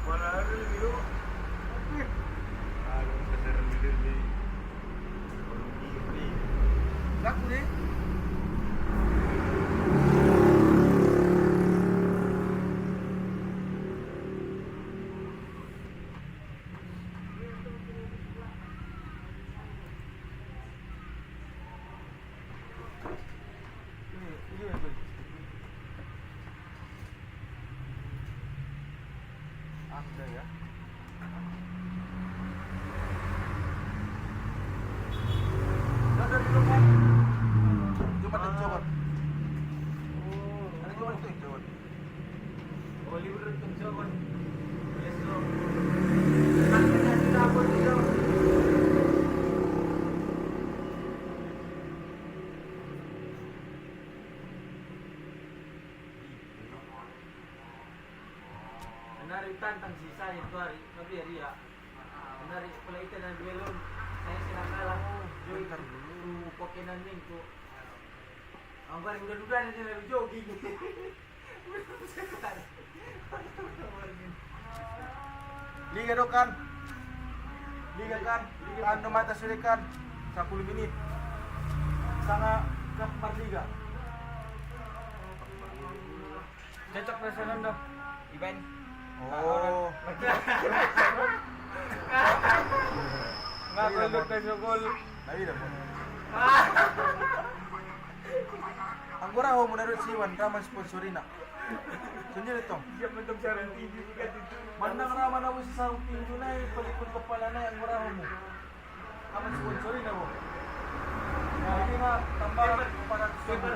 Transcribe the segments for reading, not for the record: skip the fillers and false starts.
Wala rin yun. Anong kasarili rin. Laku deh. Ini apa? Ada ya. Ada di rumah. Cuma terjawab. Ada cuma terjawab. Oh, libre itong sawan. Yes, no. Nakita nila ako dito. Nari tantang sisa itu hari, tapi hari ya. Nari pula itu dan belum. Saya sinakala mo, joy dulu pokenan ning ko. Ang balik udah nanti lalu jogging. Liga dong kan. Liga kan. Ando mata sudah kan. 10 menit. Sangat keempat liga. Cocok restoran dong. Event. Oh. Nggak produk pesokol. Nah, iya mo. Ang guraho mo na rin si Iwan, raman sponsorin na. Sunyo ito. Siap untuk siaran TV kan itu. Mandang raman ako sa sarong pinto na eh, palikod ka pala na ang guraho mo. Raman sponsorin na mo. Hindi nga, tambaran ko para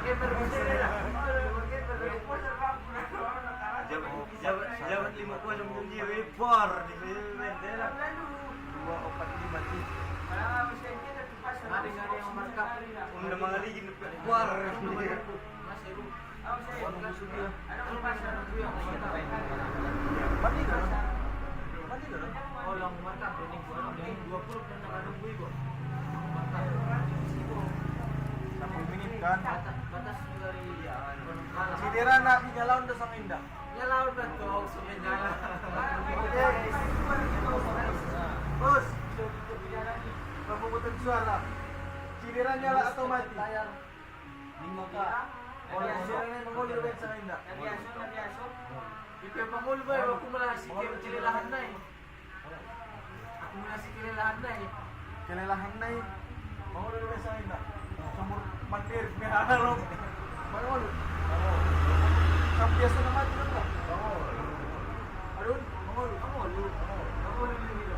Keeper bisa lah. Jabat 50 mungkin dia webor di bendera. 245 sih. Ada yang markap. Udah mengalih webor. Mati ka? Mati ka? Oh, lang markap ini gua 20 dan ada gue kok. 10 menit kan. Batas dari ya. Si Dira na inyalaon na sa Minda. Nyalaw na to, sumenyala. Okay. Bos, pemungkutan suara. Ciliran nyala atau mati? 5 ka. Oh, yang suara na manguli rin sa Minda. Nariaso. Ipay pangul ba, ako malasi kayo kililahan na eh. Ako malasi kililahan na eh. Kelelahan na eh. Manguli rin sa Minda. Sumur mandir, may harap. Mangul. Sampiasa na mati lang ka. Arun, mangul. Pangul dito.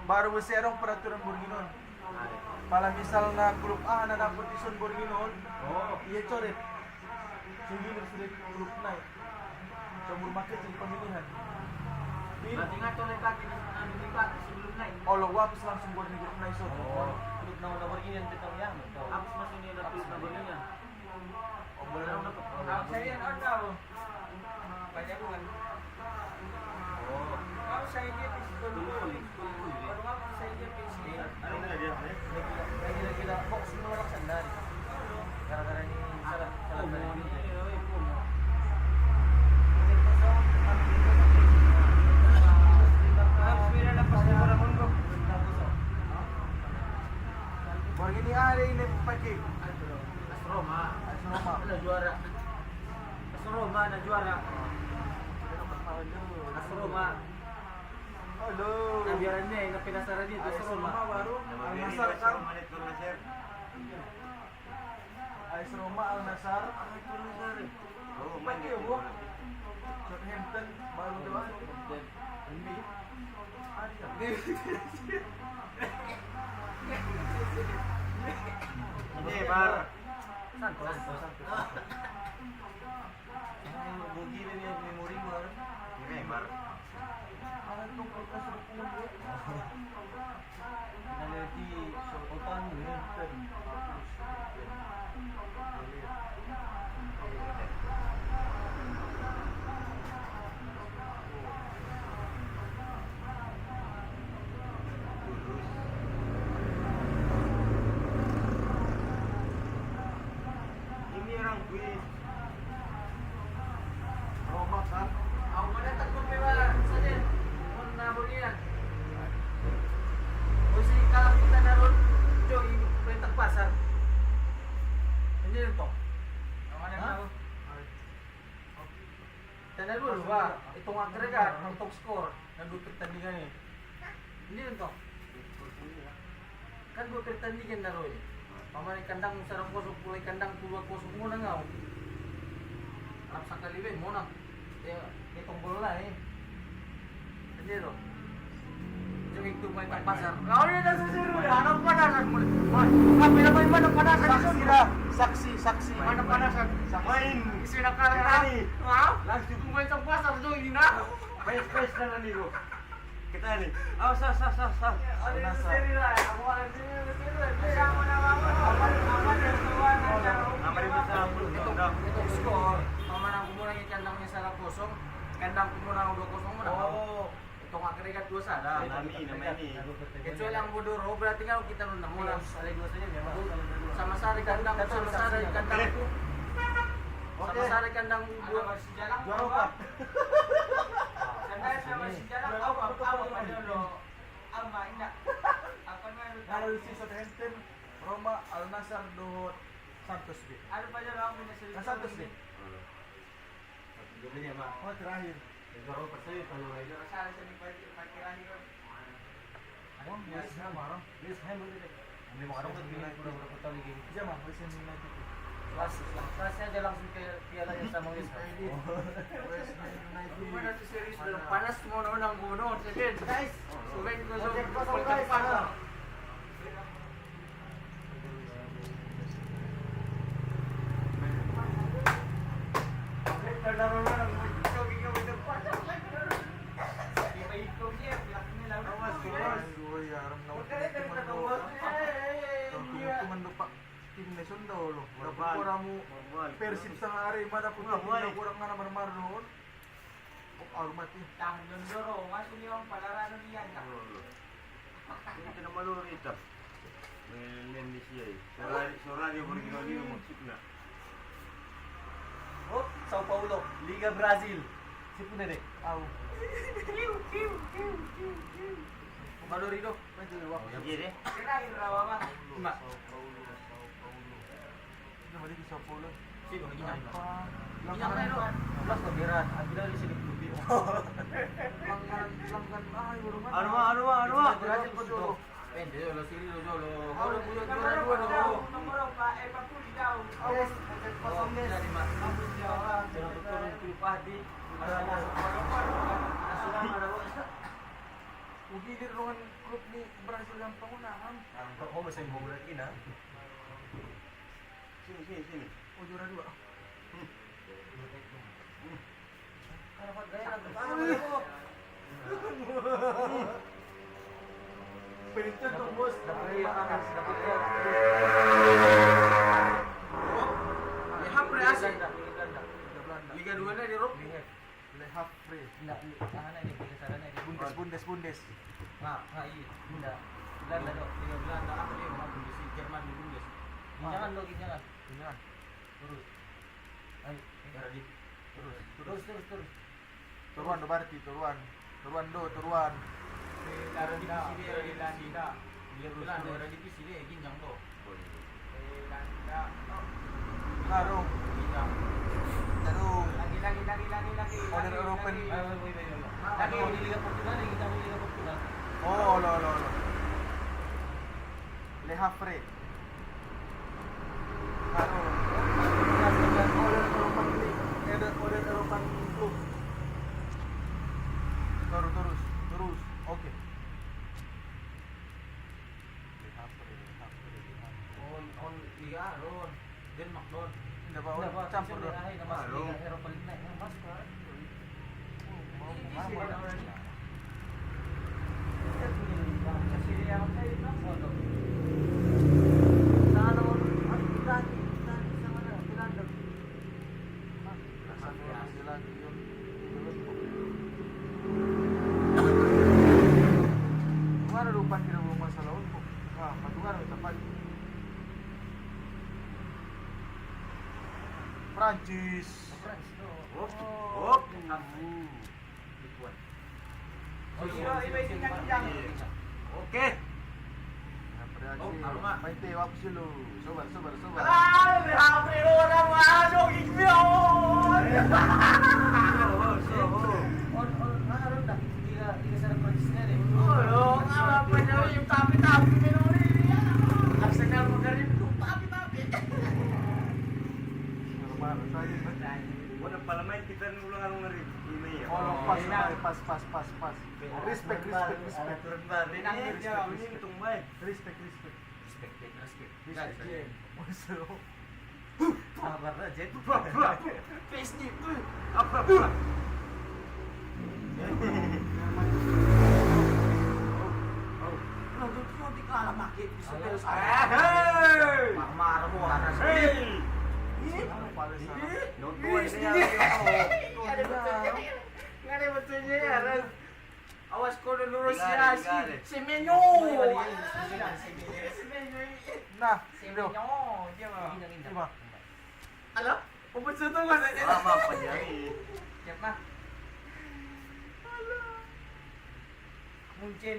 Baru berserong peraturan Borginon. Pala misal na grup A na dapat ison Borginon, iya coret. Sige sudah grup naik. Coba market di pemilihan. Berarti nga tuloy lagi na lumipat sebelum naik. Oh, lo wapis langsung buat di grup naik so. Grup na una Borginan kita yang. Hapus masuk ni na grup na Borginan. Oh, boleh dong. Saya yang ada. Banyak bukan. Oh. Kalau saya dia physical dulu. Baru apa saya dia physical. Ano na dia? Kira-kira box mo lang sandali. Gara-gara ni salah tadi. Borgini ada ini pakai. AS Roma. Roma. Na juara. AS Roma na juara. AS Roma. Halo. Nabiarannya yang penasaran itu AS Roma. baru Al Nassr kan. AS Roma Al Nassr. Oh, Main dia bu. Southampton baru doang. Ini. Neymar. Santos. Begini nih memori mar. Neymar. Ano itong pagkasapun mo? Nanti sokotan nih. Luis. Roma kan. Ako manatag ko may wala sa din. Kung nabor yan. O si kalak kita na ron. Jo, yung rentang pasar. Hindi rin to. Ang ano na ron. Tanan mo ba? Itong agregat, itong score, nagupit tandingan eh. Hindi rin to. Kan gupit tandingan na ron. Pamani kandang sarang kosong pulay kandang tulad kosong muna nga. Alam sa kalibin mo na. Itong bola eh. Hindi rin. Yung ito may pasar. Kau ni nasa zero ya. Anong panasan mo? Kami na may manong panasan. Saksi dah, saksi. Manong panasan. Main. Isi na karang Ini. ha? Langsung kung may itong pasar doon, hindi na. Pes na lang nito. Kita ni. Ah, sa. Ano yung seri na eh? Ako alam din yung seri na. Kaya mo na mama. Aman yung tuwan na siya. Amari mo sa Itong score, pamanang kumurang yung kandang niya sa kosong. Kandang kumurang ang 2-0 mo na. Itong agregat 2 sana. Nami ni. Kecuali ang bodoro, berarti kan kita nun na mula. Sama-sari kandang, sama-sari kandang ku. Sama-sari kandang dua. Juara apa? Kalau di Southampton, Roma, Al Nassr, dohot Santos B. Santos B. Oh terakhir. Oh, yes, marah. Ini mau ada Siapa? West Ham United. Kelasnya aja langsung ke pialanya sama West Ham. West Ham United. Gimana tuh serius belum panas mau nang gunung sedih. Guys, suwen ko so Ojek kosong, guys. Tim Nason daw lo. Dapat orang Persib sa hari mana pun tidak kurang nga naman maroon. Almat eh. Ini na maluro ito. Melen di siya. Sorani Borgino ni maksud na. Oh, Sao Paulo, Liga Brazil. Siapa nih? Au. Kalau Rido, Iya deh. Mak. Ano mali sa Paulo? Sino? Ginang. Ginang na ito. Plus pagiran. Ang ginang di sini klubi. Langgan ay bro man. Ano? Brazil po to. Hindi, lo sili lo lo. Kalau punya juara dua lo. Yes. Oh, dari mas. Jangan betul klub Adi. Ugilir ruang klub ni Brazil yang pangunahan. Oh, masih mau lagi na. Sini. Oh juara 2. Dapat gaya lang. Paano? Pengen tuh bos. Dapat iya kan, dapat iya. Le Havre asik. Liga 2 na di Rob. Le Havre. Enggak, tahanan ini Liga sana ini. Bundes. Nah, iya. Enggak. Belanda dong. Liga Belanda apa dia? Bundesliga Jerman Bundes. Jangan lo, jangan. Jangan. Terus. Ayo, ready. Terus. Turuan do berarti turuan. Turuan. Ada divisi dia, Belanda. Liga Belanda ada divisi dia, ginjang tuh. Belanda. Tarung. Ginjang. Tarung. Lagi. Order European. Lagi di Liga Portugal, ginjang di Liga Portugal. Oh, lo. Le Havre. Tarung. Order European Club. Terus. Oke. Le Havre. On Liga Ron. Denmark Ron. Tidak apa campur dong. Liga Eropa League naik. Masuk kan? Mana lupa kira rumah salah untuk. Wah, patungan kita pagi. Francis. Hop, hop. Oke. Oh, ano nga? Painte, wako sila. Sobar. Normal, saya ba? Wala pala may kita ulang anong narin. Email. Oh, pas. Respect. Respect. Awas ko lulurus Tinggal, siya tinggal. si Menyo. Nah, Menyo. Lima. Alam? Pupunta to mas. Lama pa yan. Siap na. Muncin.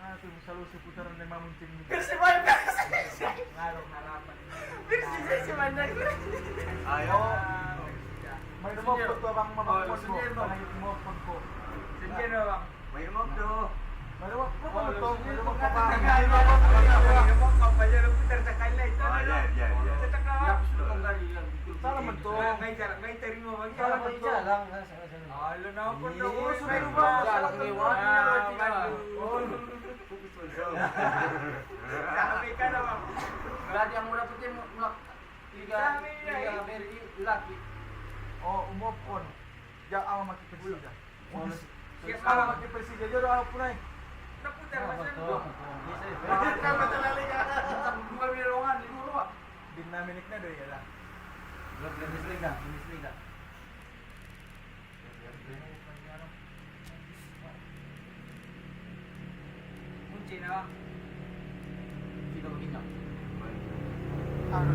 Ah, tuh selalu seputaran lima muncin. Kasi mo ngarong harapan. Kasi si Mandag. Ayo. May lumapot ko abang mabangkon ko. Sige, no. Palagi lumapot ko. Sige na bang. May lumog do. May lumapot ko. May lumapot Kapag pa. Ah, yan. Salah man to. Salah man to. Halo na ako Iya, daw. sudah lupa. Galang ni Wan. Berarti yang murah putih mulak Liga BRI laki. Oh, umopon. Ya ang makipersida. Siap Ang na. makipersida jero ako punay. Naputar pa siya. Bakit ka talaga? Mabirongan siguro ba? Dinaminik na doy yala. Bundesliga. Kunci na. Sino magiging? Ano?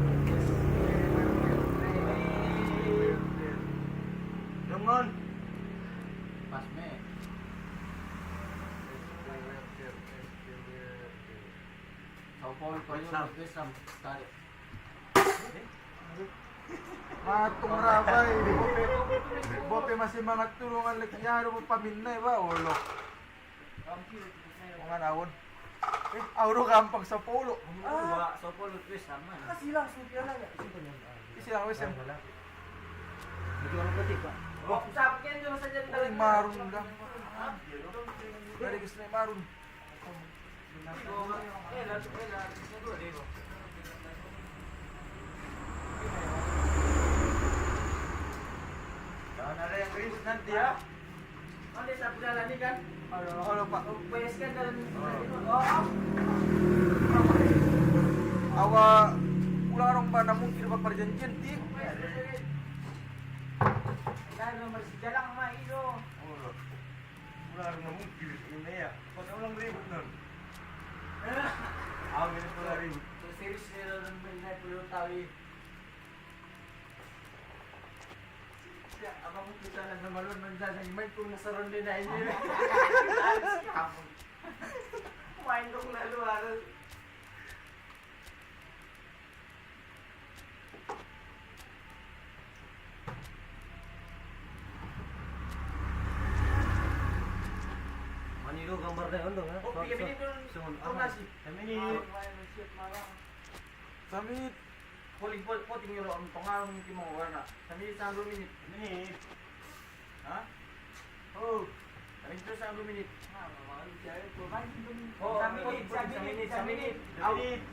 Lungon. Pas me. Sao Paulo pa yun. West Ham. Start. Matong rabay. Bope masih mga tulungan lagi niya mo paminay ba ulo. Mga nawon. Auro gampang sa polo. Sao Paulo West Ham man. Silang supya lang. Silang wesen. Oh, usap kan dulu saja Ay, marun lang. Dari gusto na marun. Jangan ada yang Chris nanti ya. Ada sapu jalan ni kan? Halo pak. Bayaskan dalam Awa ulang orang ba namung kira pa perjanjian ti. Dah nomor sejalan mah itu. Ular mungkin ini ya. Kau ulang ribut non. Amin ular ribut. Tu series ni dalam benda perlu tahu. Ya, abang kita nak namalun menjadi main pun nasaron din na ini. Main dong lalu harus. Manilo gambar na yun ha. Oh, bigyan doon. Tunasi. Kami Samit. Huling po tingiro ang pangarong ng timong warna. Kami sa minute. ini. Ha? Oh. Kami ito sa minute. Oh, Sa minute. sa minute.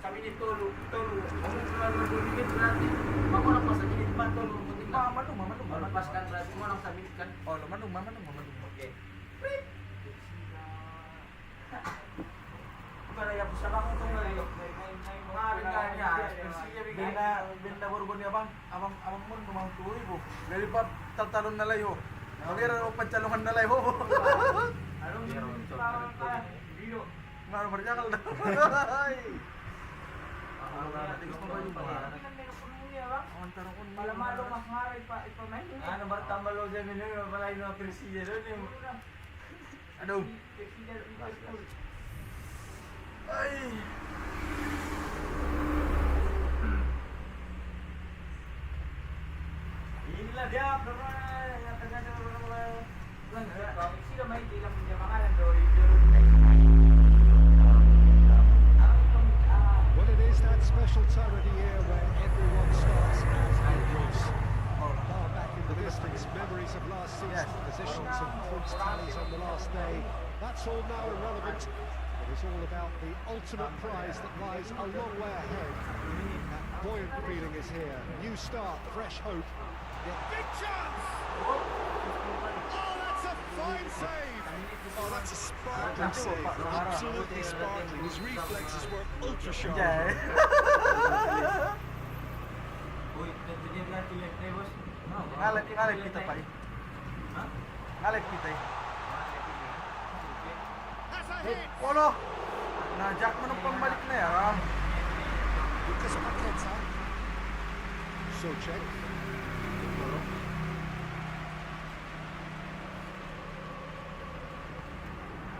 Sa minute tulu. Kung selalu minute berarti. Mama lang pa sa minute pa tulu. Manung. Melepaskan berarti mo lang sa minute kan. Oh, manung. Oke. Karaya po sa bang itong ngayon. Maaaring kanya. Binda borbon ni abang mun dumang tuloy po. Dari pa tatalon na layo. Kaya pa pancalungan na layo. Anong parang ka? Dilo. Ngaron berjakal na. Gusto ba yung niya ba? Awan tarong kun. Palamalo mas maray pa ipamain. Ano ba tambalo sa minyo malay no presiya ron yung Ano? Ay. Inilah dia berapa yang terjadi berapa Sila may di lang niya pangalan do yung Well, it is that special time of the year when everyone starts as angels. Far back in the distance, memories of last season, positions and points tallies on the last day. That's all now irrelevant. It is all about the ultimate prize that lies a long way ahead. That buoyant feeling is here. New start, fresh hope. Big chance! Oh, that's a fine save! Oh, that's a sparkling save. Absolutely sparkling. His reflexes were ultra sharp. Jay. Uy, nandiyan lang tulad tayo boss. Ngalip kita pa eh. Ha? Ngalip kita eh. That's a hit! Polo! Na-jack mo ng pambalik na yan. Lucas Paqueta. So check.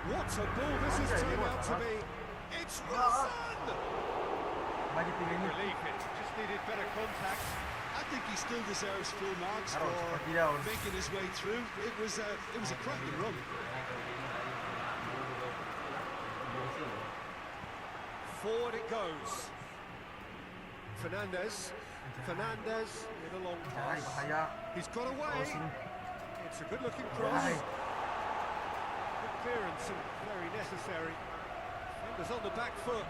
What a ball this has turned out to be. It's Wilson! Bakit tingin niyo? Relief it. Just needed better contact. I think he still deserves full marks Araw, for pag down. making his way through. It was a cracking run. Forward it goes. Fernandez. Fernandez with a long Ay, pass. bahaya. He's got away. Crossing. It's a good looking cross. Ay. Good clearance and very necessary. Fernandez on the back foot.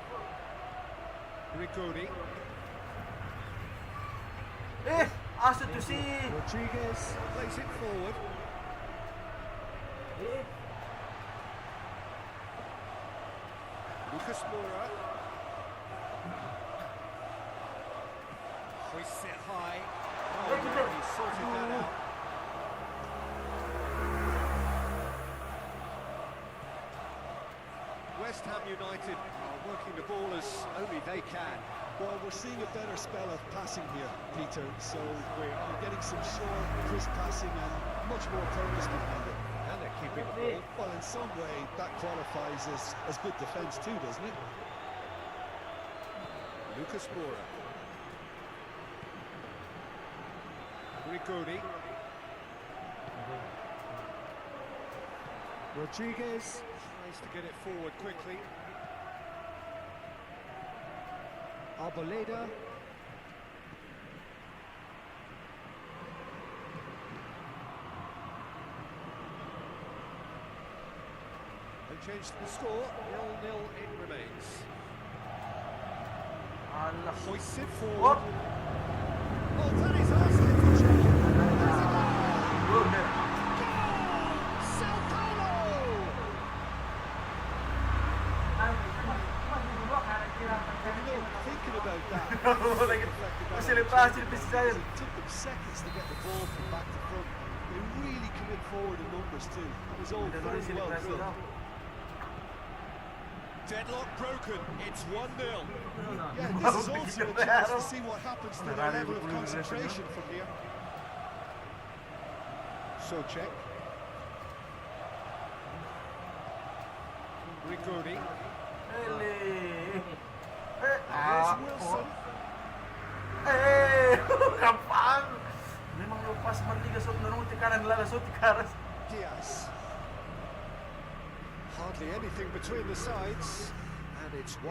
Rigoni. Eh! Aso to si... Rodriguez plays it forward. Lucas Moura. Hoists it high. Oh, no, he sorted that out. West Ham United are working the ball as only they can. Well, we're seeing a better spell of passing here, Peter. So we're getting some short, crisp passing and much more purpose behind it. And they're keeping the ball. Well, in some way, that qualifies as good defence too, doesn't it? Lucas Moura. Rigoni. Rodriguez tries to get it forward quickly. Arboleda. They changed the score. 0-0 it remains. Ala. Hoists it What? forward. Oh, Danny's asking for change. Good. Sao Paulo! Thinking about that. Kasi lipas, silipis sa'yo. It took them seconds to get the ball from back to front. They really come in forward in numbers too. It was all very well drilled. Deadlock broken. It's 1-0. Yeah, this is also a chance to see what happens to their level of concentration from here. Socek. Rigoni. Ele. Eh, Here's ah. Wilson. Eh, kapan? Memang lepas bertiga sot narong tikaran lala sot tikaras. Diaz. Hardly anything between the sides. And it's 1-0.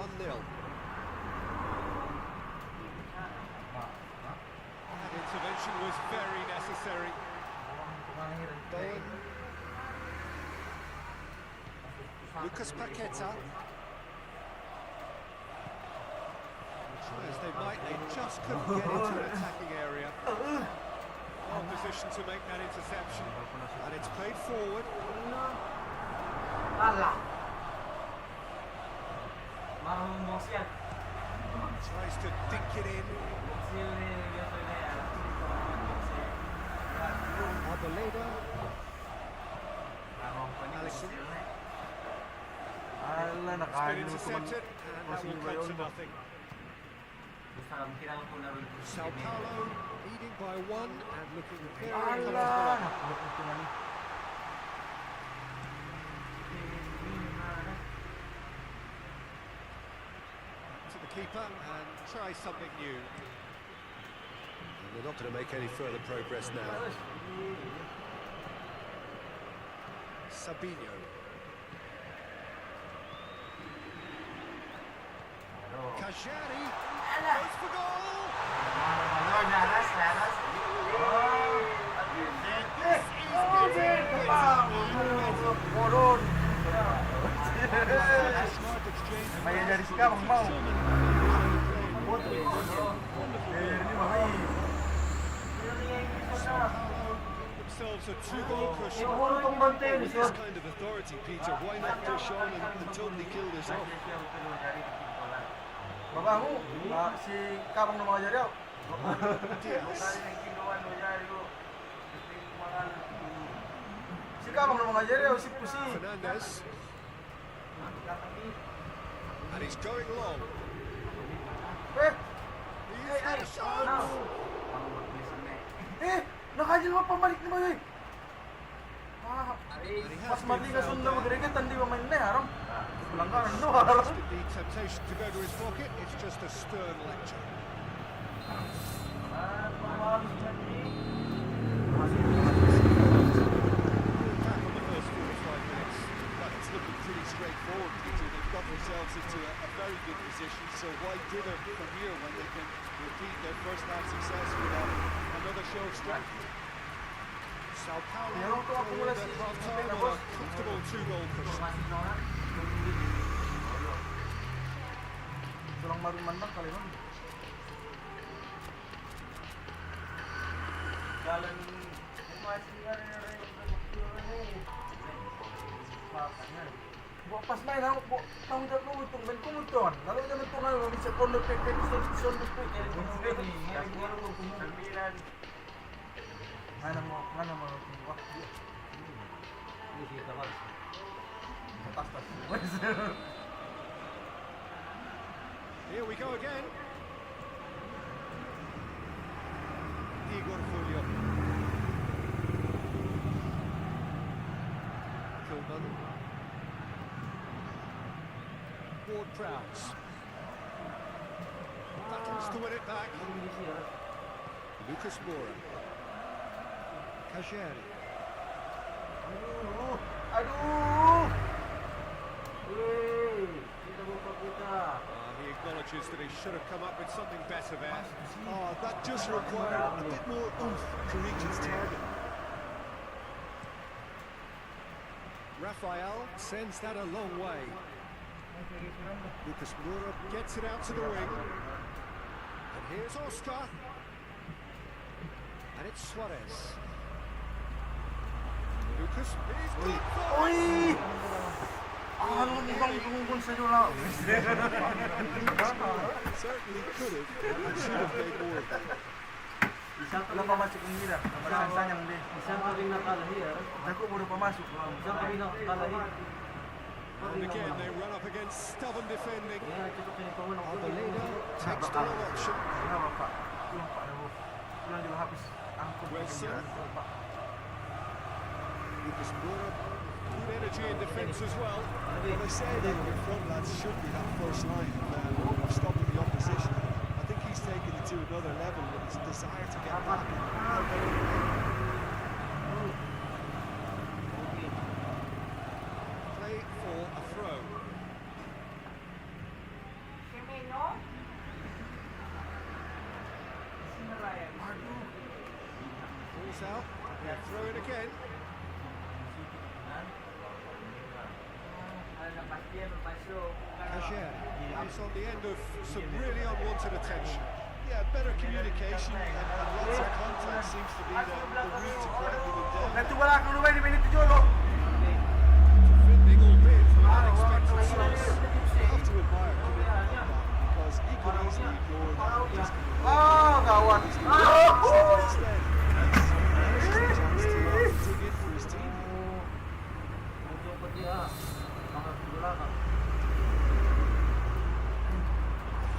That intervention was very necessary. Bowen. Lucas Paqueta. Try as they might, they just couldn't get into an attacking area. Well positioned to make that interception. And it's played forward. Ala. Marunong box yan. Tries to dink it in. Arboleda. Alisson. Ala, It's been nakalimutan ko man. intercepted. And that Crossing will ba come to yun? nothing. sa kailangan po na rin. Sao Paulo leading by 1 and looking very Ala, comfortable. nakulot ito na ni. To the keeper and try something new. And they're not going to make any further progress now. Sabinho. Kajari goes for goal. Moron. Smart exchange. Maya dari si Kamang mau. Themselves a 2-goal cushion. Siguro tong bante yun, With sir. this kind of authority, Peter, why not push on and totally kill this off? Babahu, si Kamang na mga jariyaw. Diaz. Si Kamang na mga jariyaw, si Pusi. Fernandez. And he's going long. He's had a shot. Nakajil mo pamalik na mga And he has Mas been mati ka fouled sunda there. magrigat, hindi ba main na haram? Pelanggaran do haram. The temptation to go to his pocket, it's just a stern lecture. Back on the first 45 minutes, but it's looking pretty straightforward, Peter. They've got themselves into a very good position, so why dither from here when they can repeat their first half success with another show of strength? Sao Paulo Meron ko ako mula forward si at half time Pina on a Boss. comfortable 2-goal cushion. Kurang marunman lang kaliman. Jalan masih ada Buat pas main aku buat tahu dah lu tung ben kumuton. Lalu jangan tungal lu bisa kondo pepe son du pu. Mana mau wah. Tas tas. Here we go again. Igor Julio. Kilman. Ward-Prowse. Battles to win it back. Lucas Moura. Kajari. Aduh. kita buka kita. He acknowledges that he should have come up with something better there. Oh, that just required a bit more oomph to reach its target. Rafael sends that a long way. Lucas Moura gets it out to the wing. And here's Oscar. And it's Suarez. Lucas, he's got the- Oi. Ano ni bang tungkol sa jola? Certainly could have and should have made more of that. Wala pa masuk ng nila. Parang sayang din. Isang kami nakalahir. Dako puro pamasok. Isang kami nakalahir. And again, they run up against stubborn defending. Ya, cukup sini pengunang. Arboleda takes the long option. Kenapa Pak? Pulang Pak Dewo. Pulang juga habis angkut. Wilson. Pak. Lucas Moura, good energy in defence as well. Well, they say that your front lads should be that first line of stopping the opposition. I think he's taken it to another level with his desire to get back. Play for a throw. Falls out. Throw in again. Kajari is on the end of some really unwanted attention. Yeah, better communication and lots of contact seems to be the route to cracking them down. Nagtubala kang luway ni Benito Jolo. Defending, albeit from an unexpected source. You have to admire commitment like that because he could easily ignore that and just Kawan. instead he's a chance to dig in for his team. Untuk dia, sangat belakang.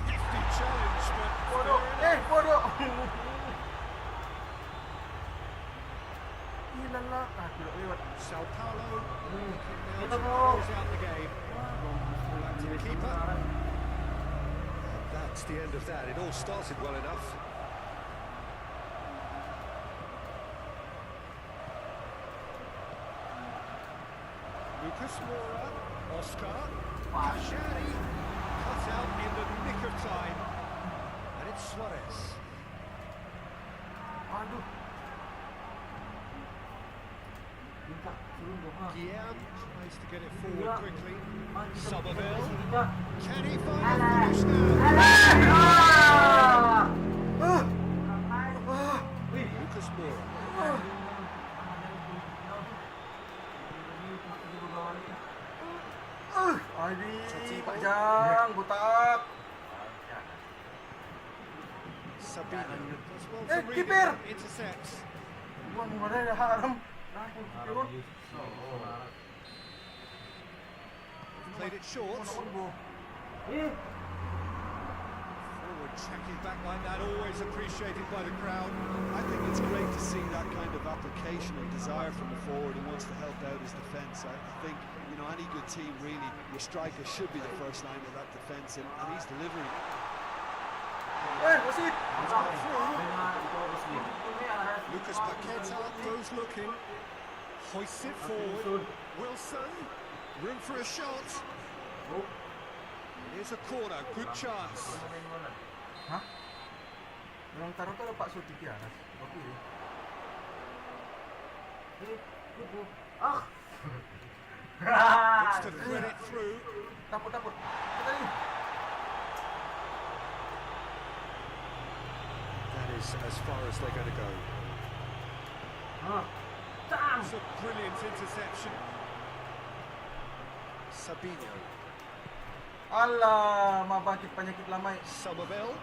Hefty challenge, but lala. Liwat. Sao Paulo looking now Kita to mo. close out the game. Back to the keeper. And that's the end of that. It all started well enough. Lucas Moura, Oscar, Kashani, cut out in the nick of time. And it's Suarez. Aduh. Kita, suruh ha. Guillaume tries to get it forward Iya. quickly. Ah, kita Somerville. kita kita. Can he find a Alah. finish now? Ah! Ah! Lucas Moura. Adi, Pak Jang, butak. Sabino does well Eh, to read keeper! it, intercepts. Buang mana dah haram. Turun. Played it short. Eh, Forward checking back like that, always appreciated by the crowd. I think it's great to see that kind of application and desire from a forward who wants to help out his defence. I think, you know, any good team really, your striker should be the first line of that defence, and he's delivering. Eh, wasit. Lucas Paqueta goes looking, hoists it forward. Wilson, room for a shot. Here's a corner, good chance. Hah? Yang taruh tu ada Pak Suti ke atas. Okey. ah. Looks to thread it through. Taput. Kita ni. That is as far as they're going to go. Ah. Tam. It's a brilliant interception. Sabino, Alah, mabangkit penyakit lamai. Somerville.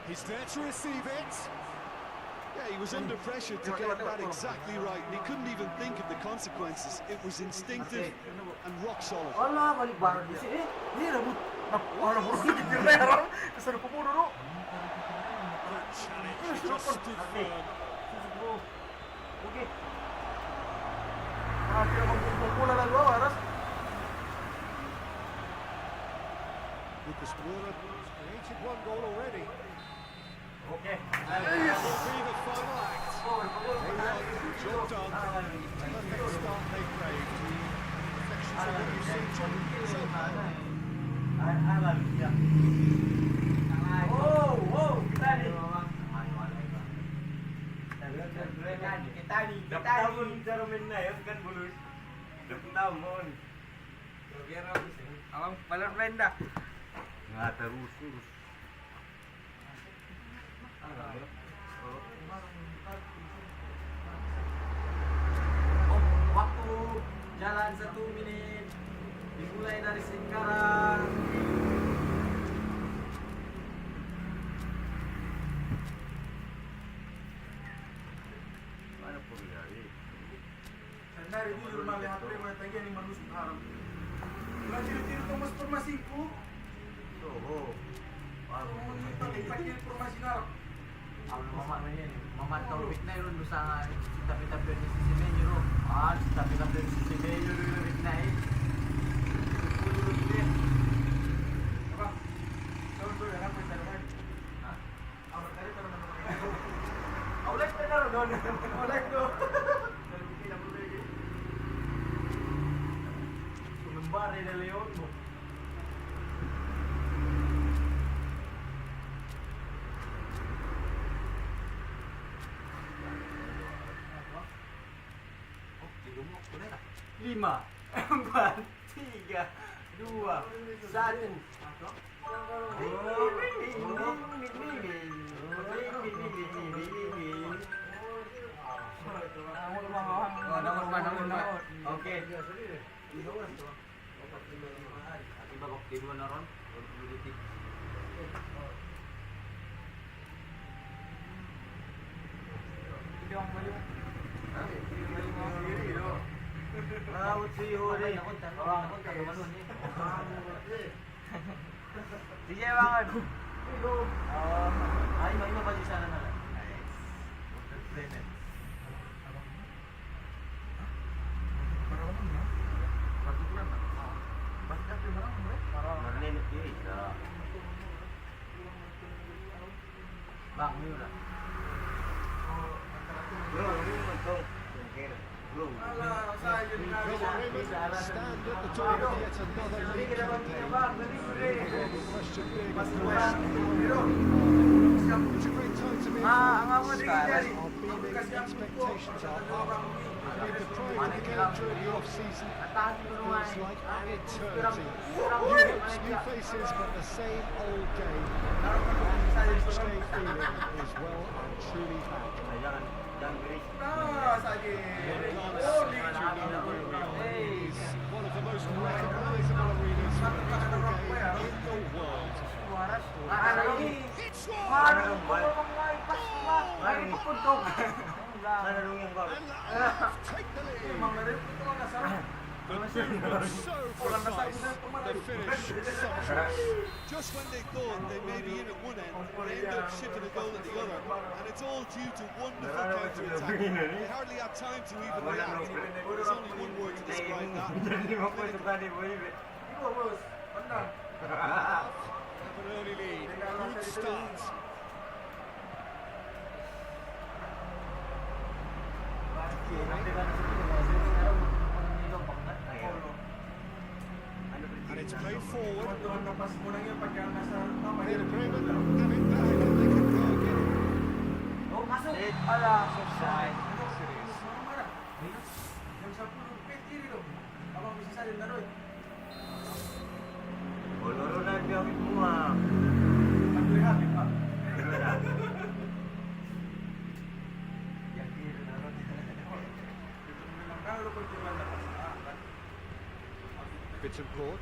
He's there to receive it. Yeah, he was under pressure to get that exactly right, and he couldn't even think of the consequences. It was instinctive and rock solid. Alah, balik baru di sini. Ni rambut. Orang buruk kita merah. Kesan kupu dulu. Good challenge, he just stood firm. Okey. Akhirnya membuka bola lalu awas. Lucas Moura created one goal already. Okey. That will be the final act. They won, job done. Perfect start they craved. Reflections on what you've seen, John. So far. Oh, kita ni. Dapat tahun cara main na yun kan bulus. Dapat tahun. Abang balon blenda. Nga terus. Oh, waktu jalan 1 menit. Dimulai dari sekarang. Mana pun ya. Dari di rumah lihat prima tadi ni manusia haram. Lagi tiro Thomas Permasiku. Oh. Pakai informasi ngarap. Ang mamantau wit na yun sa tapi-tapi ni si Semenyo ro. Ah, tapi-tapi ni si Semenyo ro wit na eh. Puluh dia. Apa? Tahun tu yang apa cara main? Ah, Awak tadi cara main. Oleh na ro don. Oleh tu. Kalau tidak boleh lagi. Lembar de Leon mo. Lima, 4, 3, 2, 1. Oke. Babak kedua naron, 20 detik. Laut si Huri. Sige banget. Ay, may mabalik sana na lang. Kami yun ah. Bro, ano yung mantong? Bro. Ala, sa yun nga. Will Bremen stand at the door of yet another league campaign? The question being, Mas it's luwes. Pero, a great time to be ang involved. Scarlett. Our beaming expectations are up. I mean, the pride of the game during the off-season feels like an eternity. New hopes, new faces, but the same old game. Match day feeling is well and truly back. Ayan, Dan Grace. One glance to know where we are is one of the most recognisable arenas for a football game in the world. It's Ano yung bal? Ay, puntong. Ano yung bal? and take the lead. So precise, the finish sumptuous. Just when they thought they may be in at one end, they end up shipping a goal at the other, and it's all due to wonderful counter-attack. They hardly had time to even react. There's only one word to describe that. Hindi mo po ito gani po yun. Have an early lead. Good start. And it's played forward. Werder Bremen have it back and they can go again. Oh, masuk. Alah, offside. Yes, it is. Loro na yung mo ah. Bittencourt.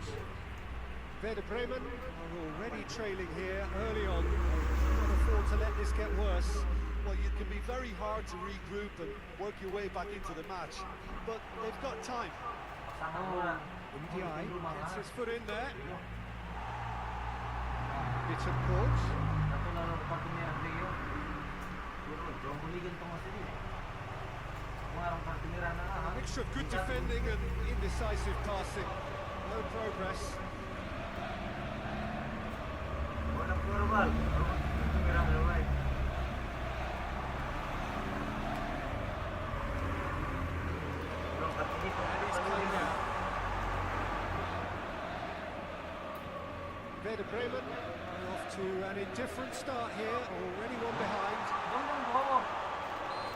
Werder Bremen are already trailing here early on. Can't afford to let this get worse. Well, it can be very hard to regroup and work your way back into the match, but they've got time. Ndiaye gets his foot in there. Bittencourt. A mixture of good defending and indecisive passing. No progress. Walang puro bal. Tumirang lumay. Bro, katingin ko na rin. Werder Bremen are off to an indifferent start here, already one behind.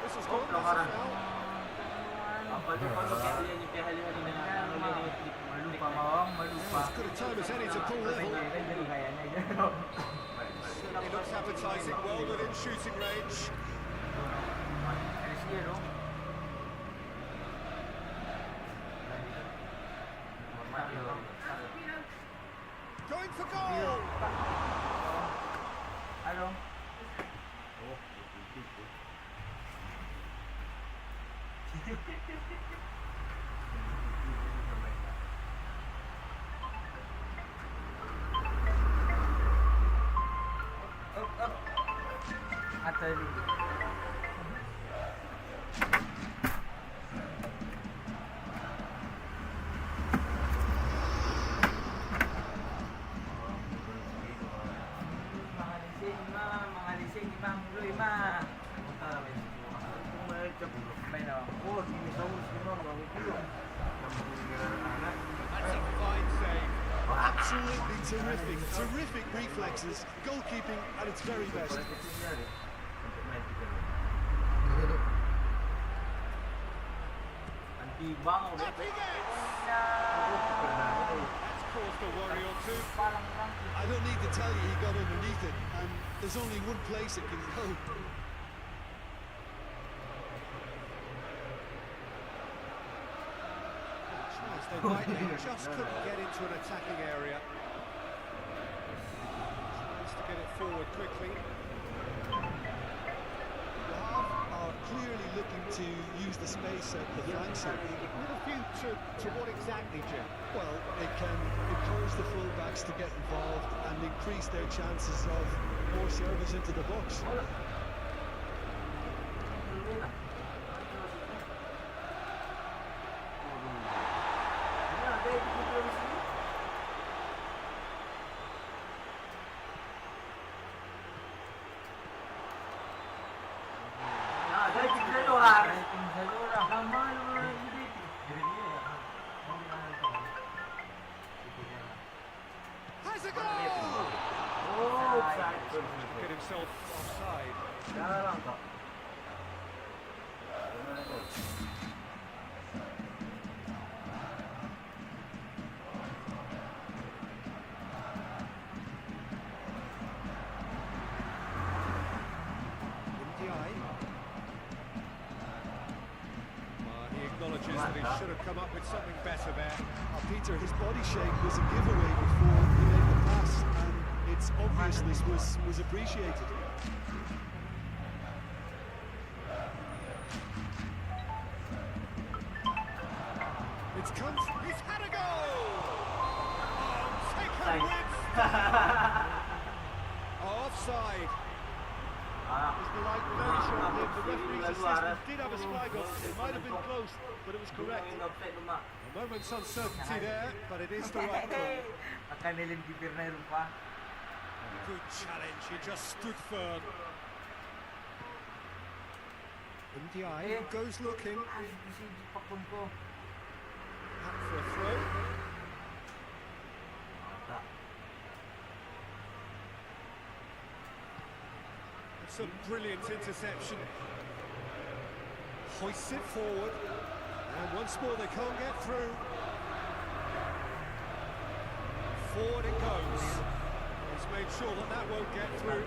This is good, that's a foul. As good a time as any to pull level. Certainly looks appetising, well within shooting range. Going for goal! That's a fine save. Absolutely terrific reflexes, goalkeeping at its very best. Up he gets! That's caused a worry or two. I don't need to tell you he got underneath it, and there's only one place it can go. Chance they might, they just couldn't get into an attacking area. Chance to get it forward quickly. Are clearly looking to use the space at the flanks here. With a view to what exactly, Jim? Well, it can encourage the fullbacks to get involved and increase their chances of more service into the box. acknowledges that he should have come up with something better there. Peter, his body shape was a giveaway before he made the pass, and its obviousness was appreciated. It's come. He's had a goal! Oh, taken with... Offside. Was the light very short-lived. The referee's assistant did have a flag up. It might have been close, but it was correct. A moment's uncertainty there, but it is the right call. Good challenge, he just stood firm. Ndiaye goes looking. Up for a throw. It's a brilliant interception. Hoists it forward. And once more they can't get through. Forward it goes. He's made sure that that won't get through.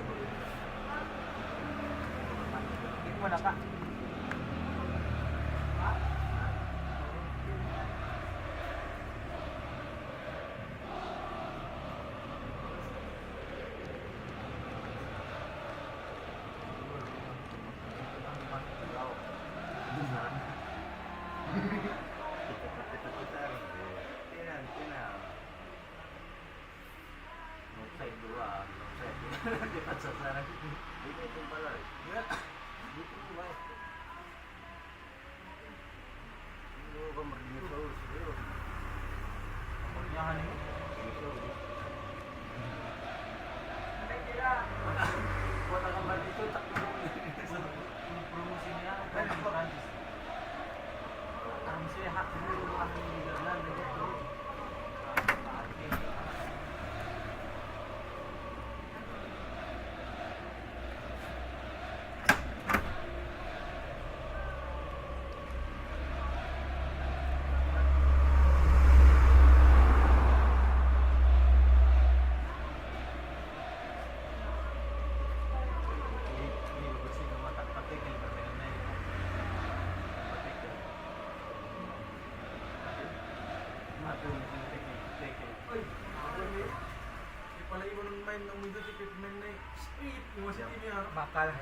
Bakal.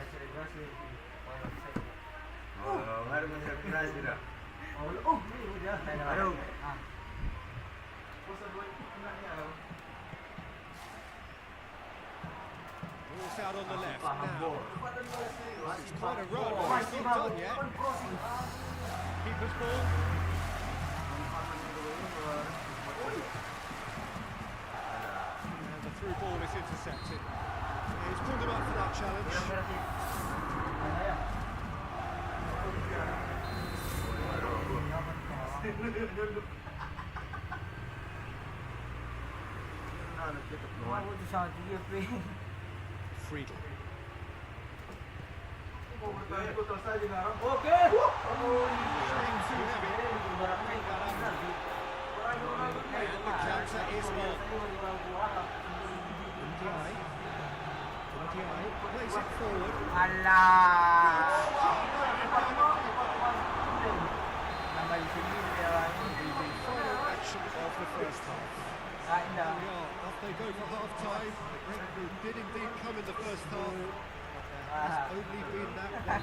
Baru mensurprise dia. Aduh. Ball's out on the left now. It's quite a run, but it's not done yet. Keeper's ball. And the through ball is intercepted. He's pulled him up for that challenge. Friedel. And the counter is on. Ndiaye plays it forward. Final action of the first half. Here we are. Off they go for half time. The breakthrough did indeed come in the first half. But there has only been that one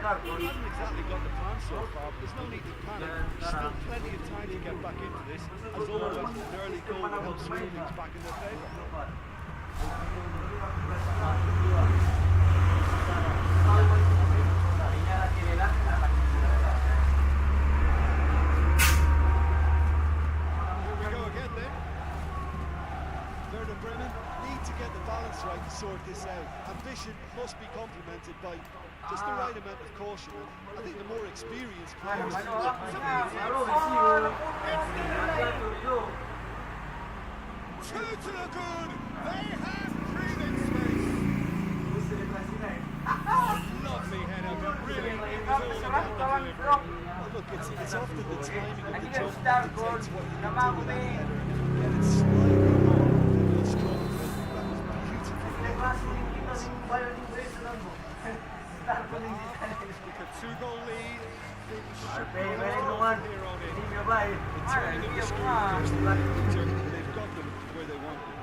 goal. He hasn't exactly got the plan so far, but there's no need to panic. There's still plenty of time to get back into this. As always, an early goal will help swing things back in their favour. Here we go again then. Werder Bremen need to get the balance right to sort this out. Ambition must be complemented by just the right amount of caution. And I think the more experienced players... Two to the good! They have breathing space! Lovely header, but really it was all about the delivery. Well, look, it's often the timing of the jump that dictates what you can do with that header. And if you get it slightly wrong, you'll struggle. But that was beautifully done. With a two-goal lead, things should be Alpe, all may over naman. from here on in. Hindi nyo ba eh? In turn of the screen, they've got them where they want them.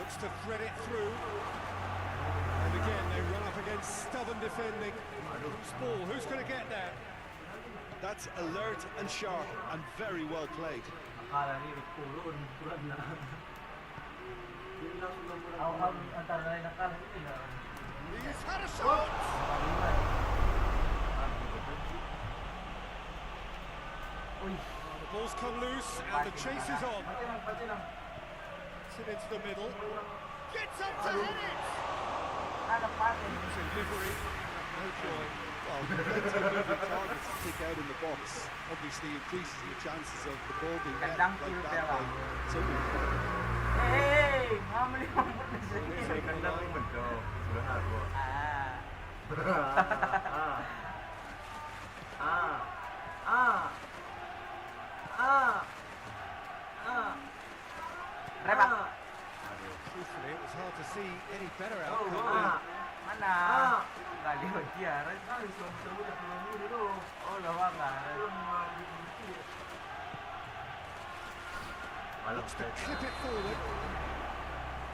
Looks to thread it through. And again, they run up against stubborn defending. Who's ball? Who's going to get there? That's alert and sharp and very well played. Akala ni Kulon, kurang na. Yun lang sila muna. Ang taray ng kanan nila. He's had a shot! The ball's come loose and the chase is on. Pati lang. It's it into the middle. Gets up to hit it! Using livery, no joy. Well, plenty of moving targets to pick out in the box. Obviously increases the chances of the ball being met Gandang like cute that pala. by someone. Hey! Mamali mo na siya. May kanda mo yun to. Lahat mo. Reba. Truthfully, it was hard to see any better Oh, outcome. Mana? Galiwag yan. Oh, lawangan. Malak To clip it forward.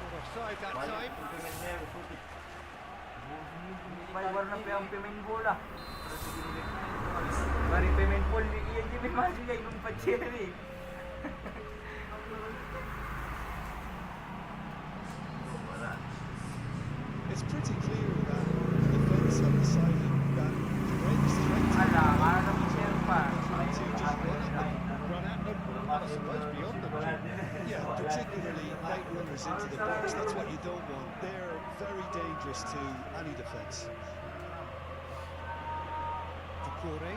Not offside that time. May warna pa yung payment bola. Mari payment ball ni iya jadi masih kayak numpat cherry. It's pretty clear that the defence have decided that the greatest threat to Ala, ano mo siya pa? trying to just run at them, and I suppose beyond them. Yeah, particularly late runners into the box. That's what you don't want. They're very dangerous to any defence. To Corey.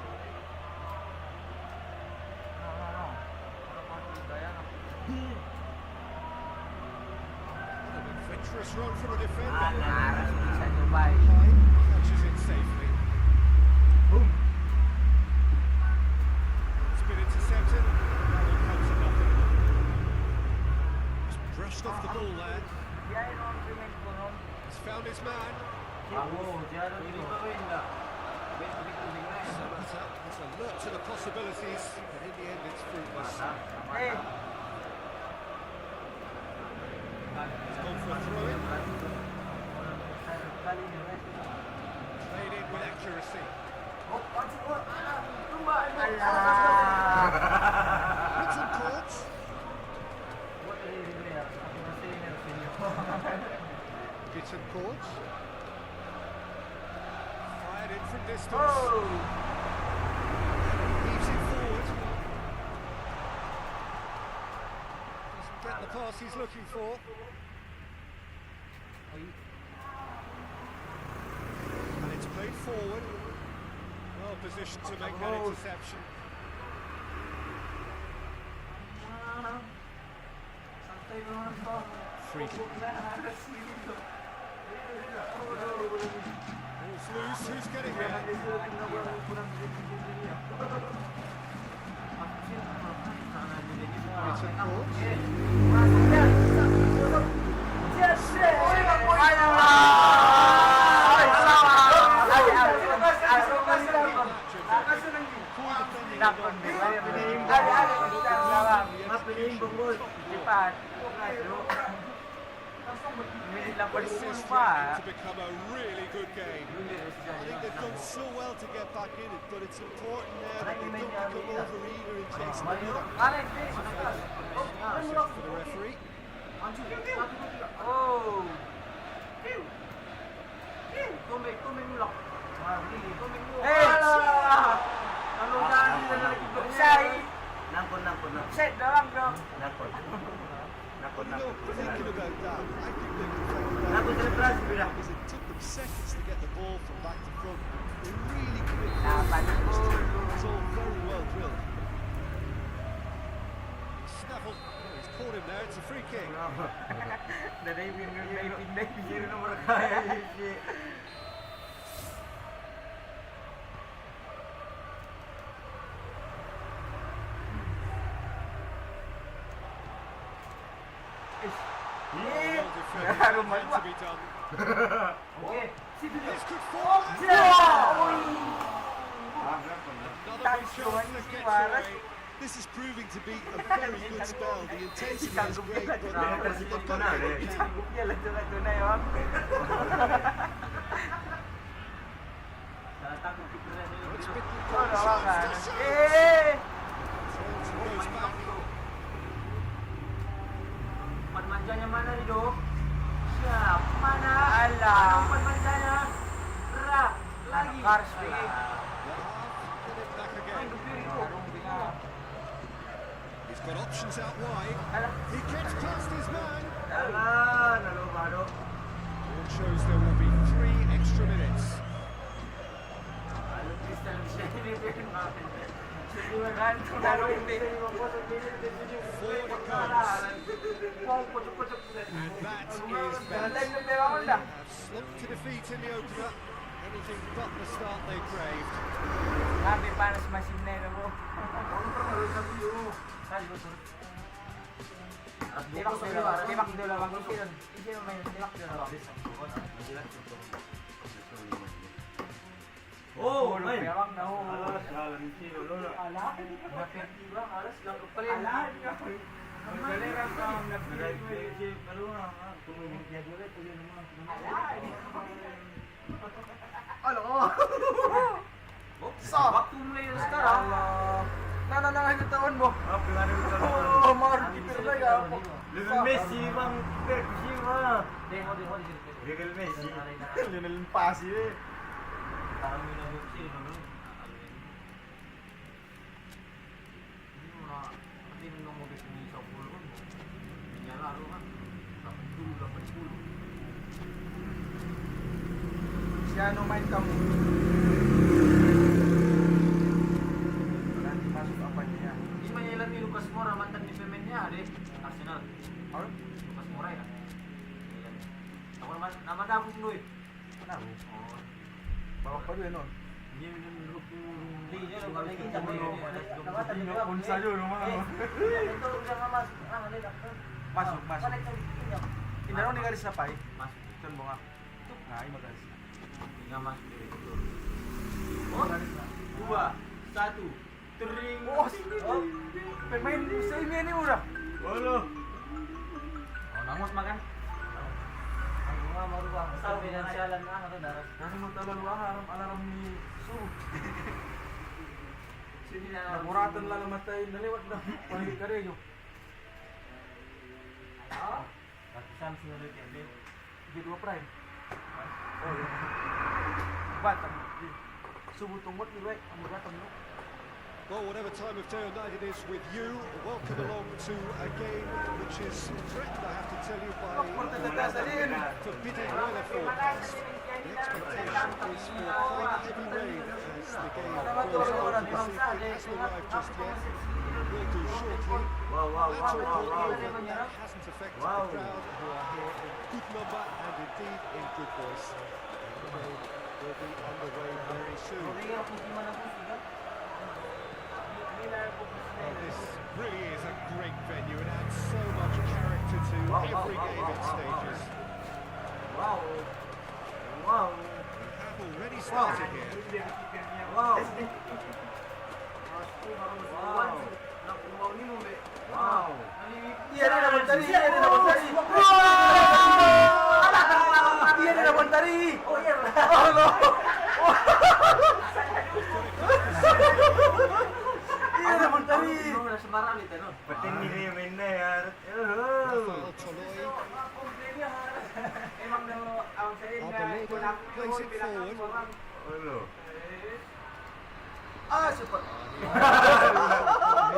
An adventurous run from a defender. Bisa Dubai. Catches it safely. It's been intercepted. That one comes to nothing. Just brushed off the ball there. Dia yung payment ko nun. He's found his man. So that's alert to the possibilities, but in the end it's fruitless. Eh, He's gone for a throw-in. Played in with accuracy. Hits and courts. Gits and courts. Fired in from distance. oh, Leaves it forward. Doesn't get the pass he's looking for. And it's played forward. Well positioned to make that interception. Free kick. Ball's loose. Who's getting there? Gits and courts. This is threatening to become a really good game. I think they've done so well to get back in it, but it's important now that they don't become over-eager in chasing another. For the referee. Oh. Set doang dong. But you know, thinking about that, I think they've defended that because it took them seconds to get the ball from back to front. They really committed It's all very well drilled. Snaffle, oh, he's caught him there, it's a free kick. Well defended. meant to be done. Okay. This could fall. Another big shot that gets away. This is proving to be a very good spell. The intensity is great, but they've got to get it down. It's been goes back. Panmanjanya mana nih, Dok? Siap, mana? Alah. Mana panmanjanya? Gerak lagi. Kars Get it back again. He's got options out wide. He gets past his man. Alah, naluma Dok. All shows there will be 3 extra minutes. Alam Crystal bisa ini bikin maafin. Forward it comes. And that is Bent. Have slumped to defeat in the opener. Anything but the start they craved. Sabi panas masinero mo. Tibak dulu bang Isin. Isin main tibak dulu. Oh, May ay. bang na ho. Alas, alam si Lolo. Ala, Napirtiba, alas lang kapalin. Galera ka Nagay nagpili. si pero tumingin dia dulu tuloy naman. Waktu mulai sekarang. Nananangin yung taon mo. Ah, pinano ko Oh, marupiter na yan. Lionel Messi bang si mah. Deho di Lionel Messi. Lionel Pasi eh. Parang yun ang buksi, no? Hindi mo na, pati nung mo gusto niya sa pulo mo. Hindi niya laro ka. Dapat pulo. Si ano main kamu? Wala, di masuk apa niya. Hindi man niya ilan yung Lucas Moura, mantan ni Femen niya, di? Arsenal. Or? Lucas Moura ya. Ayan. Ako naman, namadabog mo eh. Kenapa? Oo. Bawa pa rin nun. Hindi mo yung look yung... Hindi, yun ang nakikita mo yun. Unsa yun, mga ano. Ito udah nga masuk. Masuk. Balik sa linya. Inano ni garis na pay? Masuk. Ito mo nga. Ay, magalis na. Hindi nga masuk dito. Oh, 2, 1, tring. Oh, pemain sa ini ni udah. Wala. Oh, nangot makan. Ang mga marubang. Sa pinansiyalan na ano daras. Kasi magtalang alarm ni Su. Sini na. Naguratan lang matay, naliwat na. Paligid ka rin yun. Ratusan sunod yan, din. G2 Prime. Oh, yun. Batang. Subo tungkot ni Wek. Ang batang no. Well, whatever time of day or night it is with you, welcome along to a game which is threatened, I have to tell you, by forbidding weather forecast. The expectation is for quite heavy rain as the game goes on. It hasn't arrived just yet. It will do shortly. That's all brought over. That hasn't affected the crowd who are here in good number and indeed in good voice. The game will be underway very soon. Well, this really is a great venue. It adds so much character to every game it stages. Wow. We have already started here. Wow. Wow. Iya ni naman tari. Iya ni naman tari. Oh iya. Allah. Iya naman tari. Ano sembarang ito, no? Pating nila yung na yan. Rafael Toloi, Emang na ang sa Abaloba plays it forward. Wala. Ah, super.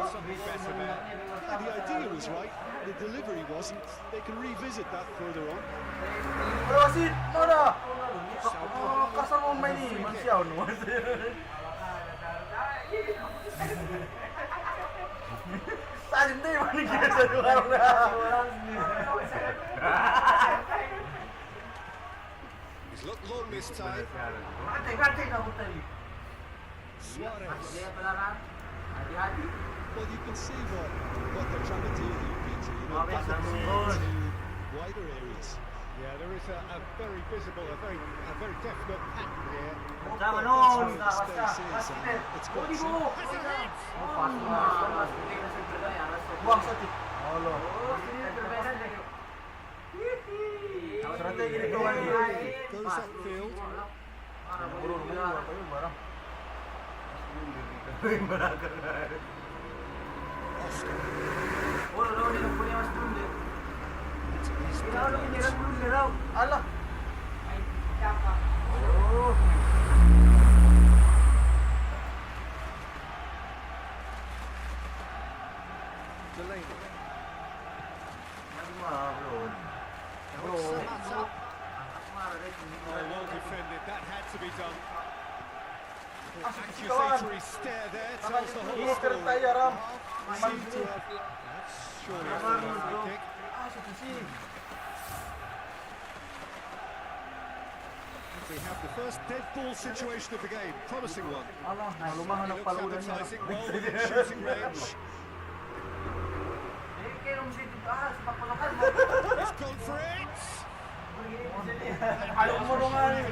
Something better there. Yeah, the idea was right. The delivery wasn't. They can revisit that further on. Wasit, mana? Kasar mo main ni, masyaw no. Sajin tayo man kita sa lugar na. He's looked long this time. Kante na hotel. Suarez. Dia pelaran. Hati-hati. Well, you can see what they're trying to do here, Peter. You know, Mabit get the ang ball goal. to wider areas. Yeah, there is a very visible, a very definite pattern here. Tama That's no! where the space is, and it's got Uli some. mo! Has a hit! Buang sa tik. Olo. Strategi Strategi ni kawan ni. Goes upfield. Bro, lumayan ba kayo barang? Oscar. Alah. Delaney. Bro. Samatta. Oh, well defended. That had to be done. Accusatory stare there tells the whole Ini story. tayo ram. Seem to have. That's surely a free kick. Sa kasi. We have the first dead ball situation of the game. Promising one. Alah, lumahan He ang looks paludan niya. advertising well within shooting range. He's gone for it. Ayaw mo nung nga rin.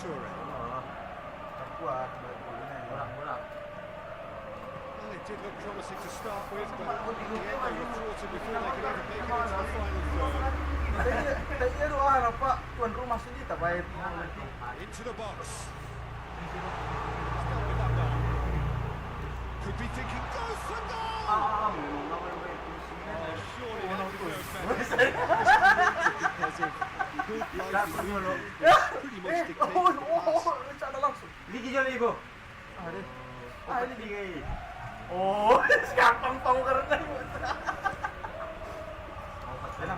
Toure. Kuat, Murah. Well, it did look promising to start with, but in the end they were thwarted before they could even make it into the final third. Kayaknya doa apa Pak tuan rumah sendiri tak baik. Into the box. He's dealt with that well. Could be thinking, go for goal! Oh, surely that could go better. Because of good likelihood, pretty much dictated the pass. Rencana langsung. Ligi jauh ibu. Ini bigay. Oh, gampang tahu karena ini. Rafael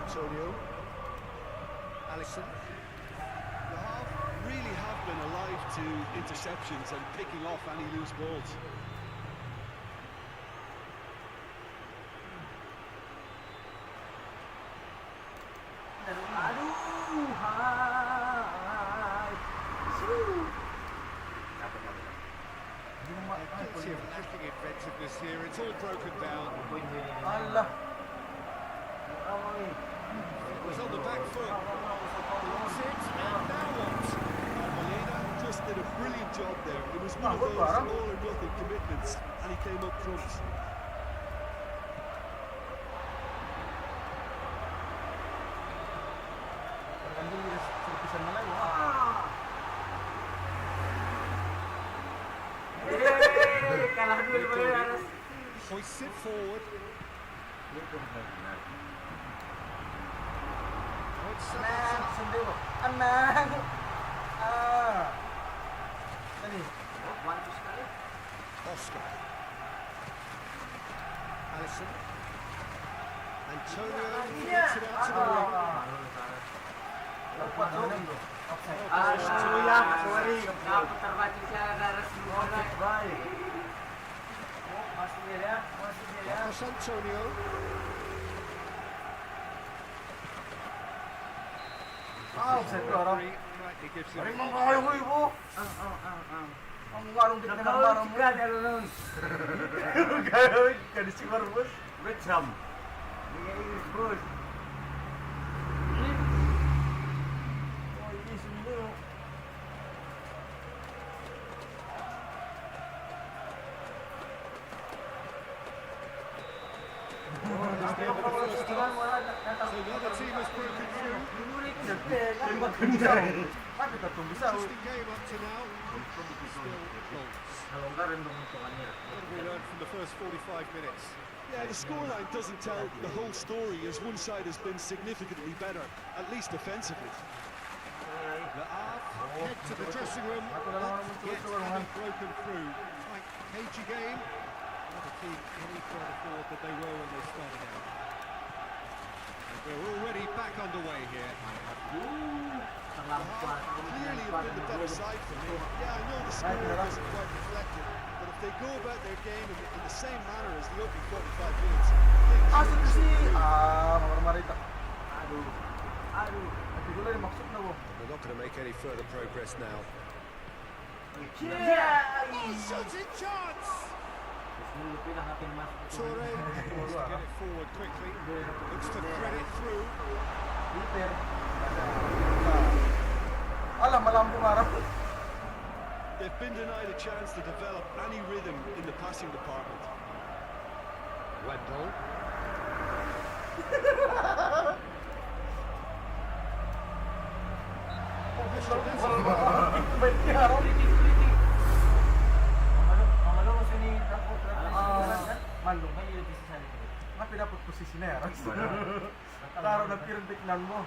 Antonio. Alisson. The half really have been alive to interceptions and picking off any loose balls. Plenty of lacking inventiveness here. It's all broken down. Allah. It was on the back foot. That's it. And now what? Molina just did a brilliant job there. It was one of those all or nothing commitments, and he came up trumps. Serpisan Melayu. Kalah dulu Bayaras. Hoists it forward. Anang, sendiri. Anang. Tadi. Mantu sekali. Oscar. Alisson. Antonio gets it out to the wing. Dapat dong. Sorry. Naputar baca siya daras bola. Baik. Masuk dia ya. Marcos Antonio. Offside ke orang. Rightly gives him. Hari mau ngayo ko ibu. Ang warung kita ng barang mo. Gawin ka di sibar bos. Becam. Liga Inggris bos. Oh ini semua. So the other team has broken through. Tembak kencang. Apa kita bisa? Interesting game up to now. Still goals. Nalonggaran dong hitungannya. What have we learned from the first 45 minutes? Yeah, the scoreline doesn't tell the whole story, as one side has been significantly better, at least defensively. The half head to the dressing room, yet having broken through. Quite cagey game. Not a team any further forward than they were when they started out. And We're already back underway here. Clearly have been the better side for me. Yeah, I know the score doesn't quite reflect it, but if they go about their game in the same manner as the opening 45 minutes, Asa to si... Marmarita. Aduh. Ito gula yung maksud na mo. They're not going to make any further progress now. shooting chance! Toure wants to get it forward quickly. Looks to thread it through. Peter. Alam, malambong araw. They've been denied a chance to develop any rhythm in the passing department. Wendell. Malung kan yun sa salita. Nga pinapot posisi na yan. Taro na pirindiknan mo.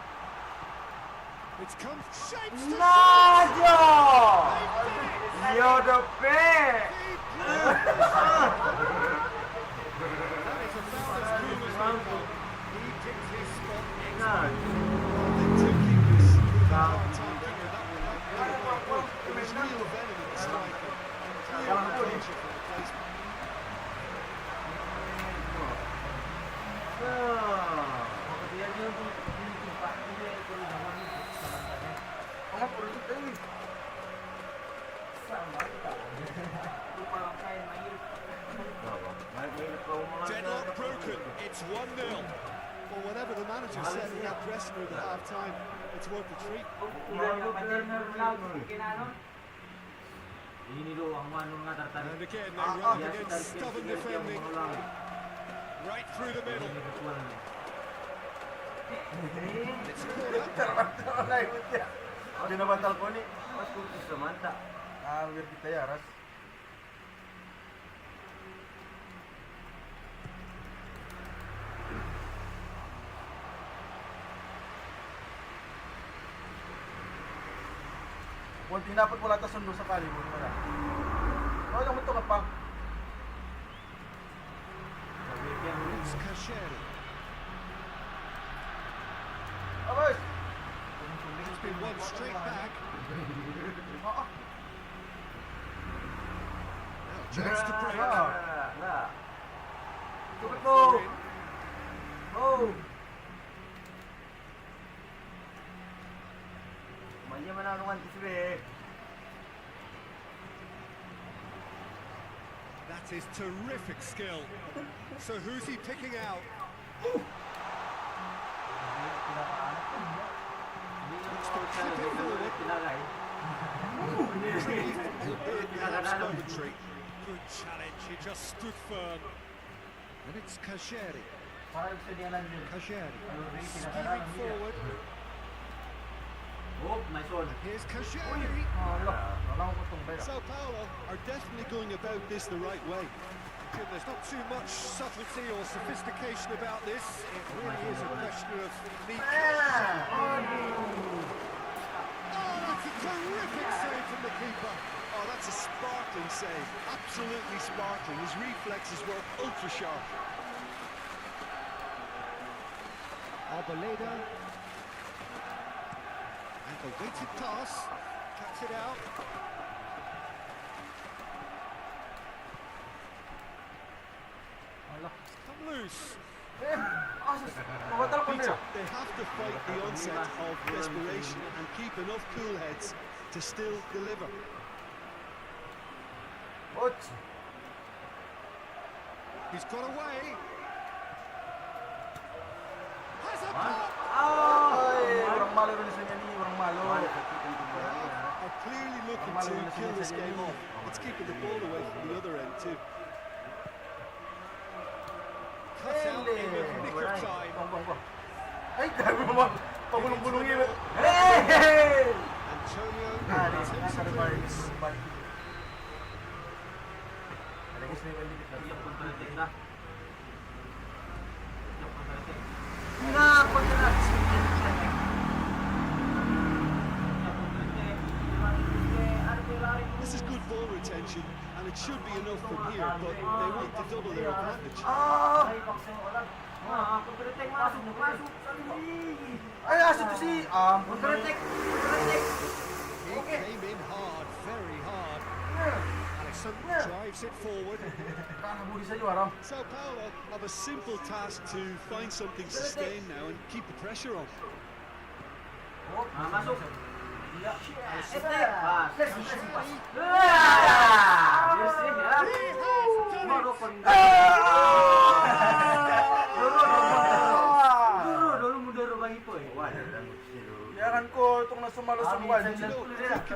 It's come shapes to Najo! You're the best! That is about as cool as they come. He picked his spot Nah, Two keepers with a hard time keeping that one out. There was real venom in the strike and clear potential for replacement. Mga puro ito eh. Deadlock broken. It's 1-0. Well, whatever the manager said in that dressing room at half time, it's worth the treat. And again, they're up against stubborn defending. Right through the middle. It's a corner. Binabatal ko ni. mas kukis naman tak. Weird kita ya, Ras. Kung tinapot wala ta sundo sa kali mo wala. Oh, lang mo to kapag. It's Kasheri. Abay. It's been won straight back. Oo. Now, chance to break. Nah. Tupit mo. Oh. Manja mana nungan tisbe. That is terrific skill. So who's he picking out? Looks to clip it forward. Perhaps momentary. Good challenge. He just stood firm. And it's Kasheri. Kasheri. Skewing forward. Here's Kasheri. Sao Paulo are definitely going about this the right way. Jim, there's not too much subtlety or sophistication about this. It really is a question of neat. Oh, that's a terrific save from the keeper. Oh, that's a sparkling save. Absolutely sparkling. His reflexes were ultra sharp. Arboleda. And the weighted pass. Cuts it out. Come loose. Mabatal ko Peter, niya. they have to fight the onset of desperation and keep enough cool heads to still deliver. Ots. He's got away. Has a pop. Ay, orang malo rin sa niya ni, orang malo. Are clearly looking to kill this game off. It's keeping the ball away from the other end too. Cut out in the nick of time. Ay, grabe mo. Pagulong-gulongin. Hey! Antonio Nasa attempts a bar clearance. Alagis na yung paligid na. This is good ball retention, and it should be enough from here, but they want to double their advantage. Ah! Pagkarating masuk. Ay, aso to si... Pagkarating. He came in hard, very hard. Alisson drives it forward. Kakabuli sa'yo, Aram. Sao Paulo have a simple task to find something sustained now and keep the pressure on. Masuk. Alisson. Yakan ko itong nasumalo sa buwan. Thinking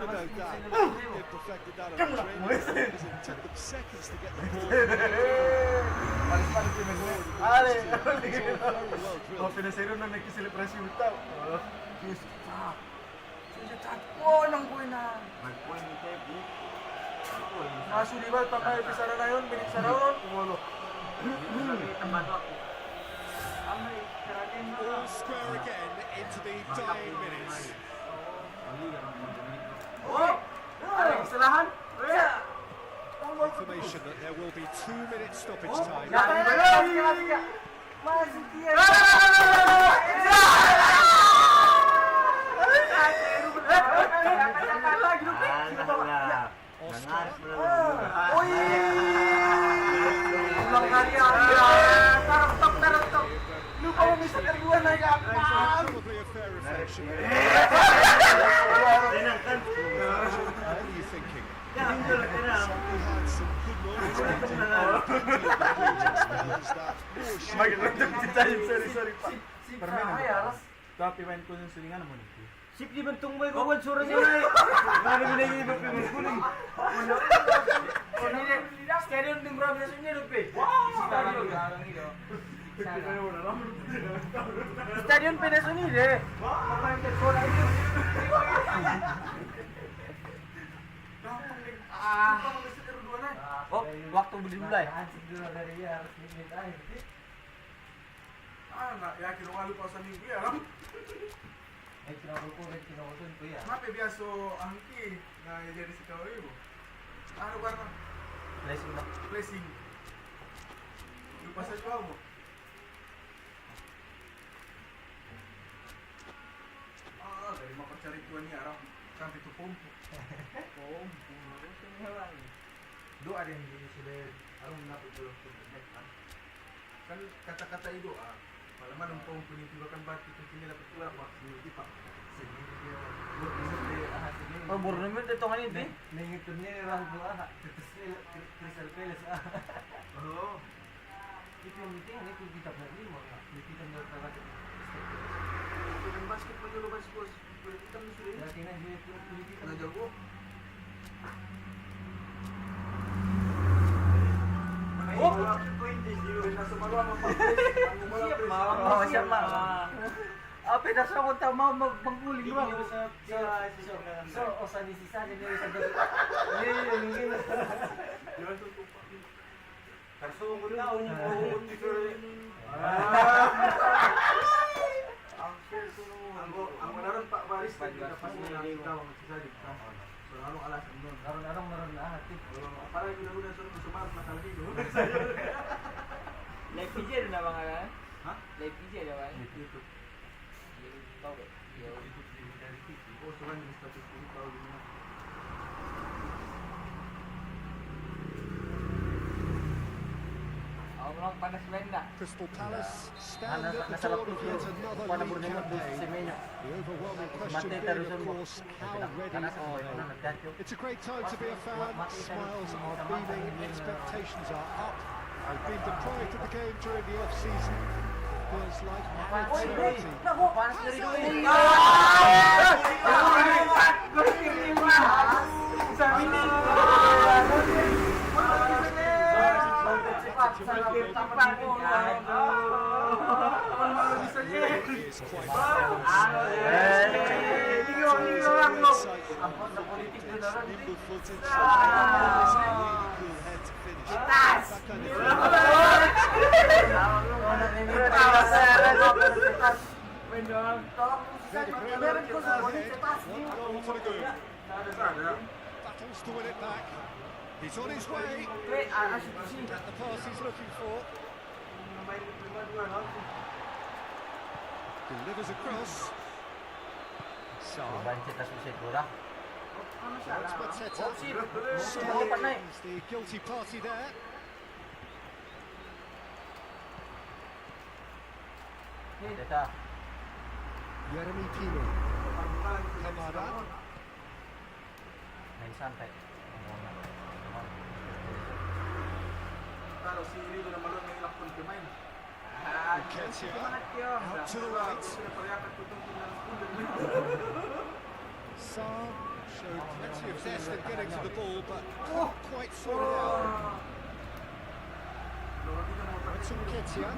about that, they perfected that on training because it took them seconds to get the ball. Palis-palis yung nag-uwi. Ale! Very well drilled. Pinasero na nagkiselebrasyon yung tao. Oh, nang buhay na. Masulibat pa kayo, pisara na yun, binigsa na yun. Kumolo. All square again into the dying minutes. Information that there will be 2 minutes stoppage time. Probably a fair reflection. What are you thinking? Certainly had some good moments. Sorry pa. Tapi main ko yung silingan mo nito. Sip di bentong may kawan suara niya ay. Mari binigay ba pingin kuning. Stadion din bro biasa ni rupi. Stadion Pinas ini deh. Pemain tersola ini. Oh, waktu dimulai. Yakin wala pa sa minggu ya. Mape biaso angki na jadi si kawin mo. Ano ba na? Blessing. Lupa sa jual mo. Dari mapacari tuan niya Aram. Sampai tu pompo. Doa din hindi sila Aram napit dulu. Kan kata-kata itu malaman ang pompo ni tibakan bati kung sila dapat tulak di pa. Oh, Bournemouth ito ngayon din. Nangitun niya lang ko Crystal Palace Oh. Itu yang penting ini kita beli mau kita nggak terlalu. Main basket pa dulu bos. Kita mesti Latihan dia kita na jago. Oh, Nasa maluwa mo pa. siap mah. Apa dah sama tak mau mengguling bang. So, osa di sisa jadi bisa ber. Ini. Jangan tutup. Kaso mo na umuhon dito. Ang menaron Pak Baris tadi dapat kita magsasali. So anong alasan doon? Naron na hati. Para guna-guna sa sumarap na kalagi doon. Live PJ rin na mga kan? Ha? Live PJ na ba? YouTube. Okay. Oh, suran yung status ko tao din na. Ako lang panas benda. Crystal Palace stand at the Nasa dawn laptop of yun. yet another Kuha na league Bournemouth doon si campaign. Semenyo. The overwhelming Mati question being, terus of course, how ready are they? It's a great time to be a fan. Smiles are beaming, expectations are up. They've been deprived of the game during the off-season. Feels like eternity. Panas dari dulu. It's quite fast. Nimble footed, really cool head to finish. That kind of battles to win it back. He's on his way. Get the pass he's looking for. Delivers across. Sarr. Bancet na susi ko lah. That's Mateta. Oh, shit. Sarr Dapat naik. is the guilty party there. Data. Yeremy Pino. Kamada. Main santai. Kalau si Rio na malun may lakon kumain. Nketiah out to the right. Sarr showed plenty of zest in getting to the ball, but couldn't quite sort it out. That's Nketiah.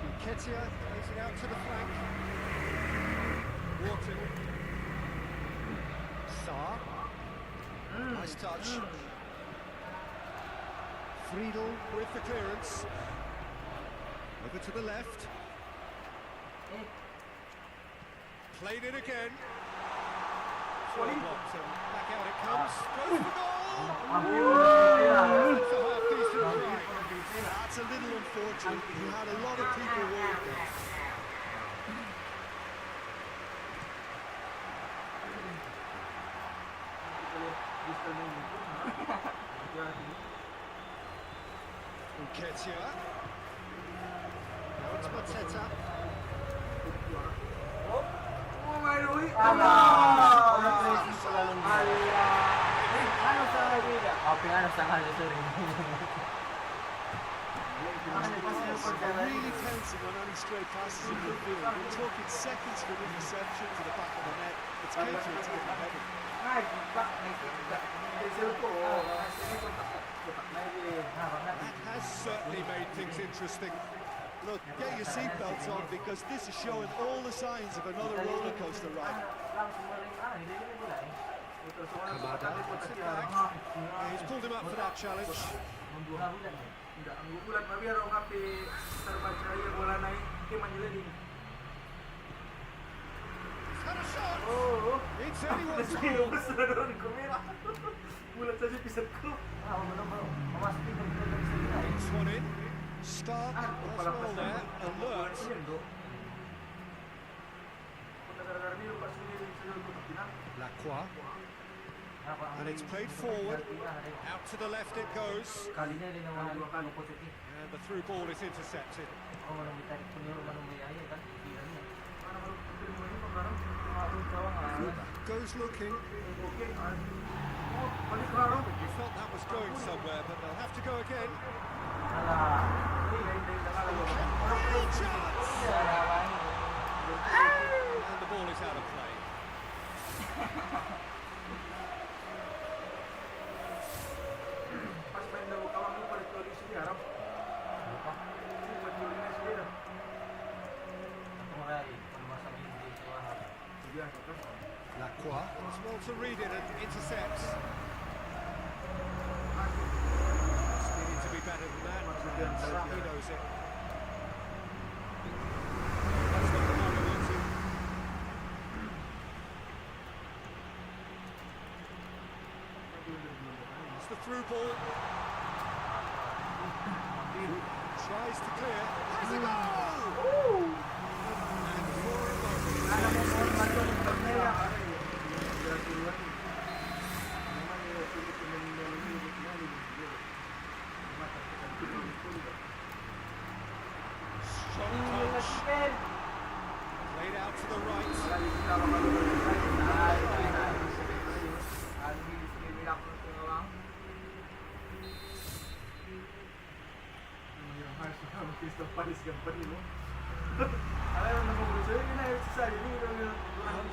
Nketiah plays it out to the flank. Wharton. Sarr. Nice touch. Friedel with the clearance. Over to the left. Played it again. Short blocked and back out it comes. Goes for goal! That's a half-decent try. That's a little unfortunate. He had a lot of people worried there. Nketiah. Now it's Mateta. Ano sa kanya sorry. Really pouncing on any stray passes in midfield. We're talking seconds from interception to the back of the net. It's catering to the heaven. That has certainly made things interesting. Look, get your seatbelts on because this is showing all the signs of another roller coaster ride. Kamada puts it back. He's pulled him up for that challenge. Tidak, ang gugulat pa biar orang api terbaca ya bola naik ke manjilin. He's had a shot. Oh, It's anyone's saya goal. besar orang kamera. Bulat saja bisa ke. It's one in. Stark as well there. Alert. Lacroix. And it's played forward. Out to the left it goes. Kalinya dia nawahan dua positif. And the through ball is intercepted. Oh, mana minta penyuruh mana ayah kan? Goes looking. You felt that was going somewhere, but they'll have to go again. Alah. Real chance! And the ball is out of play. Pas main daw kawan mo palit ko si Arab. Lacroix as well to read it and intercepts. Needed to be better than that, and he knows it. That's not the ball we wanted. It's the through ball. Tries to clear. Has a goal! And for a moment, strong touch. Played out to the right. Out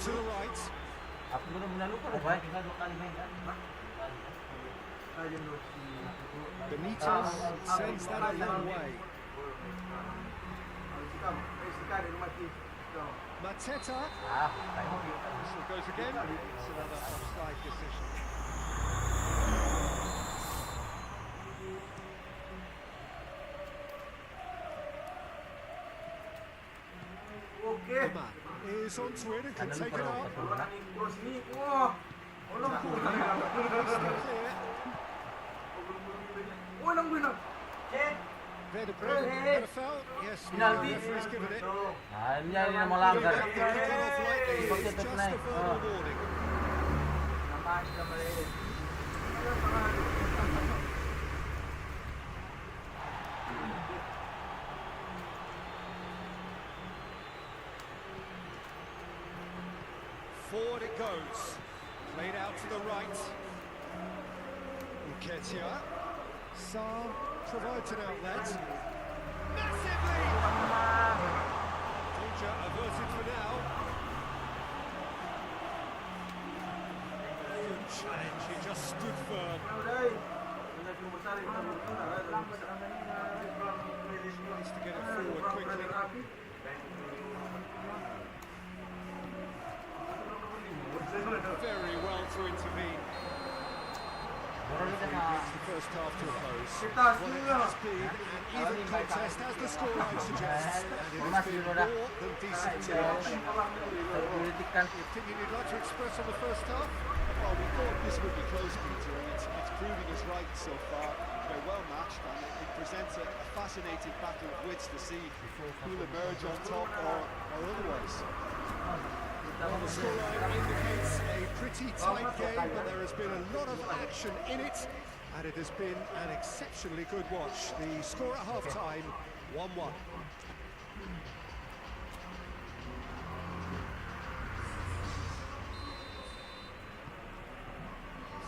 to the right. Aku belum menalukan apa ya? Tinggal 2 kali main kan? Benitez sends that a long way. Mateta. Ah, baik. Whistle goes again. It's another offside decision. Oke. The man is onto it and can take it up. Orang ini cross ni, wah. Orang Still clear. Oh, lang binang. Vedder Slippery. And a foul? Yes, the Penalty. referee's given it. Ah, Niya They melanggar. have to kick it off lightly. Bakit It's just na a verbal warning. Naman sila maliit. Forward it goes. Played out to the right. Nketiah. Sarr provides an outlet. Massively! Danger averted for now. Good challenge, he just stood firm. Needs to get it forward quickly. Very well to intervene. Brings the first half to a close. Well, it has been an even contest, as the scoreline suggests, and it has been more than decent to watch. The opinion you'd like to express on the first half? Well, we thought this would be close, Peter, and it's proving us right so far. They're well matched, and it presents a fascinating battle of wits to see who'll emerge on top or otherwise. Well, the scoreline indicates a pretty tight game, but there has been a lot of action in it, and it has been an exceptionally good watch. The score at half-time, 1-1.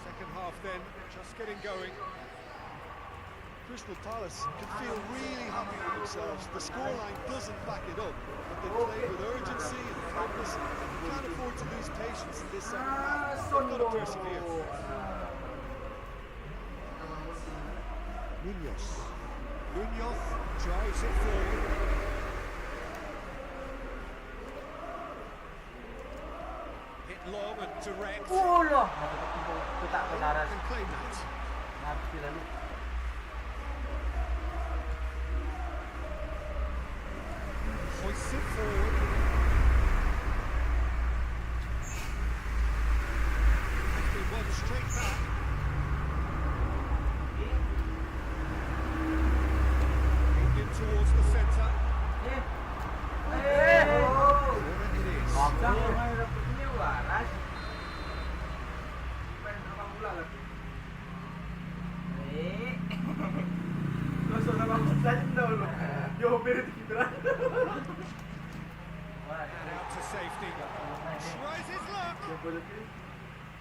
Second half then, just getting going. Crystal Palace can feel really happy with themselves. The scoreline doesn't back it up, but they play with urgency and focus. You can't afford to lose patience in this second half. They've got to persevere. Munoz drives it forward. Hit long and direct. Ulo! Kita ke darat. Can claim that. Habis lalu. Hoists it forward. It's been won straight back. In towards the centre. Eh! Corner it is. Bagus. And out to safety. Tries his luck.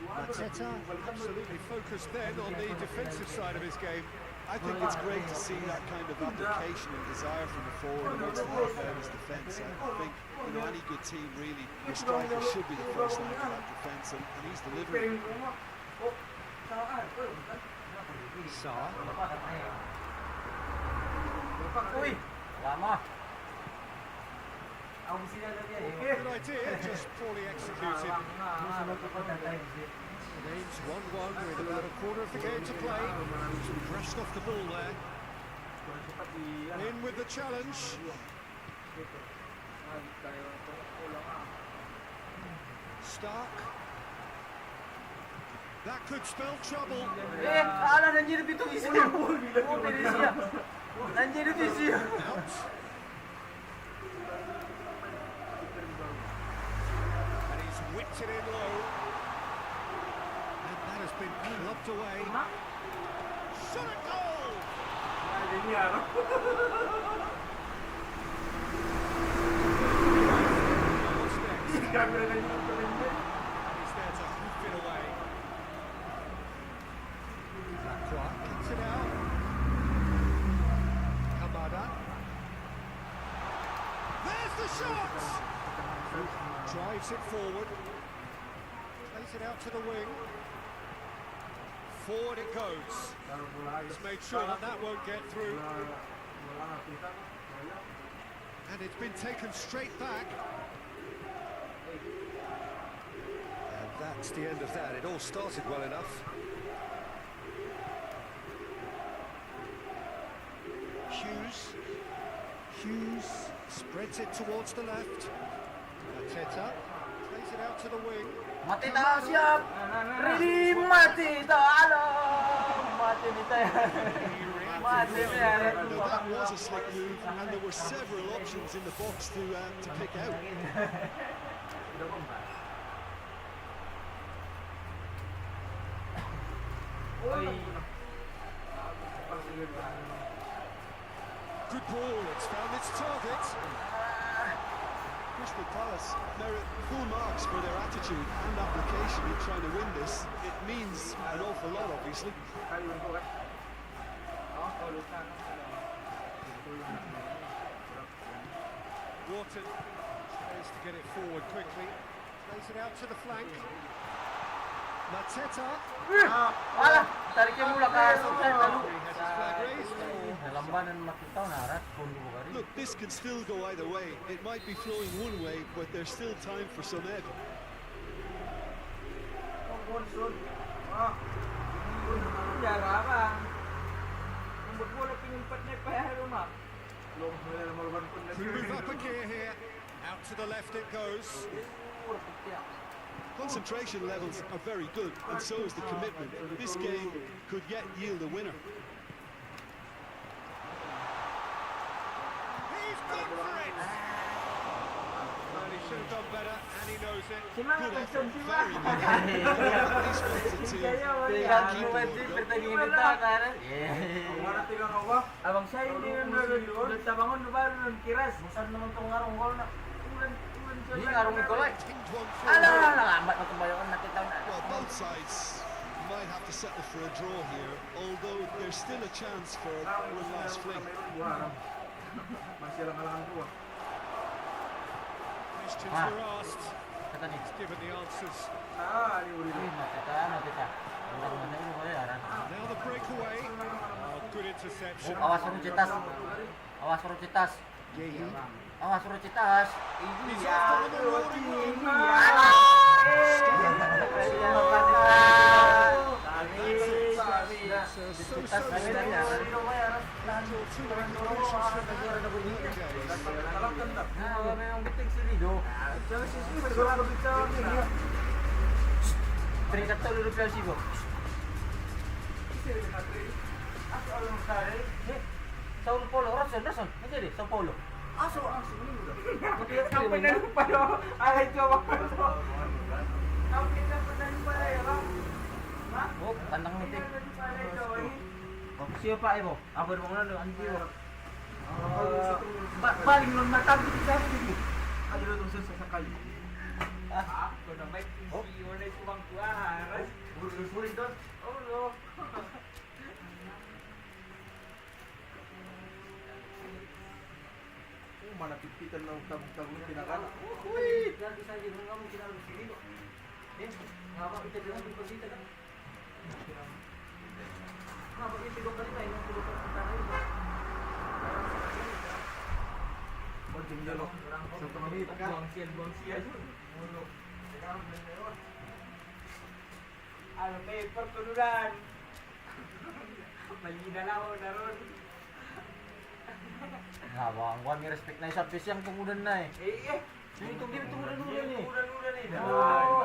Mateta absolutely focused then on the defensive side of his game. I think it's great to see that kind of application and desire from the forward who wants to help out his defence. I think, any good team really, your striker should be the first line of that defence, and he's delivering. Sarr. Uy! Lama. Good idea, just poorly executed. Remains 1-1 with about a quarter of the game to play. Brushed off the ball there. In with the challenge. Stark. That could spell trouble. Eh, ala nandiyan dito isi. Oh, Peresia. Nandiyan dito isi. Out. And he's whipped it in low. And that has been clubbed away. Shot at goal! What's next? And he's there to hoof it away. Lacroix kicks it out. Kamada. There's the shot! Drives it forward. Plays it out to the wing. Forward it goes. He's made sure that that won't get through. And it's been taken straight back. And that's the end of that. It all started well enough. Hughes spreads it towards the left. Mateta plays it out to the wing. Matita siap. Really Matita. Alam. Mati ni tayo. Now that was a slick move, and there were several options in the box to pick out. Good ball, it's found its target. Crystal Palace merit full marks for their attitude and application in trying to win this. It means an awful lot, obviously. Wharton tries to get it forward quickly. Plays it out to the flank. Mateta. Wala, tarik yung mula ka sa talo. He has his flag raised. Nalambanan makita na arat kung mo kari. Look, this can still go either way. It might be flowing one way, but there's still time for some ebb. We move up a gear here. Out to the left it goes. Concentration levels are very good, and so is the commitment. This game could yet yield a winner. He's gone for it. Well, he should have done better, and he knows it. Good effort, very good. This one's a team. Abang saya ini nagtabangon na ba nun kiras? Musan naman tong ngarong gol na. Ini ngarong Nicolai. Pinged one Ala, forward. lambat na tumbayon nakita na. Well, both sides might have to settle for a draw here, although there's still a chance for one last fling. Questions were asked. Kata ni. He's given the answers. Nakita. Now the breakaway. Oh, good interception. Awas suruh cetas. Awas suruh cetas. He's off on the rolling one. Sao Paulo, Rason, nanti Sao Paulo. Sampai na lupa no. Alay coba ko. Sampai na lupa ya, Bang. Oh, tandang mitik. Oh, siapa Pak Ibu? Apa mau ngono anji yo. Paling nun matang di sana sini. Ayo terus sekali. Ako na may PCO na ituang kuahan. Buru-buru itu. Oh no. Mana pipitan ng tabung-tabung pinakala. Wih, nanti saya jadi kamu kita harus sini kok. Ngapa kita bilang di posisi kan? Ngapa kita dua kali main dua kali kita main? Konting dalo. Satu menit kan. Buang sial. Ano paper tuluran. Malina lang ako naroon. Nah, bang, gua mi respect na isang yang tunggudan na eh. Eh. Ini tunggudan ni. Ulan-ulan eh. Oh,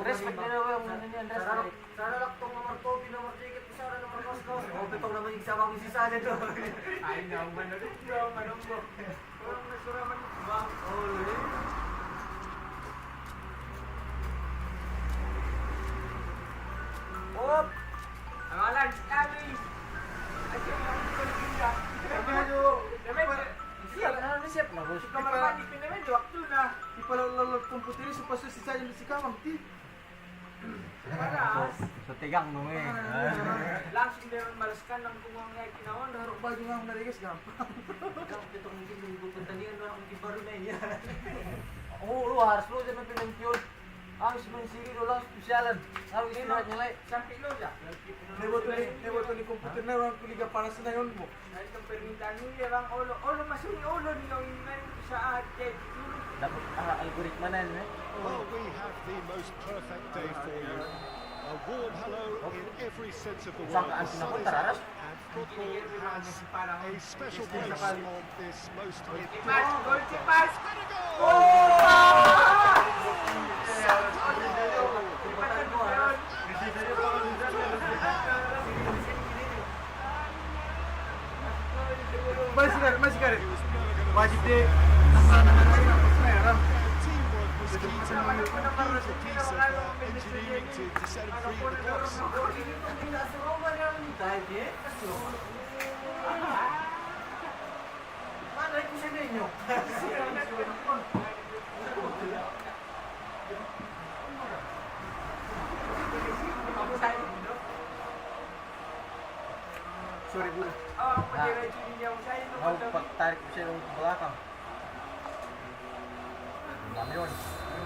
respect na daw yung ano niyan, respect. Sana laktong nomor 2, nomor 3, sana nomor 2. Oh, betong naman yung sabang sisa na to. Ay, naman na rin. Manong mo. Walang nasuraman ito ba? Op. Ang alam, kami. Ay, yung kulikinda. Siap, ano siap na bos. Kamarbani ko naman, waktu na. Ipalalala kong putiri sa paso si Sayan si Kamang ti. Paras. So tigang dong eh. Langsung meron malaskan ng kumang ngay kinawon. Harap ba yung mga narigas gampang. Ikaw kita mungkin minggu pertandingan doang aku baru main ya. Oh, lu harus lu jangan penampilan. Harus main siri dulu spesialan. Harus istirahat nyelai. Sampai lo ya. Nebo to ni komputer na orang kuliga para sa nayon mo. Ay, itong permintaan niya lang, olo, masuri olo niyo yung sa atin. Dapat algoritma na yun eh. Well, we have the most perfect day for you. A warm hello in every sense of the word. Saan The sun napunta, is out, Raras? and football has a special place on this most Pas, gol si Pas! Mas sigaret. He was never going to Wajib miss deh. it. Teamwork was key to a beautiful piece of engineering to set him free in the box. Mana aku sendiri? Sorry bro. Mau tarik saya ke belakang. Dami yun.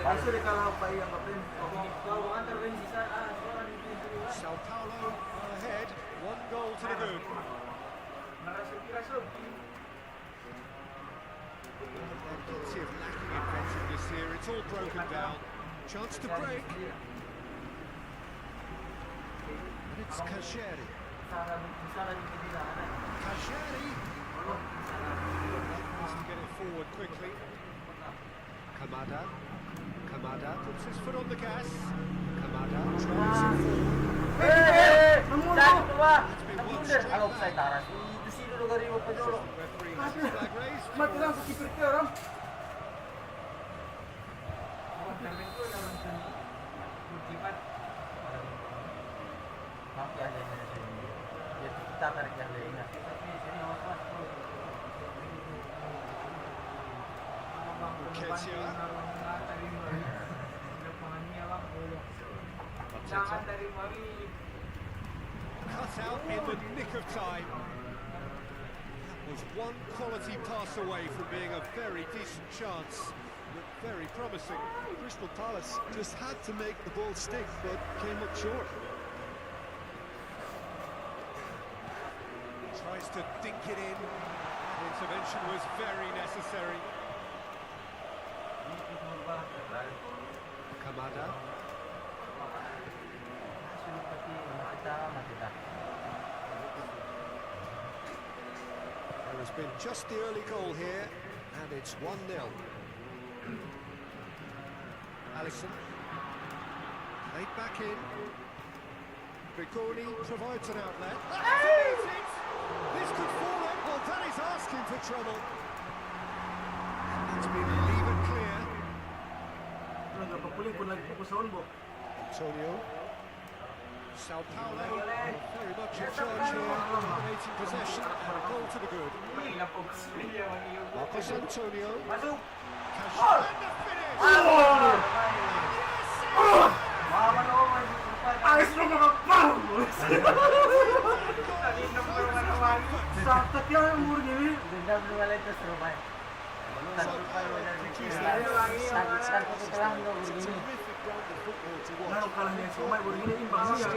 Kaso di kalau pa yang kapten. Kalau antar rin sisa, seorang di sini. Sao Paulo ahead, 1 goal to the good. Plenty of lacking inventiveness here. It's all broken down. Chance to break. And it's Kasheri. Kasheri needs to get it forward quickly. Kamada. Kamada puts his foot on the gas. Kamada drives it forward. Jangan keluar. It's been one Nabunder. straight Kalau line. saya taras. Itu sih dulu dari Opa dulu. Referee has his flag raised. Mati lang sa keeper ka, Ram. Mampu aja ini sini. Ya kita tarik yang lainnya. Ketia. Cut out in the nick of time. That was one quality pass away from being a very decent chance. Looked very promising. Crystal Palace just had to make the ball stick, but came up short. Tries to dink it in. The intervention was very necessary. Kamada. There has been just the early goal here, and it's 1-0. Alisson. Played back in. Rigoni provides an outlet. Activated! This could fall in. Well, that is asking for trouble. It's been levered clear. Nagpapuling pun lagi po sa onbo. Antonio. Sao Paulo very much in charge here, dominating possession and a goal to the good. Marcos Antonio. Masuk. Cash and the finish! Ayos mo mga pang! Sakit yan ang murgi ni. Dendam dua letas rumah. Naroon ka lang yan sa umay, murgi ni imbang siya.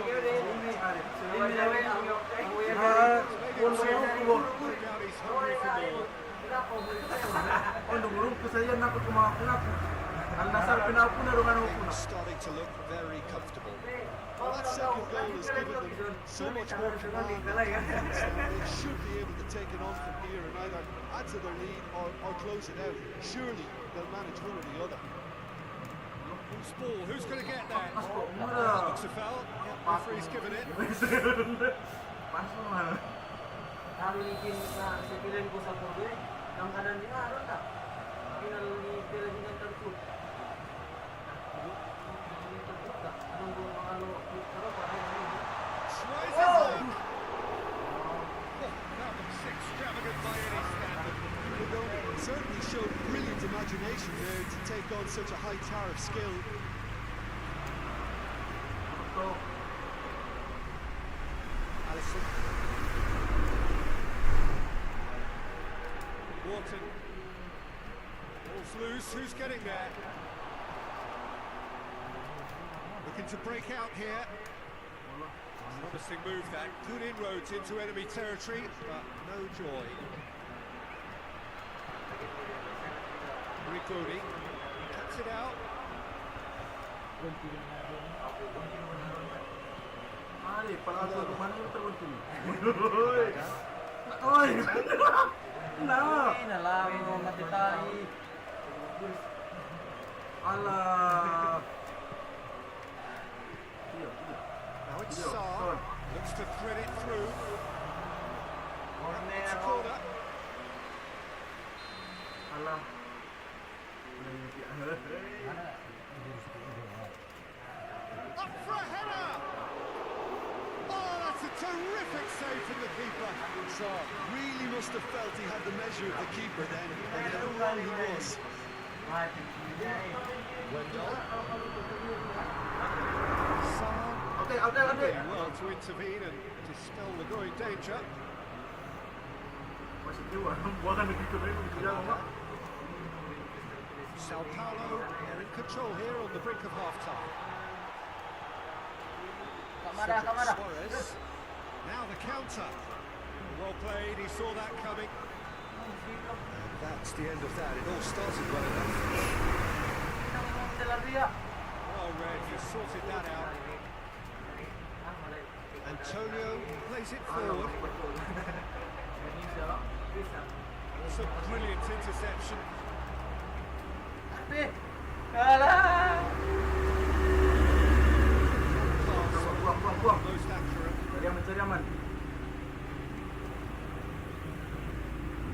Ang dumulong ko sa iyan, naku kumakulak. Ang nasar, pinapuna, rungan ako na. Starting to look very comfortable. Well, that second goal has given them so much more command and confidence that they should be able to take it on from here and either add to their lead or close it out. Surely they'll manage one or the other. Who's ball? Who's going to get there? Mura. Looks a foul. Referee's given it. Paso na. Narinig na sa pilan ko sa pobre. Ang kanan niya, aron na. Pinalali pila din ang tarput. Anong buong mga ano, pero parang Tries his luck. That looks extravagant by any standard. Rigoni certainly showed brilliant imagination there to take on such a high tower of skill. Alisson. Wharton. Ball's loose. Who's getting there? Looking to break out here. Promising move that. Good inroads into enemy territory, but no joy. Rigoni cuts it out. Ay, pala ito, mana yung terkuntul? Oy! Na! nalang matitay. Ala! Now it's Sarr. Looks to thread it through. It's a corner. Alah. Up for a header! Oh, that's a terrific save from the keeper. So, really must have felt he had the measure of the keeper then, and how wrong he was. Wendell. Salah Okay, okay. doing well to intervene and dispel the growing danger. Masih dua. Bukan begitu lagi. Sao Paulo are in control here on the brink of half-time. Kamara, Kamara. Suarez. Now the counter. Well played, he saw that coming. And that's the end of that. It all started well enough. Well read, he sorted that out. Antonio plays it forward. It's a brilliant interception. Kalah. Buang. Most accurate. Cari aman.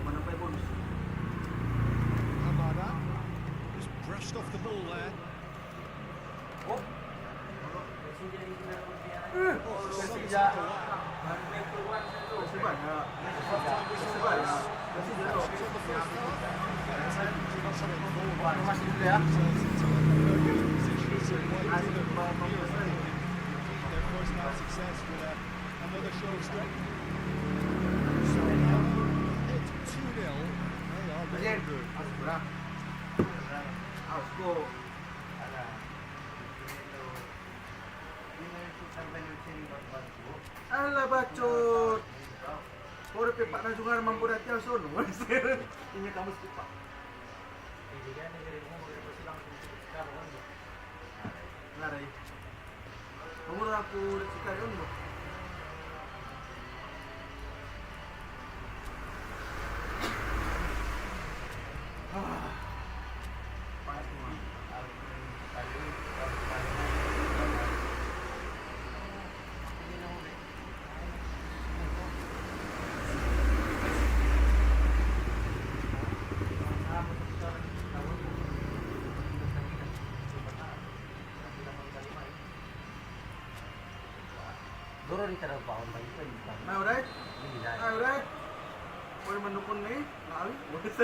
Mana play bonus? Hamada just brushed off the ball there. Oh. Something Persija. to that. Siapa? Half-time whistle goes. Questions on the first half. Masih dulu ya. Their first half success with another show of strength. So now it's 2-0. They are looking good. Let's go. Alah bacot. Ora pe pak na jugar mampu datia sono. Ini kamu sepak. Ngarai. Kamu aku sekarang mo. Duro di terang bawah bayi itu. Nah, alright. Alright. Boleh mendukung ni? Nawi. It's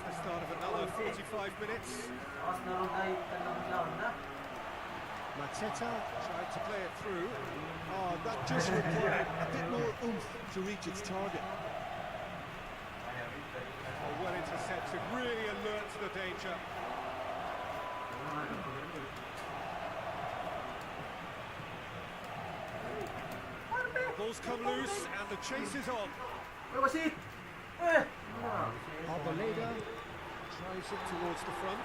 the start of another 45 minutes. Mateta tried to play it through. Oh, that just required a bit more oomph to reach its target. Oh, well intercepted, really alert to the danger. Balls come loose and the chase is on. Wasit. Arboleda tries it towards the front.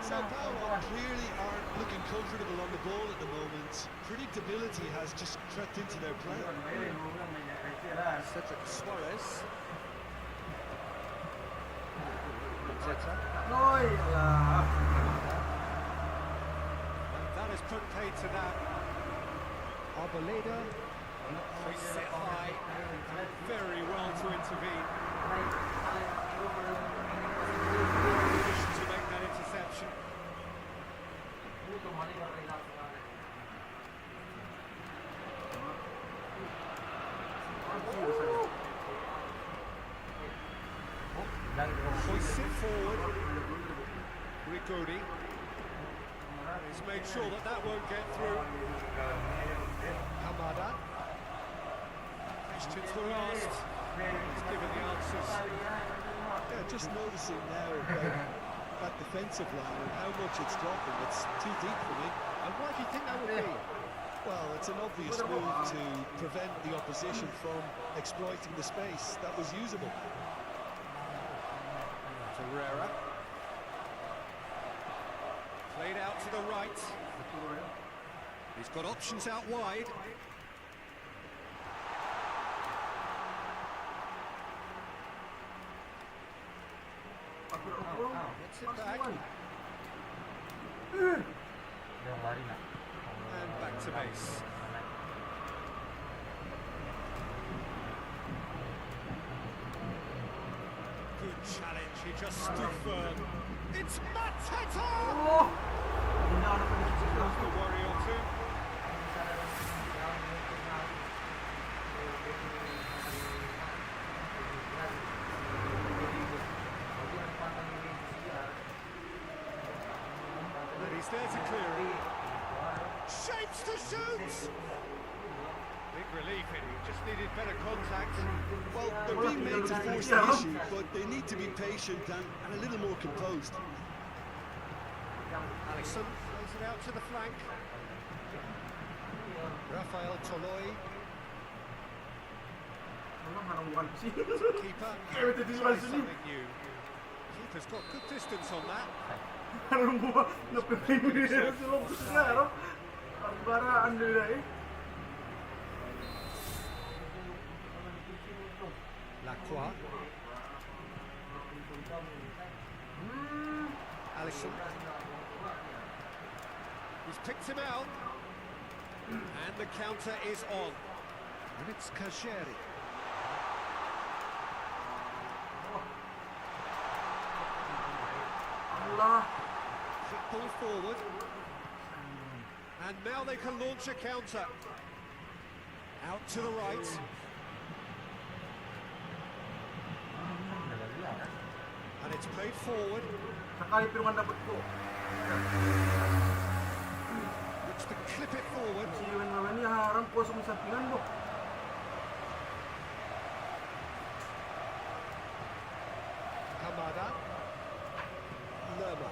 Sao Paulo clearly aren't looking comfortable on the ball at the moment. Predictability has just crept into their play. Cedric Suarez. Noi lah. That is put paid to that. Arboleda. They set high. Very well to intervene. To make that interception. Hoists it forward. Rigoni. He's made sure that that won't get through. Hamada. Questions were asked. He's given the answers. Yeah, just noticing now that defensive line and how much it's dropping. It's too deep for me. And why do you think that would be? Well, it's an obvious move to prevent the opposition from exploiting the space that was usable. Herrera. Played out to the right. He's got options out wide. Gets it back. And back to base. just stood firm. It's Mateta! Oh! Hindi na ako napanisip Lost a worry or two. And he's there to clear it. Shapes to shoot! Big relief in, he just needed better contact. Well, they're being made to force the issue, but they need to be patient and a little more composed. Alisson plays it out to the flank. Rafael Toloi, Ano, manamukan ko siya. keeper. Kaya ito din Tries sila something new. Keeper's got good distance on that. Ano mo, napipili nila sa loob siya, ano? Ang baraan nila eh. Lacroix. Alisson. He's picked him out. And the counter is on. And it's Kasheri. Allah. Quick ball forward. And now they can launch a counter. Out to the right. And it's played forward. Sakali pirungan dapat ko. Looks to clip it forward. Si Iwan naman niya, harang kosong sa pingan mo. Kamada. Lerma.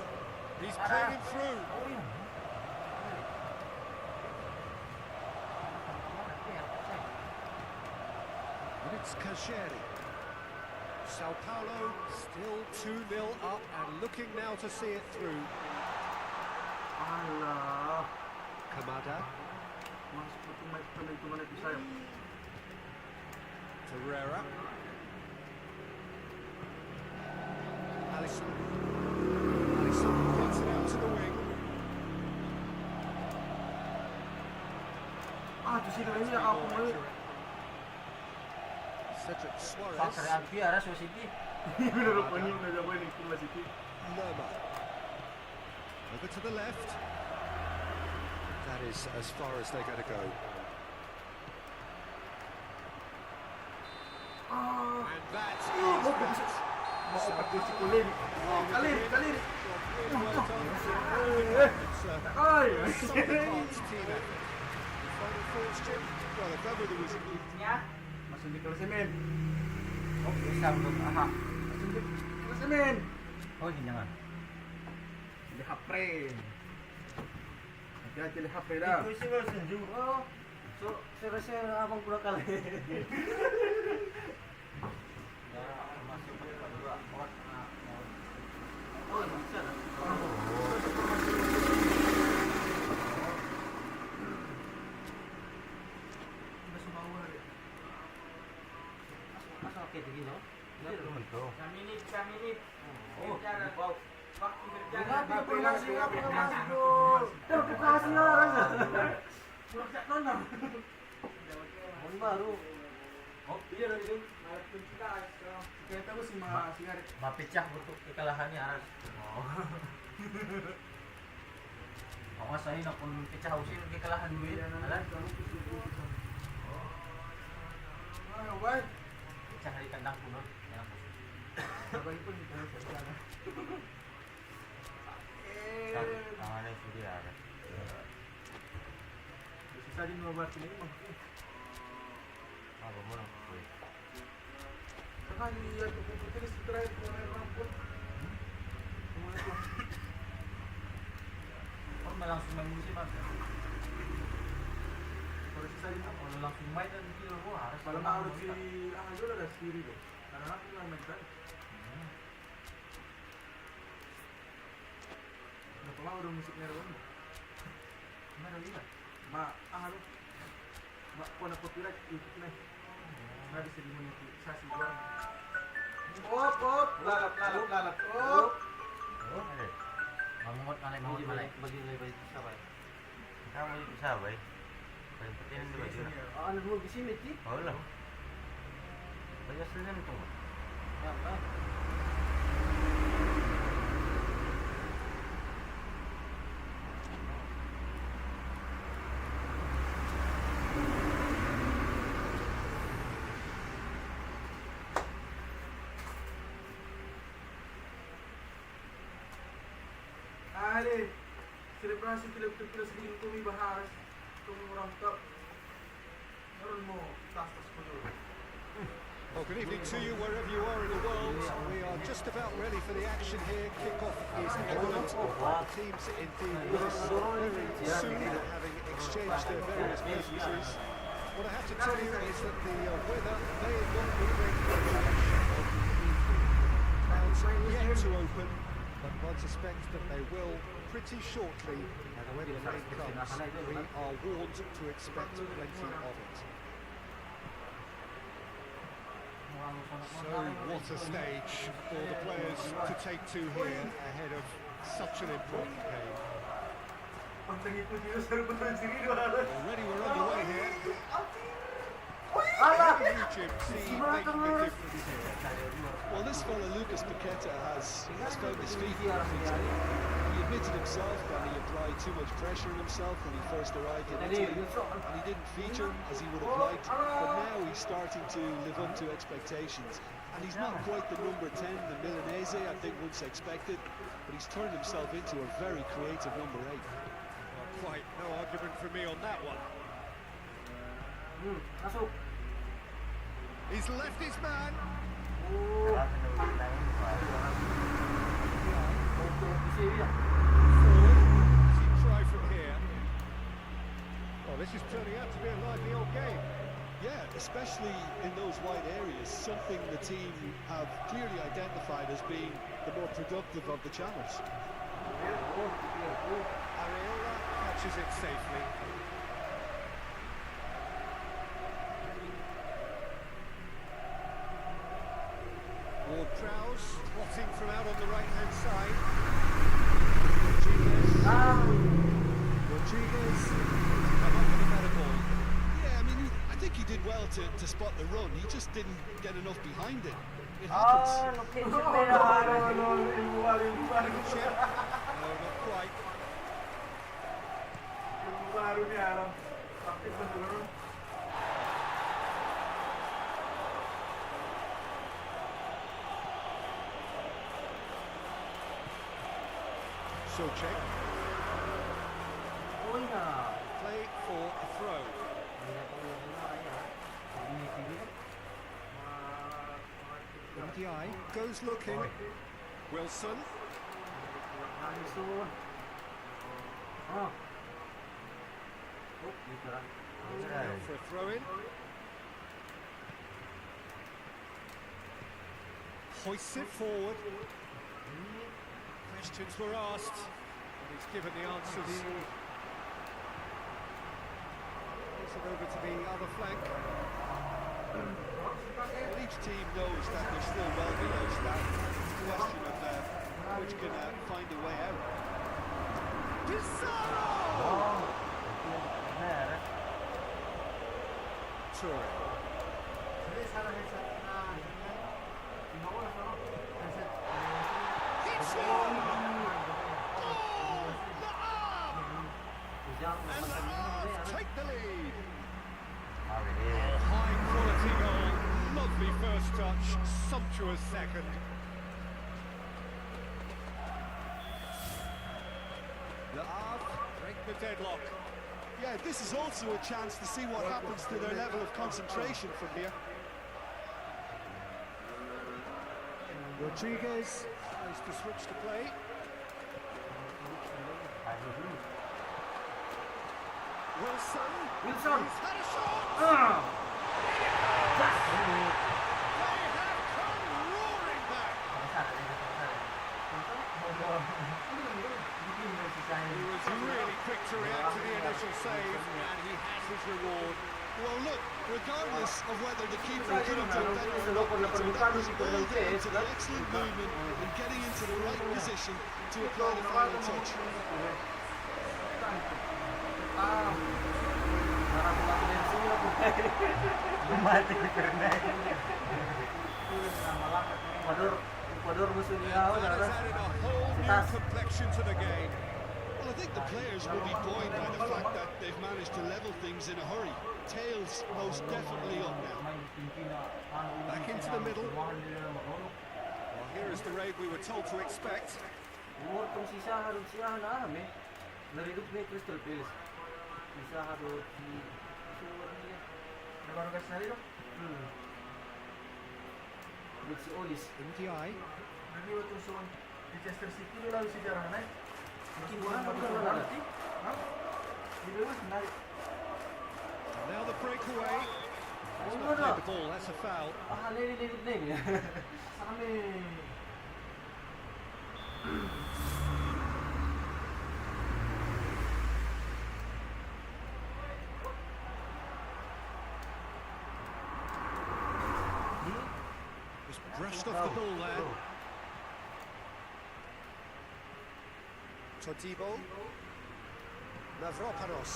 He's played him through. And it's Kasheri. Sao Paulo still 2-0 up and looking now to see it through. Allah. Kamada. Masuk ke pemain itu saya. Torreira. Alisson. Alisson gets it out to the wing. Ah, tu sini ini aku mau. Cedric Suarez. Faktor Alfiara City. Benar rupanya udah jago ini Kim City. Lerma. Over to the left. That is as far as they're going to go. Ah, And that is oh, that. mau pakai si Kulim. Kalir. Ay. Solid advanced team effort. The final thoughts, Jim? Well, if ever there was a Masuk di klasemen. Oh, bisa belum? Aha. Masuk di klasemen. Oh, ini jangan. Di hapre. Hati-hati di hapre dah. Itu sih mau senju. Oh, so saya abang kurang kali. Oh, bisa. Masa oke begini, no? Kaminit. Oh, Waktu berjalan. Ngapa masih bro? Terbuka sih orang. Bukan nona. Tahun baru. Oh, iya lagi. Kita tahu sih masih ada. Mapecah untuk kekalahannya harus. Oh. Awas saya nak pun pecah usin kekalahan dulu ya. Alah, Ayo, baik. pecah dari kandang kuno. Ya. Abang pun kita sana. Tangannya sudah ada. Sisa di nomor ini mah. Apa mau? Sekali ya kita strike kemarin ramput. Kemana tuh? Kalau langsung main musim apa? Kalau sisa di Kalau langsung main dan kilo gua harus. kalau mau harus di aja ada sendiri tuh. Karena aku nggak main kan. Kenapa udah musiknya dong? Mana lihat? Lu. Kau nak copyright ikut nih. Nggak bisa dimonetisasi doang. Lalap. Oh, ada. Mangut malai bagi siapa? Kamu bisa baik. Paling penting di baju. Ada dua di sini sih. Oh lah. Banyak senyum tuh. Ya, ahli selebrasi Pilipino sedikit kami bahas kami orang tak orang mau tas ko dulu. Well, good evening to you wherever you are in the world. We are just about ready for the action here. Kickoff is imminent. Teams indeed with us very soon, having exchanged their various messages. What I have to tell you is that the weather may not be ready for the match. Clouds yet to open, but one suspects that they will pretty shortly. And when the rain comes, we are warned to expect plenty of it. So what a stage for the players to take to here ahead of such an important game. Already we're underway here. YouTube team making a difference here. Well, this fella Lucas Paqueta has found his feet. He admitted himself that he applied too much pressure on himself when he first arrived in Italy, and he didn't feature as he would have liked. But now he's starting to live up to expectations, and he's not quite the number 10, the Milanese I think once expected, but he's turned himself into a very creative number 8. Well, quite no argument for me on that one. Masuk. He's left his man. Does he try from here? Well, this is turning out to be a lively old game. Yeah, especially in those wide areas, something the team have clearly identified as being the more productive of the channels. Areola catches it safely. Ward-Prowse plotting from out on the right-hand side. Rodriguez come up with a better ball. Yeah, I mean, I think he did well to spot the run. He just didn't get enough behind it. It happens. Good chip. No, not quite. Souček. Play for a throw. Ndiaye goes looking. Wilson. Out for a throw in. Hoists it forward. Questions were asked, and he's given the answers. Takes it over to the other flank. Well, each team knows that they're still well below staff. It's a question of which can find a way out. Pizarro! Toure. Hits one! Oh, Le Havre! And Le Havre take the lead. High quality goal. Lovely first touch, sumptuous second. Le Havre break the deadlock. Yeah, this is also a chance to see what happens to their level of concentration from here. Rodriguez tries to switch the play. Wilson. He's had a shot. They have come roaring back. He was really quick to react to the initial save, and he has his reward. Well, look, regardless of whether the keeper could have done better or not, that was all down to the excellent movement and getting into the right position to apply the final touch. Ecuador musuh dia That has added a whole new complexion to the game. Well, I think the players will be buoyed by the fact that they've managed to level things in a hurry. Tails most definitely up now. Back into the middle. Well, here is the raid we were told to expect. Umur tong si Saharod siya na alam eh. Naridok na yung Crystal Palace. Si Saharod, si Suwar niya. Nabarugas na rin. With si Olis. Ndiaye. Nagiwa itong suwan. Leicester City, wala yung sejarah na eh. Ha? Hindi ba yun? And now the breakaway. That's Oh, not no. the ball, that's a foul. Ah, nilililid na yun. Sa kami. Just brushed off the ball there. Todibo. Mavropanos.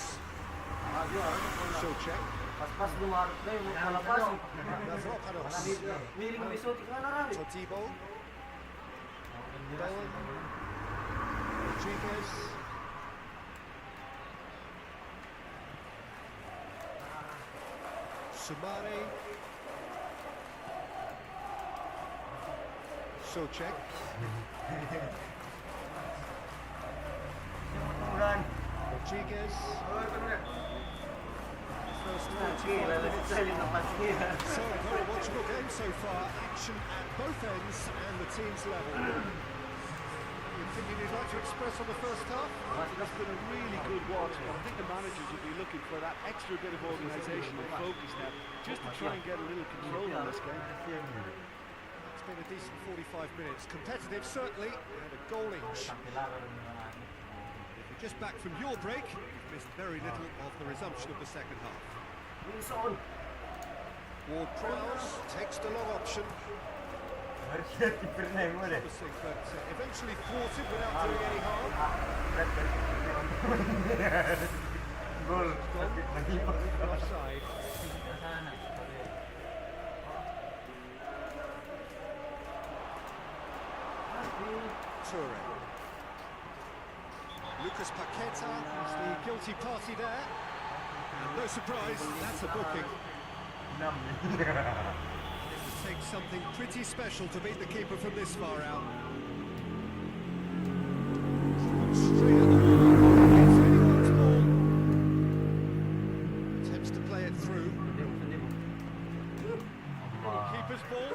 Souček. Pas-pas lumarap na yung kalapas. Mavropanos. Miring bisot ka na rin. Todibo. Bowen. Rodriguez. Sumare. Souček. Rodriguez. First 45 minutes. So, very watchable game so far. Action at both ends and the teams level. Anything you'd like to express on the first half? It's been a really good watch. I think the managers will be looking for that extra bit of organisation and focus now, just to try and get a little control on this game. It's been a decent 45 minutes. Competitive, certainly, and a goal each. If you're just back from your break, you've missed very little of the resumption of the second half. Wilson. Ward-Prowse takes the long option. Promising, but eventually thwarted without doing any harm. Gol. Offside. Toure. Lucas Paqueta is the guilty party there. And no surprise, that's a booking. It would take something pretty special to beat the keeper from this far out. Straight at the wall. It's anyone's ball. Attempts to play it through. Keeper's ball.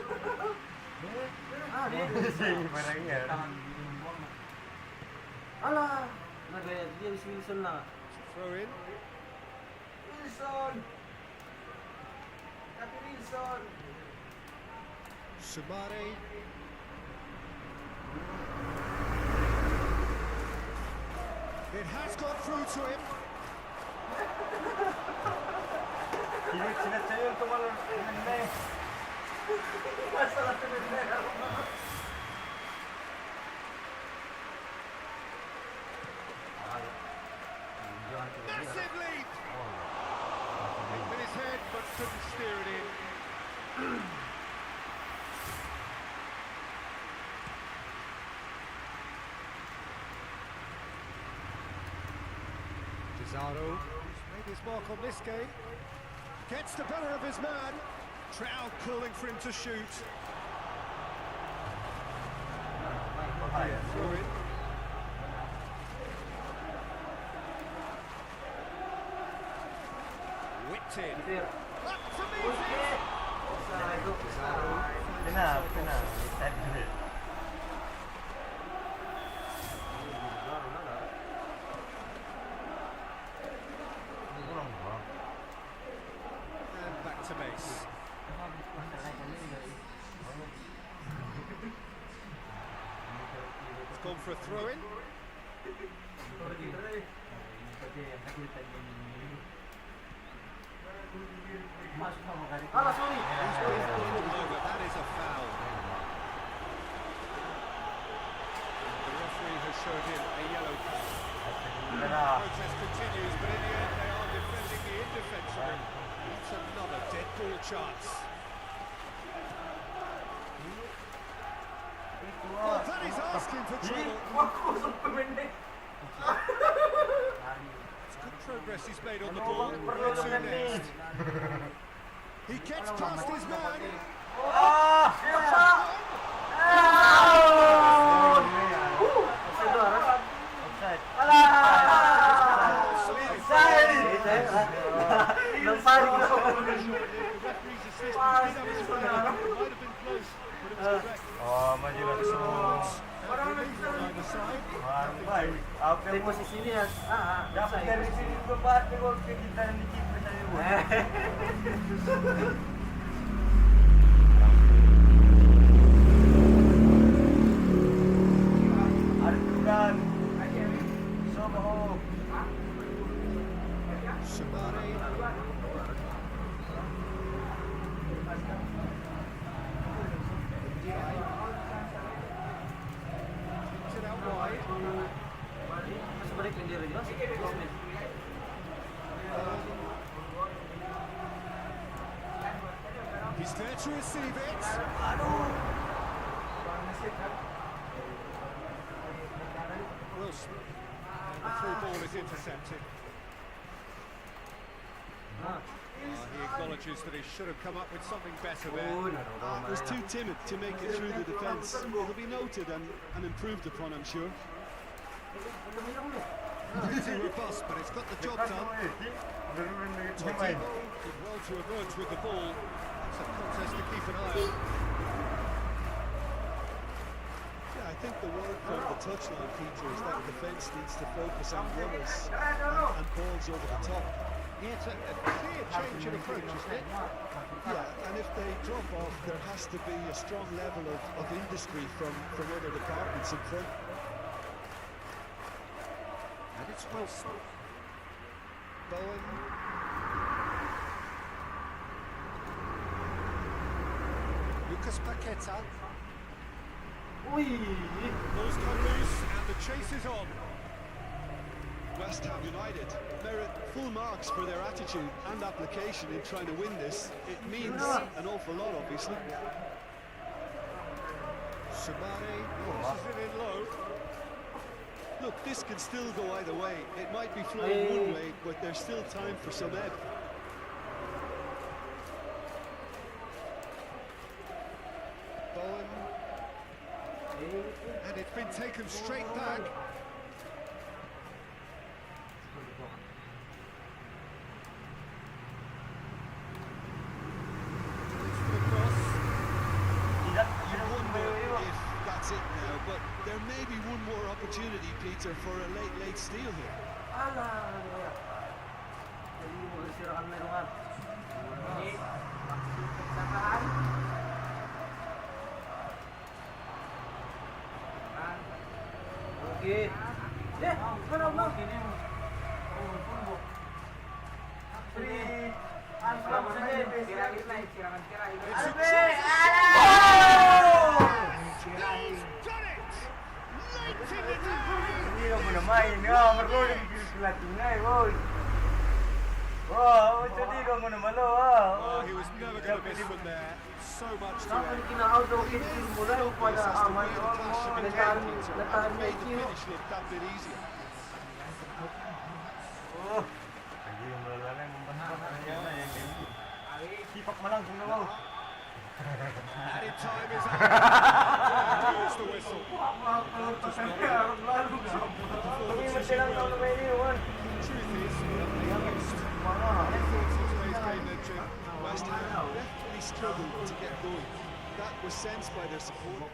Ala! Naglayad dia si Wilson na. Throw in. Wilson! Happy Wilson! Sumare. It has gone through to him. Sinat-sayo tumalon. Massive leap! With his head, but couldn't steer it in. Pizarro has made his mark on this game. Gets the better of his man. Trout calling for him to shoot. Throw in. Whipped in. Up from the field. And back to Mace. It's gone for a throw-in. Ala, sorry! He's been pulled over. That is a foul. The referee has shown him a yellow card. Protest continues, but in the end they are defending the indefensible. That's another dead ball chance. Oh, that is asking for trouble. It's good progress he's made on the ball. Where to next? He gets past his man. posisi niya. Dapat offside. dari sini ko pa ko kita ni keeper sa iyo. Artugan. Sobo. Shabani. Keeps it out wide. Mas balik yung diri niya. He's there to receive it. Wilson. The through ball is intercepted. He acknowledges that he should have come up with something better there. Was too timid to make it through the defence. It'll be noted and improved upon, I'm sure. Too robust, but it's got the job done. Totti did well to emerge with the ball. It's a contest to keep an eye on. Yeah, I think the word from the touchline, Peter, is that defence needs to focus on runners and balls over the top. Yeah, it's a clear change in approach, isn't it? Yeah, and if they drop off, there has to be a strong level of industry from other departments in front. And it's Wilson. Bowen. Lucas Paqueta. Ball's come loose and the chase is on. West Ham United merit full marks for their attitude and application in trying to win this. It means an awful lot, obviously. Shabani. Crosses it in low. Look, this can still go either way. It might be flowing one way, but there's still time for some ebb. Bowen. And it's been taken straight back. You wonder if that's it now, but there may be one more opportunity, Peter, for a late steal here. Alah, jadi mo siraan meron nga. Okay. Mana mo? He's done it! Late in the day! Hindi ka mo na main. Marunong kilating na eh, boy. Wow, hindi ka mo na malo, Oh, he was never going to miss from there. So much to Namun add. kina-outdoor kids yung mula yung pada aman. Natahan Made the medyo. finish look that bit easier. Hindi yung malalala yung sipak mo lang kung nawaw. Added time is up. Here's the whistle. Truth is, today's game then, Jim. West Ham definitely struggled to get going. That was sensed by their support.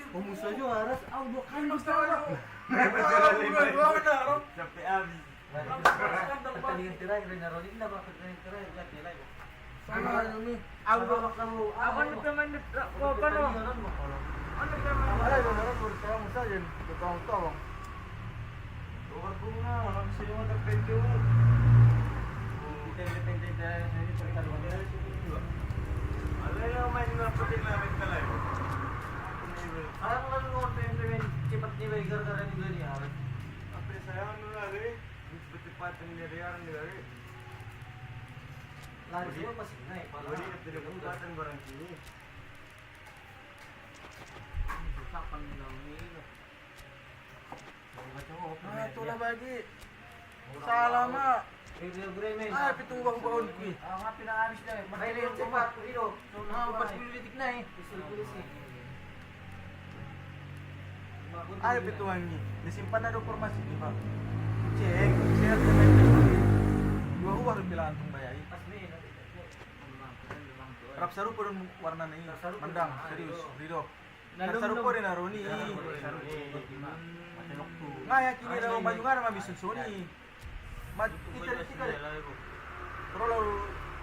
Kumusta nyo, Aras? Ang bukan mo sa Sampai habis. Pertandingan tirai, Reina Rodin na bakit pertandingan tirai, ugat nilai. Sama kami. Ang bakak kamu. Apa nih teman ko pa no? Ano teman? Wala ko na rin, kaya mo sa yun. Tawang-tawang. Luar ko na, kasi yung nagpento mo. Depende dari sini pertandingan tirai. Ano yung main na putin namin kalay? Ang lalu ngomong cepat nih gara-gara ni beli Aras. Apa saya anu lagi? Cepat nilaian lagi. Lari dia masih naik. Jadi tidak kekuatan barang sini. Kapan namin? Ah, ito na bagi. Salama. Agreement. Ah, pitubang baon ko eh. Nga pinaamis na eh. Mahili yung cepat. Ito. Ah, 4 na eh. Isul-pulis eh. Ay, pituan niya. Nasimpan na doon formasi, di ba? Check. Kaya natin Dua rin bilaan kong bayay. Pas may Rap saru po rin warna na yun. Mandang, serius, Rido. Nalumlum. Saru po rin na Roni. Ngaya kini daw maju nga naman bisun suni. Tika. Pero lalu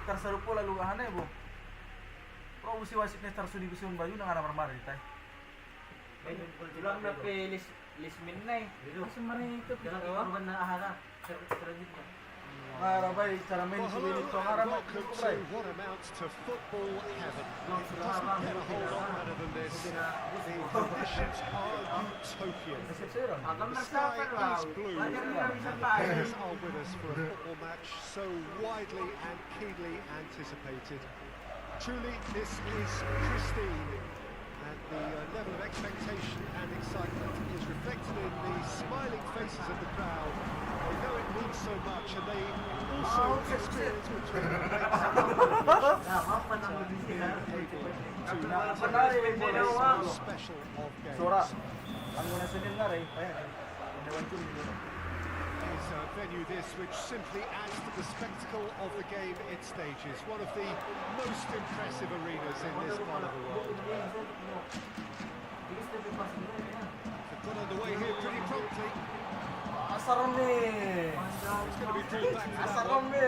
tersaru po lalu ahana bo. Pero si wasik na tersudi bisun baju na nga namar tay. Ulang na pe lismin na eh. Kasi maraming ito. Korban na ahara. Serajit na. Marabay cara main Well, si hello Benito and ngaran welcome to what amounts to football heaven. It doesn't get a whole lot better than this. The conditions are utopian. Agam The na sky sa is blue, Wajar and na kami sa the tayo. players are with us for a football match so widely and keenly anticipated. Truly, this is pristine, and the level of expectation and excitement is reflected in the smiling faces of the crowd. They know it means so much, and they also experience between the legs so special of Sora. games. Ang muna sa nga rin. Ayan. Ewan ko nito. Is a venue this which simply adds to the spectacle of the game it stages. One of the most impressive arenas in this part of the world. They've got underway here pretty promptly. Asaran ni. It's going to be pulled back to that Asaran one. ni.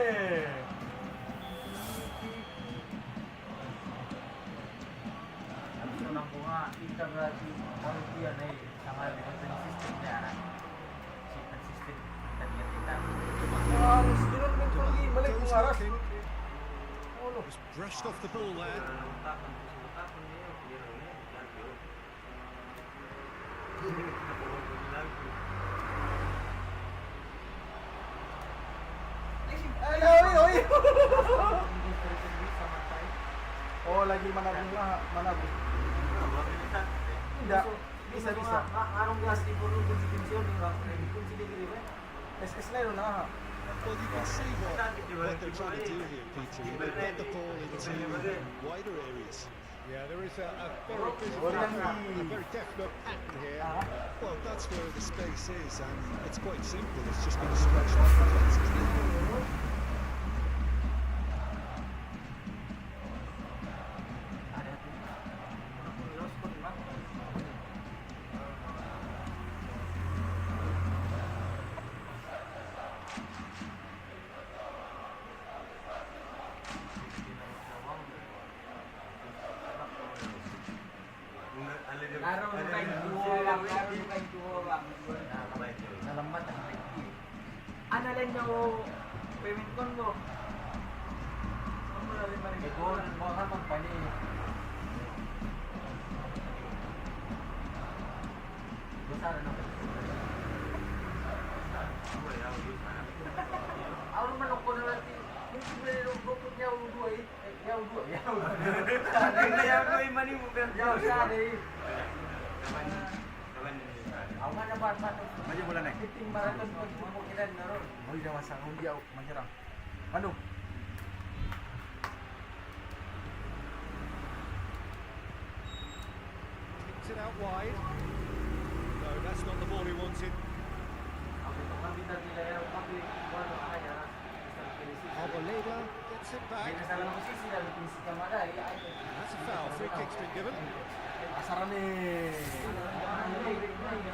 Ang ko nga, ita berarti kalau dia na eh. Sama dengan system niya na. System. Kita. Harus dinat min pergi balik Goes mengarah. looking. Oh, Just brushed off the ball there. Ay. Oh, lagi manabung lah, manabung. Tidak, bisa. Arong gas di puro kunci-kuncian di kunci di gede. SK na yun na. Well, you can see what they're trying to do here, Peter. You know, get the ball into wider areas. Yeah, there is a very visible, a very definite pattern here. Well, that's where the space is, and it's quite simple. It's just going to stretch off the fences now. Araw na kayo duo lang, araw na kayo duo lang. Nalamat ang lagi. Ano lang yung payment kon mo? Ano na rin marimit? Ego, mga magpani. Gusto na naman. Ako naman ako na lang. Kung siyempre nung bukod niya udo eh. Yaw udo. Yaw siya eh. Ako nga naman pa. Maju bulan ni. Titing maraton pag kumukilan na ron. Oh, dah masa undi aku menyerang. Manu. Kicks it out wide. No, that's not the ball he wanted. Arboleda gets it back. That's a foul. Free kick's been given. Asaran ni.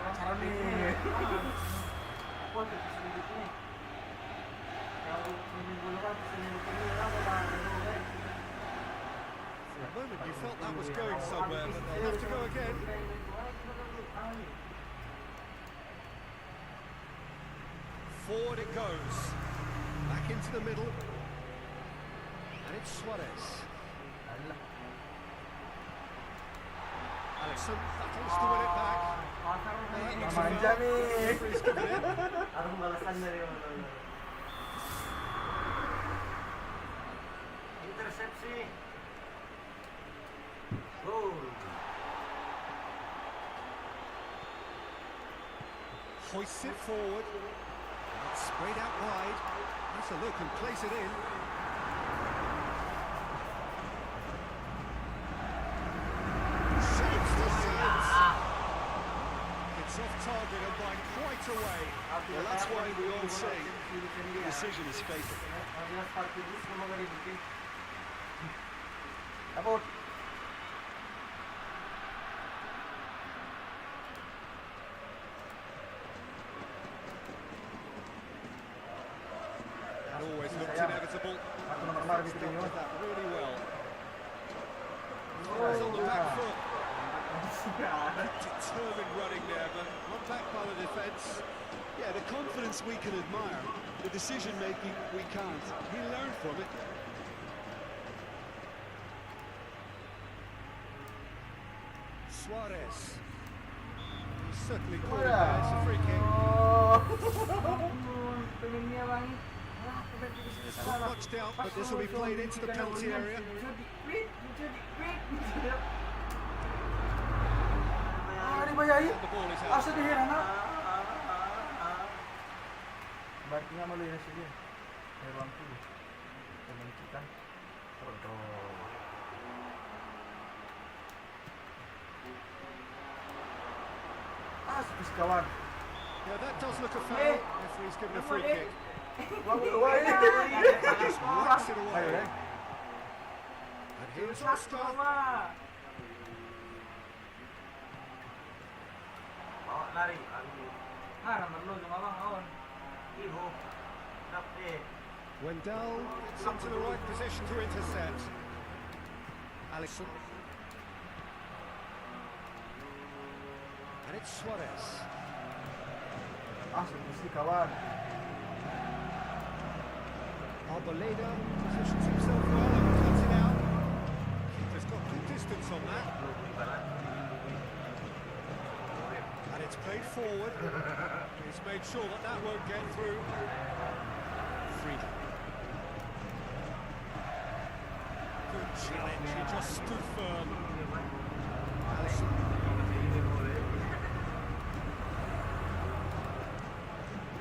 Asaran ni. For a moment you felt that was going somewhere, but they'll have to go again. Forward it goes. Back into the middle. And it's Suarez. Alisson battles to win it back. That looks a Manja foul. ni. Referee's given it. Arong balasan na rin. Intercepsi. Goal. Hoists it forward. It's sprayed out wide. That's a look and place it in. Saves the saves. It's off target and by quite a way. Well, that's why we all say The decision is fatal. Madalas partidos na mga rin. Abot. That always looked inevitable. Ako na marmar dito Dealt yun. with that really well. Torres on the back foot. Determined running there, but not back by the defence. Yeah, the confidence we can admire, the decision making we can't. He learned from it. Suarez. He's certainly caught it there. It's a free kick. Pengen niya bang? Not much doubt, but this will be played into the penalty area. Wait. Ano ba yayi? The ball is out. Asa dihira na? Ba't nga maloy na siya? Ewan ko. Teman kita. Sepis kawan. Yeah, that does look a foul. Referee's given a free kick. Just whacks it away. And here's Oscar. Bawa lari. Harap marlo lumabang aon. Iho. Dapat Wendell gets into the right position to intercept. Alisson. And it's Suarez. Sepis kawan. Arboleda positions himself well and cuts it out. Keeper's got good distance on that. And it's played forward. He's made sure that that won't get through. Friedel. Good challenge, he just stood firm. Alisson.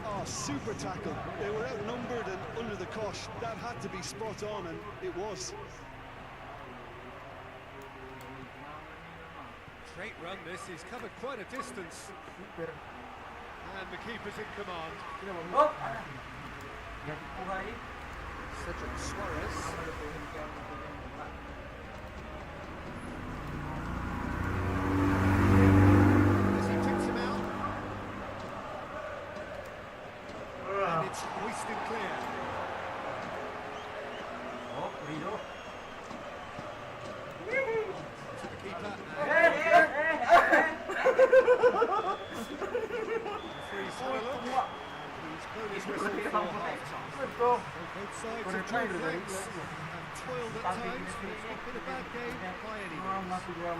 Oh, super tackle. They were outnumbered and under the cosh. That had to be spot on, and it was. Great run this, he's covered quite a distance. And the keeper's in command. Cedric Suarez. As he kicks him out. And it's hoisted clear. To the keeper. Referee's had a look. He's blown his whistle for half-time. Both sides have tried things and toiled at times, but it's not been a bad game by any means. What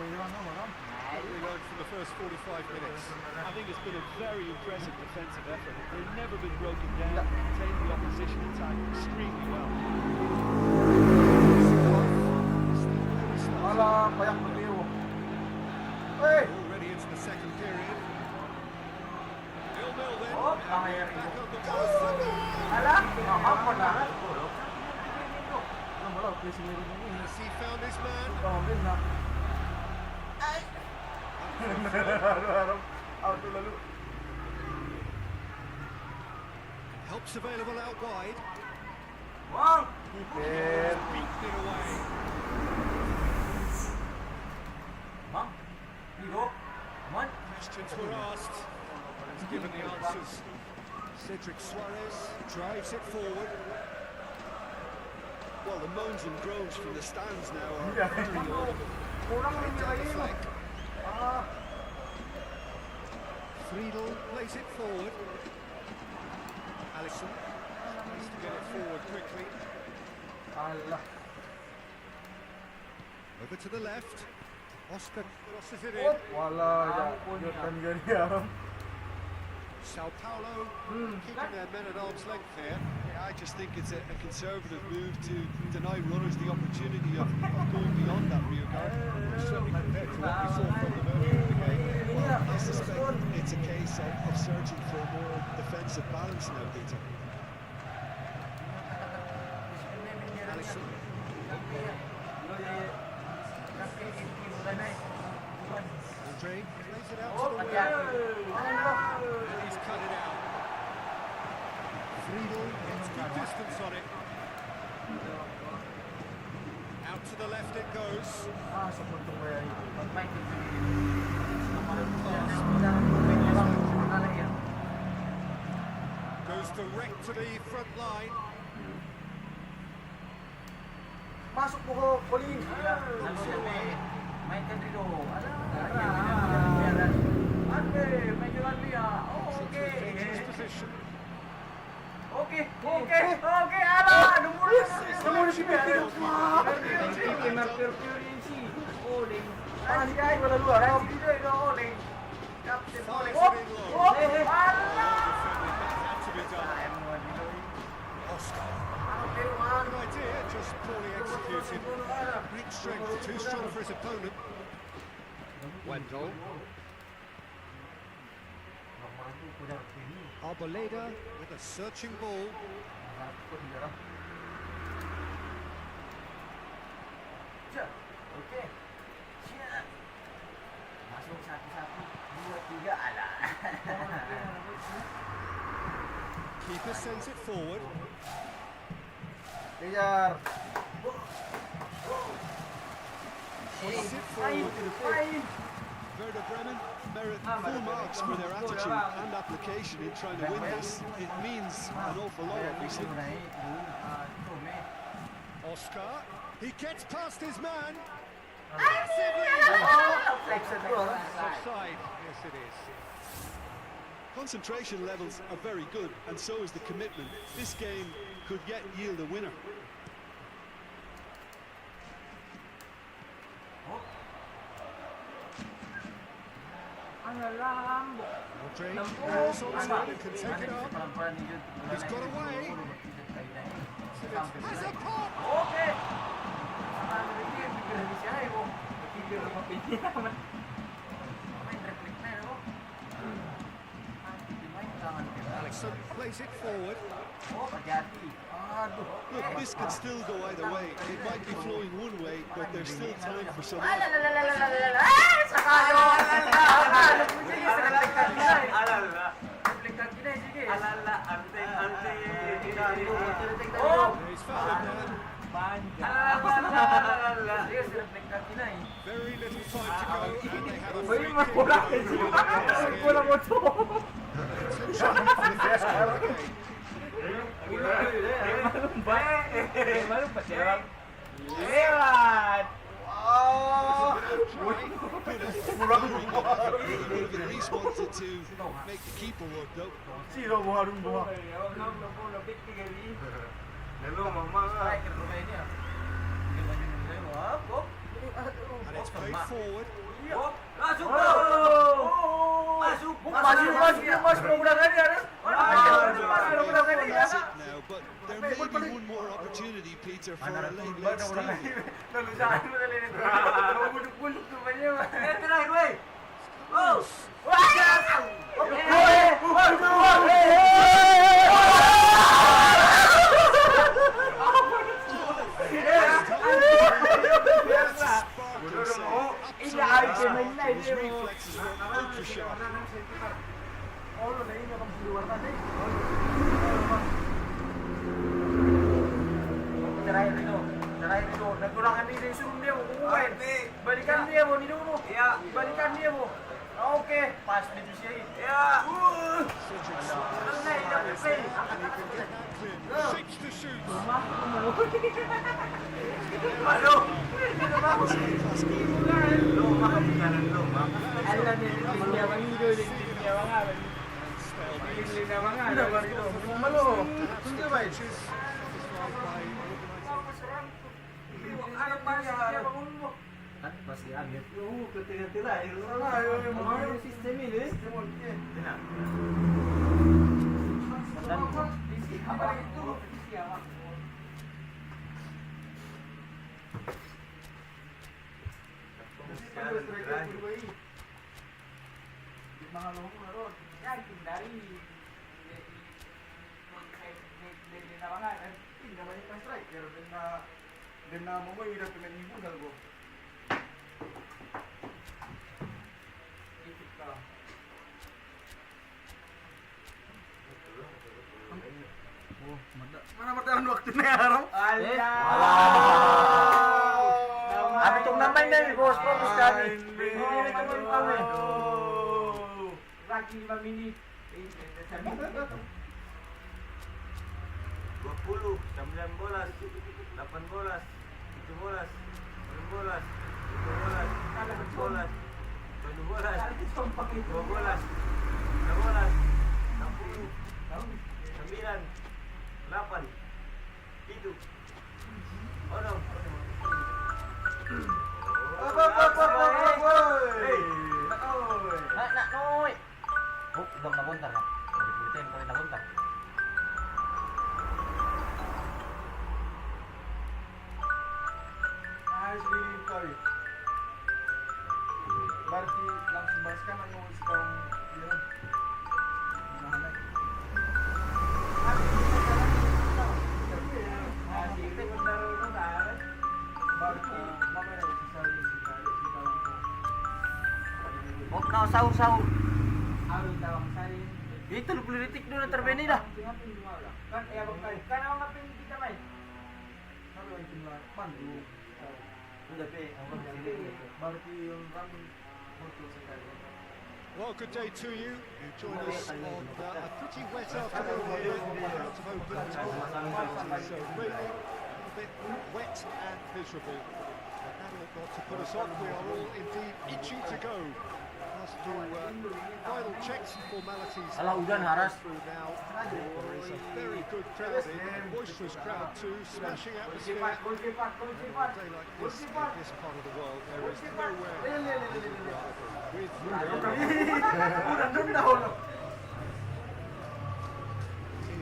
we learned from the first 45 minutes. I think it's been a very impressive defensive effort. They've never been broken down, contained the opposition attack extremely well. Alah, payak beliau. Hey! Already into the second period. 0-0 then. Oh, And kaya back ito. on the ball. Ala, apa na? Has he found his man? Helps available out wide. Wow! Beaten it away. Ma'am, hero, man. Questions were asked. He's given the answers. Cedric Suarez drives it forward. Well, the moans and groans from the stands now are very audible. Right down the flank. Friedel plays it forward. Alisson needs to get it forward quickly. Allah. Over to the left. Oscar crosses it in. Wala, Jordan Gariam. Sao Paulo keeping their men at arm's length here. Yeah, I just think it's a conservative move to deny runners the opportunity of going beyond that rear guard. Certainly compared to what we saw from them earlier in the game. Well, I suspect it's a case of searching for a more defensive balance now, Peter. Alisson. Andre plays it out to the wing. And he's cut it out. Friedel gets good distance on it. Out to the left it goes. Ah, sa puntong kaya yun. Pag-mic ito. Goes direct to the front line. Pasok mo ko, Colin! Ano siya, may kadrilo. Changes position. Okay, ala, numulus. Namuna si Pepe! Ah, si Kai, wala luar. Fires it in low. Ala. Had to be done. Oscar. Good idea, just poorly executed. Great strength, too strong for his opponent. Wendell. Arboleda with a searching ball. Oke. Siap. Masuk satu-satu, 2, 3, ala. Keeper sends it forward. Kejar! Puts it forward. Werder Bremen merit full marks for their attitude and application in trying to win this. It means an awful lot, obviously. Oscar, he gets past his man. Offside. Yes, it is. Concentration levels are very good, and so is the commitment. This game could yet yield a winner. Rodri goes on time and can take it up. He's got away. Has a pop. Alex plays it forward. Look, this can still go either way. It might be flowing one way, but there's still time for some. He's fouled him there. Very little time to go, and they have a free kick. Potentially for the first goal of the game. At least wanted to make the keeper work, though. Sino buha rin buha? And it's played forward. Masuk. That's it now, but there may be one more opportunity, Peter, for a late steal. His reflexes were ultra sharp. Terakhir itu, nagkurangan dia suruh dia mau kumain. Balikan dia mau ni dulu. Ya, balikan dia mau. Oke, pas di Jusiai. Ya. Selesai dah play. Shapes to shoot. Aduh. Pasti agak. Ketika lahir. Sistem ini. Apa itu? Mana bertahan waktu na araw? Abi itong naman na yun, boss. Propos kami. Hindi kami kami. Lagi 5 minit. 20, 9 bolas, 8 bolas, 7 bolas, 6 bolas, 5 bolas, 4 bolas, 7 bolas, 2 bolas, 3 bolas, 10, 9, 8, 7, 6. Nak, noy. Oh, idang nabuntar na. Naliputin ko rin nabuntar. Ayos din Toy. Berarti langsung baskan ang nulis kang yun. Nahanay. Berarti mamaya na si Sally si Kali si Tawang ko. Oh, na sahur. Awit tawang salin. Ito, lupulitik doon ang terbeni dah. Kan abang kayo. Kan ako ngapin kita may. Ano yung tinula? Pandu. Berarti yung ramen foto si Kali. Well, good day to you. You join us on a pretty wet afternoon here out of Oakland. It is raining, a little bit wet and miserable. But that ought not to put us off. We are all indeed itchy to go. Has to final checks and formalities. Alah, udan haras. Through now. There is a very good crowd in, a boisterous crowd too, smashing atmosphere. On a day like this, in this part of the world, there is nowhere with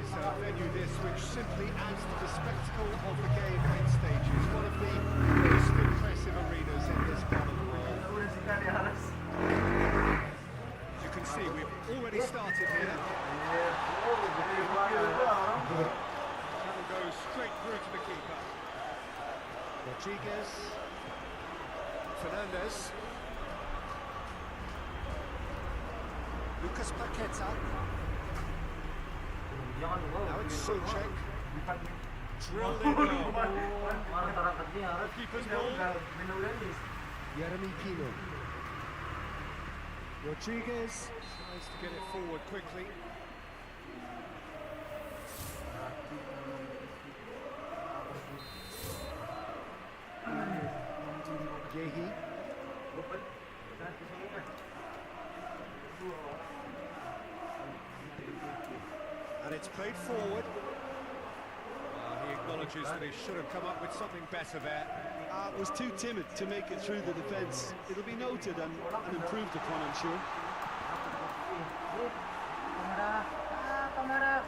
is a venue this which simply adds to the spectacle of the game main stages. One of the most impressive arenas in this part of the world. As you can see, we've already started here. Ball goes straight through to the keeper. Rodriguez, Fernandez, Lucas Paqueta. Now it's Souček. Drilled in low. Keeper's ball. Jeremy Pino. Rodriguez tries to get it forward quickly. Yehi. And it's played forward. He acknowledges that he should have come up with something better there. Was too timid to make it through the defence. It'll be noted and improved upon, I'm sure. Kamera.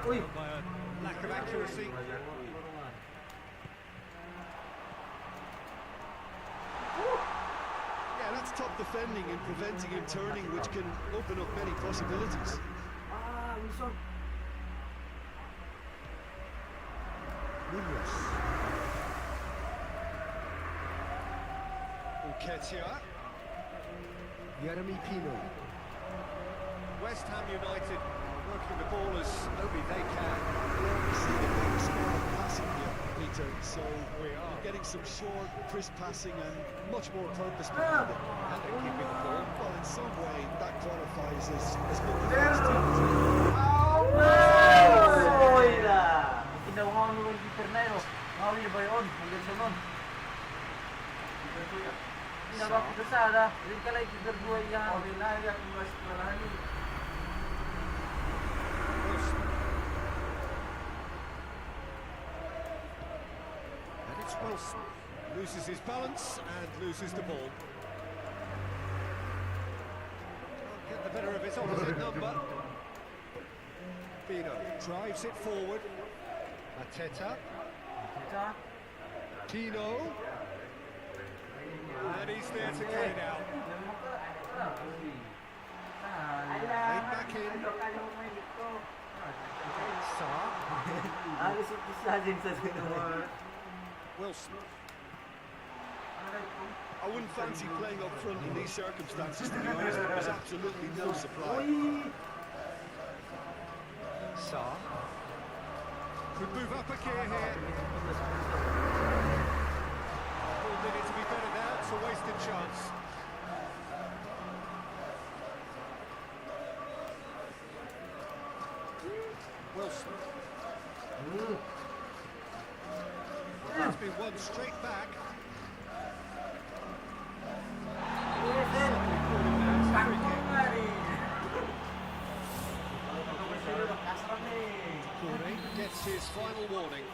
Uy. By a lack of accuracy. Yeah, that's top defending and preventing him turning, which can open up many possibilities. Wilson. Munoz. Nketiah. Jeremy Pino. West Ham United working the ball as only they can. We see the big style of passing here, Peter. So we are getting some short, crisp passing and much more purpose behind it. And they're keeping the ball. Well, in some way, that qualifies as good defence teams. Uy na. Ginawa ko nung keeper na yun. Mawi na ba yun? Hanggang sa nun. Ginawa ko sa sana. Hindi ka lang keeper buhay yan. And it's Wilson. Loses his balance and loses the ball. Can't get the better of his opposite number. Pino drives it forward. Mateta. Pino. And he's there to get it out. Laid back in. Sarr. Wilson. I wouldn't fancy playing up front in these circumstances, to be honest. There's absolutely no supply. Saar. Could move up a gear here. Ball needed to be better now. It's a wasted chance. Wilson. It's been won straight back. Corey gets his final warning.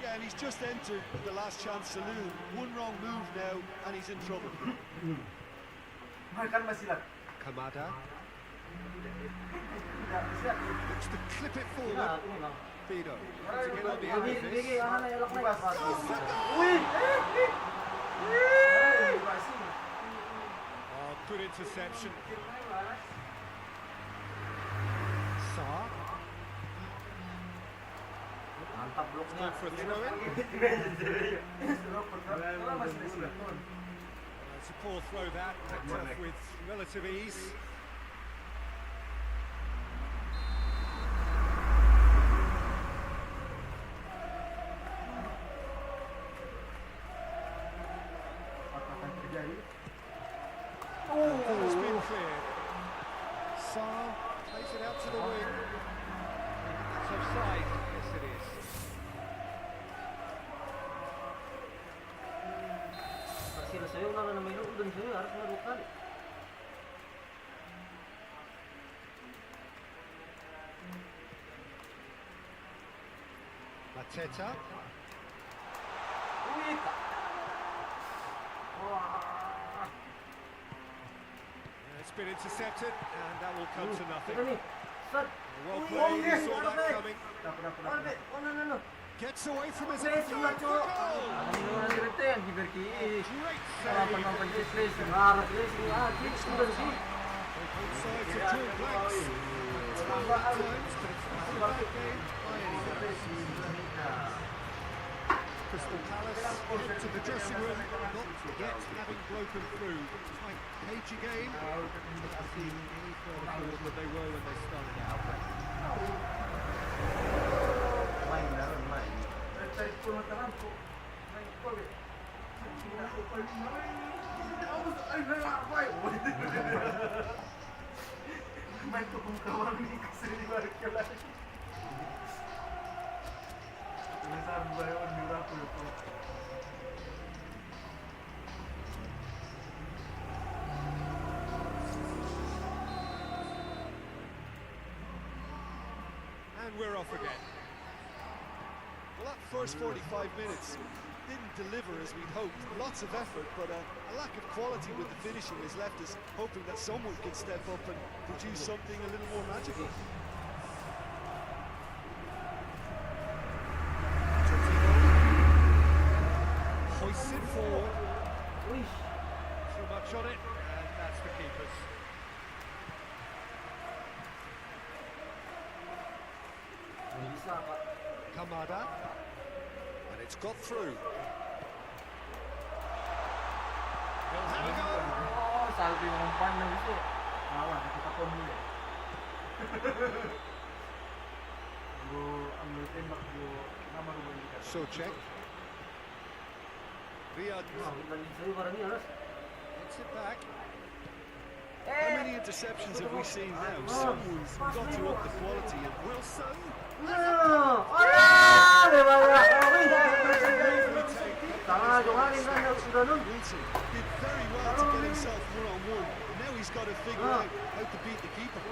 Yeah, and he's just entered the last chance saloon. One wrong move now, and he's in trouble. Makan masih lah. Kamada Tidak siap. looks to clip it forward. Fido to get on the end of this. Oh, good interception. Saar. Mantap bloknya. Good for a throw-in. It's a poor throw that, picked up with relative ease. It's been cleared. Saar plays it out to the wing. It's offside. Yes, it is. Sila sa'yo lang na may loob doon sa'yo, harap na lokal. Mateta. It's been intercepted, and that will come to nothing. Ito ni, Sad. Well played, he saw that coming. Albe, no. Gets away from his Place, own wala to. goal. Ano yung direkte yan, Giverki. Great Harapan save. ng pag-place, harap place, kids ko doon si. Both sides have drawn blanks. It's not right times, but it's not a bad game by any means. Crystal Palace into the dressing room, not yet having broken through. Tight, cagey game. Not seen any further forward than they were when they started out. Main meron, main. Main tu kung kawan ni kasi di balik ke lagi. Ini sampai orang murah pun tu. And we're off again. Well, that first 45 minutes didn't deliver as we'd hoped. Lots of effort, but a lack of quality with the finishing has left us hoping that someone can step up and produce something a little more magical. Hoists it forward. Uish. Too much on it, and that's the keeper's. May isa ka. Kamada. And it's got through. He'll have a go. Oh, salve yung umpan na gusto. Awa, nakita ko muli. Ang lutin makyo na marunong ka. Socek. Riyad Balik sa'yo, parang yun, alas. gets it back. How many interceptions have we seen now? Someone's got to up the quality, and Wilson Hola! Di ba? Tama, dumanin na sudah nun. Wilson did very well to get himself one-on-one. Now he's got to figure out how to beat the keeper.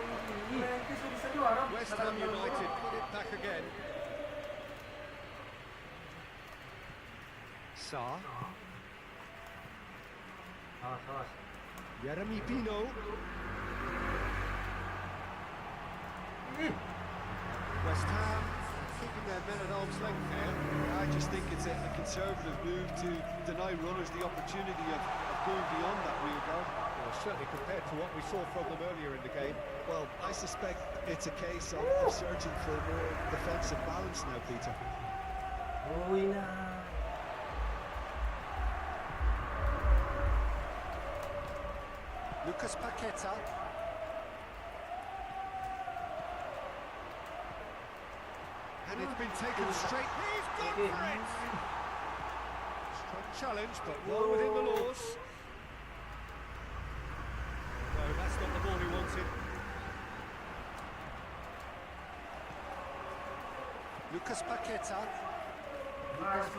West Ham United put it back again. Saar. Awas, awas. Jeremy Pino. West Ham keeping their men at arm's length there. I just think it's a conservative move to deny runners the opportunity of going beyond that rear guard. Well, certainly compared to what we saw from them earlier in the game. Well, I suspect it's a case of searching for more defensive balance now, Peter. Uwi na. Lucas Paqueta. and it's been taken straight. He's gone for it! Strong challenge, but well within the laws. No, that's not the ball he wanted. Lucas Paqueta just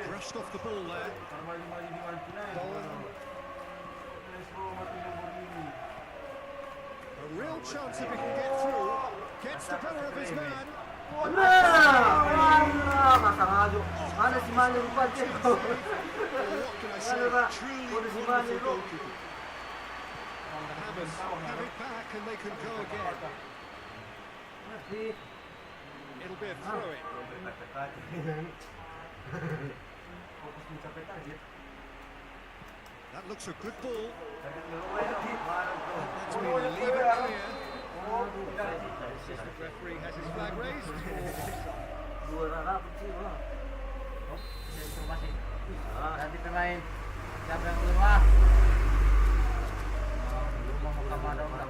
brushed off the ball there. Dolan. A real chance if he can get through. Gets the better of his man. Masa ngaju. Mana si Mane lupa dia. What can I say? Truly wonderful goalkeeper. The Hammers have it back and they can go again. It'll be a throw-in. That looks a good ball. That's been leave it clear. The referee has his flag raised. Nanti pemain siapa yang keluar? Rumah Mahkamah Daulah.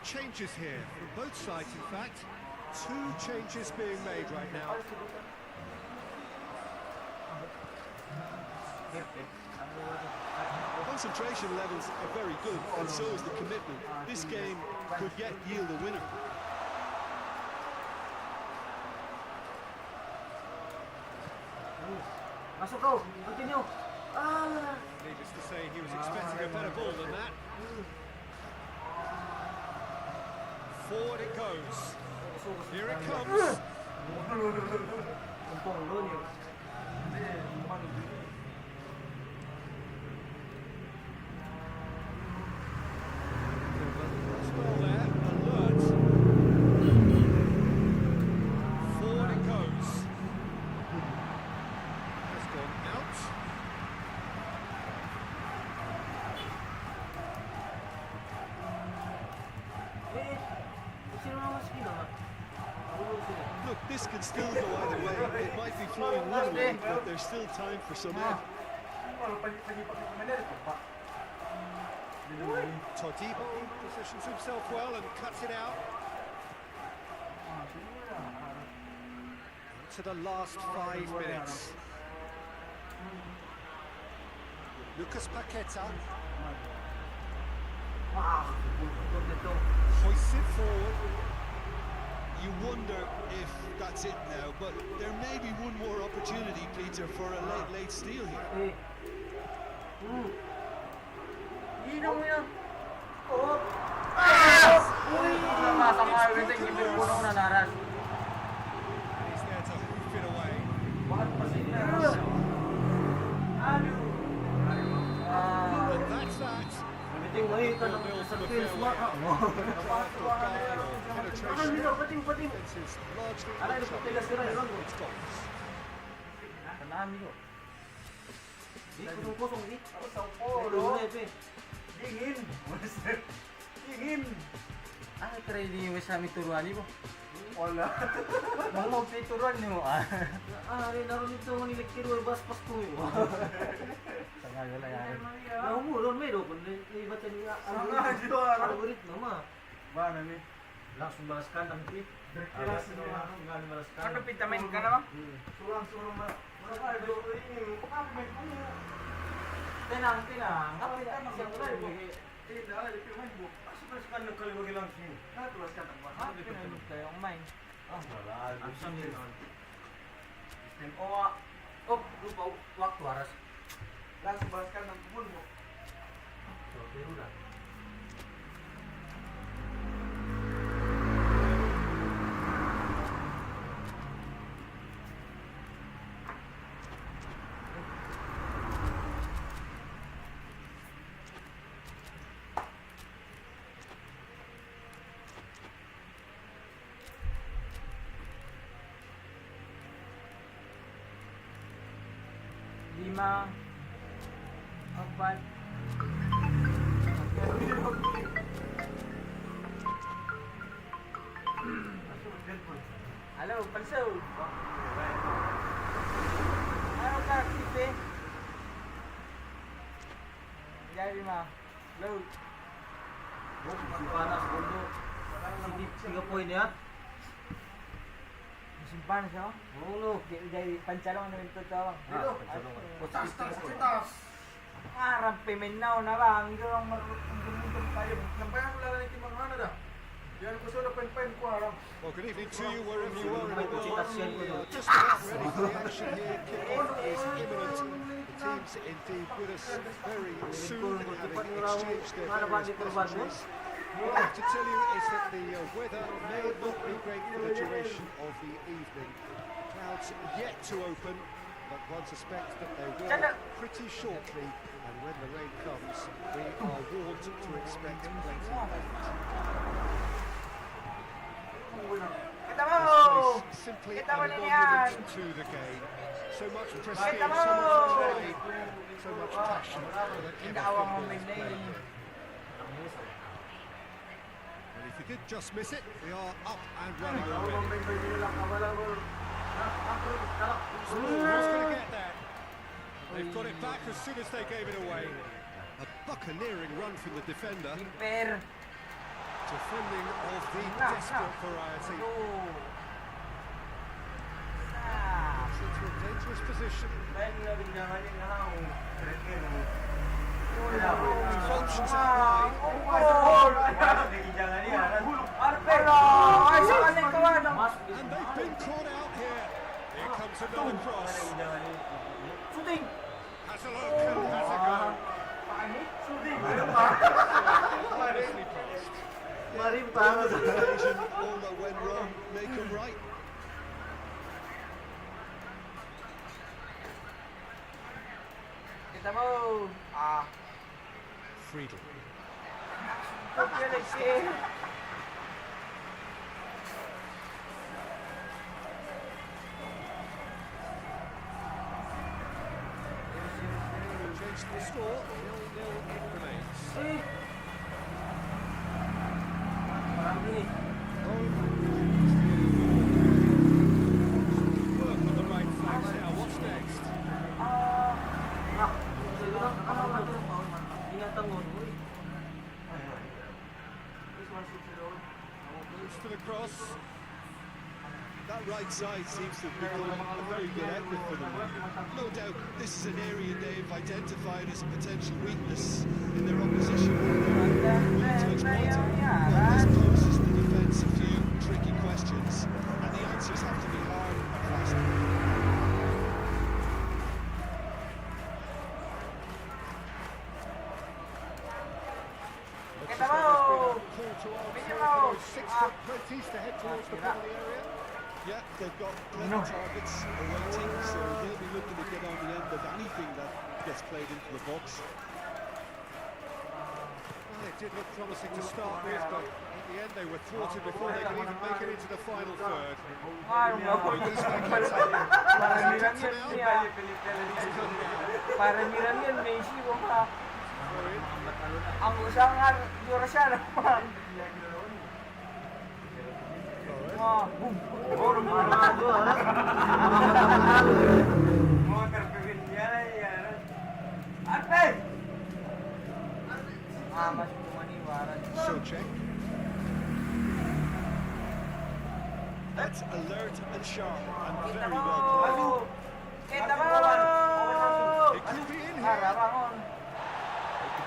Changes here from both sides, in fact. 2 changes being made right now. Concentration levels are very good, and so is the commitment. This game could yet yield a winner. Masuk kau, continue. Needless to say, he was expecting a better ball than that. Forward it goes. Here it comes. Well there, alert. Forward it goes. Has gone out. Look, this can still go either way. It might be flowing one way, but there's still time for some air. Todibo positions himself well and cuts it out. To the last 5 minutes. Lucas Paqueta hoists it forward. You wonder if that's it now, but there may be one more opportunity, Peter, for a late steal here. He's there to hoof it away. And that's that. Ah, kira ini wes kami turuan ibu. Wala. Mau turuan ni mo. Rin naroon ito manilik kiro bas pas ko ibu. Sangat wala yan. Umurun meron kung iba't niya algoritmo ma. Mana ni? Langsung balaskan ang tweet. Ano pitamin ka na ba? Surang-surang ba? Wala ka, ini. Pagkakamay ko niya. Tenang. Kapit ka siyang live. Tidak ada pemain bu. Masukkan kali bagi langsung. Nah, tuliskan tak buat. Ah, pinamit kayo ang main. Wala. Action din on. Sistem OA. Oh, lupa waktu aras. Langsung balaskan ng pun bu. So, pero dah. 5, 4. Halo, palso. Ano ka, Kipe? Jadi mah, load. Masih panas dulu. Tiga poin ya. Musim panas ya? Oh lu. Jadi pancalong na ito tawag. Tas. Rampe menaw na lang. Ito ang marunong tayo. Sampayan mo lang natin mga ano dah. Yan ko sa pen ko alam. Well, good evening to you wherever you are in the world. Citación ko We dun. are just about ready for the action here. Kick-off is imminent. The teams indeed with us very soon, having exchanged their various messages. What I have to tell you is that the weather may not be great for the duration of the evening. Clouds yet to open, but one suspects that they will pretty shortly. And when the rain comes, we are warned to expect plenty of it. Kita mo! This place simply Kita a mo na yan! monument to the game. So much prestige, so much pride, so much passion for the Hindi ever awang football moment na player. eh. And if you did just miss it, we are up and running already. Who's going to get there? They've got it back as soon as they gave it away. A buccaneering run from the defender. Keeper. Defending of the desperate variety. Into a dangerous position. Options at wide. And they've been caught out here. Here comes another cross. Shooting! Has a look and has a go. Nicely passed. On this occasion, all that went wrong, make 'em right. Kita mo! Friedel. Pagkalagsin! Change the score. 0-0 it remains. Work on the right flanks now. What's next? Moves for the cross. That right side seems to have become a very good outlet for them. No doubt this is an area they've identified as a potential weakness in their opposition. Need to exploit it. Well, this poses the defence a few tricky questions, and the answers have to be hard and fast. Kita mo! Minimum! 6'20" to head towards the penalty area. Yeah, they've got plenty of targets awaiting, so they'll be looking to get on the end of anything that gets played into the box. Well, it did look promising to start with, but in the end they were thwarted before they could even make it into the final third. Paramiran yan niya. Paramiran yan, Messi ko pa. Ang usang dura siya naman. Boom! Arte! Mas kumaniwaran. Socek. That's alert and sharp and Kita very mo! well played. Kita mo! It could be in here. Harapangon.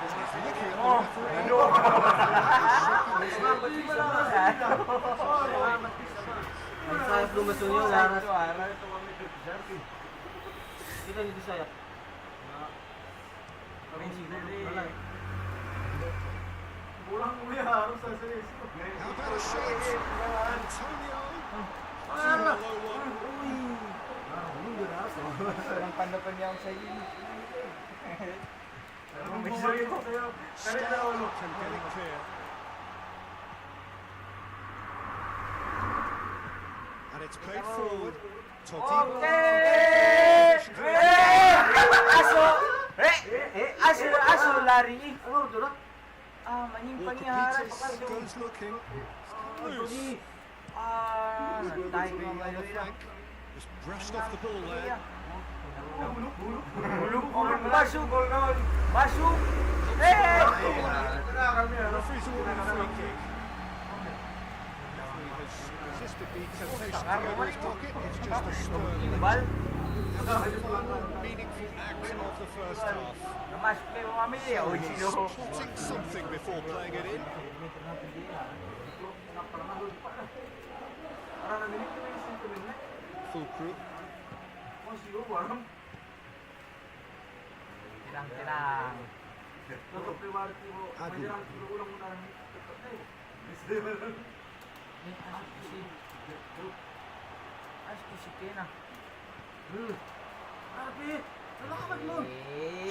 He's looking at the referee. Ang sayap lumasun yun, laras. Kita dito sayap. Kami siguro. How about a shot? Antonio. To the low one. Ang pandapan niya ako sa iyo. Stopped and getting clear. And it's played forward. Totti. Okay! Aso lari. Ano, dulot? Manyimpan Walker niya. Peters goes looking. Loose. Nantay ko On the flank. Just brushed off the ball there. Masuk. Masuk. Eh! Referee's awarded a free kick. Referee has resisted the temptation to go to his pocket. It's just a stern, Bal. meaningful act of the first half. Namasok na yung mga pamilya. O, sino? Spotting something before playing it in. Full crew. Tinang. Adu. Si Kena.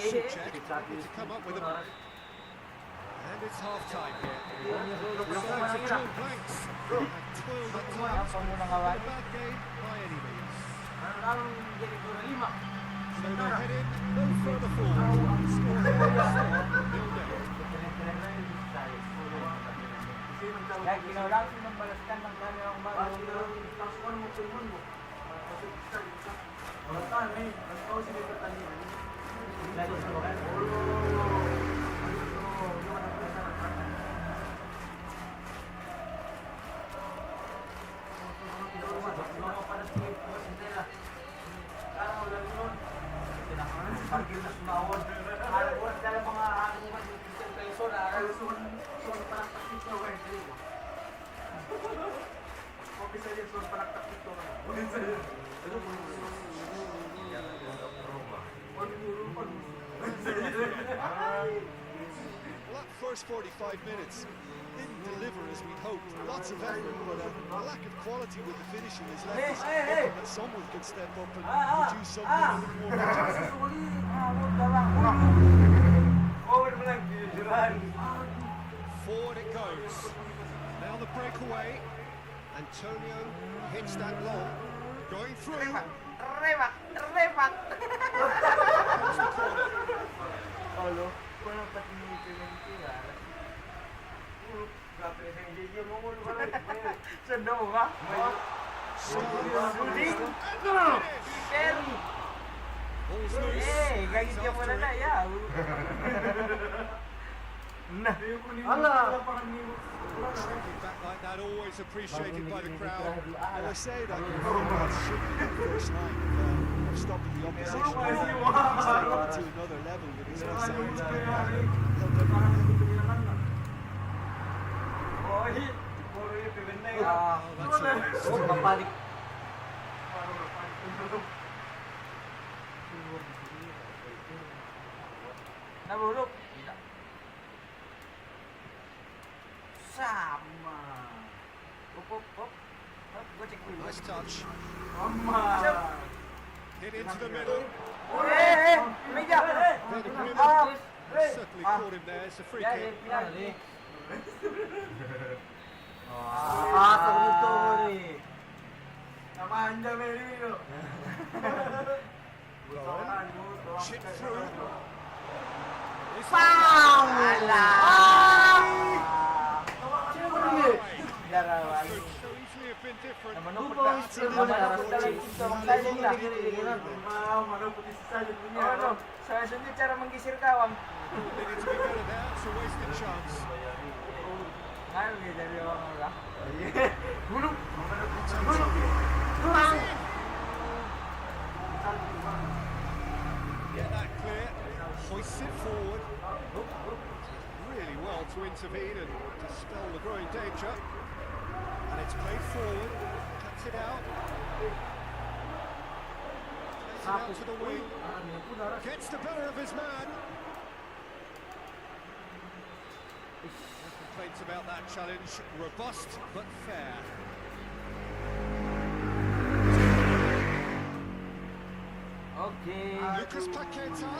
Suchek to come up with a... And it's half-time here. The sides have drawn blanks. Have toiled at times. Muna Not kawan. a bad game by any means. Ang jadi ko 5. So they head in no further forward. The score here is 0-0. Kaya ginawa ko ng balaskan ng kanyang bago. Parkir na sumawon. Alam dalam mga peso na son panaktakit na wala dito. Okay sa iyo son panaktakit to. Okay sa iyo. Well, that first 45 minutes didn't deliver as we'd hoped. Lots of effort, but a lack of quality with the finishing has left us hoping that someone can step up and produce something a little more tangible. Forward it goes. Now the breakaway. Antonio hits that long. Going through. Remak. Comes the corner. Olo, walang patinikilan. Sanda mo ba? Suling! Sherry! Ball's loose. Eh, gagit ka pala na, ya. Striking back like that, always appreciated by the crowd. Well, I say that should be the first line of stopping the opposition. He's taken it to another level with his excellent that's nice. Kapalik. Nabulok. Sama. Up. Go check dulu. Nice touch. Mama. Hit into the middle. Meja. Then Agreement certainly caught him there. It's a free Ya, kick. ya. Sorry. Namanja Merino. Chip through. Larawan. So easily have been different. Namanupot na. Namanupot na lang ito. Magtayo nila. Ano? Sa sunod cara menggisir kawang. They need to be better there. It's a wasted chance. Ngayon dia dari orang orang. Get that clear. Hoists it forward. Really well to intervene and dispel the growing danger. And it's played forward. Cuts it out. Plays it out to the wing. Gets the better of his man. No complaints about that challenge. Robust but fair. Okay. Lucas Paqueta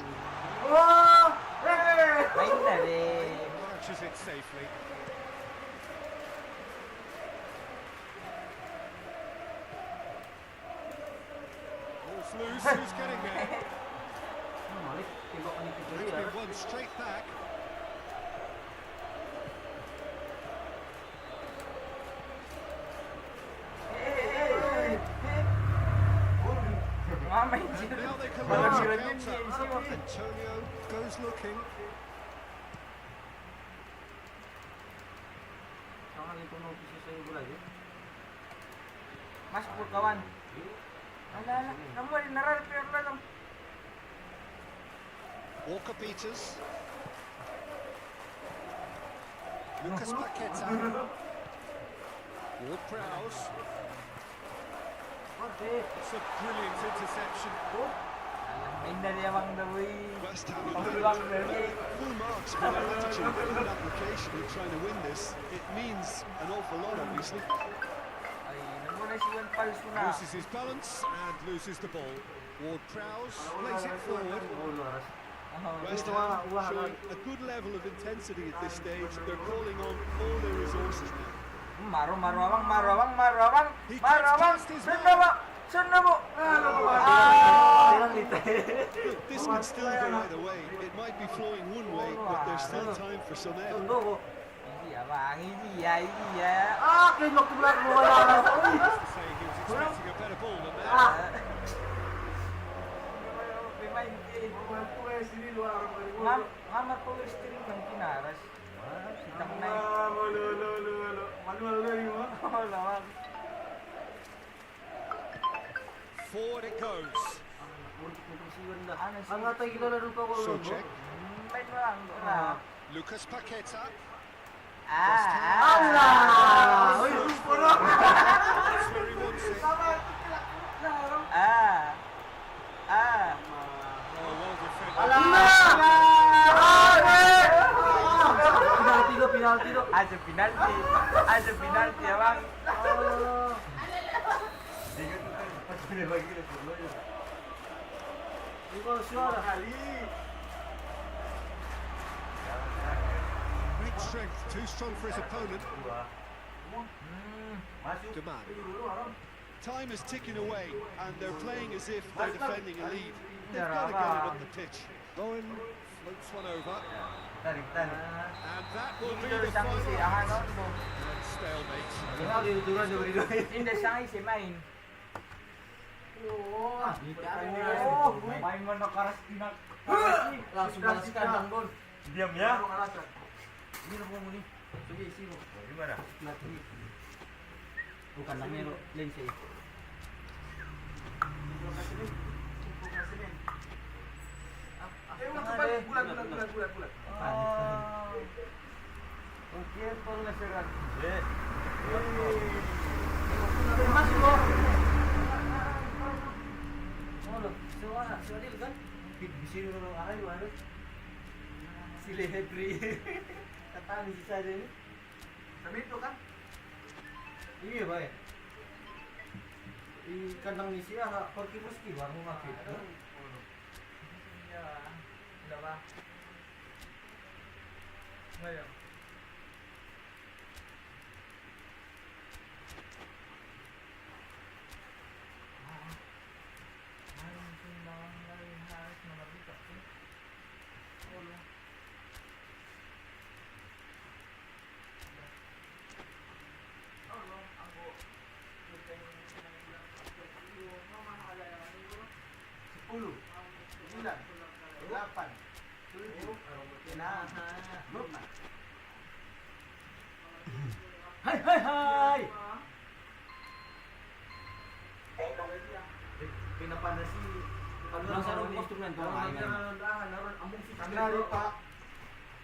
Baik tadi. catches it safely. Ball's loose. Who's getting there? Malik, tembak ni It's Pigeria. been one straight back. Mama And now they come Walang out sira to din counter. si Simo. Antonio goes looking. Saan ito na office sa iyo lagi? Mas po kawan. Ala, kamu narar-repair na lang. Walker Peters. Lucas Paqueta. Ward Prowse. It's a brilliant interception. Indah dia bang Dewi. West Ham Ulang have dari. full marks for their attitude and application in trying to win this. It means an awful lot, obviously. Ay, namuna si Juan palsu na. Loses his balance and loses the ball. Ward Prowse plays it forward. West Ham showing a good level of intensity at this stage. They're calling on all their resources now. Maro abang. He Maro gets abang. past his Sunda mo. Look, this can still go either way. It might be flowing one way, but there's still time for some air. Tundo ko. Hindi abang, hindi ya. Kinlock ko lang mo wala na. To say he was expecting a better ball than that. Ngamar po yung steering ng kinaras. Kitang na Wala wag. Forward it goes. Ano si? Ang atay kinalaro pa ko. Socek, Bait mo lang. Wala. Lucas Paqueta. Uy, puro. That's where he wants it. Oh, well defended. Penalti do. Ada penalti abang. Ikaw suara. Great strength, too strong for his opponent. Demand. Time is ticking away, and they're playing as if they're defending a lead. They've got to get it up the pitch. Bowen floats one over, and that will be the final stalemate. Ikaw diuturan do berido. Hindi siya si main. Main mo na karas tinak. Langsung balas kandang gol. Diam ya. Ini na po muni. Sige, isi mo. Gimana? Latri. Bukan lang nero lane siya. Bulat. Okay, pang nasirat. Masuk ko. Ano? Suara din kan? Bisi ro ay wala. Sila Hebri. Tatang si sa din. Samito kan? Iya ba eh. Kandang ni siya pergi meski baru ngakit. Ya. Udah ba? Ngayon. Hai. Pinapanas si Paglang sa rong instrumen to mainan. Naron among si Kanari pa.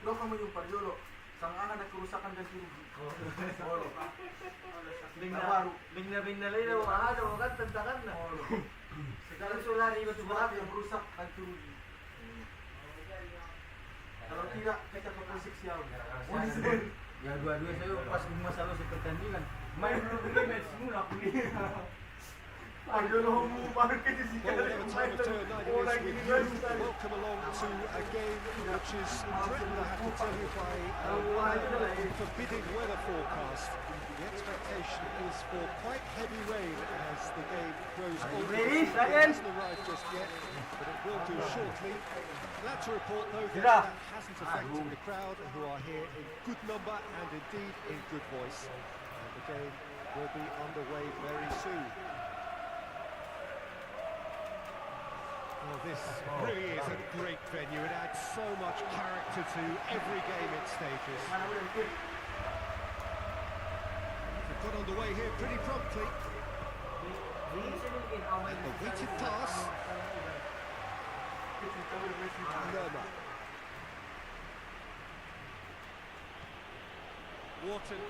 Lo kamo yung paryolo. Sangahan nagkurusakan dan si Bingna lay daw ano kan tantakan na. Segala sulari ba Sumarap yang merusak kan Turugi. Kalau tidak kita ke polisi sial. Ya dua-dua saya pas masalah si pertandingan. Main dulu match mula aku ni. Pagulong mo, parang kasi si Well, whatever time of day or night it is with you, welcome along to a game which is threatened, I have to tell you, by a forbidding weather forecast. The expectation is for quite heavy rain as the game grows older. It hasn't arrived just yet, but it will do shortly. Glad to report, though, that that hasn't affected the crowd, who are here in good number and indeed in good voice. And the game will be underway very soon. Well, this really is a great venue. It adds so much character to every game it stages. They've got underway here pretty promptly. And the weighted pass. Lerma. Wharton.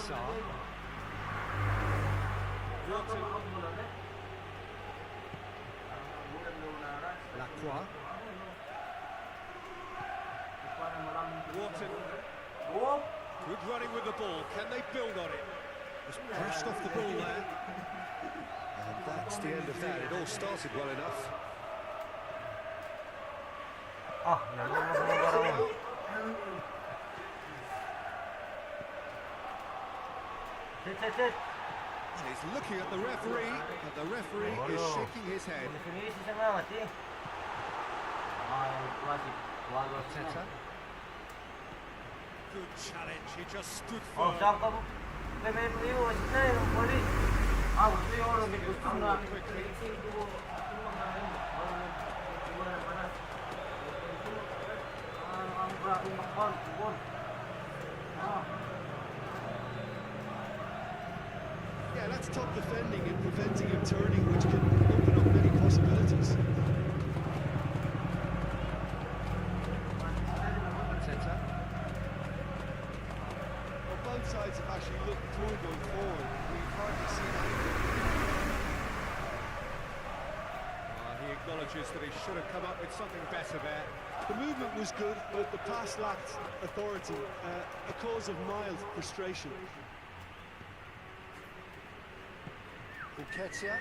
Sarr. Wharton. Lacroix. Wharton. Good running with the ball. Can they build on it? Just brushed off the ball there. And that's the end of that. It all started well enough. And he's looking at the referee, and the referee is shaking his head. Arteta. Good challenge, he just stood firm. Yeah, that's top defending and preventing him turning, which can open up many possibilities. Arteta. Well, both sides have actually looked through going forward. We've hardly seen anything. He acknowledges that he should have come up with something better there. The movement was good, but the pass lacked authority, a cause of mild frustration. Nketiah.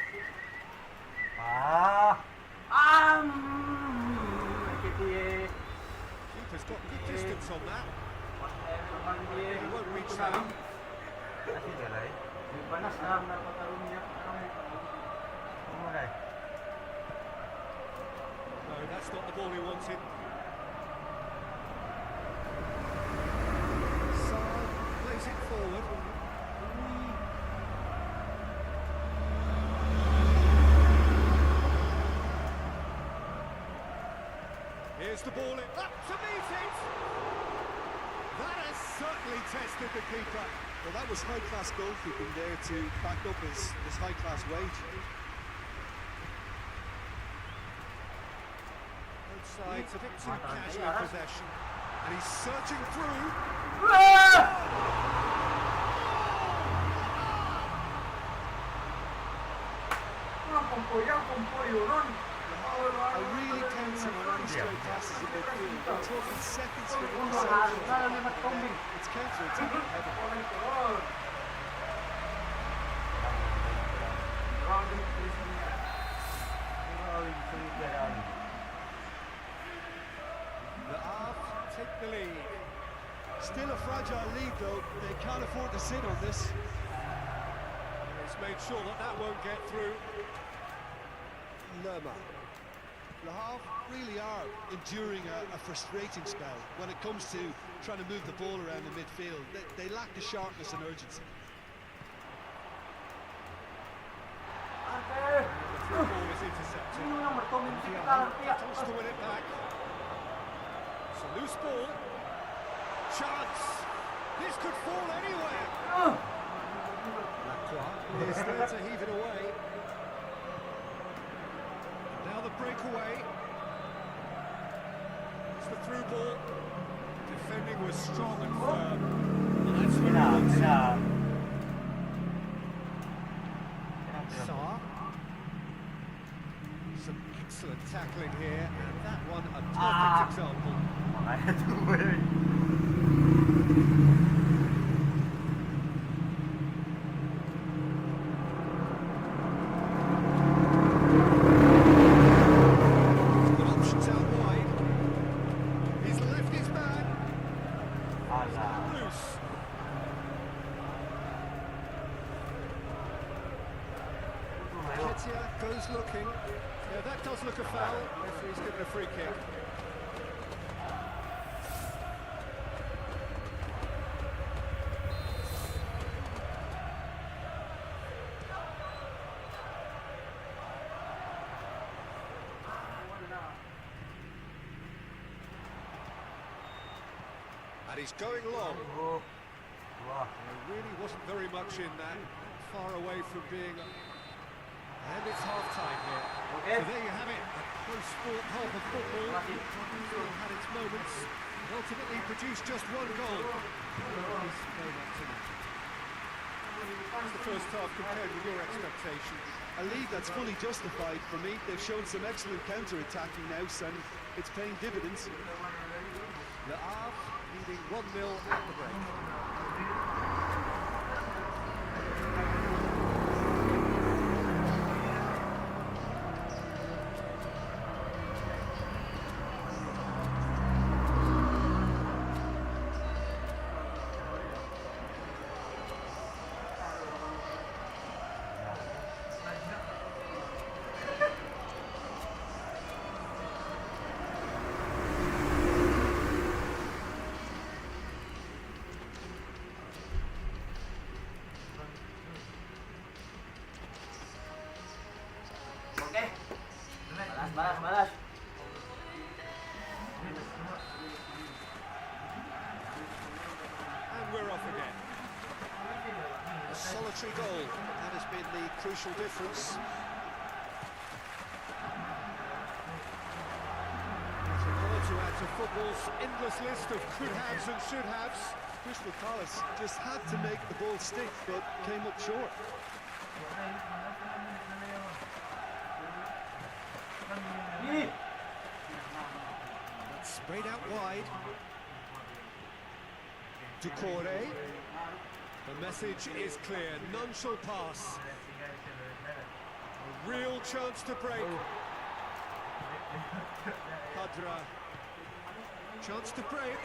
Keeper's got good distance on that. He won't reach that. No, that's not the ball he wanted. Sarr plays it forward. Here's the ball in, up to meet it! That has certainly tested the keeper. Well, that was high-class goalkeeping there to back up his high-class wage. Both sides a bit too casual in possession. And he's searching through. I really counting on any straight passes in midfield. We're talking seconds for interception. It's counter-attacking heavy. The Havre take the lead. Still a fragile lead, though. They can't afford to sit on this. He's made sure that that won't get through. Lerma. Le Havre really are enduring a frustrating spell when it comes to trying to move the ball around the midfield. They lack the sharpness and urgency. The through ball is intercepted. Battles to win it back. It's a loose ball. Chance. This could fall anywhere. Lacroix Is there to heave it away. Now the breakaway. It's the through ball. Defending was strong and firm. And that's what he wants. Sarr. Some excellent tackling here, and that one a perfect example. Venezia goes looking. Yeah, that does look a foul. Referee's given a free kick. And he's going long. There really wasn't very much in that. Far away from being... And it's half-time here. So there you have it. A close sport, half of football. Still had its moments. Ultimately produced just one goal. How's the first half compared with your expectations? A lead that's fully justified for me. They've shown some excellent counter-attacking now, and it's paying dividends. Le Havre leading 1-0 at the break. Oke. Balas. And we're off again. A solitary goal. That has been the crucial difference. That's another to add to football's endless list of could-haves and should-haves. Crystal Palace just had to make the ball stick, but came up short. That's sprayed out wide. Ducore. The message is clear. None shall pass. A real chance to break. Padra. Chance to break.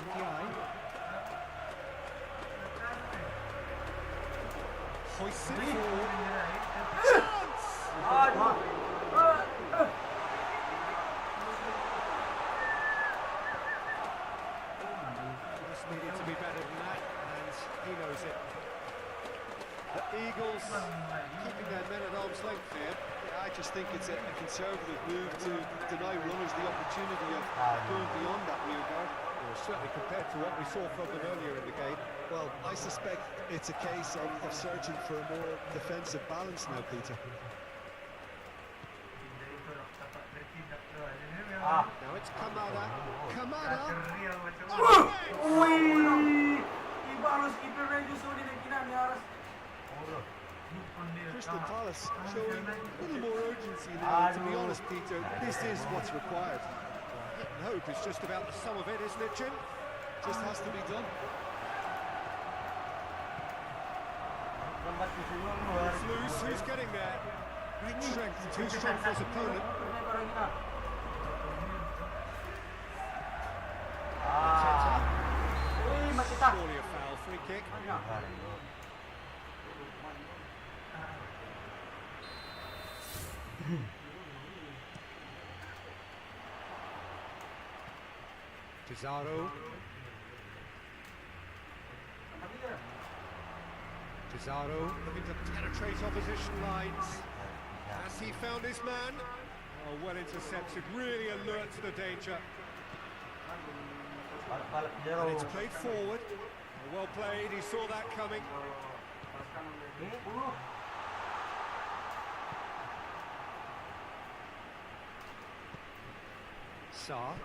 Ndiaye. Hoists it forward. Chance! Just needed to be better than that, and he knows it. The Eagles keeping their men at arm's length here. I just think it's a conservative move to deny runners the opportunity of going beyond that rear guard. Well, certainly compared to what we saw from them earlier in the game. Well, I suspect it's a case of searching for a more defensive balance now, Peter. Now it's Kamada. Kamada! Iba harus keeper na yung sulit ng kinami Crystal Palace showing a little more urgency now. To be honest, Peter, this is what's required. Hit and hope is just about the sum of it, isn't it, Jim? Just has to be done. It's loose, who's getting there? Great strength, too strong for his opponent. Surely a foul, free kick. Pizarro. Pizarro looking to penetrate opposition lines. Has he found his man? Oh, well intercepted, really alert to the danger. And it's played forward. Well played, he saw that coming. Sarr.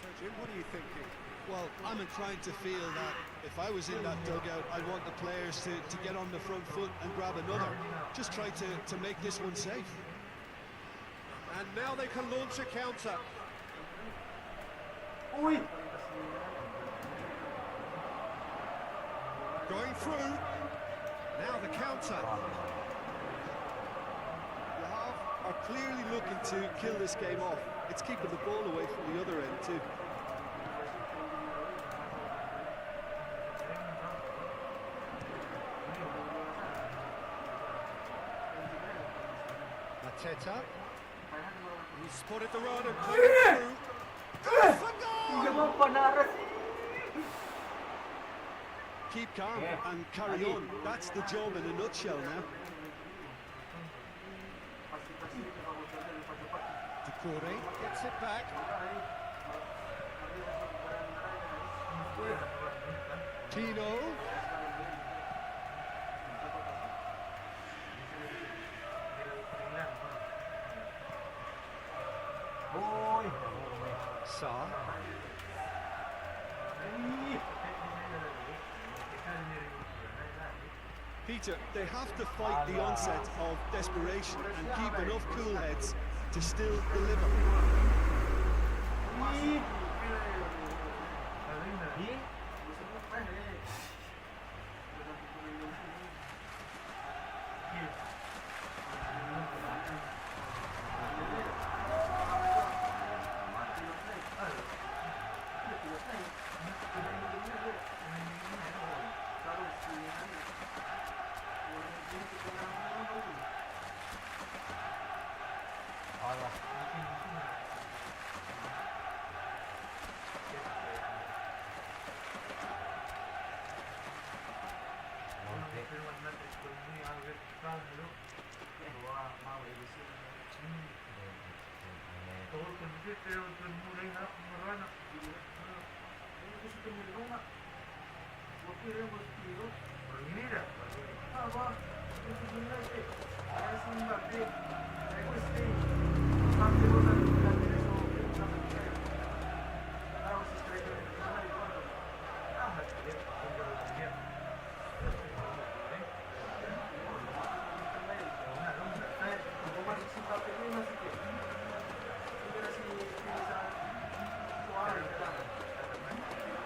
So Jim, what are you thinking? Well, I'm inclined to feel that if I was in that dugout, I'd want the players to get on the front foot and grab another. Just try to make this one safe. And now they can launch a counter. Going through. Now the counter. Le Havre are clearly looking to kill this game off. It's keeping the ball away from the other end too. Arteta. He spotted the run and played it through. For goal! Hindi mo panaras. Keep calm and carry on. That's the job in a nutshell now. Decore gets it back. Tino. Hoy! Sa. Peter, they have to fight the onset of desperation and keep enough cool heads to still deliver.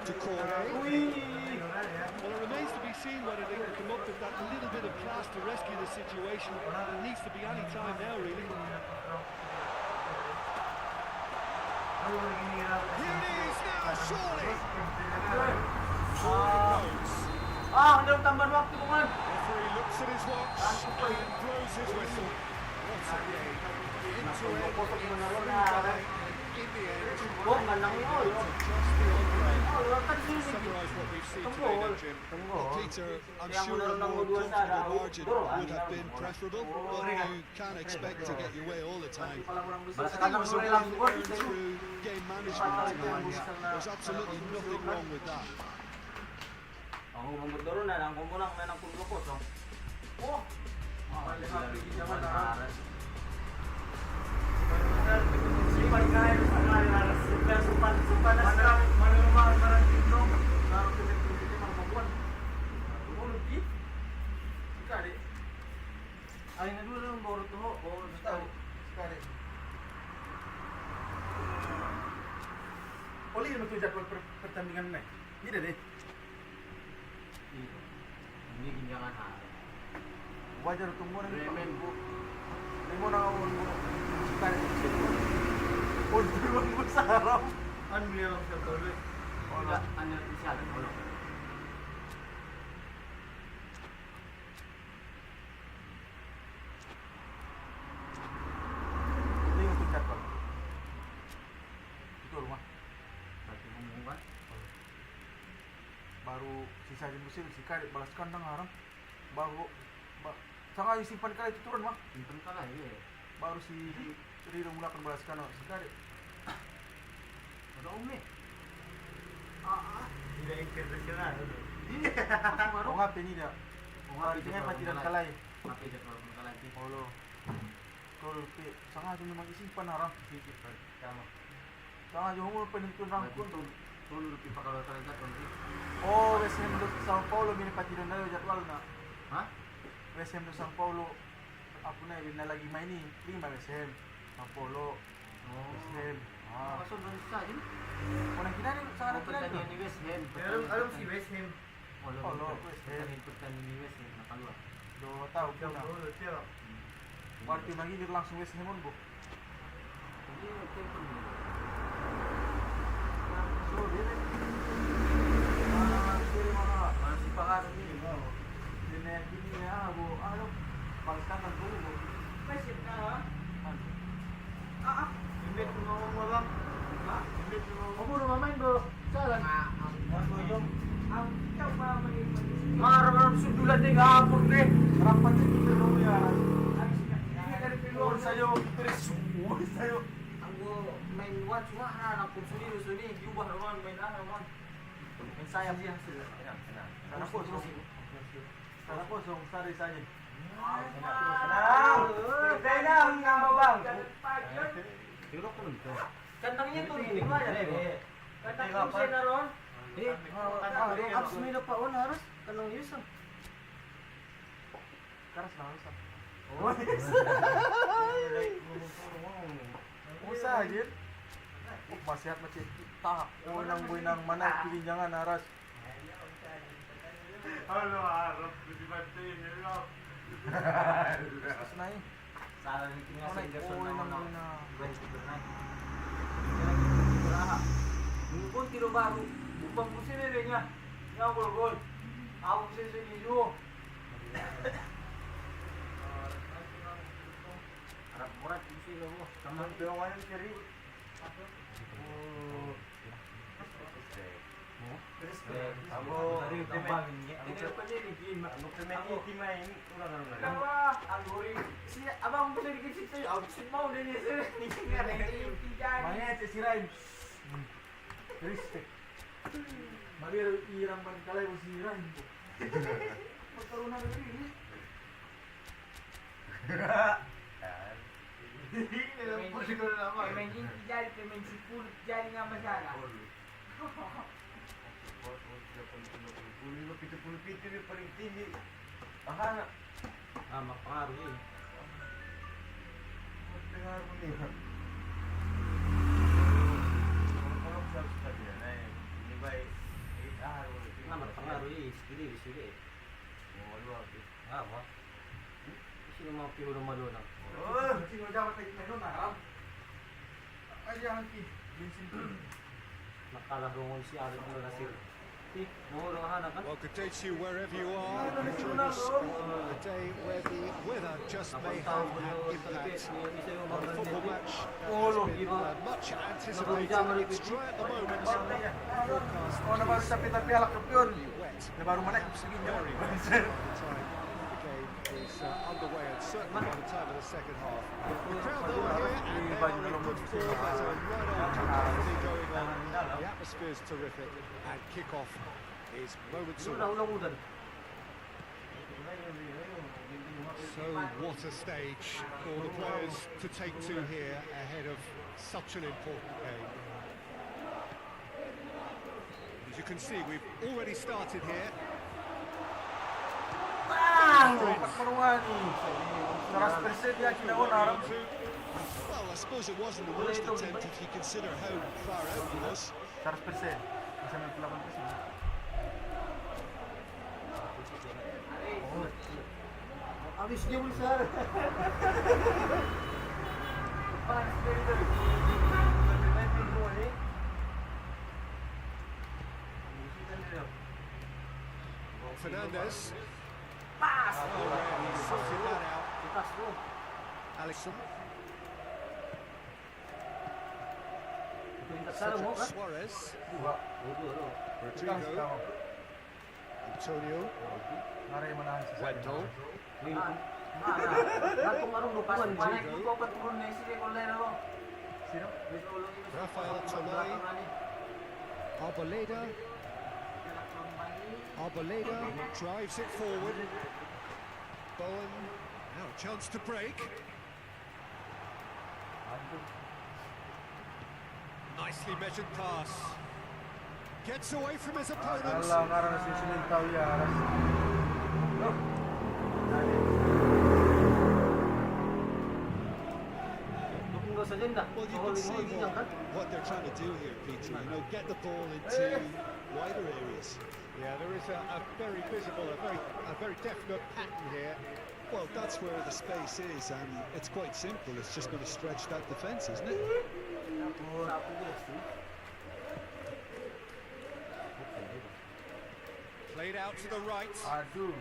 Decore. Well, it remains to be seen whether they can come up with that little bit of class to rescue the situation. It needs to be any time now, really. Here it is now, surely! Surely goes. Ano yung tamban waktu mo man? Referee looks at his watch and blows his whistle. What a game. Into-end, in the end, Bong, ganang yun. just beyond break. Summarise what we've seen today now, Jim. Peter, I'm sure a more comfortable margin would have been preferable, but you can't expect to get your way all the time. Basta It was a lang well through game management tonight. There's absolutely nothing wrong with that. Ang mambudoro na lang, kung kulang na ng kulukos. Oh! Ay, nadulo ng boro to ho. Boro sekali. Oli naman ito jadwal pertandingan na. Hindi deh. Hindi ginjangan ha. Wajar itong muna nito. Remen po. Hindi mo nakawal mo. Sekali. Order mo sa harap. Ano mo yung sa tuloy? Wala. Ano yung siya? Wala. Hindi mo itong jadwal. Ito rumah. Pati mo mo ba? Baru sisa din musim si Karit balas kandang harang. Baru sanga simpan kali itu turun mah. Simpan ka lang eh. Baru si Riro mulakan balas kandang si Karit. Wala umi. Tidak internasional. Oh ngapain ini dia? Kung nga, Artinya pati dan kalay. Mati dyan ko ng kalay. Olo. Kalau sanga din naman isimpan harang. Sikit pa. Tama. Sanga yung humul penentu rangkun. Tulog pa kalau talaga tuloy. Oh, West Ham do Sao Paulo mini pati dan dayo jadwal na. Ha? West Ham do Sao Paulo. Apa na ibig na lagi main ni? Lima West Ham. Sao Paulo. West Ham. Ah. Kaso doon sa akin. Unang kinani sa kanang kinani. Pertandingan ni West Ham. Alam si West Ham. Wala West Ham. Pertandingan ni West Ham. Nakalwa. 2 tahun na. Waktu magilir langsung West Ham bu. Hindi, tempo mo. So, dire. Dire mga masih pangarap ini. Dire kini ya bu. Ano? Pagkatan dulu bu. West Ham na ha? sa'yo, Chris. Umay sa'yo. Ang main watch nga na kung suni diubah naman main naman. Main sayap siya sila. Sana po, so. Sana po, so. Sorry sa inyo. Benang ng babang. Tirok ko nito. Kantang niya to, hindi ba yan eh. Kantang ko siya na ron. Abs may na paon haros. Kanang yus ah. Karas na, karas na. Oh, Usa, yun. Masihat macam tak. Unang buhay ng manay, pilinjangan, aras. Halo, harap di bantuin nila. Tapos na eh. Sala ni King sa Anderson Unang na buhay na. Mungkin tiro baru. Upang ko sila rin niya. Nga gol. Ako ko sila niyo. Harap murat yung sila mo. Kaman pero ngayon kiri. Ako, tambangin niya. Ang pa niya ni Kim. Ano kami timain ulang ano na. Kenapa? Ang gori. Si abang bisa dikit situ. Aku sih mau dari sini. Ini nggak ada yang tiga. Maya, sisirain. Respect. Magiro irang man kalay mo sirain po. Magkaroon na rin eh. Main jari, main sipul, jari nggak masalah. Puluh pitu ni paling tinggi. Aha, Ah, mapengaruh ini. dengar ni. Kalau saya dia naik, ini baik. Nah, mapengaruh ini, segini. Oh, luar. Ah, apa? Sino mau pilih rumah lu nak? Oh, Sino dapat tayo na nun, aram? Ay, ang ki. Vincent. Nakalarungan si Alec mo na sir. Mohon hanak kan? Well, good day to you wherever you are. Join us on a day where the weather just may have an impact on a football match that has been much anticipated. It's dry at the moment. Forecast Kung na baru sa pitalpialak ko yun. wet. Na baru manay, kusagin niya. Very wet by the time the game is underway, and certainly by the time of the second half. The crowd though are here and they are in good form. There's a right-on activity going on. The atmosphere is terrific and kick-off is moments away. Ulang udan. So what a stage for the players to take to here ahead of such an important game. As you can see, we've already started here. Patmarungan ni. Naras persen niya kinaon, aram. Well, I suppose it wasn't the worst attempt if you consider how far out it was. 100%. Kasi may pelaban kasi. Habis dia besar. Panas dari tadi. Fernandez. Pas. He's sorted that out. Kita semua. Alisson. Minta sekarang mau kan? Suarez. Dua. Rodrigo. Antonio. Naray manahan sa Wendell. Ratong arong lupasan. Panik ko pa turun na si Colero. Sino? Rafael Toloi. Arboleda. Arboleda drives it forward. Bowen. Now a chance to break. Nicely measured pass. Gets away from his opponents. Alam nga rin si Sinintaw ya, aras. Dukung saja dah. Well, you can see what they're trying to do here, Peter. You know, get the ball into wider areas. Yeah, there is a very visible, a very definite pattern here. Well, that's where the space is, and it's quite simple. It's just going to stretch that defence, isn't it? Played out to the right. Aduh.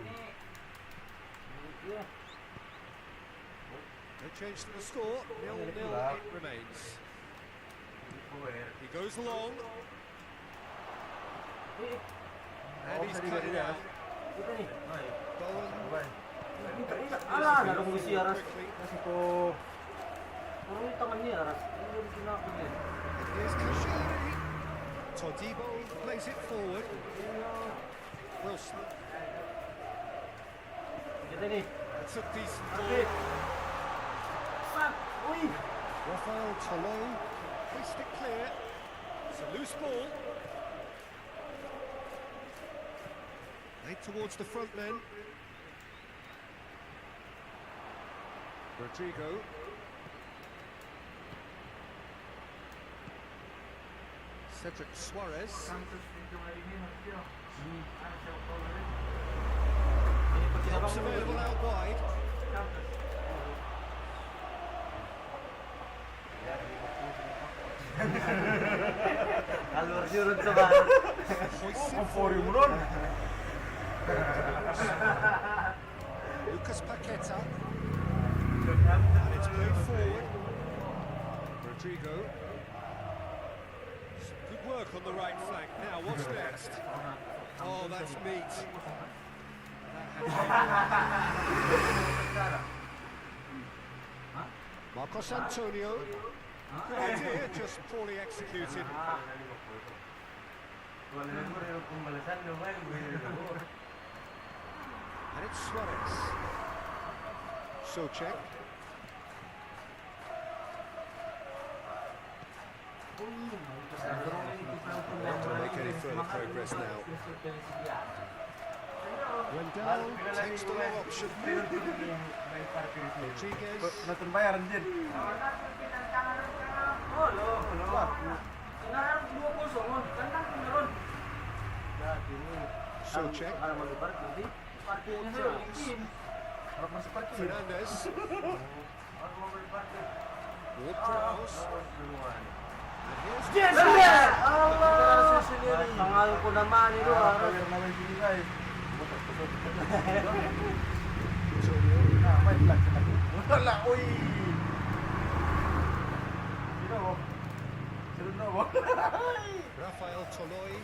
They changed the score. 0-0 it remains. He goes long. And he's cut it out. Bowen Alah, ada musik aras. quickly. Kasi po, Puro yung tangan niya, Aras. Ano yung kinakon niya? Here's Kashiri. Todibo plays it forward. Wilson. Kita ni. It's a decent Okay. ball. Fuck! Uy! Rafael Tolo. Hoist it clear. It's a loose ball. Played towards the front men. Rodrigo. Cedric Suarez. Santos medyo maligin. Ano siya? Helps available out wide. Alwar surod sa barat. Hoists it Pori mo forward. nun. Lucas Paqueta. And it's played forward. Rodrigo. Some good work on the right flank. Now, what's next? Oh, that's neat. Marcos Antonio. Good idea, just poorly executed. Wala na ko rin kung malasan naman. And it's Suarez. Socek. Not to make any further progress now. Wendell takes the long option. Rodriguez. Natumbayaran din. Socek. Fernandez. Ward-Prowse. And here's Tangal ko naman ito. Kaya naman binigay. Antonio. May flag sa tabi. Wala, uy! Sino mo? Sunod na mo? Rafael Toloi.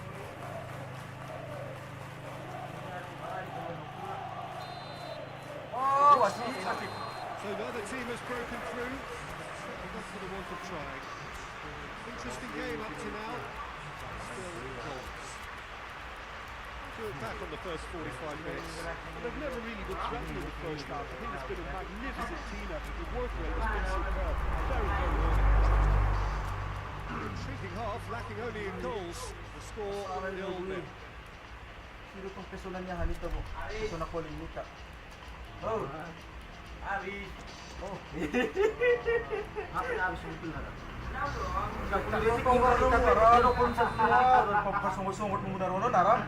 Oh, wasi. So neither team has broken through. Certainly not for the want of trying. Interesting game up to now. Still goals. Look back on the first 45 minutes. They've never really been threatened in the first half. I think it's been a magnificent team effort. The work rate has been superb. Very, very organised. Intriguing half, lacking only in goals. The score 0-0. Sino tong pesulan niya halito mo? Ito na calling Luka. Oh. Abi. Oh. Apa habis betul lah. Papasungot-sungot mo muna ron, Aram.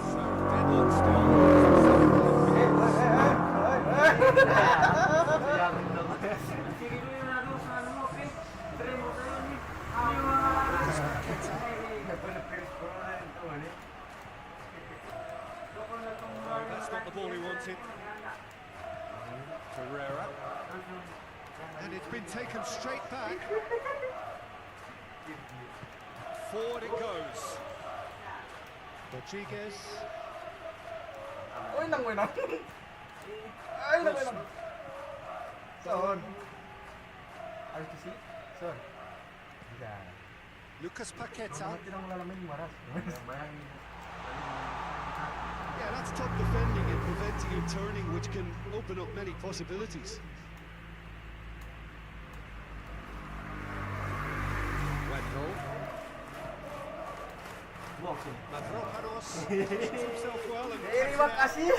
So, deadlock still. That's not the ball he wanted. Ferreira. And it's been taken straight back. Forward it goes. Rodriguez. Uy, nang winang. Ay, nang winang. Saan? RTC? Saan? Yan. Lucas Paqueta. Bakit tinang lalamin yung maras? Yeah, that's top defending and preventing him turning, which can open up many possibilities. Wendell. Mavropanos positions himself well and Terima kasih.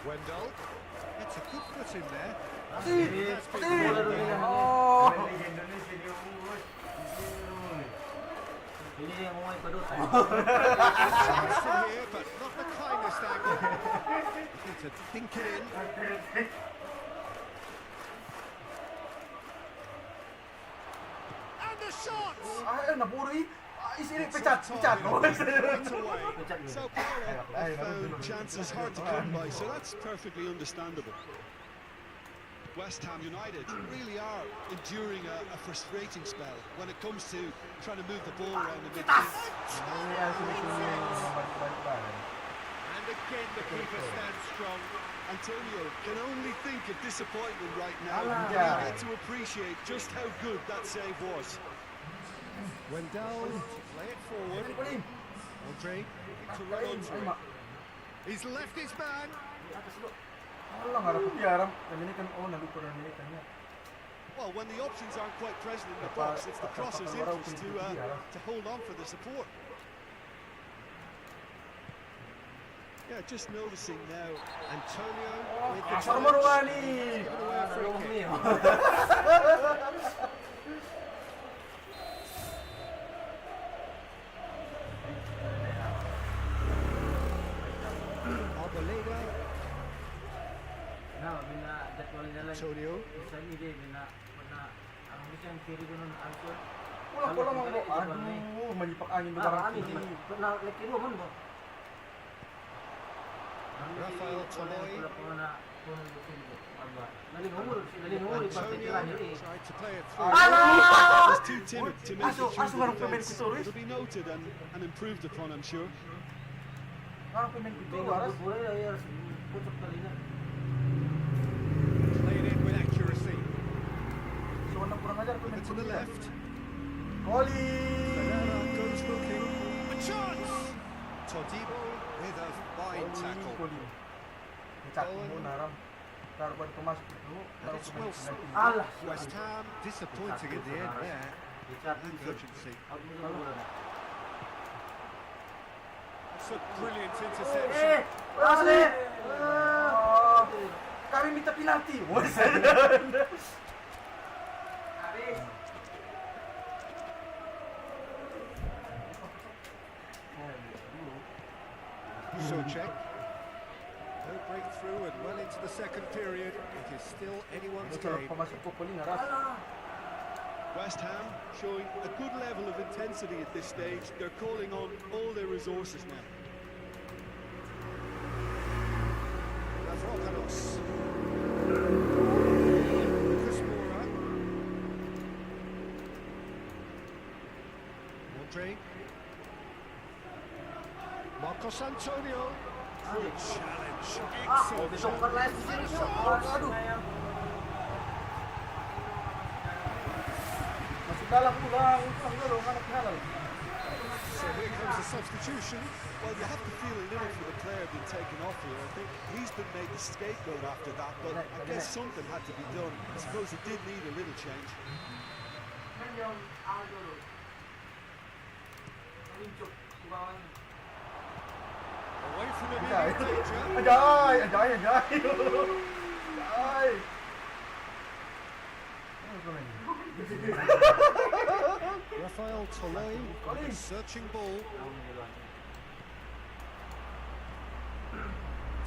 Wendell. It's a good foot in there. Oh. Ini yang mau ikut Chance from here, but not the kindest angle. Need to dink it in. And the shot! Ay, napuri. Ay, sini pecat. Right away. So Paulo found chances hard to come by, so that's perfectly understandable. West Ham United really are enduring a frustrating spell when it comes to trying to move the ball around the midfield. And And again, the keeper stands strong. Antonio can only think of disappointment right now. But you get to appreciate just how good that save was. Wendell to play it forward. Andre to run onto it. He's left his man. Alang harap ko tiarang. Kami kan nalupor na niya. Well, when the options aren't quite present in the box, it's the crosser's interest to hold on for the support. Yeah, just noticing now. Antonio with the Asal touch. Marwani. Given away a free kick. Arboleda, Na, bina jadwal nila lang. Antonio. Isa ni dia bina ang misang kiri ko nun answer. Wala mo. Aduh, malipak angin Ah, belarang. ani na leki mo man ba? Rafael Toloi. Wala pa na kuno dito. Nalingumul pa tira Antonio ni. tried to play it Was too timid to make it Aso through marang the pemain defence. ko to, Ruiz. It'll be noted and improved upon, I'm sure. Parang pemain ko to, Bingo Waras. buhay ay putok kalina. played in with accuracy. So, walang kurang ajar Over pemain to ko the to. left. Koli! Ferreira goes looking. A chance! Todibo with a fine tackle. Koli. Cakap mo na ram. Tarban pumasok itu. And it's Wilson. Alah, West Ham disappointing in the end there. Richard And Wilson. urgency. Out mo na bola na. It's a brilliant interception. Asli. Kami minta penalti. Wes. Socek. No breakthrough and well into the second period. It is still anyone's game. Pamasok ko Koli na ras. West Ham showing a good level of intensity at this stage. They're calling on all their resources now. Mavropanos. Lucas Moura. Andre. Marcos Antonio. Good challenge. Excellent Besok challenge. kan live di sini. Aduh. Masuk dalam pulang. Pulang dulu, anak halal. So here comes the substitution. Well, you have to feel a little for the player being taken off here. I think he's been made the scapegoat after that, but I guess something had to be done. I suppose it did need a little change. Away from Ajay. immediate danger. Ajay. Rafael Toloi with a searching ball.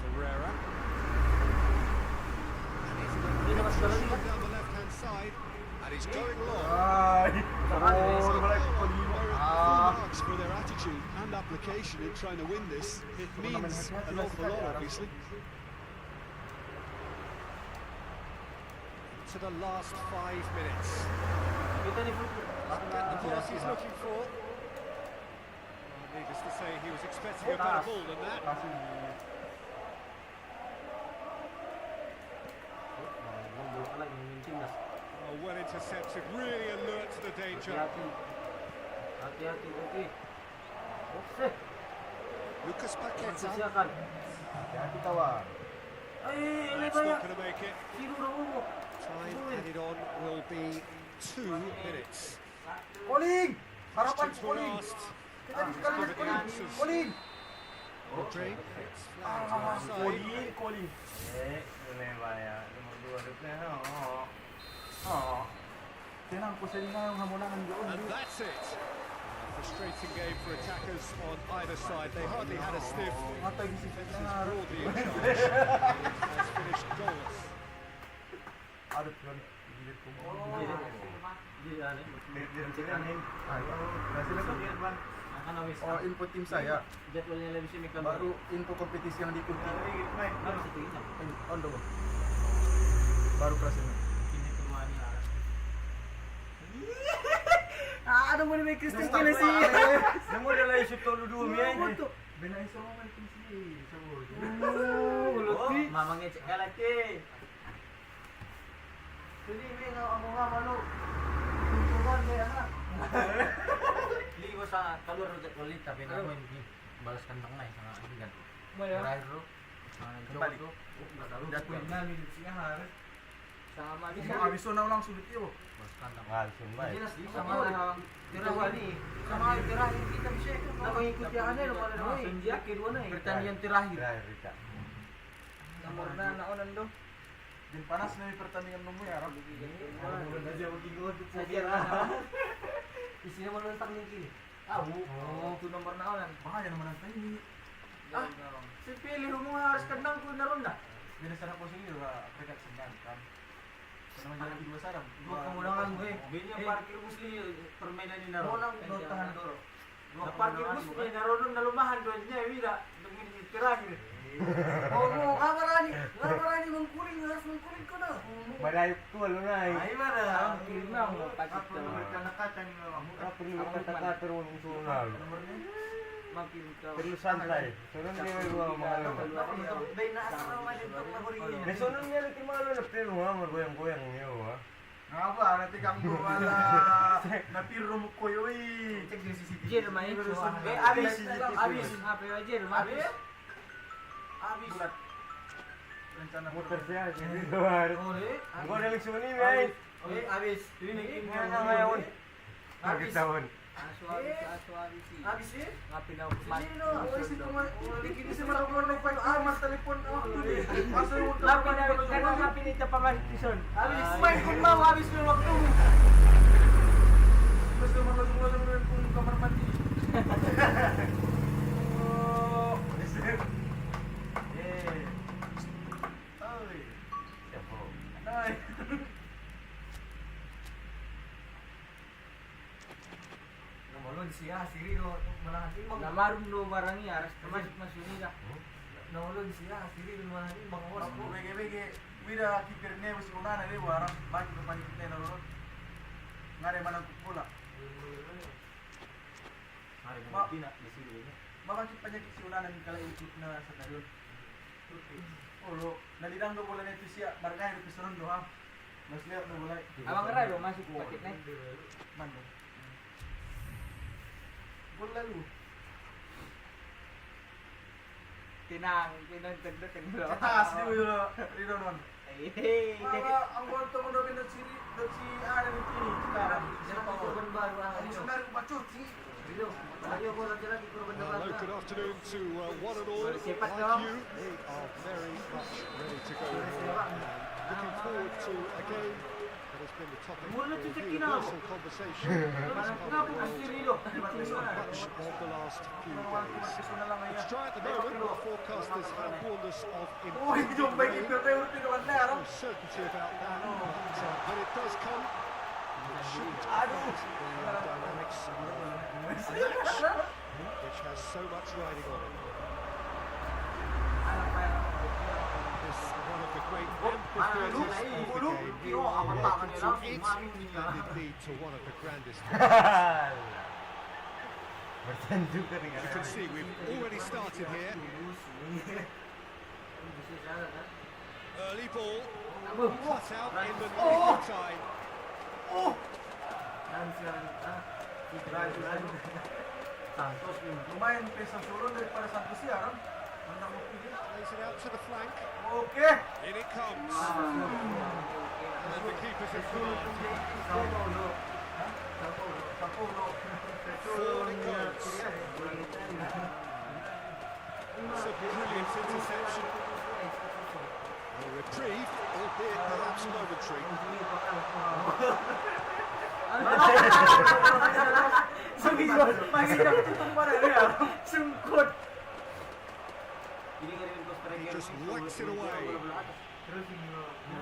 Ferreira. And he's down the left-hand side. And he's going long. Ay. Oh, balik Koli. Marks for their attitude and application in trying to win this. It means an awful lot, obviously. To the last 5 minutes. Kita ni Get the pass he's looking for. Well, needless to say, he was expecting a better ball than that. Kasih. Oh, well intercepted, really alert to the danger. Hati-hati, okey. Okey. Lucas Paqueta. Silakan. Hati-hati kawan. Ini That's banyak. not going to make it. Tiru dah. Time added on will be 2 minutes. Koling. Harapan Questions were Koling. asked. Kita di sekali Give it the Koling. answers. Koling. Andre, it's flagged offside. Koling. Tenang po sa lingaw nga mula ng doon. And that's it. A frustrating game for attackers on either side. They hardly had a sniff. Matay di sisi This is na. broadly in charge. It has finished goalless. Aduh, yun. Gilit ko. Jadi ani. Ay, sila ko. Akan awis. Oh, input team saya. Jadwalnya lebih sini kan. Baru info kompetisi yang diikuti. Harus itu ini. On dulu. Baru kelas ini. Kini kemana? Ada mo ni may Christmas kila si. Namo dia lai shoot tolu dua mi. Benay sa mga PC sa board. Oh, mamangit si Kalaki. Hindi, may ako nga malo. Tuntunan, may anak. Ligo sa kalor ulit tapi na mo hindi balas kandang na sa kaibigan. Mayro. Balik. Dapat namin siya har. Sama di Mga abiso na lang sulit yun. balas kandang. Ngalsun ba eh. Sama tirahan sama tirahin kita bisa. Nakangikot yan ano, wala na eh. Yakin mo na eh. Pertandingan terakhir. Rita. Namor na naonan do. Din panas na may pertandingan mo ya, Rob. Isi naman ng takling kini. Oo. Ito nomor na ulan. Bahaya naman ang tayo. Si Pili mo nga harus kandang ko na ron na. Binasarap ko sila, prekat sinyan kan. Ano naman dyan ang sarap. Buat kemulangan gue. Binya parkir musli permainan ini naron. Mulang notahan doro. Na parkir musli naron na lumahan doon niya wila dungin terakhir. Oh, kamarani mengkuring, harus mengkuring ko na. Marayop ko, ano na eh. Ay mana. Kirna mo Apa mereka nakatan ng mga mura. Perlu kata-kata ron sunal. Nomornya? makin ka. Perlu santai. Sunod niya may mga mahalo. Bay na asal mo din pag nahuriyin. May sunod niya lagi mahalo na pero ha, magoyang-goyang niyo ha. Nga ba, nanti kang gumala. Napiro mo ko yoy. Cek di CCTV. Jer main. Abis. Apa ya Jer? Abis. Abis. Rencana Muter siya, hindi doar. Oleh. Ako na lang suni, may. Oleh abis. Ini Nga nga ngayon. Abis. Pagkatawon. Abis eh? Ngapin ako Sino? Oh, isi ko man. Dikini si marunong pa yung mas telepon ako. Masa yung Lapin na kano ngapin ito pamatison. Abis. Main kung mau abis yung waktu. Basta malulungan kung kamar mandi. Oh, listen. Ay. Siapa? Ay. Namalon siya, Sirino, malaki mag... Namarum do barangi aras mas unida. Namalon siya, Sirino, malaki mga oras ko. Bege, mira, kipirne, mas una na rin, warang, bakit ko panikit na narunod? Nga rin manang kukula. Hari Ma- pina di sini. Bakit pa niya kasi una nang kalaikot na sa dalon? Olo, nalidang do bola nito siya, markah ito pisonon do ha. Mas lihat do bola. Abang kerai lo masuk paket naik. Mando. Gol lalu. Tinang tagda tagda. Atas di ulo, Rino non. Hehehe. Maka ang gol to mo do bin si Ana ni Tini sekarang. Jangan pakai korban baru ah. Ini sebenarnya bacut sih. Rino, ayo gol aja lagi korban Hello, baru. good afternoon to one and all. Like Cepat, you, Tom. they are very much ready to go. Looking forward to a game that has been the topic Mula of tu cakap universal conversation. Kenapa kasih Rino? Much of the last few days. Piso na lang It's ngayon. dry at the moment, but forecasters have warned us of Oh, yung bagi improvement. ko tayo rin naman na, No certainty about that, but when it does come, it shouldn't affect the dynamics of a match which has so much riding on it. This one of the great amphitheatres of the game. It and indeed to one of the grandest. Bertanju ka rin. You can see we've already started here. Early ball, cut out in the nick of time. Santos ni. Lumayan pesang suron daripada Santos siya, kan? Mandang mo pili. Plays it out to the flank. Okay. In it comes. And the keeper's in command. Forward it goes. It's a brilliant interception. A reprieve, albeit perhaps momentary. Sungkut. He just whacks it away.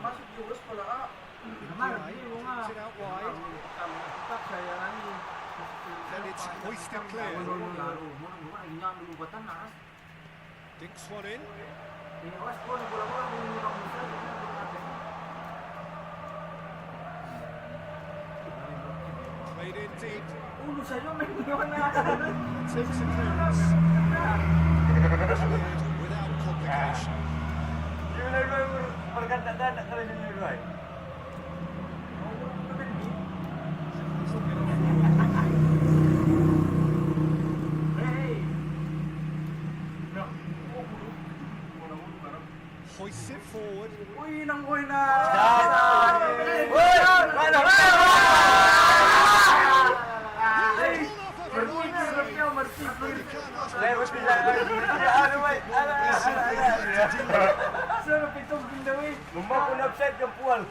Masuk jurus pala, ah. Guy keeps it out wide. Then it's hoisted clear. Dinks one in. Played played in deep. Ulo sa'yo, may iwan na. Attempts and clearance. Cleared without complication. Yung nagawin mo, pagkanda-ganda ka rin yung nagawin. Hoists it forward. Uy, nang uy na! Sir, pitong pindawi. Lumakon upside yung puwal.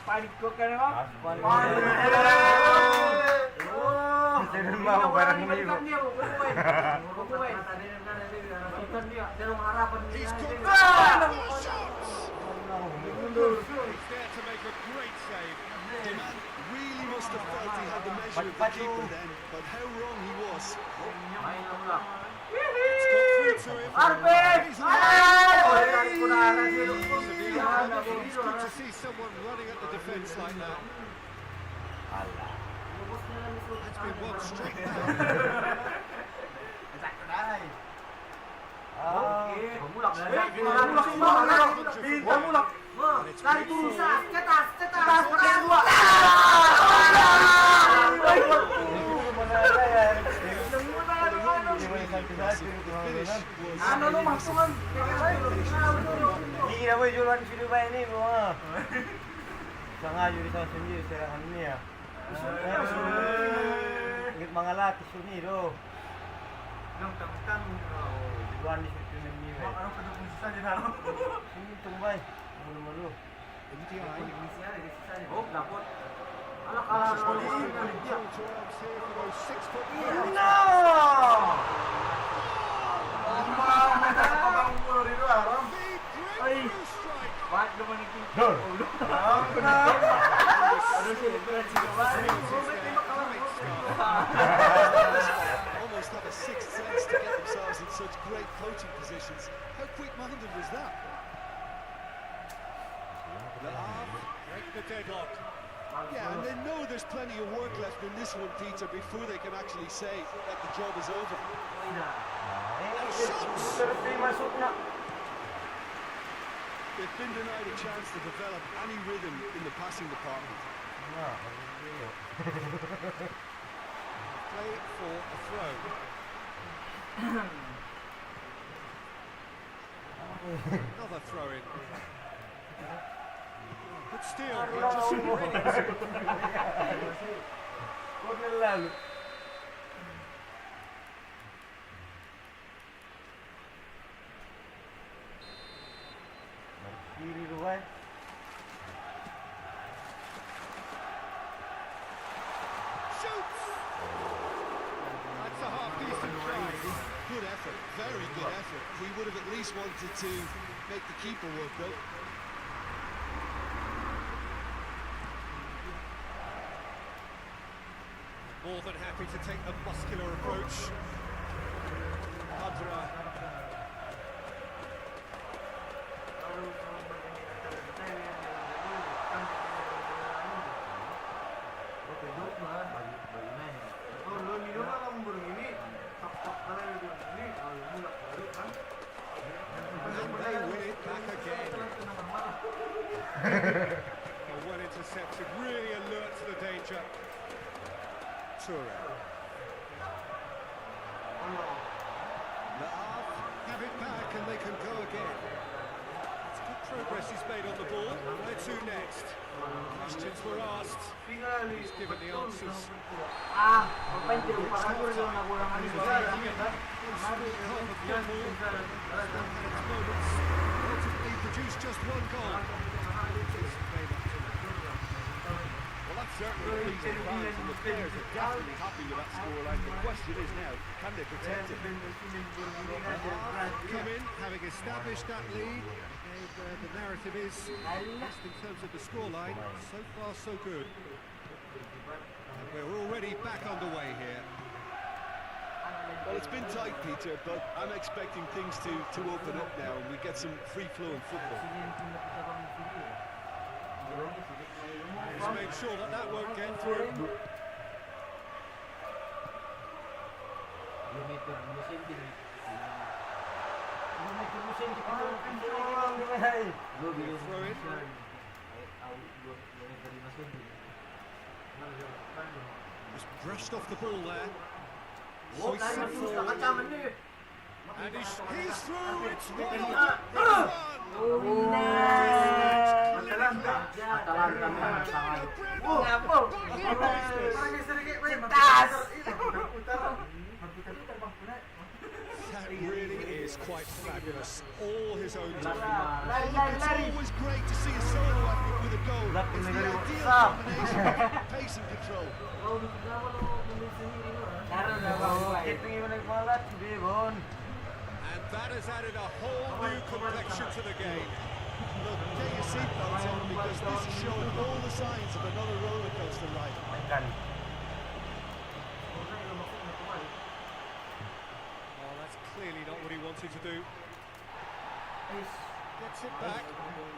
Panik ko ka naman. Sino mo barang ini mo? He's got He's there to make a great save. The man really must have felt he had the measure of the keeper then, but how wrong he was. It's got through to him. He's It's good to see someone running at the defence like that. That's been one straight down. Hindi na mo jualan sini ba ini mo? Sangayo di sa sendiri serangan ini ya. Ingit mga latis ini do. Jualan di situ ini. Ini tumbay. Malu-malu. Oh, dapat. Ala Wah, naman yung Almost have a sixth sense to get themselves in such great coaching positions. How quick-minded was that? Break the deadlock. Yeah, and they know there's plenty of work left in this one, Peter, before they can actually say that the job is over. They've been denied a chance to develop any rhythm in the passing department. Play for a throw. Another throw in. But still, Kiri luar. shoots! That's a half-decent try. Good effort, very good effort. We would have at least wanted to make the keeper work though. More than happy to take a muscular approach. Adra. And they win it back again. Well intercepted, really alert to the danger. Toure. Have it back and they can go again. It's good progress he's made on the ball. Where to next? Questions were asked. He's given the answers. Ultimately produced just one goal. Well, that's certainly pleasing fans, and the players are definitely happy with that scoreline. The question is now, can they protect it? Come in, having established that lead. The narrative is, best in terms of the scoreline, so far so good. And we're already back underway here. Well, it's been tight, Peter, but I'm expecting things to open up now and we get some free-flowing football. to make sure that that won't get through. 2 meter 2 senti. 2 meter 2 senti ka to. Go bilis. Throw in. Au 2 meter 5 senti. Just brushed off the ball there. Oh, Hoists tayo it gusto forward. kacaman ni. And he's through. It's 1-1. Atalanta man. That really is quite fabulous. All his own time. Lari. It's always great to see a solo athlete with a goal. It's the ideal combination of pace and control. And that has added a whole new complexion to the game. Look, get your seatbelts on because this is showing all the signs of another roller coaster ride. Oh, that's clearly not what he wanted to do. Gets it back.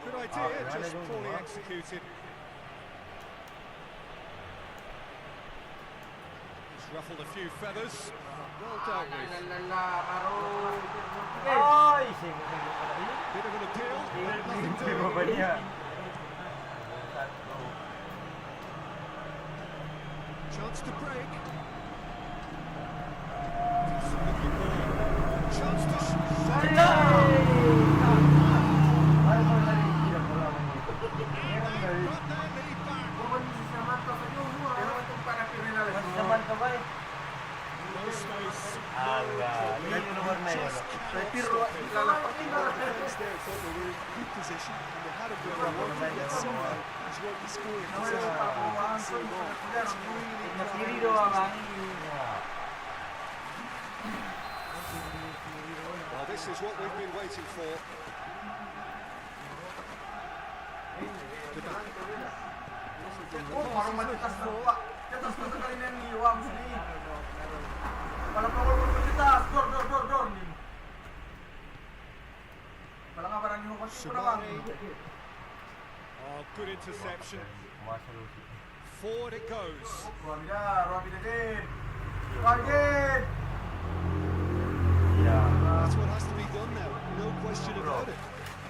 Good idea, just poorly executed. He's ruffled a few feathers. Well dealt with. Bit of an appeal, but nothing doing. Chance to break. Decent looking ball. Chance to shut it down. Got that lead back. No space. Just defense there thought they were in good position and they had a good one. Yet somehow he's worked the scoring position. That's really well, this is what we've been waiting for. Shabani. Oh, good interception. Forward it goes. That's what has to be done now, no question about it.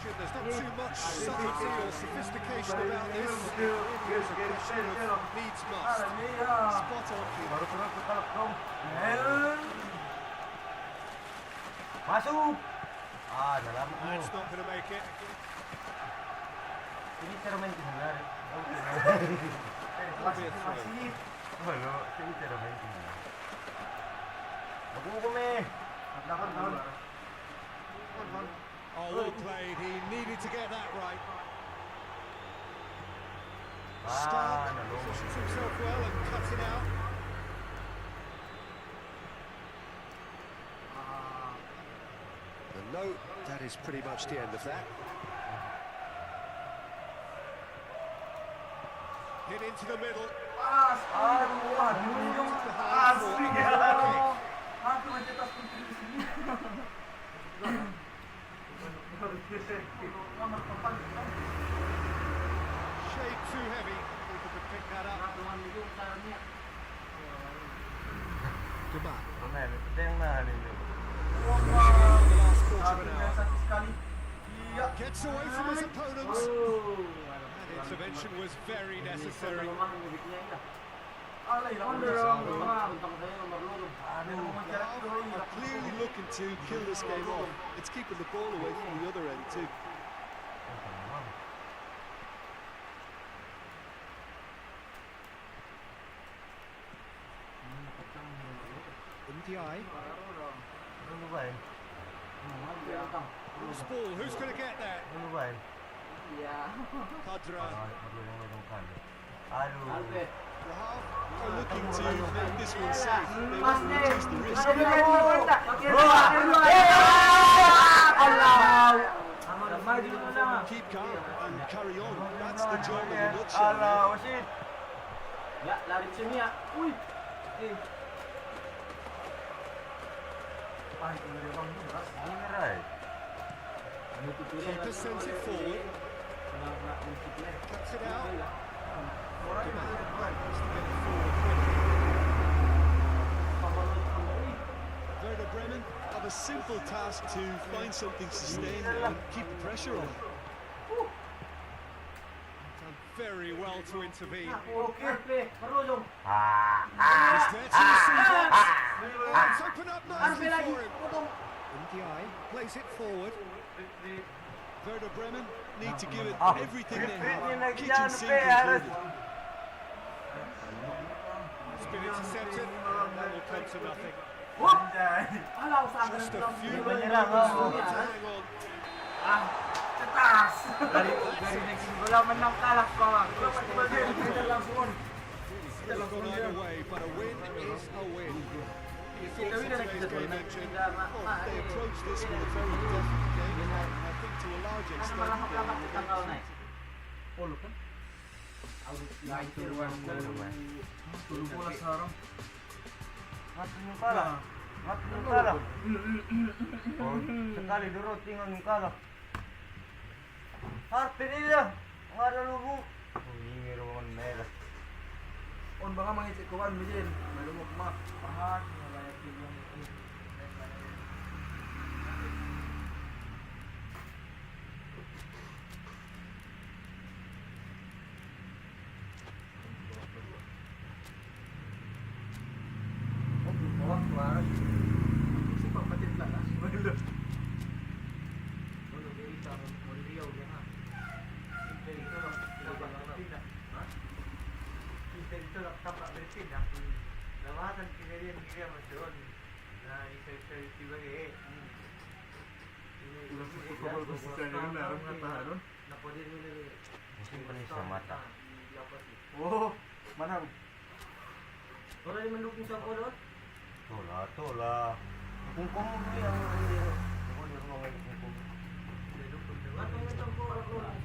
There's not too much subtlety or sophistication about this. Here's a question of needs must. Spot on here. Masuk. Dalam. That's not going to make it. Ini cara main benar. That'll be a throw. Halo, ini cara main benar. Aku kome. Oh, well played. He needed to get that right. Stark positions himself well and cuts it out. No, that is pretty much the end of that. Hit into the middle. Shade too heavy. People could pick that up. Goodbye. Benar, kita yang nahan ini. The last quarter of an hour. Gets away from his opponents. And intervention was very necessary. Clearly looking to kill this game off. It's keeping the ball away from the other end too. Ndiaye. Ano ba yun? Loose ball. Who's going to get that? Ano ba yun? Kadra. Marunong kan. Aduh. They're looking to make this one safe. They want to reduce the risk. Keep calm and carry on. That's the job in a nutshell. Wasit. Ya, lari sini ya. Wih. Ini merah. Keeper sends it forward. Cuts it out. Demand is to get it forward quickly. Werder Bremen have a simple task to find something sustained and keep the pressure on. Done very well to intervene. Oke, Marulong. He's there to receive it. Oh, it's opened up nicely lagi. for him. Potong. Ndiaye plays it forward. Werder Bremen need to give it everything they have, kitchen sink included. It's been intercepted, and that will come to nothing. Ala, usaha Just a ng few Brazil. moments to hang on. Cetas. Dari wala man ng kalak ko. Could have gone either way, but a win is a win. Today's game engine, well, they approach this with a very definite game, and I think to a large extent, Tulog bola sa harap. Sekali durut tinggal yung kala. Hindi naman nila. On baka mangicik ko kan bijin. Malumok ma. Pahat. Bawah keluar. Si Pak Patit lah. Boleh. Boleh beri tahu Riau dia ha. Dari itu lah dapat pindah. Ha? Kita itu lah dapat berpindah. Lawatan kinerian dia masuk. Nah, saya tiba ke. Ulang kapal konsisten ni Harun kata Harun. Napa dia ni? Mungkin penuh sama mata. Oh, mana? Orang yang mendukung siapa dong? Tola. Kung kamu beli yang ini, kamu di rumah lagi kung.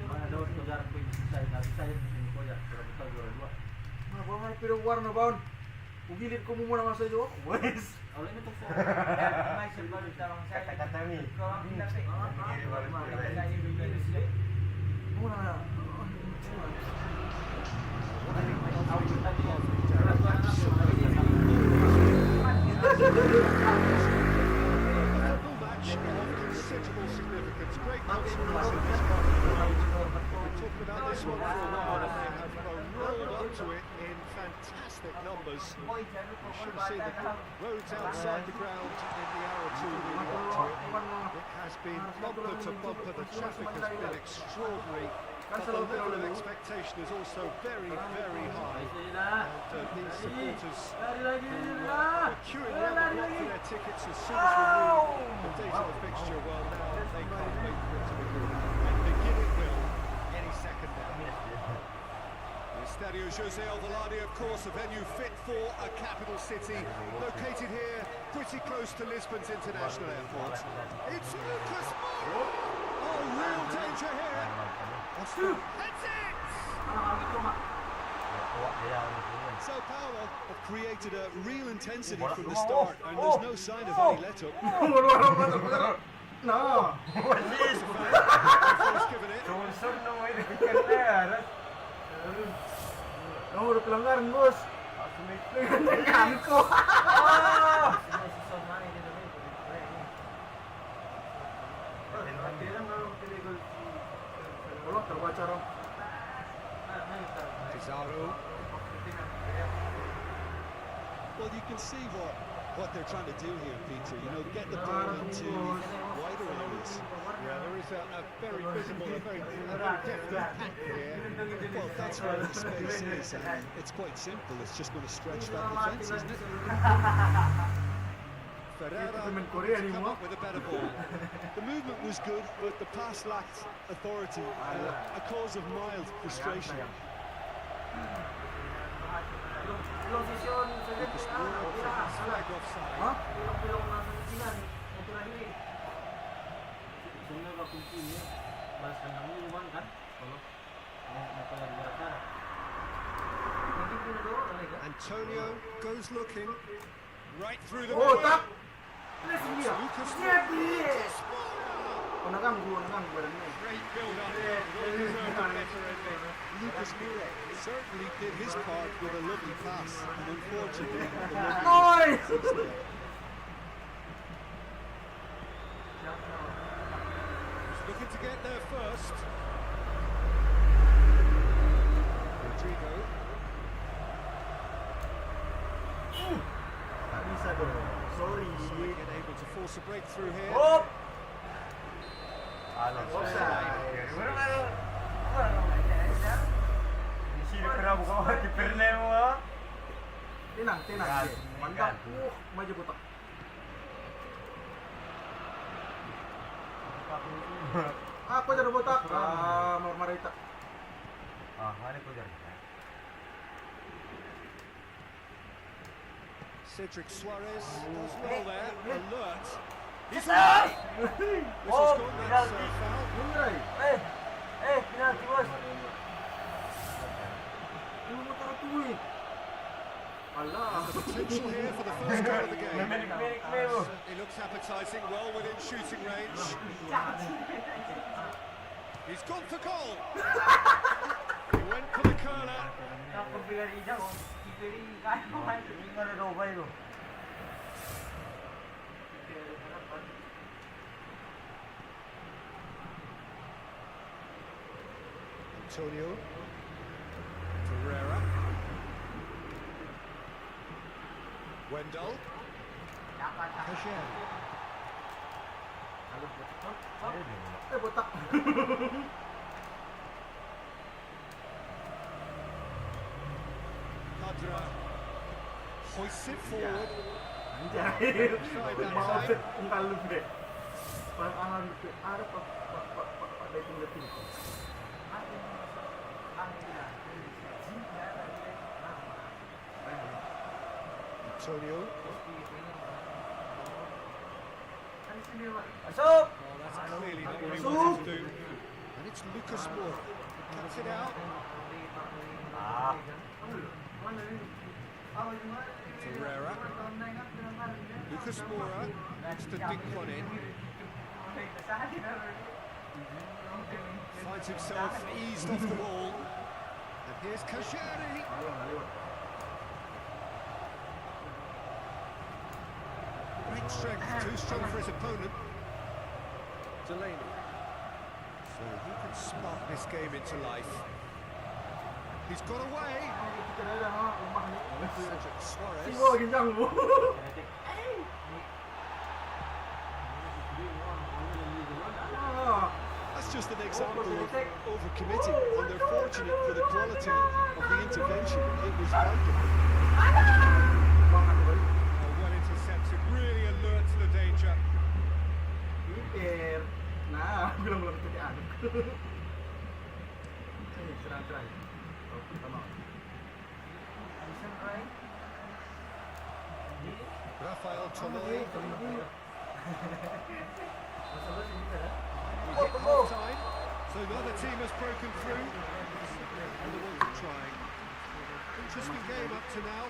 Mana daw saudara ko saya ko ya, pero betul dua. Mana bawa mana pero warna baon. Ugilit ko muna nga sa iyo. Wes. Oleh itu so. Mai sebab dalam saya Kata-kata ni. kalau kita sih. Muna na. Football match of considerable significance. Great consequence in this one. We've talked about this one for a while, and they have rolled up to it in fantastic numbers. You should have seen the roads outside the ground in the hour or two leading up to it. It has been bumper to bumper. The traffic has been extraordinary. But the level of expectation is also very, very high. And these supporters were queuing around for their tickets as soon as we knew the date of the fixture. Well, now they can't wait for it to begin. And begin it will any second now. The Estadio José Alvalade, of course, a venue fit for a capital city, located here pretty close to Lisbon's international airport. It's Lucas Moura! Oh, real danger here! That's it! Sao Paulo have created a real intensity from the start, and there's no sign of any let-up. No. First given it. Kamu udah pelanggaran, Bos. Dengan ko. Belum terbaca rom. Pizarro. Well, you can see what they're trying to do here, Peter. You know, get the ball into wider areas. Yeah, there is a very visible, a very definite pack here. Well, that's where the space is, and it's quite simple. It's just going to stretch that defence, isn't it? Ferreira Korea Come anymore. up with a better ball. The movement was good, but the pass lacked authority, a cause of mild frustration. Posisyon sa Lucas Moura flag offside. Pilong na sa sinan. Ito na ini. Sunod ka kung kini. Balas ka nang iwan kan? Kalau napalag-barata. Hindi ko na doon talaga. Antonio goes looking right through the Oh, middle. tak. Lucas Siap dia. Moura. naganggu ba rin eh. Great build-up. Well deserved a better ending. Lucas Moura certainly did his part with a lovely pass, and unfortunately, the lovely pass is there. He's looking to get there first. Rodrigo. Tak bisa dong. Sorry. Again able to force a breakthrough here. Oh, Offside. offside. Di sini kenapa kau mati pernah mo? Tenang, tenang. Kan, Mantap. kan. Maju botak. Apa jadi botak? Marita. Ah, mana kau jadi? Cedric Suarez does well there, alert. He's Oh, right! This has gone, that's a foul. Mungray. Penalti bos. Ano mo takatuwi? Allah. Potential here for the first goal of the game. Menik-menik mo. It looks appetising, well within shooting range. He's gone for goal. He went for the curler. Kapag bigay ija ko, ipiri kaya mo man. Ini kan ada ubah itu. Antonio. Ferreira. Wendell. Kashan. Botak. Hadra hoists it forward. Anjay. Try that Mau time. ang kalub eh. Parang angan ko. Ara pa dating. Antonio. Masuk. Oh, that's clearly not what he wanted to do. And it's Lucas Moura. Cuts it out. Ah, Ferreira. Lucas Moura wants to dink one in. Finds himself eased off the ball. And here's Kashani. Great strength, too strong for his opponent. Delaney. So he can spark this game into life. He's got away. Cedric Suarez. Siwo ginjang mo. That's just an example of overcommitting, and they're fortunate for the quality of the intervention. It was vital. Well intercepted, really alert to the danger. Inter. Nah, bilang-bilang itu diaduk. Ini serang-serang. Oh, tama. Rafael Toloi. We Oh, hit half time, so the other team has broken through. And the ones are trying. Interesting game up to now.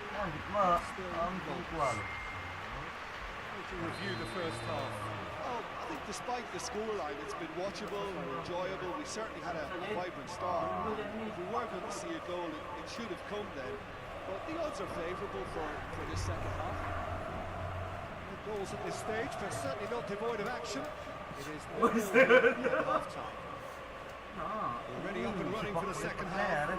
To review the first half. Oh, I think despite the scoreline, it's been watchable and enjoyable. We certainly had a vibrant start. If we were going to see a goal, it should have come then. But the odds are favourable for this second half. No goals at this stage, but certainly not devoid of action. It is 1-0 at half time. Already up and running for the second half.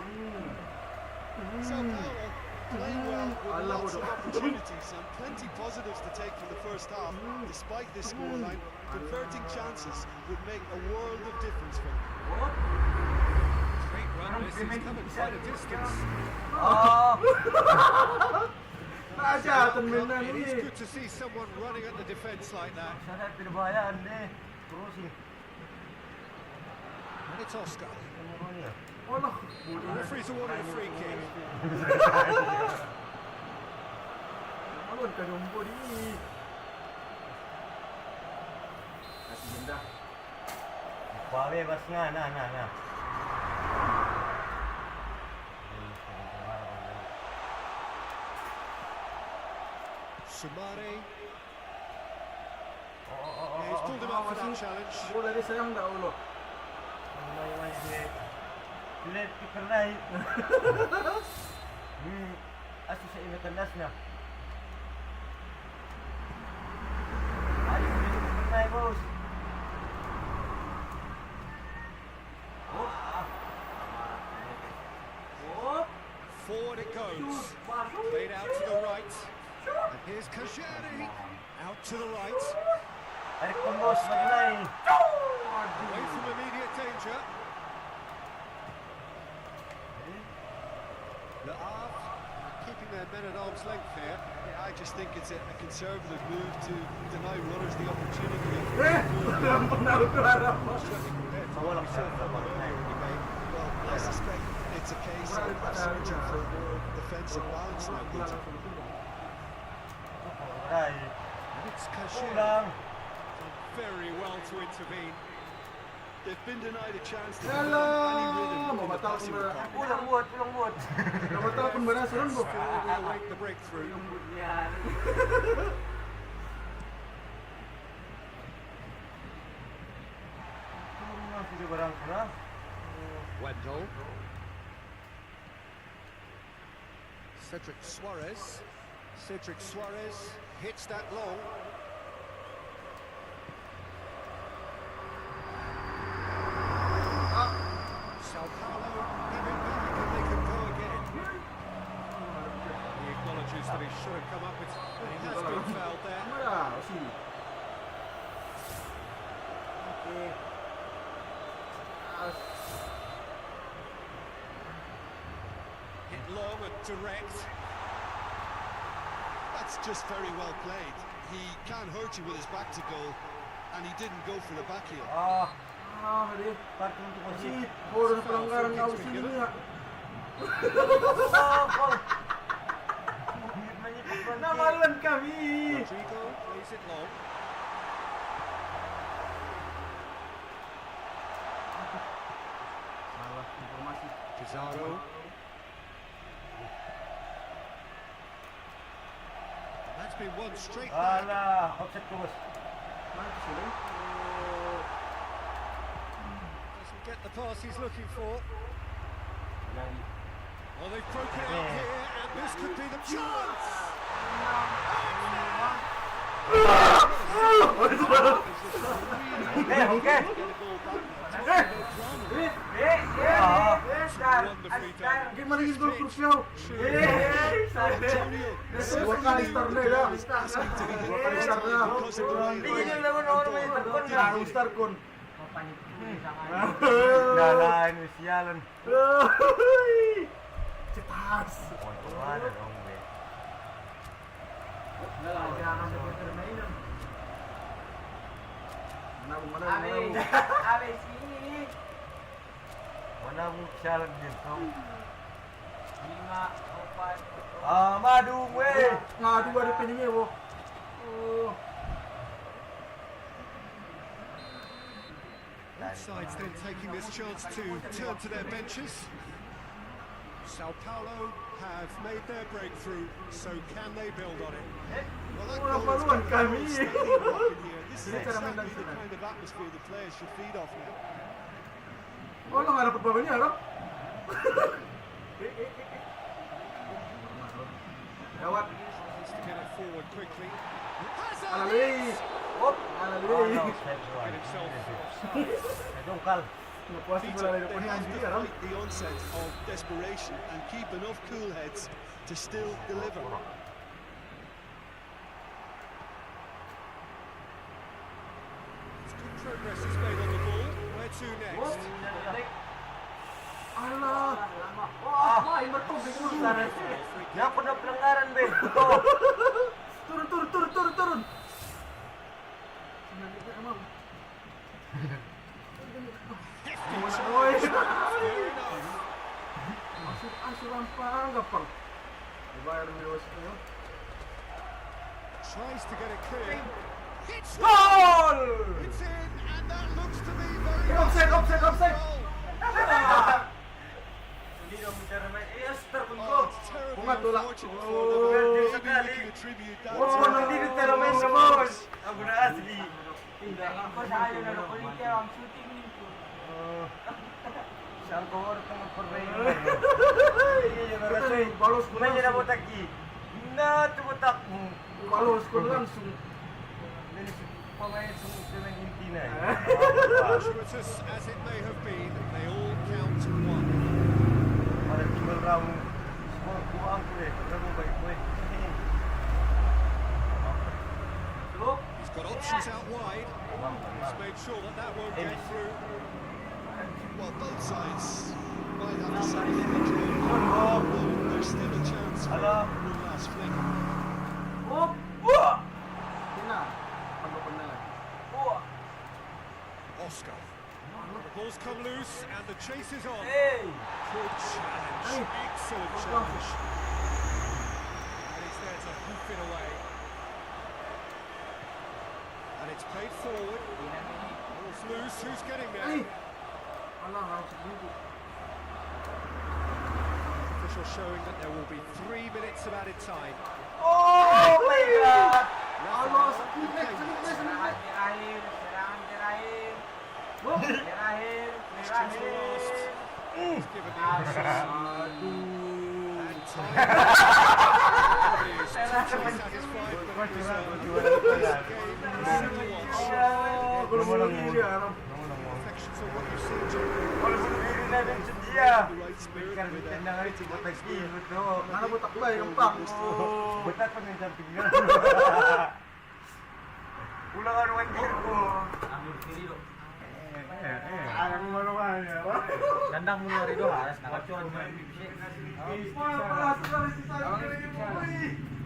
Sao Paulo playing well with lots of opportunities and plenty positives to take from the first half. Despite this scoreline, converting chances would make a world of difference for them. Great run, this is covered quite a distance. Aja, temenan It is ni. good to see someone running at the defence like that. sana berbahaya ande. Terus ini. And it's Oscar. Oh, no. The referee's awarded a free kick. Malun ka jumbo di. Kasi ganda. Kuawe basnya, nah. Sumare. Yeah, he's pulled him up for that challenge. Bola dia sayang dah ulo. May Let ikanay. Aso sa imatanas na. Ay, ikanay boss. Forward it goes. Played out to the right. And here's Kajani. Out to the right. Tarik pun boss, magnay. Away from immediate danger. Le Havre keeping their men at arm's length here. Yeah, I just think it's a conservative move to deny runners the opportunity of Mawala siya sa magnay. Well, I suspect it's a case of searching for defensive balance now, Peter. Ay, And it's Kajani. kulang. Very well to intervene. They've been denied a chance to Hello! develop any rhythm in the Mamatao passing ko na. recovery. Kulang buot. Namatao pun ba na sa run mo? Will await the breakthrough. Sige barang ko na. Wendell. Cedric Suarez. Cedric Suarez hits that long. Sao Paulo give it back and they can go again. He acknowledges that he should have come up with, but he has been fouled there. Mara, si. Hit long and direct. That's just very well played. He can't hurt you with his back to goal, and he didn't go for the back heel. Ah, Hadi. parking to kasi. Si, puro na pelanggaran kau sini niya. Namalan kami. Rodrigo plays it long. Salah informasi. Pizarro. That's been one straight back. Ala, offset ko boss. Mana tu sini? Doesn't get the pass he's looking for. Well, they've broken out here, and this could be the chance. Okay. Get a ball back. Won the free down. Gimana ini gol krusial? Dua kali start na dah. Dua kali start na. Hindi naman ako naman yung tagpon na. Baru start kun. Nalain mo siyalan. Cetas. Wala dong, be. Wala mo siyalan din. Ah, madung weh. Ngadu ada peningnya wo. Both sides then taking this chance to turn to their benches. Sao Paulo have made their breakthrough, so can they build on it? Well, that Wala goal has paluan been kami. outstanding work in here. This is Ini cara main exactly dari the sini. kind of atmosphere the players should feed off now. Oh, lo nggak dapat babanya, Rob? Gawat. Needs to get it forward quickly. Alali. Hop. Alali. Get himself offside. Dongkal. Napuas Peter, bola dari they depan have Andy to ya, Rob. fight the onset of desperation and keep enough cool heads to still deliver. Good progress is made on the ball. Where to next? Alah. Wah, ini bertubik dulu. Yang pernah pelanggaran, be. Turun. Emang. Oi. Masuk rampang gampang. Dibayar dulu itu. Tries to get it clear. Hits it! Gol! It's in, and that looks to be very Offside. goal. Hindi dong bicara main. Yes, Oh, it's terrible terribly Bunga, tulak. unfortunate for Oh, them. Maybe we sakali. can attribute that Oh, to nandito tayo men sa boss. Ako na asli. Ako sa ayo na nakulit kaya ang shooting nito. Siyang ko oras ng magkorbayo. Ito, balos ko lang. Kumain na mo taki. Na tumutak mo. Balos ko langsung. Pamain sa semen intina. fortuitous as it may have been. They all count one. Para tinggal ramu. Semua kuang ko eh. Ramu baik ko eh. He's got options out wide. He's made sure that that won't get through. Well, both sides might have to say there's still a chance for Hello. one last flick. Tina, pagkapan na lang. Oscar. The ball's come loose and the chase is on. Hey! Good challenge. Excellent challenge. And he's there to hoof it away. And it's played forward. Ball's loose. Who's getting there? Alah, langsung dito. Official showing that there will be 3 minutes of added time. Oh my god. Allah, sakit na, sakit na, sakit na. Tirahin, tirahin. Tirahin, Questions were asked. He's given the answers. And time. He is totally satisfied with the result. This game is still watch. Reflections on what you've seen, John. Kalau berdiri na din sa dia. The right spirit Kan with kita a na ngayon si Botaki. Betul. Mana butak ba, yung pang. Betat pa ng samping nga. Ulang ano ang gear ko. Ambil kiri lo. Ang maluman niya. Dandang mulu Rido harus nakacon mo yung bibisi.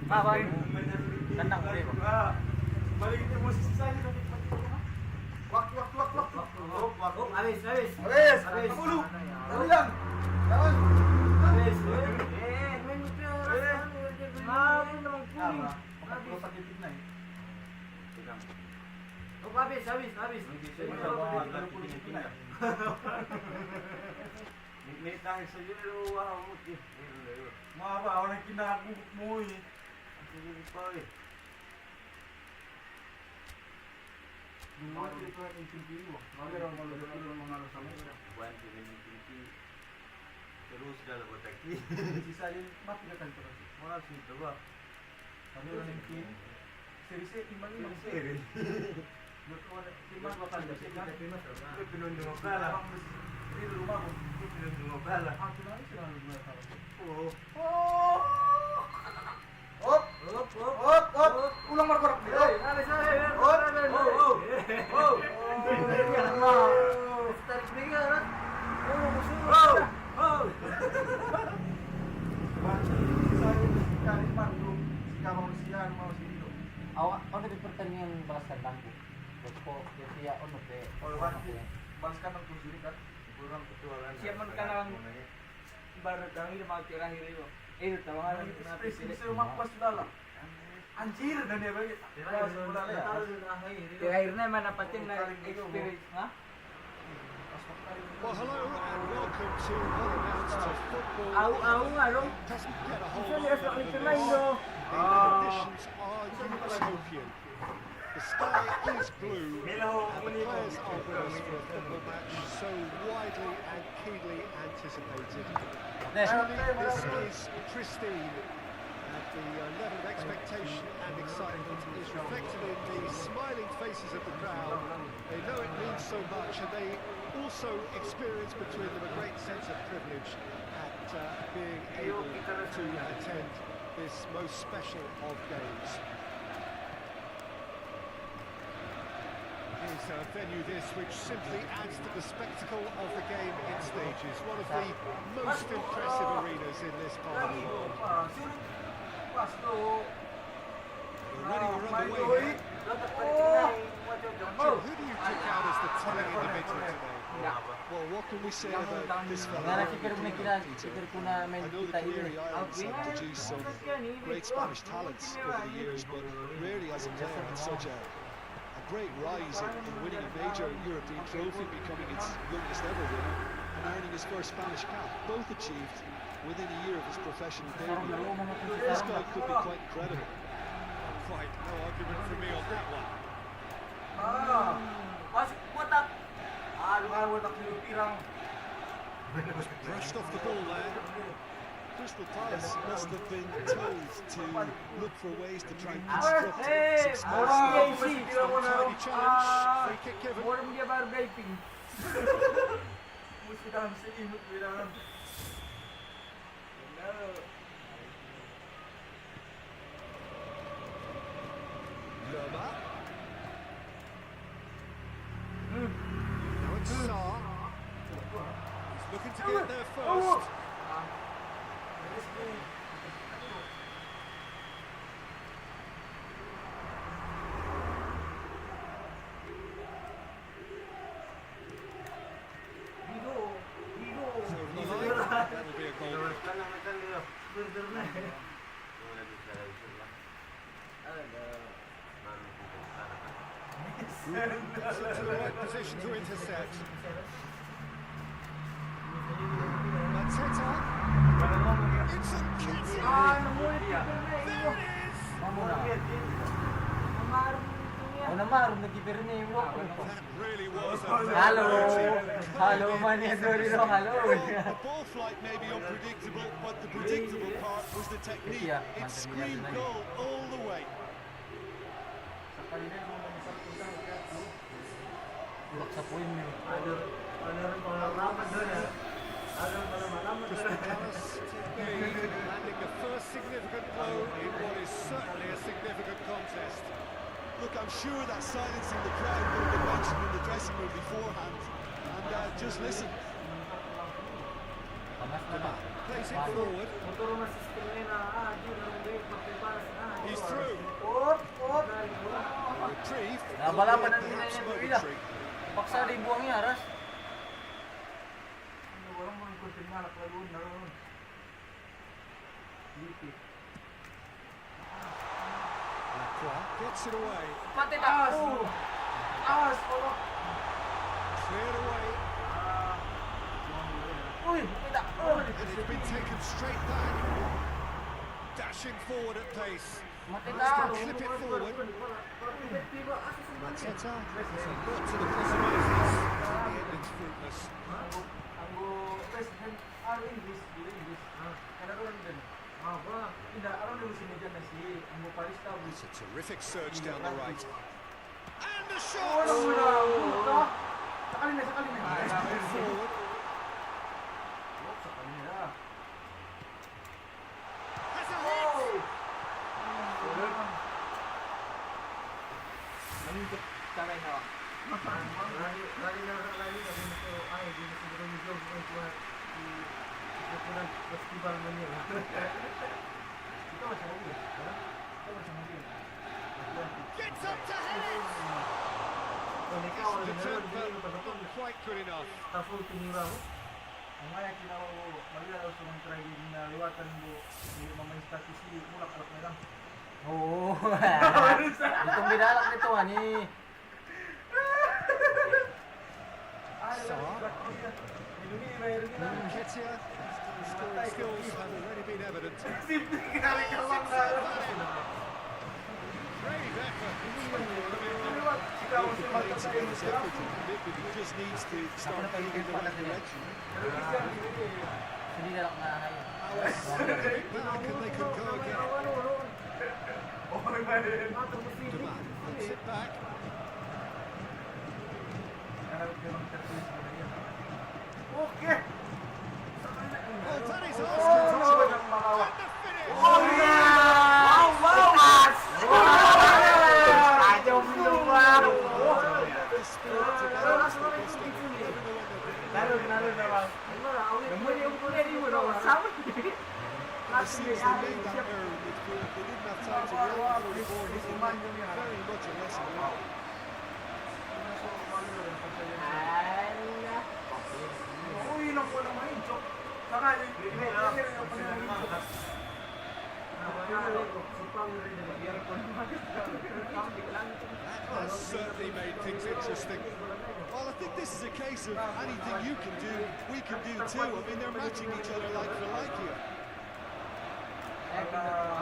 Ma, ba? Dandang mo Rido. Balikin mo si Sisanya. Wak. Habis, habis. Habis. Habis. Dulu. Dali lang. Jangan. Habis. Kalau sakit tignan eh. Oh, habis, habis, habis. May tangis sa iyo. Wow. Mahaba, ako na kinakuk mo eh. Sige pa eh. Mga dito ang intindihin mo. Mga malulunod ng mga sa mesa. Buwan ko rin yung pinti. Terus dalam Botaki. Sisa yun, mapilatan ko lang. Mga sito ba? Sabi ko ng team. Serisi, iman yun. Serin. Iman bakal na siya. Ito pinundong ang bala. Hindi lumah ko. Ito pinundong ang bala. Ang tunay sila ng mga tao. Oo. Op! Op! Ulang markorok dito. Habis, habis. Op! Oh. Tarik bigla, kan? Oh, musuh. Oh. Sisa yun, karin man. Si Kamang siya, mga si Dito. Awak, kau dari pertandingan balas kandangku. Bosku, dia siya ono pe. Balaskan ng kusiri kan. Kurang ketualan. Siyaman ka lang. Baru kami na magtirahin rin. Tawangan natin sila. Sisa yung makpas dala. Anjir, dan dia bagi. Tirahin na man napating na experience, ha? Well, hello and welcome to unannounced football. Au nga, no? Doesn't get a whole Isa lot nila of sa love in Lichtenstein, this. no? The conditions are utopian. The sky is blue and the players are with us for a football match so widely and keenly anticipated. Truly, this is pristine. And the level of expectation and excitement is reflected in the smiling faces of the crowd. They know it means so much, and they also experience between them a great sense of privilege at being able to attend this most special of games. Is a venue this which simply adds to the spectacle of the game in stages. One of the most impressive arenas in this part of the world. Already we're underway here. Joe, who do you pick out as the telling individual today? Well, what can we say about this Nga fella? nakikir mo na kinakikir ko na may I know the kita Canary ini. Islands have produced some great Spanish talents over the years, but rarely as a player had such a great rise in winning a major European trophy, becoming its youngest ever winner. And earning his first Spanish cap, both achieved within a year of his professional Sarong debut. laro mga to si This Sarong guy could be laro. quite incredible. Quite no argument for me on that one. Pasok watak. Lugar watak ni Pirang. Brushed off the ball there. Crystal Palace must have been told to look for ways to try and Hey, construct success. Tiny challenge. Free kick given. Orang dia baru gaping. Mesti dalam selimut di dalam. Lerma. Now it's Sarr. He's looking to get there first. So the line, that'll be a goal. Gets into the right position to intercept. Mateta. It's a kitty. There it is. Marum nag-keeper niya yung walk. That really was a Hello. very Hello, man. Hello. The ball flight may be unpredictable, but the predictable part was the technique. It screamed goal all the way. Tulak sa puwin mo. Crystal Palace landing the first significant blow in what is certainly a significant contest. Look, I'm sure that silencing the crowd would have been mentioned in the dressing room beforehand. And just listen. Plays it forward. He's through. Retrieve. Nabalapan natin na Perhaps yan, momentary. Paksa di buang niya, Aras. Orang mau ikut tinggal kalau naron. Lacroix gets it away. Pati taas. Cleared away. Uy, kita. And it's been taken straight back. Dashing forward at pace. Mati Wants to taas. clip it forward. Mateta got to the possibilities. The ending's fruitless. Aku president English di English. Karena orang dan. Tidak orang dulu sini jangan sih. Ambo Paris tahu. It's a terrific surge down the right. And a Orang shot! muda. Sekali nih. Played forward. Sekali nih. Has a hit! Menunjuk cara yang awak. Lagi kami itu ay di negara Indonesia buat di ukuran festival mana. Kita macam ni. Kita macam ni. Gets up to head it! Mereka It's orang the negara turn, dia but betul not quite good enough. Taful tinira mo. Ang maya kinawa mo, magila sa mga try na liwatan mo ni mamay statisi mula kalak na lang. Oo. Itong binalak nito, ani. Sarr. Nketiah, his scoring skills have already been evident. Brave effort. Playing together is everything. Commitment, he just needs to start moving in the right direction. Hindi na lang na ngayon. Back and they can go again. Demand puts it back. Okay. Oh, Danny's Arsenal. And the finish. Ayaw mo lumang. The spirit to balance the best of them. Never know when they'll be As soon as they made that error in midfield, they didn't have time to react before the ball hit them. Very much a lesson learned. That has certainly made things interesting. Well, I think this is a case of anything you can do, we can do too. I mean, they're matching each other like for like here.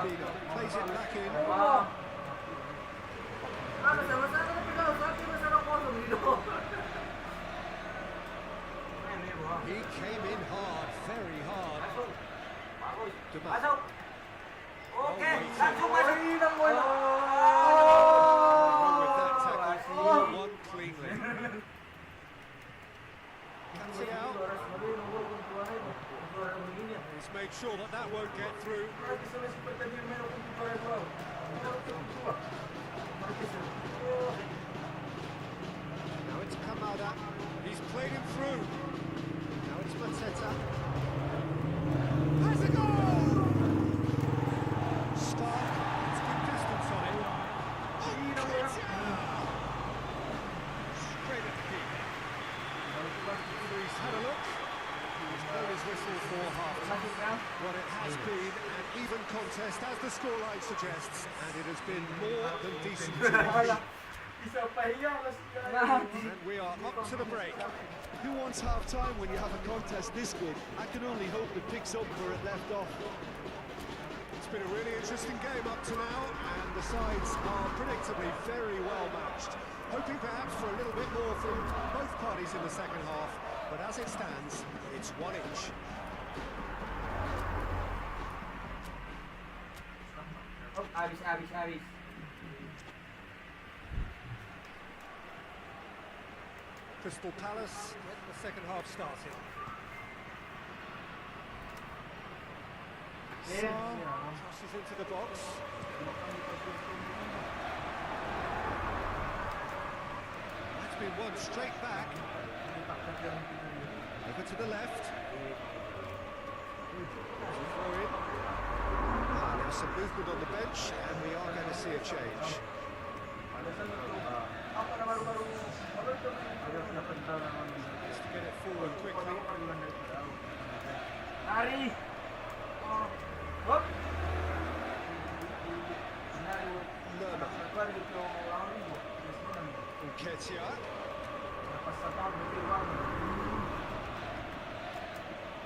Lino plays it back in. He came in hard, very hard. Dumas. Okay, Wrong with that tackle. One cleanly. Canciao. He's made sure that that won't get through. Now it's Kamada. He's played him through. Now it's Mateta. Has a goal! Stark. It's good distance on it. Oh, Ketia! Straight at the keeper. He's had a look. He's blown his whistle for half-time. Well, it has been an even contest, as the scoreline suggests, and it has been more than decent to watch. And we are up to the break. Who wants half-time when you have a contest this good? I can only hope it picks up where it left off. It's been a really interesting game up to now, and the sides are predictably very well matched. Hoping perhaps for a little bit more from both parties in the second half, but as it stands, it's 1 each. Habis. Crystal Palace getting the second half started. Sarr crosses into the box. That's been one straight back. Over to the left. Throw in. There's some movement on the bench, and we are going to see a change. Just to get it forward quickly. Lerma. Ketia.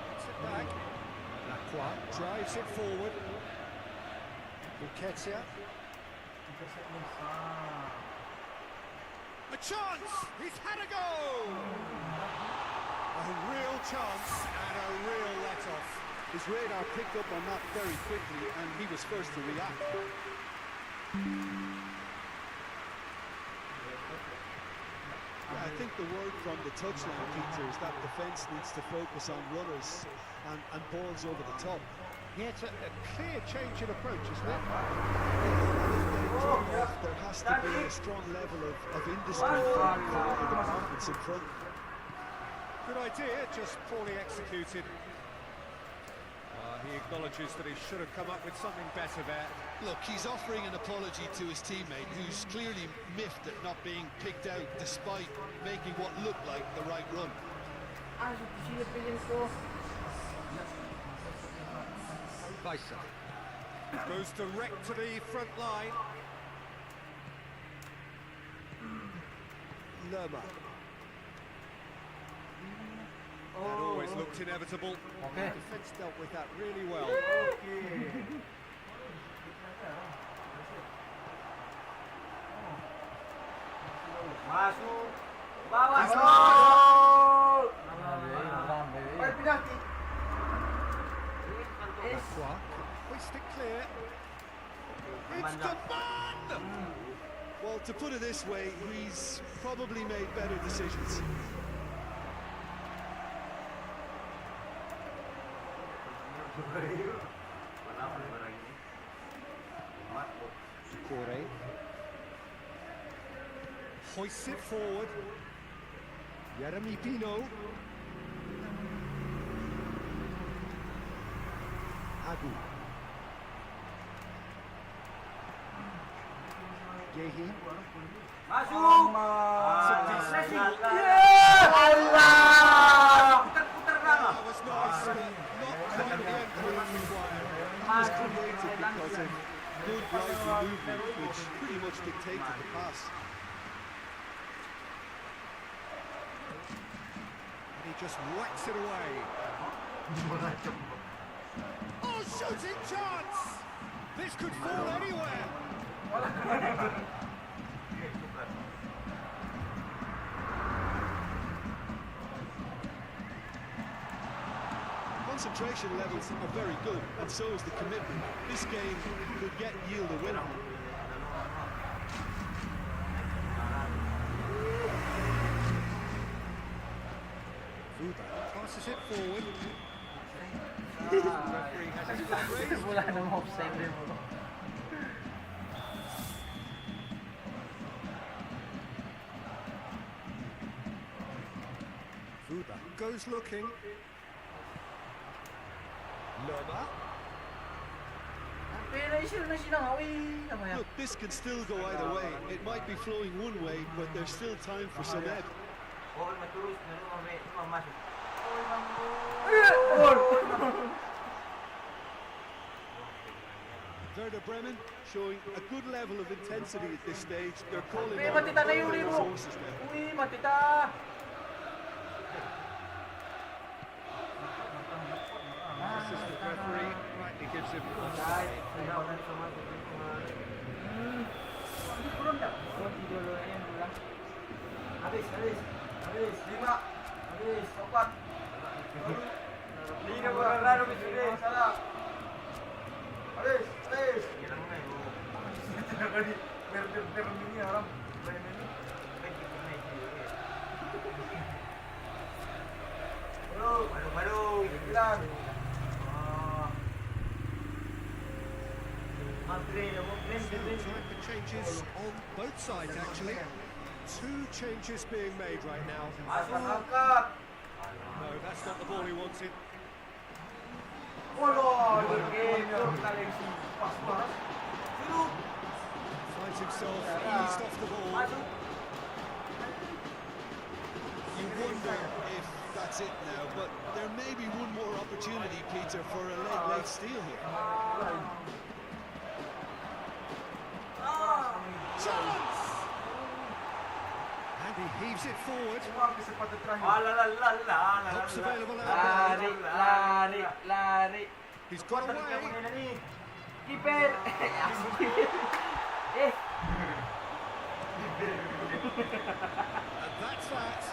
Puts it back. Lacroix drives it forward. Ketia. A chance! He's had a goal! A real chance and a real let-off. His radar picked up on that very quickly, and he was first to react. Yeah, I think the word from the touchline, Peter, is that defence needs to focus on runners and balls over the top. Yeah, it's a clear change in approach, isn't it? There has to be a strong level of industry from the departments in front. Good idea, just poorly executed. He acknowledges that he should have come up with something better there. Look, he's offering an apology to his teammate, who's clearly miffed at not being picked out despite making what looked like the right run. Weissa goes direct to the front line. Lerma. That always looked inevitable. Okay. The defence dealt with that really well. Masuk. Lacroix, hoist it clear. It's Demand! Well, to put it this way, he's probably made better decisions. Corey hoists it forward. Jeremy Pino. Agu. Gehi. Masuk. That was nice, but not quite the end product required. was created because of good lively movement, which pretty much dictated the pass. And he just whacks it away. Oh, shooting chance! This could fall anywhere. Concentration levels are very good, and so is the commitment. This game could yield a winner. Fuda passes it forward. Referee has his flag raised. Wala namang offside rin mo. Fuda goes looking. Lerma. Look, this can still go either way. It might be flowing one way, but there's still time for some ebb. Oo, maturus na mamasok. Werder Bremen showing a good level of intensity at this stage. They're calling Uy, on matita na yung their libro. resources now. Uy, matita. This is the referee. Rightly gives him offside. Habis, habis. Habis, 5. Habis, 4. Hindi na mararano ko sila. Salah. Habis, habis. Pero ini haram. Baru. Bilang. Two time for changes on both sides, actually. Two changes being made right now. Angkat. No, that's not the ball he wanted. Finds himself eased off the ball. You wonder if that's it now, but there may be one more opportunity, Peter, for a late steal here. Chance! And he heaves it forward. Helps available out there. Lari. He's got away. Keeper. And that's that.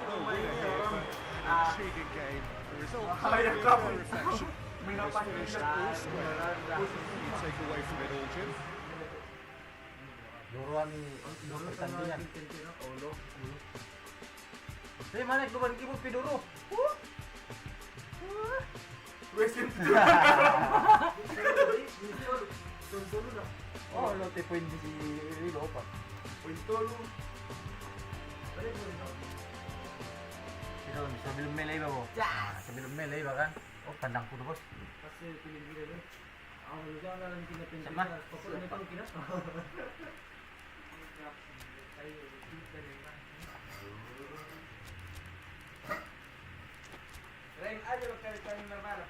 No winner here, but an intriguing game. The result clearly a fair reflection. This finished all square. What do you take away from it all, Jim? Duruan pertandingan. Saya mana keluar kibut pidoro. Oh, lo te point di Rilo pa. Pointolo. Pero sambil melee ba mo? Sambil melee ba kan? Oh, pandang ko bos. Kasi pinili rin. Ako lang lang kinapin. Sama. Pagkulo nito kinas. Ren aja lo kali normal.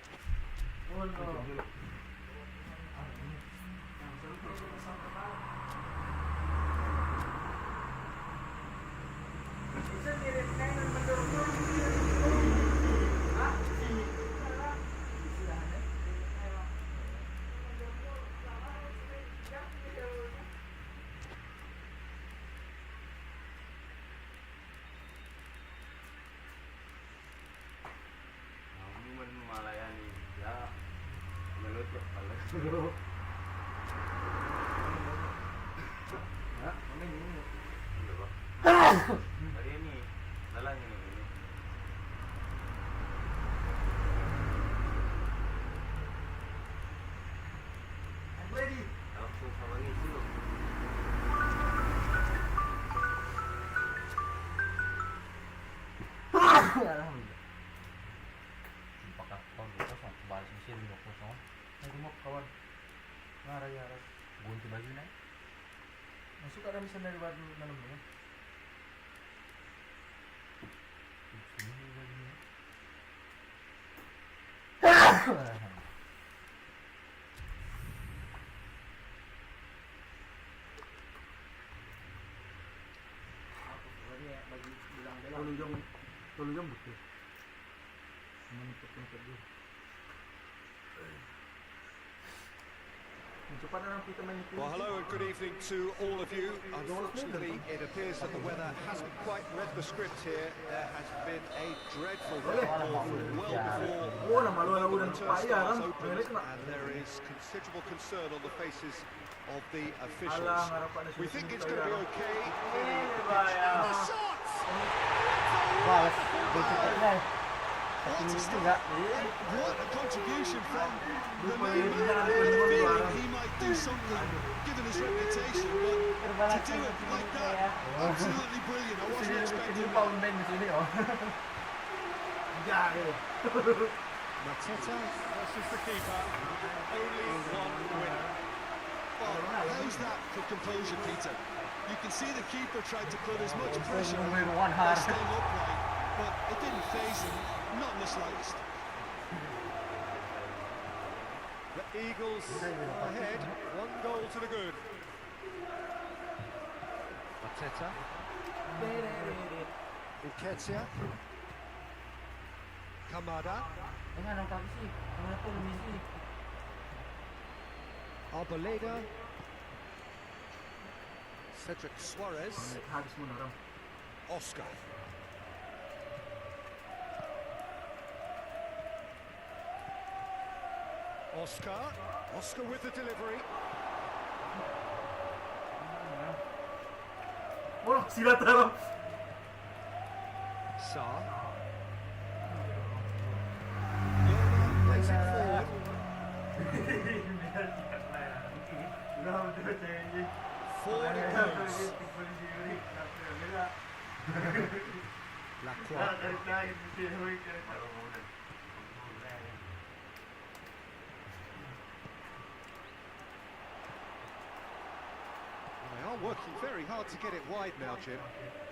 Oh no. Bisa mirip kain mendorong. Malayani ya melutuk pala. Ya, mana ini? Hari ini salahnya ini. I'm ready. Langsung sama ini dulu. Alhamdulillah. Pakat tahun itu sama balas mesin 20. Ay rumah kawan. Ngaray-ngaray. Gunti baju na. Masuk ka namin sa nariwado na naman mo. Tuloy yung buti. Manipot yun. Cepat na lang kita main itu. Well, hello and good evening to all of you. Unfortunately, it appears that the weather hasn't quite read the script here. There has been a dreadful downpour from well before Oh, nama lu the udah turf payah starts kan? open, Ngelik nak. and there is considerable concern on the faces of the Alah, officials. harapan ada We sini think it's payah. going to be okay. Bahaya. The shots! Wah, betul kan? What a Ini start. juga. What a contribution from the Lupa main ya, man. jangan I had a lupa feeling barang. he might do something given his reputation, but to do it like that, absolutely brilliant. I wasn't expecting that. main di sini oh. Mateta versus the keeper. Only one winner. Well, how's that for composure, Peter? You can see the keeper tried to put as much pressure on Number one by hard. staying upright, but it didn't faze him, not in the slightest. The Eagles are ahead, 1 goal to the good. Mateta. Nketiah. Kamada. Jangan orang kaki sih. Mana pun misi. Arboleda. Cedric Suarez. Habis muna ram. Oscar. Oscar with the delivery. Oh, sila taram. Sarr. Lerma plays it forward. Forward it goes. Lacroix. They are working very hard to get it wide now, Jim.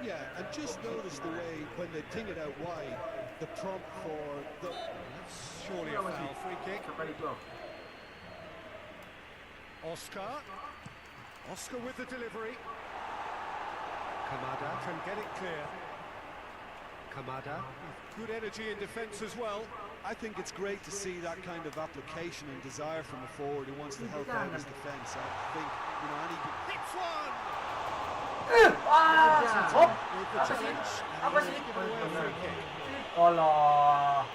Yeah, and just notice the way when they ting it out wide, the prompt for the That's surely a foul. Free kick. Sampai di gol. Oscar with the delivery. Kamada can get it clear. Kamada, good energy in defence as well. I think it's great to see that kind of application and desire from a forward who wants to help out his defence. I think, you know, any Hits one! Hop. With the challenge, and Apa he's sih? given away a free kick. Allah.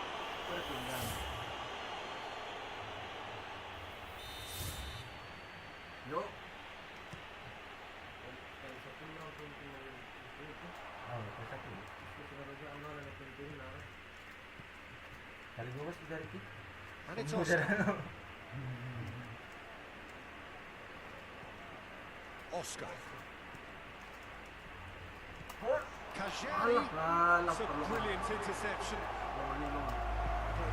Yo. Dari gua sih dari kita. And it's Oscar. Oscar. Kajani. Alah, It's a brilliant interception.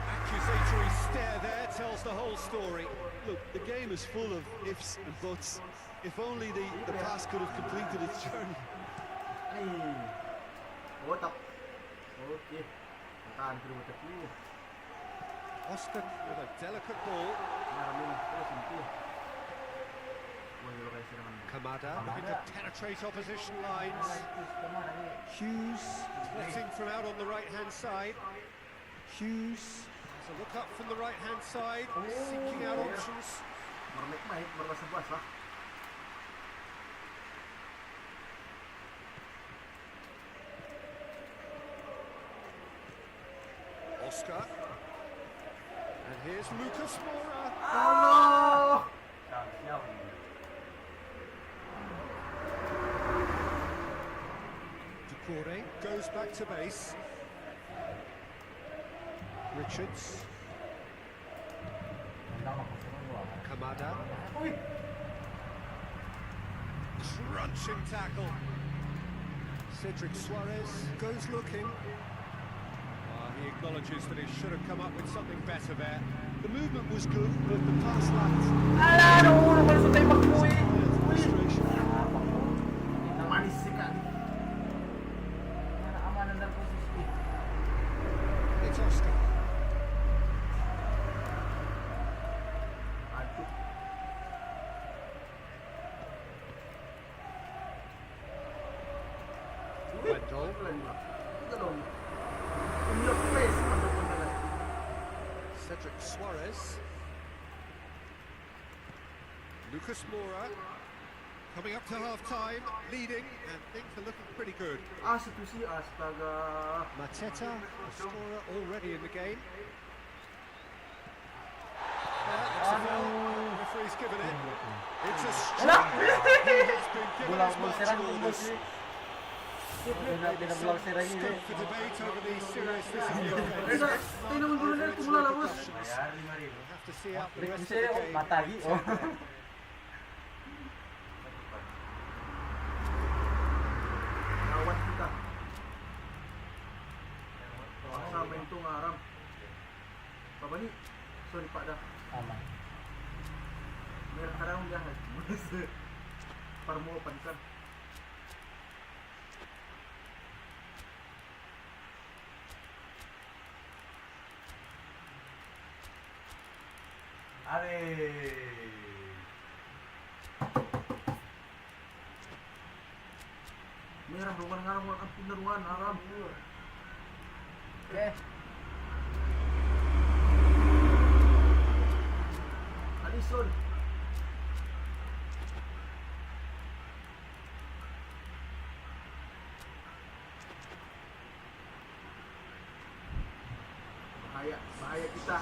Accusatory stare there tells the whole story. Look, the game is full of ifs and buts. If only the pass could have completed its journey. Otak. Oke. Tahan dulu otak ini. Oscar with a delicate ball. Maramin terus itu. Boleh lo kasih serangan. Kamada looking to penetrate opposition lines. Kemana nih? Hughes plotting from out on the right-hand side. Hughes has a look up from the right-hand side, seeking out options. Maik, berbahasa puas lah. Oscar. And here's Lucas Moura. Allah. Ducouré goes back to base. Richards. Kamada. Crunching tackle. Cedric Suarez goes looking. He acknowledges that he should have come up with something better there. The movement was good, but the pass lacked Alah, aduh, baru sa tembak mo eh. illustration. Manis sih kan. Mana amanan dan posisi. It's Oscar. Aduh. Wendell. Itu dong. your face. Ano po na lang? Cedric Suarez. Lucas Moura coming up to half-time, leading, and things are looking pretty good. As to see as taga... Mateta, a scorer already in the game. Referee's given it. It's a strike. He has been given as much orders. Binablog si Ray Scope for debate over the seriousness of the offence. Tinawag ko na ito mula labos. We'll have to see out the rest of the Miserio, game. matagi. Oh. Nawat kita. Sama itu ngaram. Babani. Sorry Pak dah. Aman. Merah karang jahat. Parmo pankan. Merah ruan ngarang ang pinaruan aram. Oke. Alison. Bahaya kita.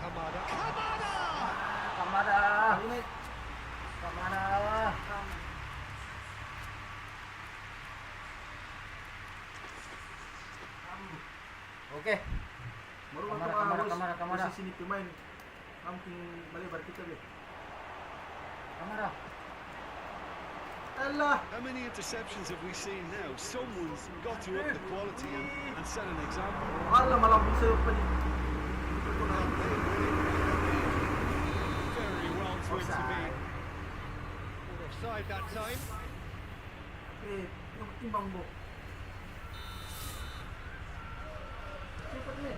Kamada. Kamada. Kamada. Oke. Baru Kamara. posisi ni pemain. Kamping malebar kita deh. Kamada. Allah. How many interceptions have we seen now? Someone's got to up the quality and set an example. Allah malam bisa pa ni. Very well to intervene. Offside that time. Yung timbang mo. Cepat ni.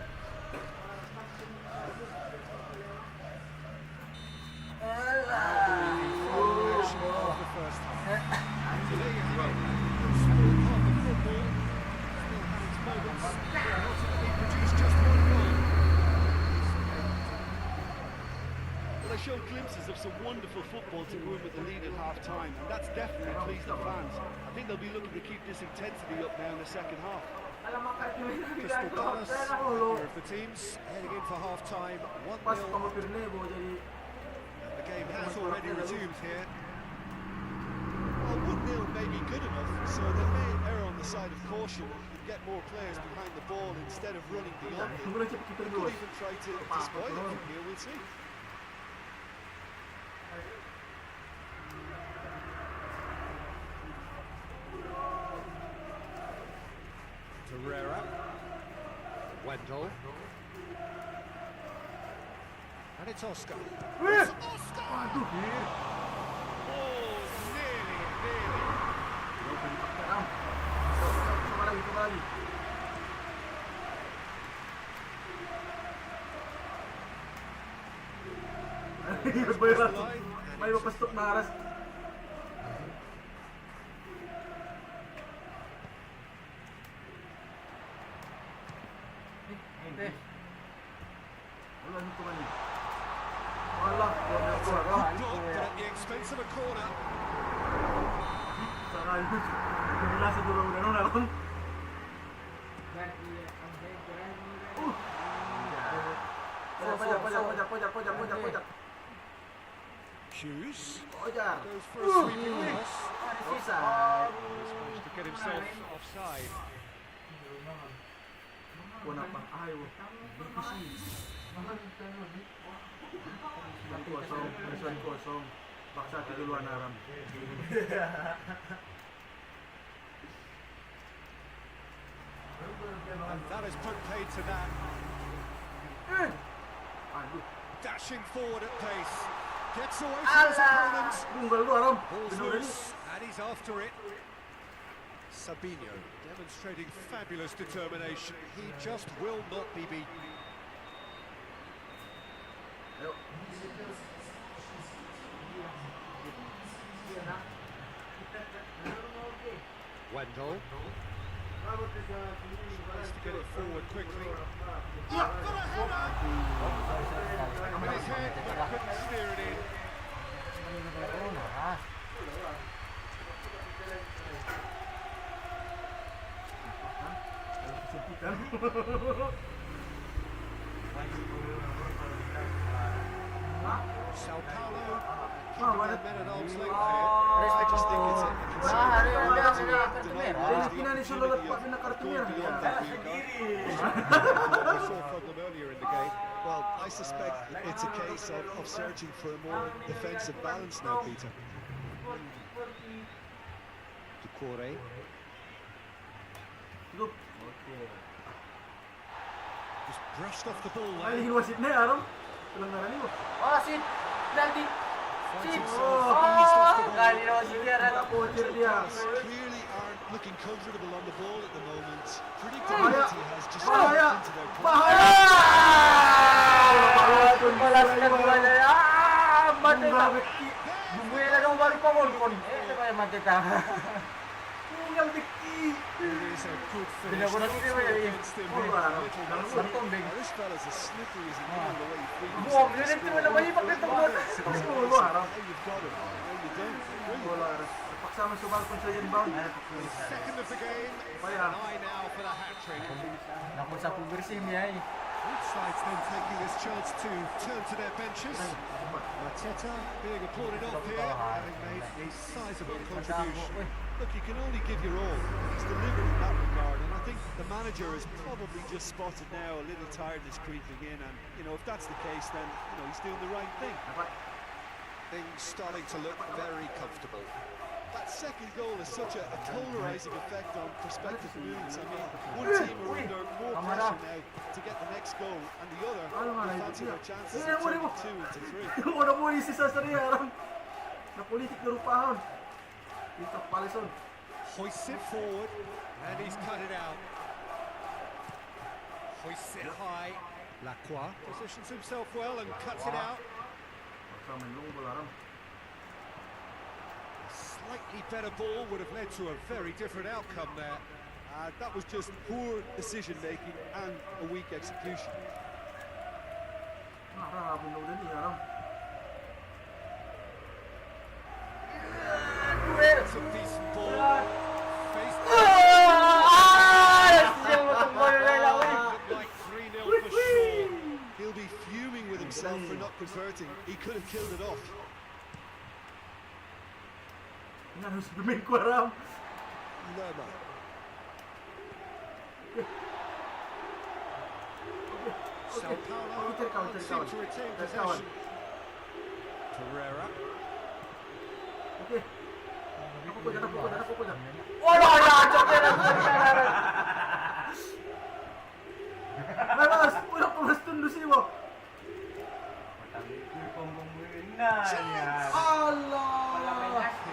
Combination of the first half. So there you have it. Small part of football. Still had its moments. Ultimately produced just one goal. Well, they showed glimpses of some wonderful football to go in with the lead at half-time, and that's definitely pleased the fans. I think they'll be looking to keep this intensity up now in the second half. Crystal Palace, here of the teams, heading in for half-time, 1-0. Pas pamapirne bo jadi The game has already resumed here. Well, 1-0 may be good enough, so they may err on the side of caution and get more players behind the ball instead of running beyond it. tunggu lang cepat kita They dulu. could even try to spoil it from here, we'll see. Torreira. Wendell. And it's Oscar. It's Oscar! Oh, nearly. Coba lagi. May mapastok na aras. Wala nito man. Wala, wala ko. Block, but at the expense of a corner. Saral. Wala sa dulo na nun aron. Pojak. Hughes Pojak. goes for a sweeping cross. Offside. Managed to get himself offside. Wala pang ayaw. Isang kosong. Paksa ti duluan aram. And that has put paid to that. Aduh. Dashing forward at pace. Gets away from his opponents. Bunggal lu aram. Ball's Benar ni. loose, and he's after it. Sabinho demonstrating fabulous determination. He just will not be beaten. Ayo. Wendell. Tries to get it forward quickly. With his head, but couldn't steer it in. Sao Paulo keeping their men at arm's length here. I just think it's a we saw from them earlier in the game. Well, I suspect it's a case of searching for a more defensive balance now, Peter. Ducore. Just brushed off the ball there. Oh, shit! Penalty! Shit! Kali naman si Diarra. Clearly aren't looking comfortable on the ball at the moment. Predictability has just slipped into their play. Balas na buwan na. Mati ka! Bumuya na nung baru pa mo. Ito ba yung mati ka? It is a good finish. Bila ko na Not sila through eh. against him here. Little Sartong big. Now, this fella's as slippery as he can the way he feels. Buwag, yun ito na may ipakita mo. Now you've got him. Now you don't. Second of the game. An eye now for the hat-trick. Nakon sa Pubersim niya eh. Both sides then taking this chance to turn to their benches. Mateta being applauded off here, having made a sizable contribution. Look, you can only give your all. He's delivered in that regard, and I think the manager has probably just spotted now a little tiredness creeping in, and if that's the case, then he's doing the right thing. Things starting to look very comfortable. That second goal has such a polarising effect on prospective moods. I mean, one team are under more pressure now to get the next goal, and the other will fancy their chances of turning 2 into 3. Hoists it forward, and he's cut it out. Hoists it high. Lacroix positions himself well and cuts it out. A slightly better ball would have led to a very different outcome there. That was just poor decision making and a weak execution. It's a decent ball. Faced looked like 3-0 for sure. He'll be fuming with himself for not converting. He could have killed it off. Lerma. Sao Paulo seem to retain possession. Pereira. Wala na! Joke na!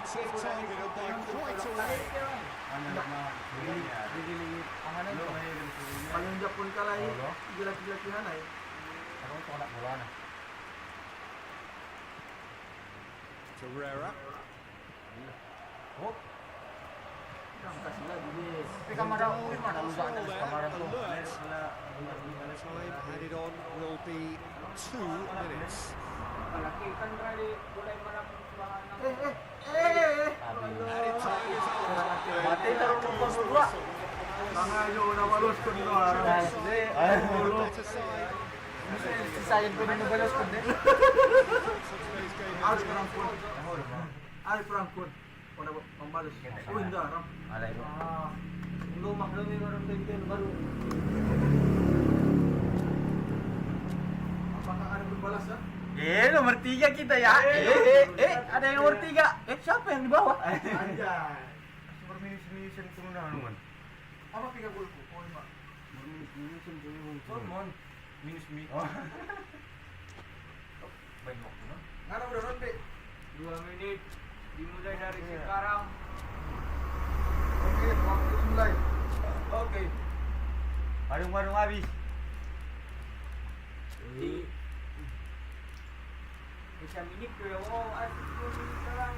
It's targeted by quite a way. Pereira. Kamera, mana lusak Ball na there, kamera tu. alert. Time added on will be 2 minutes. Added time is up. Mati taruh nombor 2. Better side. Sisayin ko na balos ko din. Thoughts on today's game. Alay mo. Lumak daw may marang ganyan baru. Nomor 3 kita ya. Ada yang nomor 3. Siapa yang di bawah? Minus-minusan ko na naman. Minus-minusan ko yung Mon. Minus. Baik mo no? 2 menit dimulai dari sekarang. Okay. Barung-barung habis. Bisa minit ko yung minit na lang.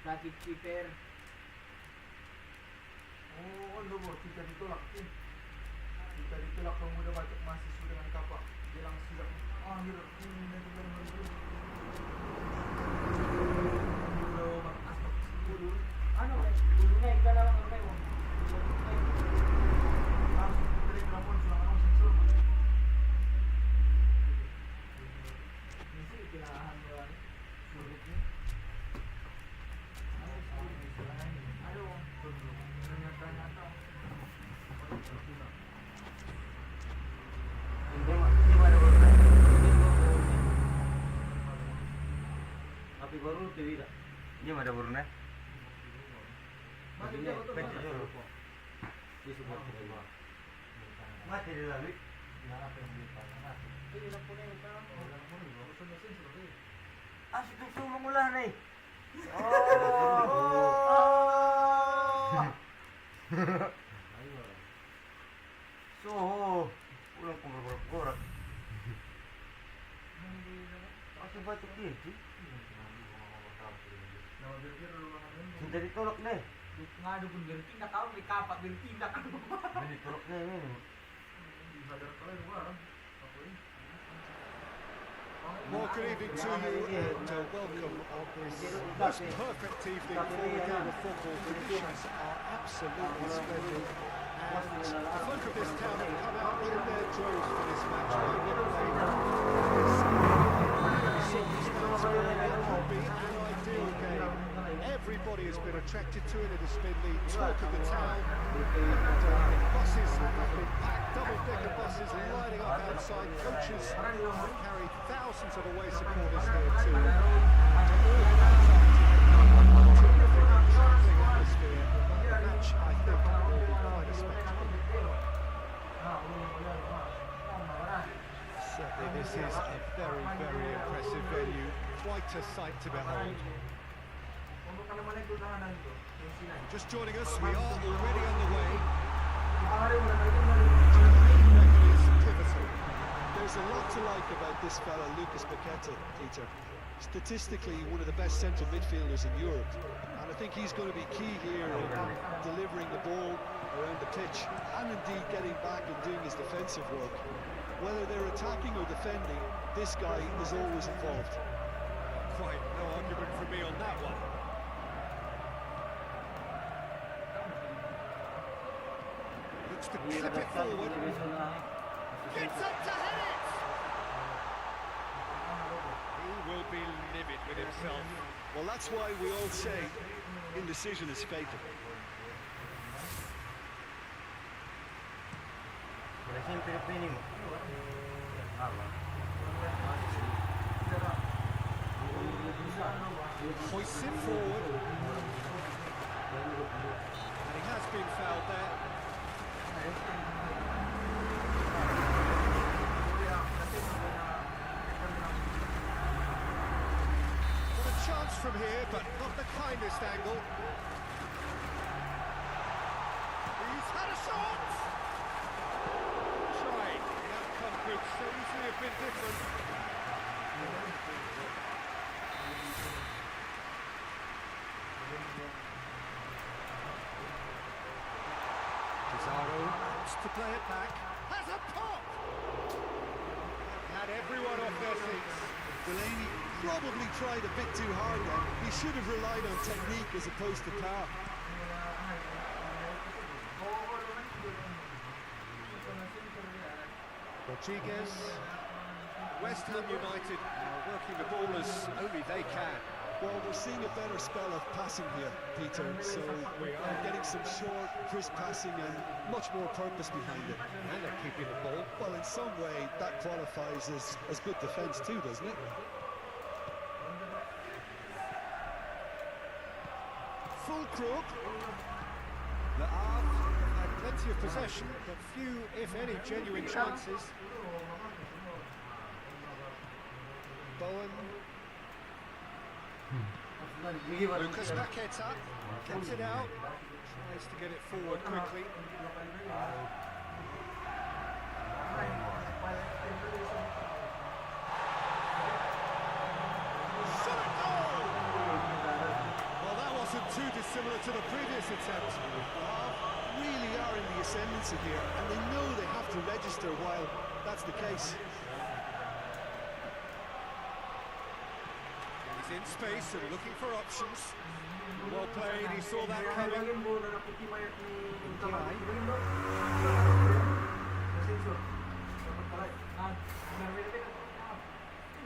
Bakit keeper? Oh, ano mo? Kita ditolak. Kita ditolak pemuda batuk mahasiswa dengan kapak. Dia langsung sudah. Ah, hirap. Bro, mag-aspak siguro. Ano kay? Bulunay ka lang ang kayo. Langsung diterik rapon sulang anong sensor. Misi kailangan mo lang. Sulit niya. Ano? Ternyata. Hindi mo ada burung. Api baru tidak. Dia ada burung eh? Mati dia betul. Pecah dulu. Dia support kita gua. Mati dia lalu. Asik tu mengulah ni. So, ulang korak. Asik batuk dia. Sudah ditolak deh. Ngadu pun bertindak kau di kapak bertindak. Ini tolak deh ini. Well, good evening to you and welcome on this most perfect evening for the game of football. Conditions are absolutely splendid. And the folk of this town have come out in their droves for this match. They want to play circumstance where it could be an ideal game. Everybody has been attracted to it. It has been the talk of the town. And buses have been packed, double-decker buses lining up outside. Coaches have carried thousands of away supporters here too. And all fans are terrific, enchanting atmosphere. The match, I think, will be quite a spectacle. Certainly, this is a very, very impressive venue. Quite a sight to behold. Just joining us, we are already on the way. Record is pivotal. There's a lot to like about this fella, Lucas Paqueta, Peter. Statistically, one of the best central midfielders in Europe. And I think he's going to be key here in delivering the ball around the pitch and indeed getting back and doing his defensive work. Whether they're attacking or defending, this guy is always involved. Quite no argument from me on that one. Looks to clip it forward. Gets up to head it! He will be livid with himself. Well, that's why we all say indecision is fatal. Siempre penimo. Hoists it forward. And he has been fouled there. Got a chance from here, but not the kindest angle. He's had a shot! Trying. The outcome could so easily have been different. Pizarro wants to play it back. Has a pop! Had everyone off their seats. Delaney probably tried a bit too hard then. He should have relied on technique as opposed to power. Rodriguez. West Ham United are working the ball as only they can. Well, we're seeing a better spell of passing here, Peter, so we're getting some short, crisp passing and much more purpose behind it. And they're keeping the ball. Well, in some way, that qualifies as good defence too, doesn't it? Fulkrug. Le Havre had plenty of possession, but few, if any, genuine chances. Bowen. Lucas Paqueta gets it out, tries to get it forward quickly. Shot at goal! Well, that similar to the previous attempt. Really are in the ascendancy here, and they know they have to register while that's the case. He's in space and looking for options. Well played, he saw that coming. Hilangin mo na naputi mayat ni Kiai. Hilangin mo. Nasensor. Dapat pala. Narinig ko.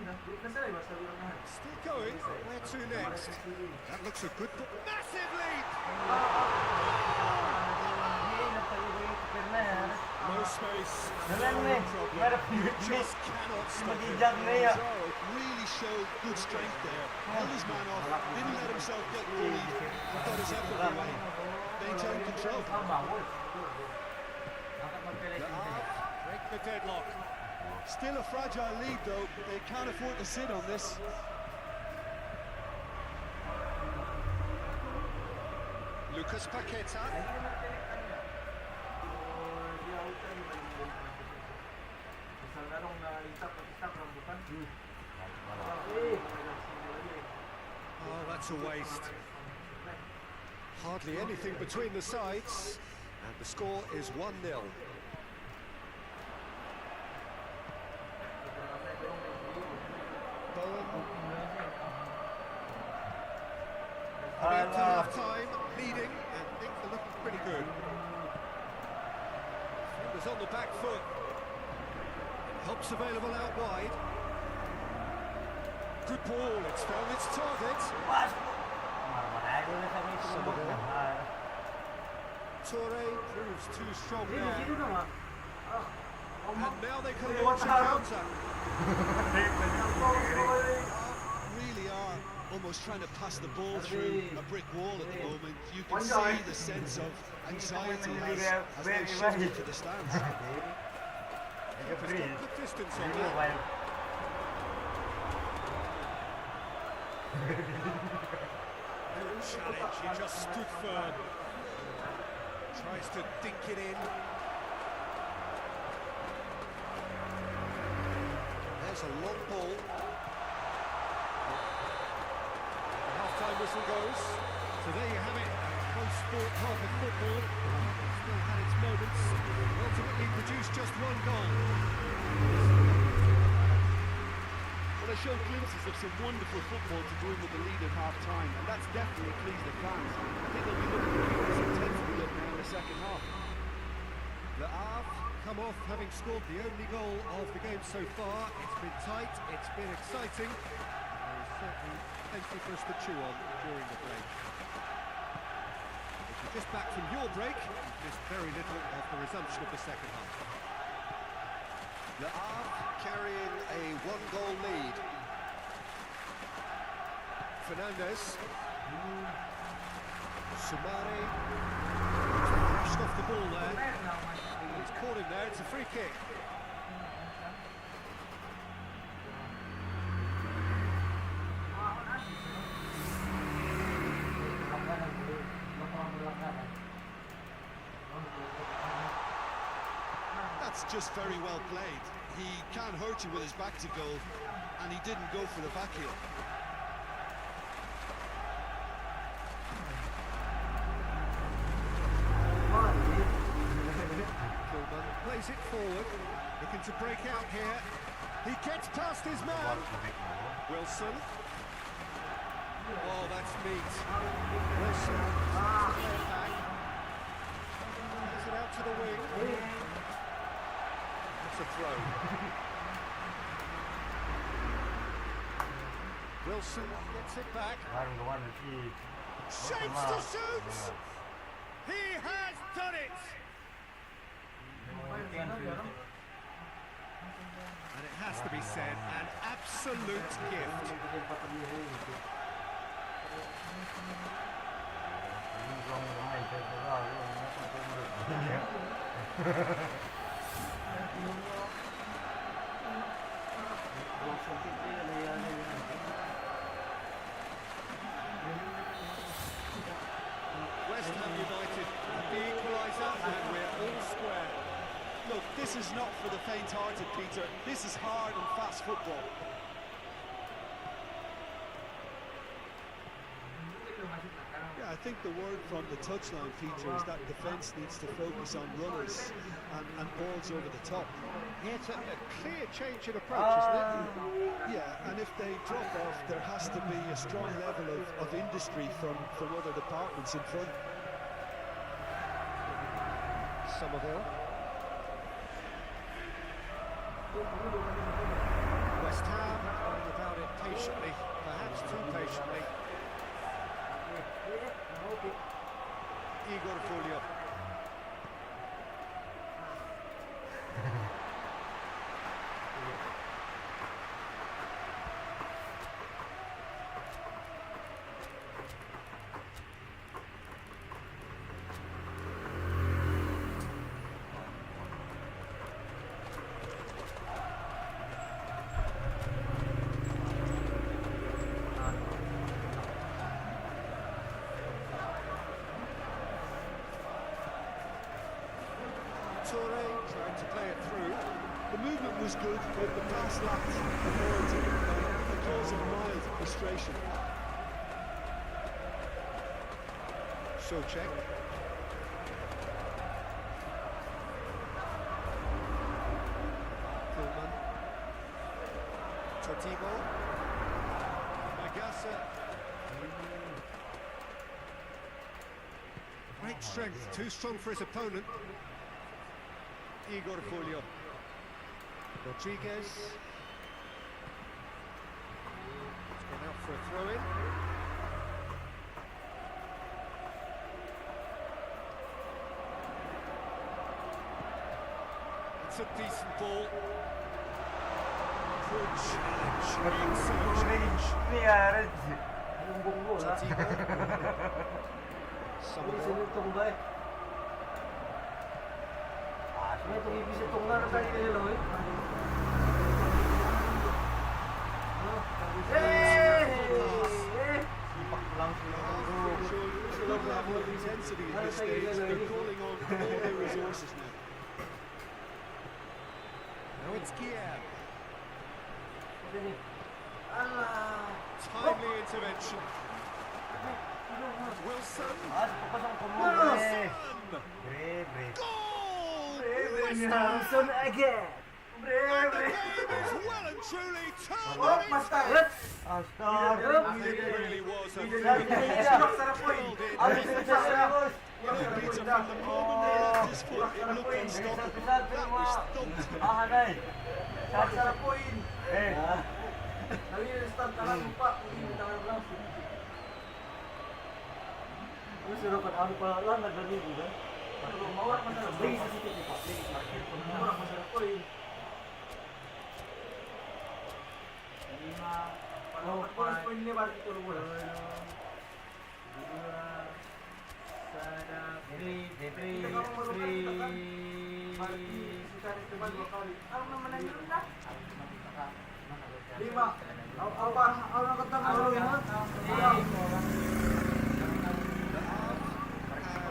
Nasaan ba sa unahan? Still going. Where to next? That looks a good ball. Massive lead! No space. No problem. You just cannot stop him. Pizarro really showed good strength there. Held his man off, didn't let himself get bullied, and got his effort away. Maintained control. Break the deadlock. Still a fragile lead though. They can't afford to sit on this. Lucas Paqueta. Oh, that's a waste. Hardly anything between the sides, and the score is 1-0. Bowen. Coming up to half-time, leading, and things are looking pretty good. Fingers on the back foot. Helps available out wide. Good ball, it's found its target. Torre proves too strong now. And now they can launch a counter. Really are almost trying to pass the ball through a brick wall at the moment. You can see the sense of anxiety as they shifted to the stands. He's got good distance on that. Challenge, he just stood firm. Tries to dink it in. There's a long ball. The half-time whistle goes. So there you have it, close sport half of football. Still had its moments, ultimately produced just one goal. Well, they showed glimpses of some wonderful football to go in with the lead at half-time, and that's definitely pleased the fans. I think they'll be looking to keep this intensity up now in the second half. Le Havre come off having scored the only goal of the game so far. It's been tight, it's been exciting. There is certainly plenty for us to chew on during the break. If you're just back from your break, you've missed very little of the resumption of the second half. Le Havre carrying a one-goal lead. Fernandez. Soumare crashed off the ball there. He's caught him there, it's a free kick. That's just very well played. He can't hurt you with his back to goal, and he didn't go for the back heel. Kilman plays it forward, looking to break out here. He gets past his man. Wilson. Oh, that's neat. Wilson back. Plays it out to the wing. That's a throw. Wilson gets it back. Shapes to shoot! He has done it! And it has to be said, an absolute gift. West Ham United, the equaliser, and we're all square. Look, this is not for the faint-hearted, Peter. This is hard and fast football. Yeah, I think the word from the touchline, Peter, is that defence needs to focus on runners and balls over the top. Yeah, it's a clear change in approach, isn't it? Yeah, and if they drop off, there has to be a strong level of industry from other departments in front. Somerville. West Ham going about it patiently, perhaps too patiently. Igor Fulio. Toure trying to play it through. The movement was good, but the pass lacked authority, a cause of mild frustration. Souček. Tillman. Todibo. Magassa. Great strength, too strong for his opponent. Igor Fulio. Rodriguez. He's gone out for a throw-in. It's a decent ball. Good challenge. Excellent challenge. Todibo. Somerville. Level of intensity at this stage. They're calling on all their resources now. Now it's Guillaume. Timely intervention. Wilson. Wilson. Goal! Wilson again. And the game is well and truly turned on its head. It really was a very well in. Peter, from the moment they left his foot, it looked unstoppable. That was thumped.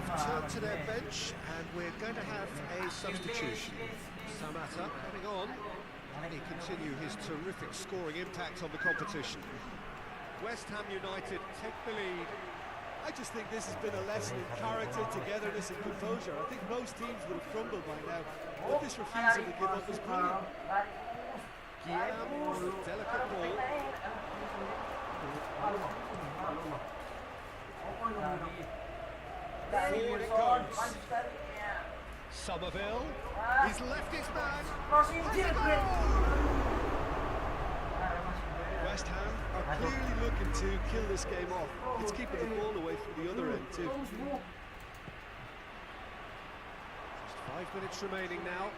Have turned to their bench, and we're going to have a substitution. Samatta coming on. He continue his terrific scoring impact on the competition. West Ham United take the lead. I just think this has been a lesson in character, togetherness and composure. I think most teams would have crumbled by now, but this refusal to give up is brilliant. Guillaume, delicate ball. Forward it goes. Somerville. He's left his man. West Ham are clearly looking to kill this game off. It's keeping the ball away from the other end too. Just 5 minutes remaining now.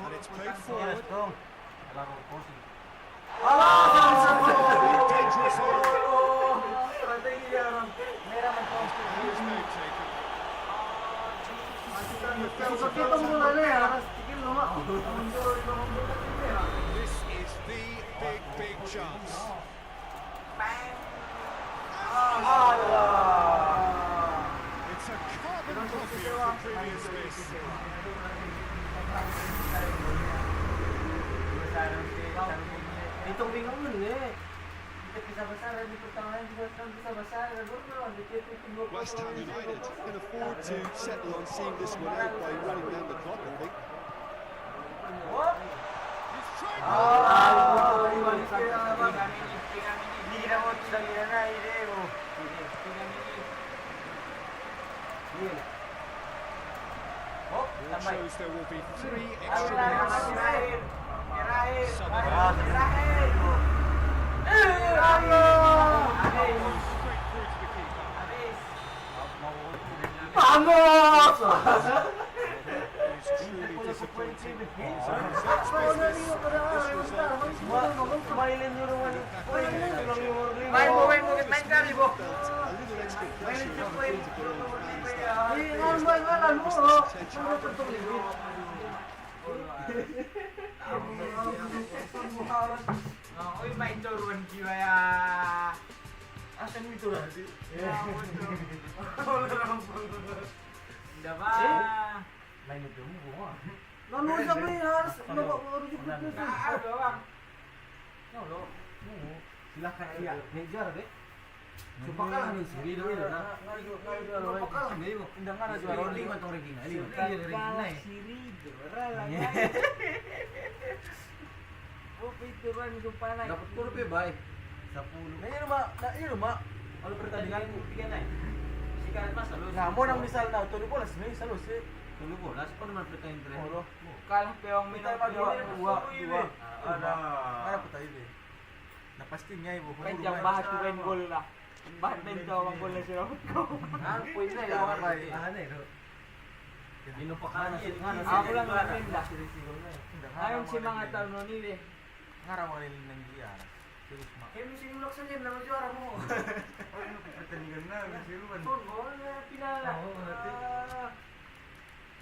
And it's played forward. Dangerous hold. Huge name taken. This is the big chance. It's a carbon copy of the previous miss. West Ham United can afford to settle on seeing this one out by running down the clock, I think. He's trying It shows there will be 3 extra minutes. Straight through to the keeper. It's truly disappointing. This result a little extra pressure on the Uy, may turuan jiwa ya. Asan mo ito lang? Hindi ba? Lain ito mo bunga. Lalu sabi harus bawa baru juga. Ada bang. Lo. Silakan Iya, ngejar deh. Supakalah nih siri dulu na. Supakalah nih mo. Indang nga na juara ulit man tong ranking. Ali. Siri juara lah. Oh, pituran sumpah naik. Dapat puluh pe baik. 10. Na iya ma. Kalau pertandingan tiga naik. Sikat mas lalu. Nah, mo nang misal na tulo bolas may salos eh. Dulu bola, sepan naman pertandingan tren. Oro. Kalah peong minat Dua. Ada. Ada pa tayo eh. Napasting nga ibo. Kan jang bahat ko main gol lah. Bahat main to ang gol na siya ko. Ah, poin na yung mga bay. Inupakan na Ako lang namin lah. Ayon si mga tao no nili. Ngaraw mo nila ng giya. Terus ma. Kaya may sinulak sa game naman juara mo. Pertandingan na, kasiruan. Gol na pinala.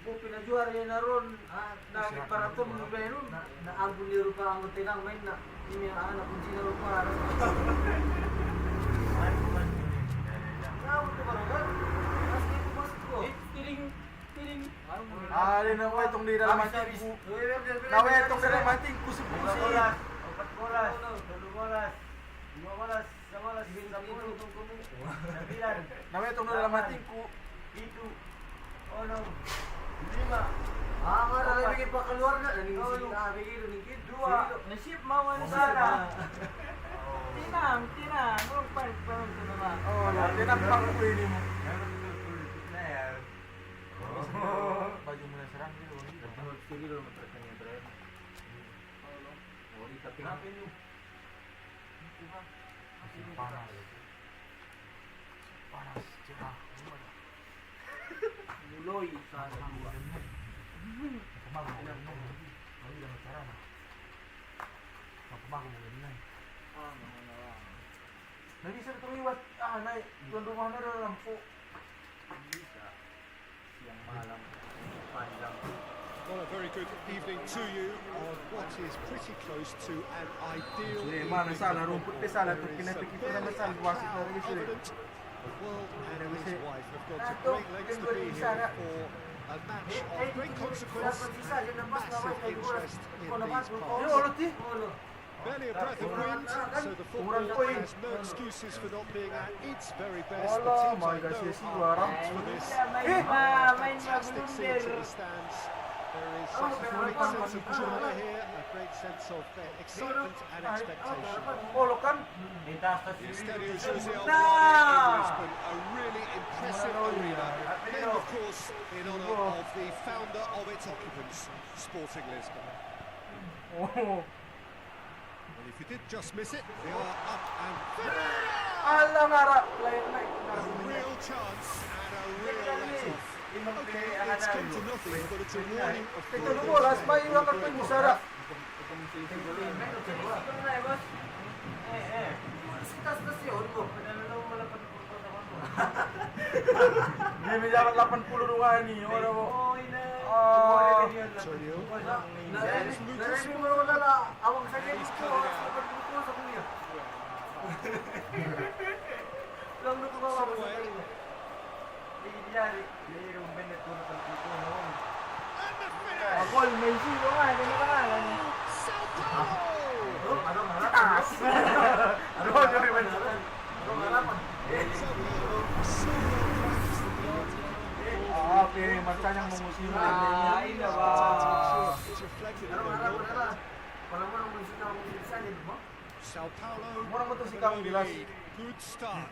Mo pinajuara niya na ron. Nakit para to mo ba ron. Naambun niyo pa ang tinang main na. Ini ang anak kunci na ron para. Naabot ko ba ron? Kasi ko mas ko. Tiring. Ali na mo itong dira mating ku. Nawe itong dira mating kusip-kusip. 4 bolas, 2 bolas, 5 bolas, 10 bolas, 10, 9, Nawe itong dira mating ku. 7, 8, 5. Ah, nga nalibigay pa keluar na. Nabigay rin kid. 2. Nasib mawan sana. Tinang. Ngong palit pa ron to naman. Oh, tinapang ko ini mo. Na yan. Baju mo na sarang dito. Sige dulu pertandingan tren. Oh, tapi ngapain lu? Panas. Panas cerah. Muloy sa dua. Kumago mo lang mo. Ay lang cara na. Kumago mo lang. Lagi sa tuliwat nay tuan rumah na dalam po. Siang malam panjang. Well, a very good evening to you on what is pretty close to an ideal Mana salah rumput pe salah tu kena kita sama salah wasit na lagi sila. Evident the world and his wife have gone to great lengths to be here for a match of great consequence and massive interest in these Yo, parts. ulti. Barely a breath of wind, so the football has no excuses for not being at its very best. The Allah, teams my I gosh, know yes, you are are. pumped for this. Main Fantastic scenes in the stands. There is a great sense of joy here, a great sense of excitement and expectation. Polo kan. The Estadio José Alvarado in Lisbon, a really impressive arena, and of course in honour of the founder of its occupants, Sporting Lisbon. Oh. Well, if you did just miss it, they are up and Ferreira! Allah ngara. A real chance and a real let-off. Okay, it's come to nothing, but it's a warning of Ito lu bolas may iwan ka pun musara. Dia menjabat 80 rungan ni. Orang mo. Antonio. Gol Messi ko nga, hindi na pangalan. Sao Paulo! Mas! Ano yung revenge? Ano harapan? So well practiced in the art of keeping the ball. Ah, pero marcha niyang mumusin na Ay, nawa. It's reflected in Ano their harapan goal. na? Parang mo nang musika mo sa din mo? Sao Paulo Mura mo to si with Kang an Gilas. early lead. Good start.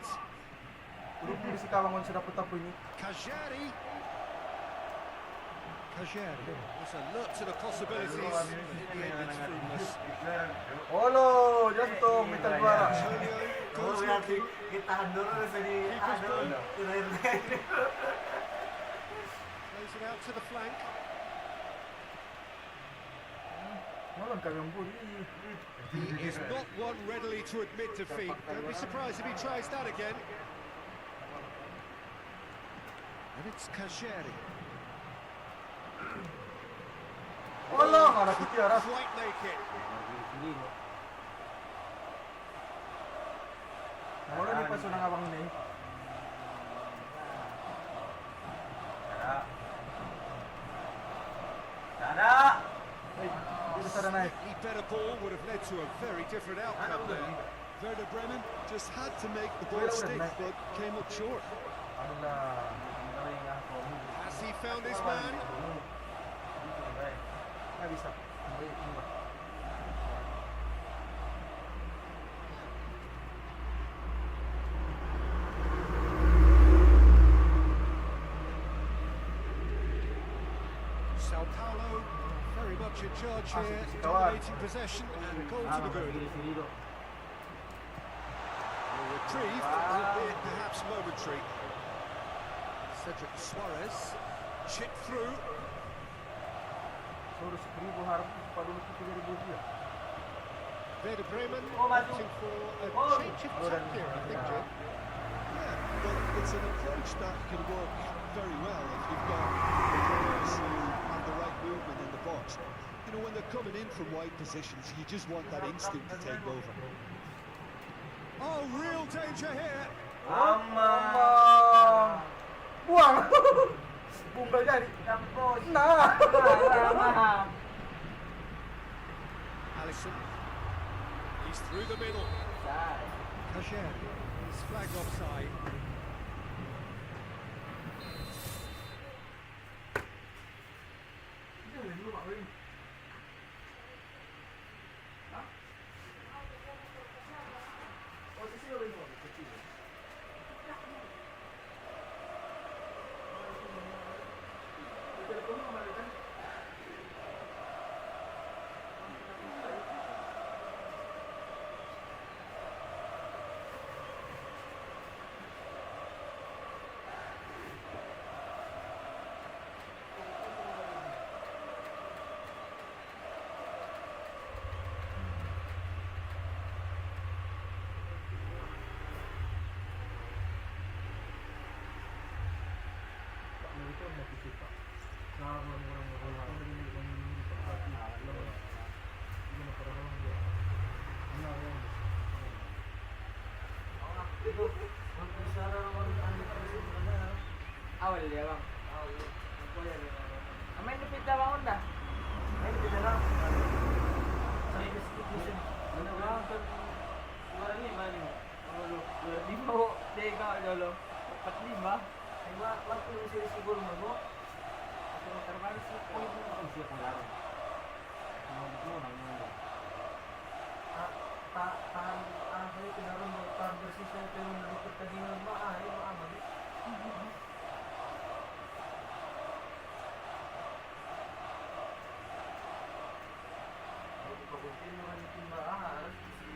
Ulit mo si Kawangon sa naputapoy ni. Kajari. Kajari. There's a look to the possibilities. It's fruitless. Olo! Just to, Metal Guara. Antonio goes Oh, looking. kita dulu na sa ni Keeper's ball. Tirayin. Plays it out to the flank. Walang kayang buli. He is not one readily to admit defeat. Don't be surprised if he tries that again. And it's Kajari. Wala! Marapiti aras. Quite naked. Wala ni paso ng abang ni. Ay, dito sa ranay. Slightly better ball would have led to a very different outcome there. Werder Bremen just had to make the ball stick, but came up short. Ano na? Has he found his man? Nabisa. Sao Paulo very much in charge here, dominating possession and a goal to the good. A reprieve, albeit perhaps momentary. Cedric Suarez chipped through. Soro si Kribo harap padulot ko dari Bosnia. Werder Bremen opting for a change of tack here, I think, Jim. Yeah, but it's an approach that can work very well if you've got the players who have the right movement in the box. You know, when they're coming in from wide positions, you just want that instinct to take over. Oh, real danger here. Ama. Buang. Bumbal jadi. Nah. Alisson. He's through the middle. Kajari. He's flagged offside. Awal dia bang. Main di pita bangun dah. Main di pita lah. Saya distribution. Mana bang? Orang ni mana ni? Lima tiga dulu. 45. Lima waktu mesti siguro mo. Ako terbalik sih poin mo siya ko lang. Mo nang mo. Tahan ay kinaron mo tahan bersih saya pero nalipot ka din ng maaay maamag. Pagpuntin naman yung maahay si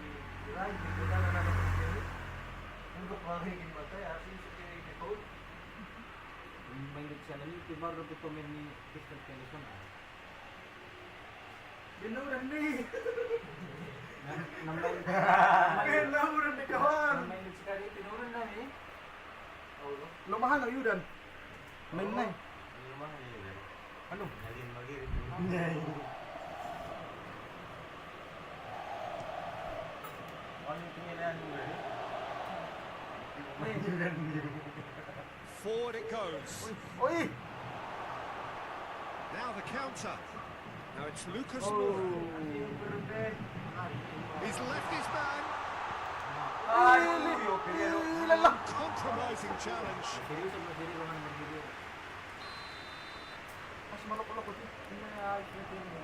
Rai dito na naman ang siri. Untuk magiging matay asin si Kikol. Mainit siya nali tiba ro dito men ni Crystal Palace na. Binuran ni. Nambay. Binuran ni kawan. Mainit sekali tinuran na ni. Lumahan ang yudan. Main na. Lumahan ni yudan. Ano? Naging magiging. Ano yung tingin yudan? Forward it goes. Oi! Now the counter. Now it's Lucas Moura. He's left his man. Ilan lang. Compromising challenge. Seryoso mo, diri ko man magdiri. Mas malok-ulok ko. Hindi na ayos na tingin mo.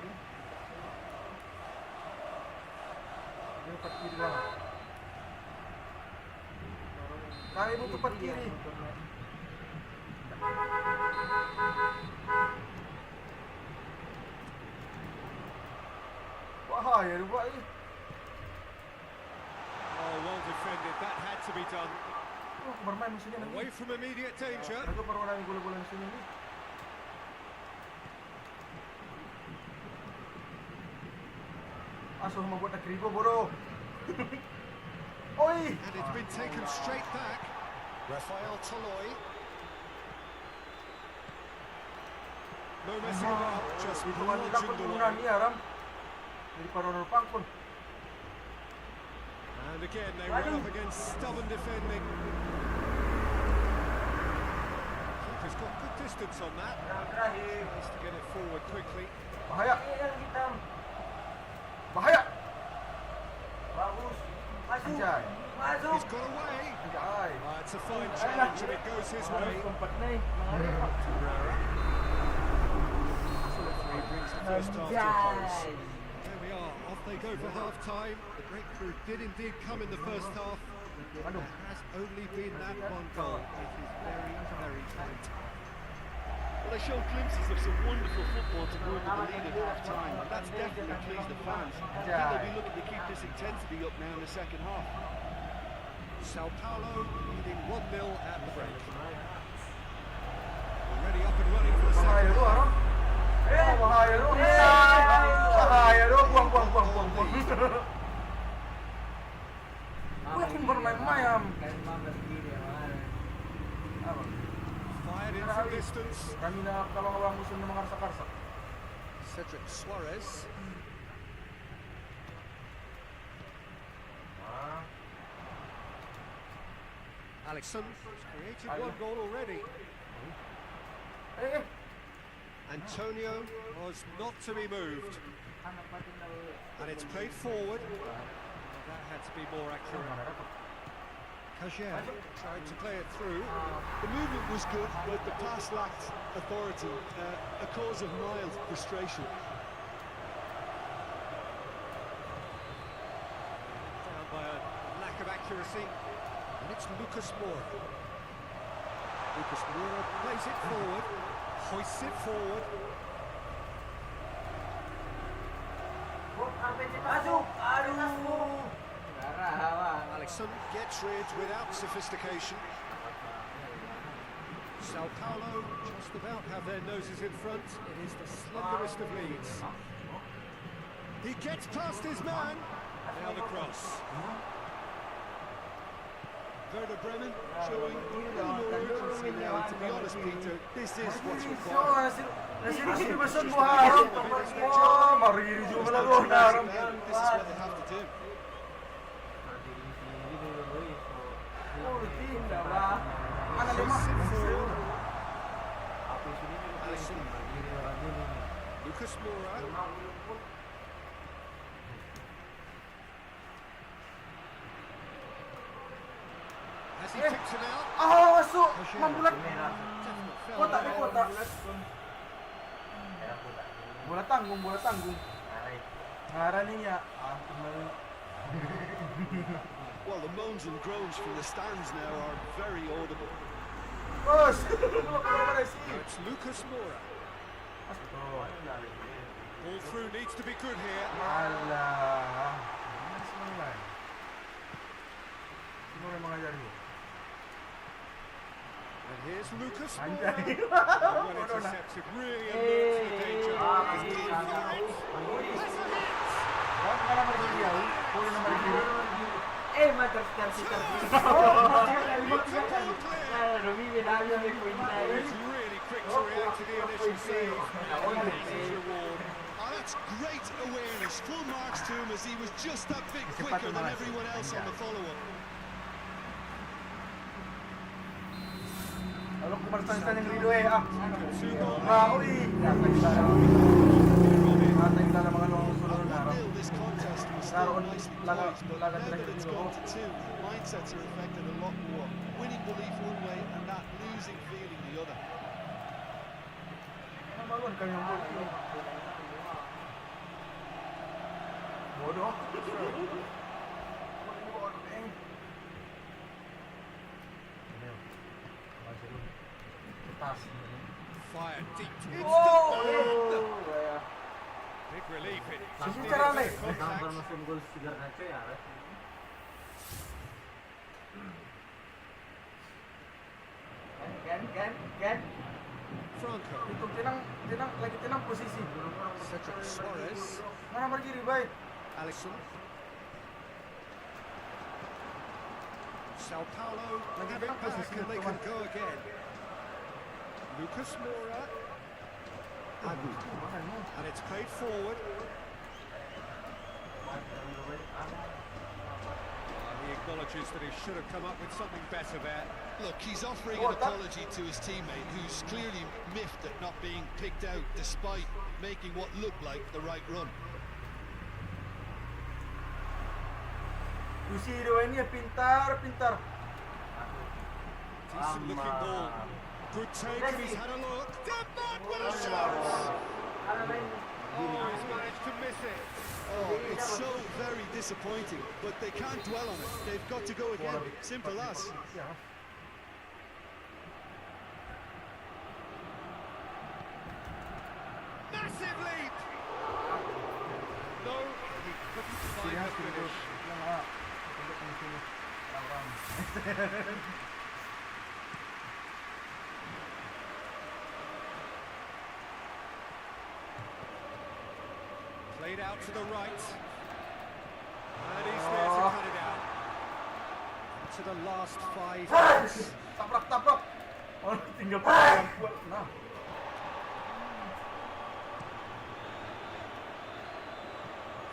Yung patkiri lang. Kami mo ito patkiri. Bahaya rin ba eh. Oh, well defended. That had to be done. Oh, marmay mo sila Away from immediate danger. Ito parang maraming gulo-gulo na sila. Aso humabot na kribo, bro. Oy! And it's been taken straight back. Rafael Toloi. No messing about, just Ito man nila bludgeoned pagkunan away. niya, Ram. Hindi pa rin pangkon. And again, they run up against stubborn defending. Keeper's got good distance on that. Has to get it forward quickly. Bahaya! Bahaya! Bagus. Masuk. Anjay! Masuk. He's got away. Anjay! It's a fine challenge and it goes his way. Kompak na eh. Pereira. He brings the first half to a close. There we are, off they go for half time. The breakthrough did indeed come in the first half. There has only been that one goal. It is very, very tight. Well, they showed glimpses of some wonderful football to go into the lead at half time, and that's definitely pleased the fans. I think they'll be looking to keep this intensity up now in the second half. Sao Paulo leading 1-0 at the break. Already up and running for the Bahaya second do, half. Ram. Bahaya do. Bahaya do. Buang. Buang kung bermain-main, Ram. Kahit maberdiri Apa? Fired in from distance. Kami na kalawang musuh ng mga karsa-karsa. Cedric Suarez. Alexson has created one goal already. Antonio was not to be moved. And it's played forward. That had to be more accurate. Kajer tried to play it through. The movement was good, but the pass lacked authority, a cause of mild frustration. Down by a lack of accuracy. And it's Lucas Moura. Lucas Moura plays it forward, hoists it forward. Masuk. Aduh. Darah. Alexson gets rid without sophistication. Sao Paulo just about have their noses in front. It is the slenderest of leads. He gets past his man. Now the cross. Werder Bremen showing a little more urgency now, and to be honest, Peter, this is what's required. Nasi besar buah, Ram. Wah, mariri juga lah doon, Ram. This is what they have to do. Hoists it forward. Alexson. Lucas Moura. Has he picked it out? Ah, masuk. Mambulat. Fell Kotak ni away. kotak. Bola tanggung, bola tanggung. Ngarani niya. Well, the moans and groans from the stands now are very audible. Bos, belum keluar sih. It's Lucas Moura. Ball through needs to be good here. Alah. Sino yang mengajar ni? And here's Lucas Anjay. Moura. Well intercepted, really alerts the danger. He's gone for it. Has a hit. Kau kena berdiri ya? Kau kena berdiri. Tersi. Rumi medalya may point na He was really quick to react to the initial save. And his reward. Oh, that's great awareness. Full marks to him as he was just that bit quicker than everyone else on the follow-up. Kalau kumarsan-san yang Rido eh. Ah. Two goals. Ui. nicely laga poised, but laga now that terakhir it's dulu. gone to two, mindsets are affected a lot more. Winning belief one way and that losing feeling the other. Bangun kami yang bodoh. Bodoh. Tas. Fire deep. Big relief in Sisi cara nih. Tambah masuk gol segar Nacho ya. Kan. Franco. Itu lagi tenang posisi. Cedric Suarez. Mana berdiri baik. Alisson. Sao Paulo give it back and they can go again. Lucas Moura. And it's played forward. He acknowledges that he should have come up with something better there. Look, he's offering an apology to his teammate, who's clearly miffed at not being picked out despite making what looked like the right run. Lucy dua ini pintar. Decent looking ball. Good take, and he's had a look. Did not with a shot! Oh, he's managed to miss it. Oh, it's so very disappointing, but they can't dwell on it. They've got to go again. Simple as. Massive leap! No, he couldn't find the finish. Played out to the right. And he's there to cut it out. To the last 5 minutes. Tabrak. Oh, tinggal yang kuat. Nah.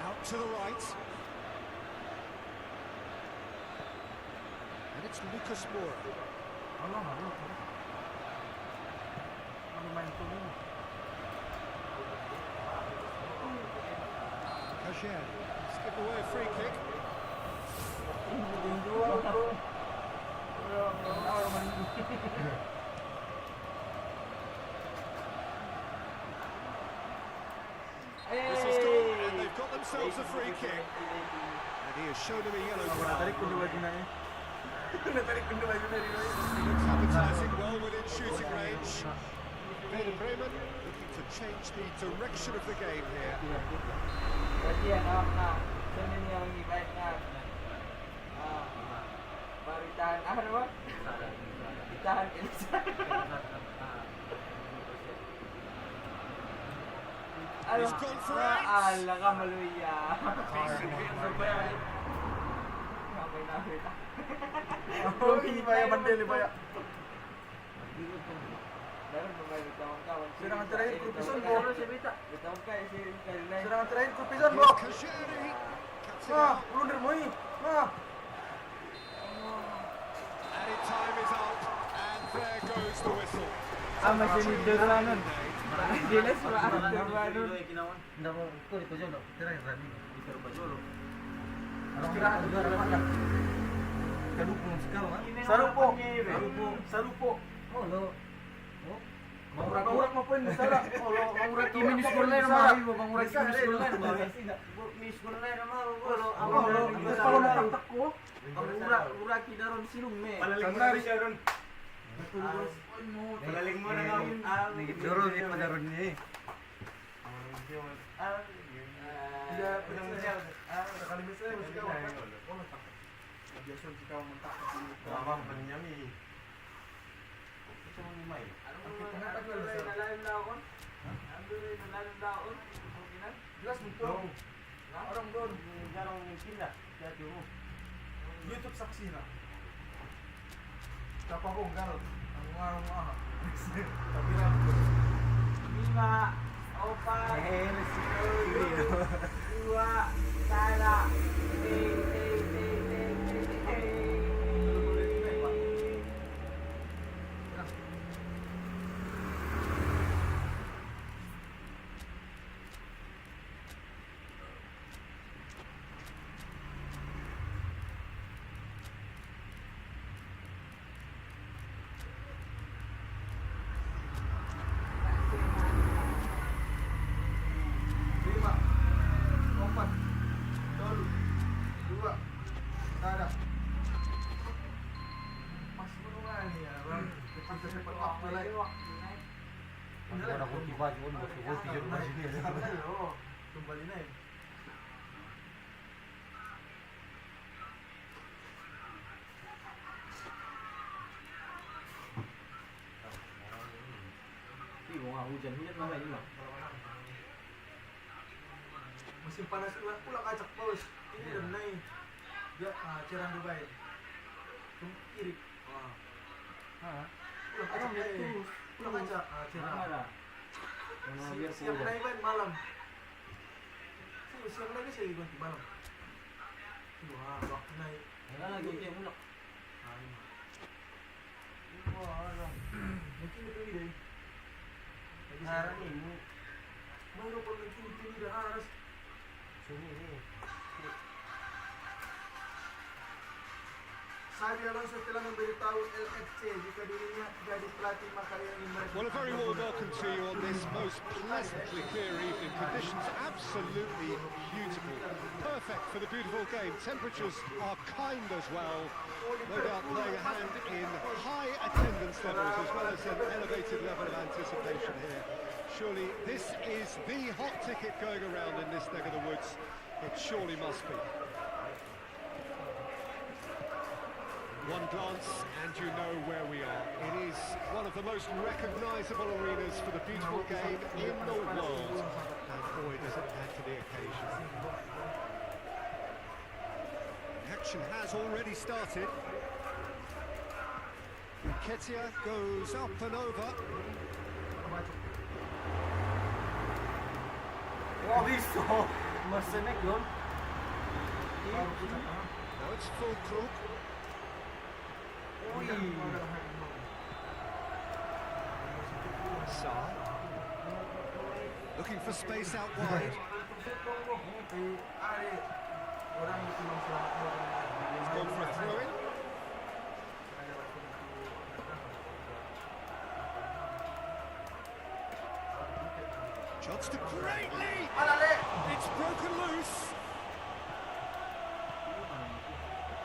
Out to the right. And it's Lucas Moura. Main tu ni. Kajer. Skip away a free kick. This is good, and they've got themselves a free kick. And he has shown them a yellow Tarik card. kunci bajunya. Tarik kunci bajunya. Capitalising well within shooting range. Werder Bremen looking to change the direction of the game here. Berarti yang senin yang lebih baik baritan apa? Ditahan He's gone for it. Ala ka maluya. Oh, ibaya bandel ibaya. Serangan terakhir Kurpison mo. Serangan terakhir Kurpison mo. Kajeri cuts it Nah, out. blunder mo eh. Nah. Added time is up, and there goes the whistle. Masih ni Doranon. Jelas Doranon. Tidak mau ikut itu jono. Terakhir tadi itu Bajolo. Istirahat juga makan. Kadukung sekali kan? Sarupo. Oh lo. Mangurat mo po yung sala. Mangurat Kimi ni sekolah na mahal mo, mangurat kimi ni sekolah na mahal. Kalau nataktak ko. Ura kidaron silong me. Palaling siya ron. Palaling mo na nga. Doro ni padaron ni. Iya, benar-benar. Kalimis saya masih kawan. Biasa jika mentak ke sini. Mama penyami. Jelas betul. Orang doon. Jarang mungkin lah. YouTube saksi na. Kapag gal. Ang ngarong aha. Tapi lang. 5, 4, 2, salah. Bagi pun bersubur tidur baju ni. Oo, tumbali na eh. Hindi ko nga hujan-hujan na ngayon lang. Masih panas pula kacak paus. Ini dan naik. Dia cerang Dubai. Kiri. Ha? Pula kacak naik. Pula kacak cerang. Mana? Ano biar Siang kuda. naik kan malam. Siang naik saya ganti malam. Itu waktu naik. Wala lagi kayo mulak. Mungkin itu dia. Harap ni mu Mayroon pang nagtindi na haras. sini ni. Sabi Alonso telah memberitahu LFC jika dirinya jadi pelatih maka ia ingin mereka. Well, a very warm welcome to you on this most pleasantly clear evening. Conditions absolutely beautiful. Perfect for the beautiful game. Temperatures are kind as well. No doubt playing a hand in high attendance levels as well as an elevated level of anticipation here. Surely this is the hot ticket going around in this neck of the woods. It surely must be. One glance and you know where we are. It is one of the most recognisable arenas for the beautiful game in the world. And boy, does it add to the occasion. The action has already started. Nketiah goes up and over. Oh, visto. Mercenek yun. Now it's full crook. Sarr. Looking for space out wide. He's gone for a throw-in. Chance to greatly! It's broken loose!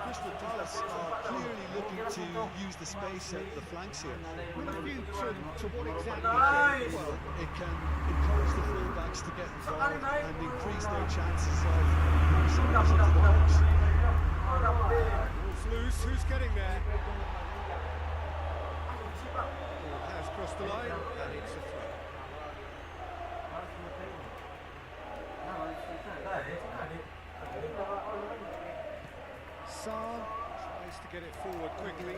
Crystal Palace are clearly looking to use the space at the flanks here. With a view to what exactly? Nice! Well, it can encourage the fullbacks to get involved and increase their chances of crossing into the box. Ball's loose, who's getting there? Ball has crossed the line, and it's a throw. Sarr tries to get it forward quickly.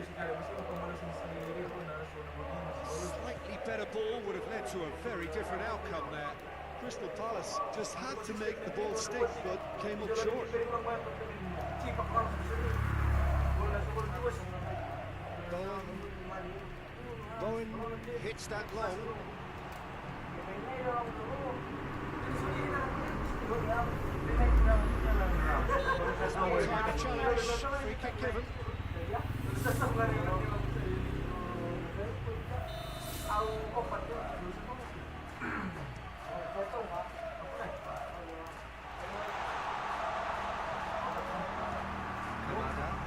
Slightly better ball would have led to a very different outcome there. Crystal Palace just had to make the ball stick, but came up short. Bowen hits that long. There's no time to challenge. Free kick given.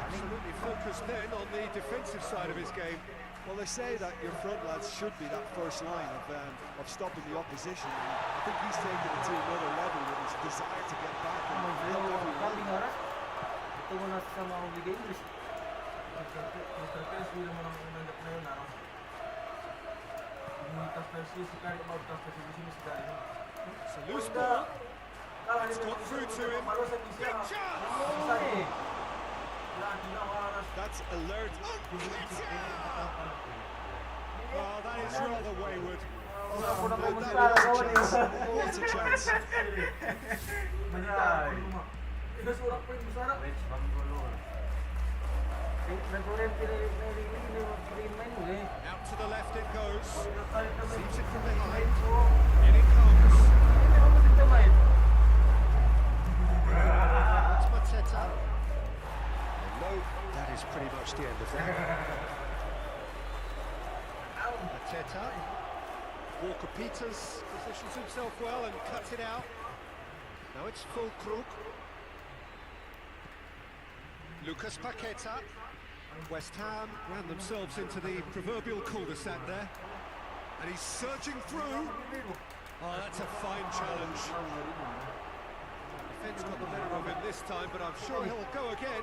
Absolutely focused then on the defensive side of his game. Well, they say that your front lads should be that first line of stopping the opposition. I think he's taken it to another level with his desire to get back and help everyone. Oras. Ito mo na sa mga bigay English. It's a loose ball. It's got through to him. Big chance! That's alert. Oh, that is rather wayward. What a chance. Out to the left it goes. Sees it from behind. In it comes. That's Mateta. No, that is pretty much the end of that. Mateta. Walker Peters positions himself well and cuts it out. Now it's full crook. Lucas Paqueta. West Ham ran themselves into the proverbial cul-de-sac there. And he's surging through. Oh, that's a fine challenge. Defence got the better of him this time, but I'm sure he'll go again.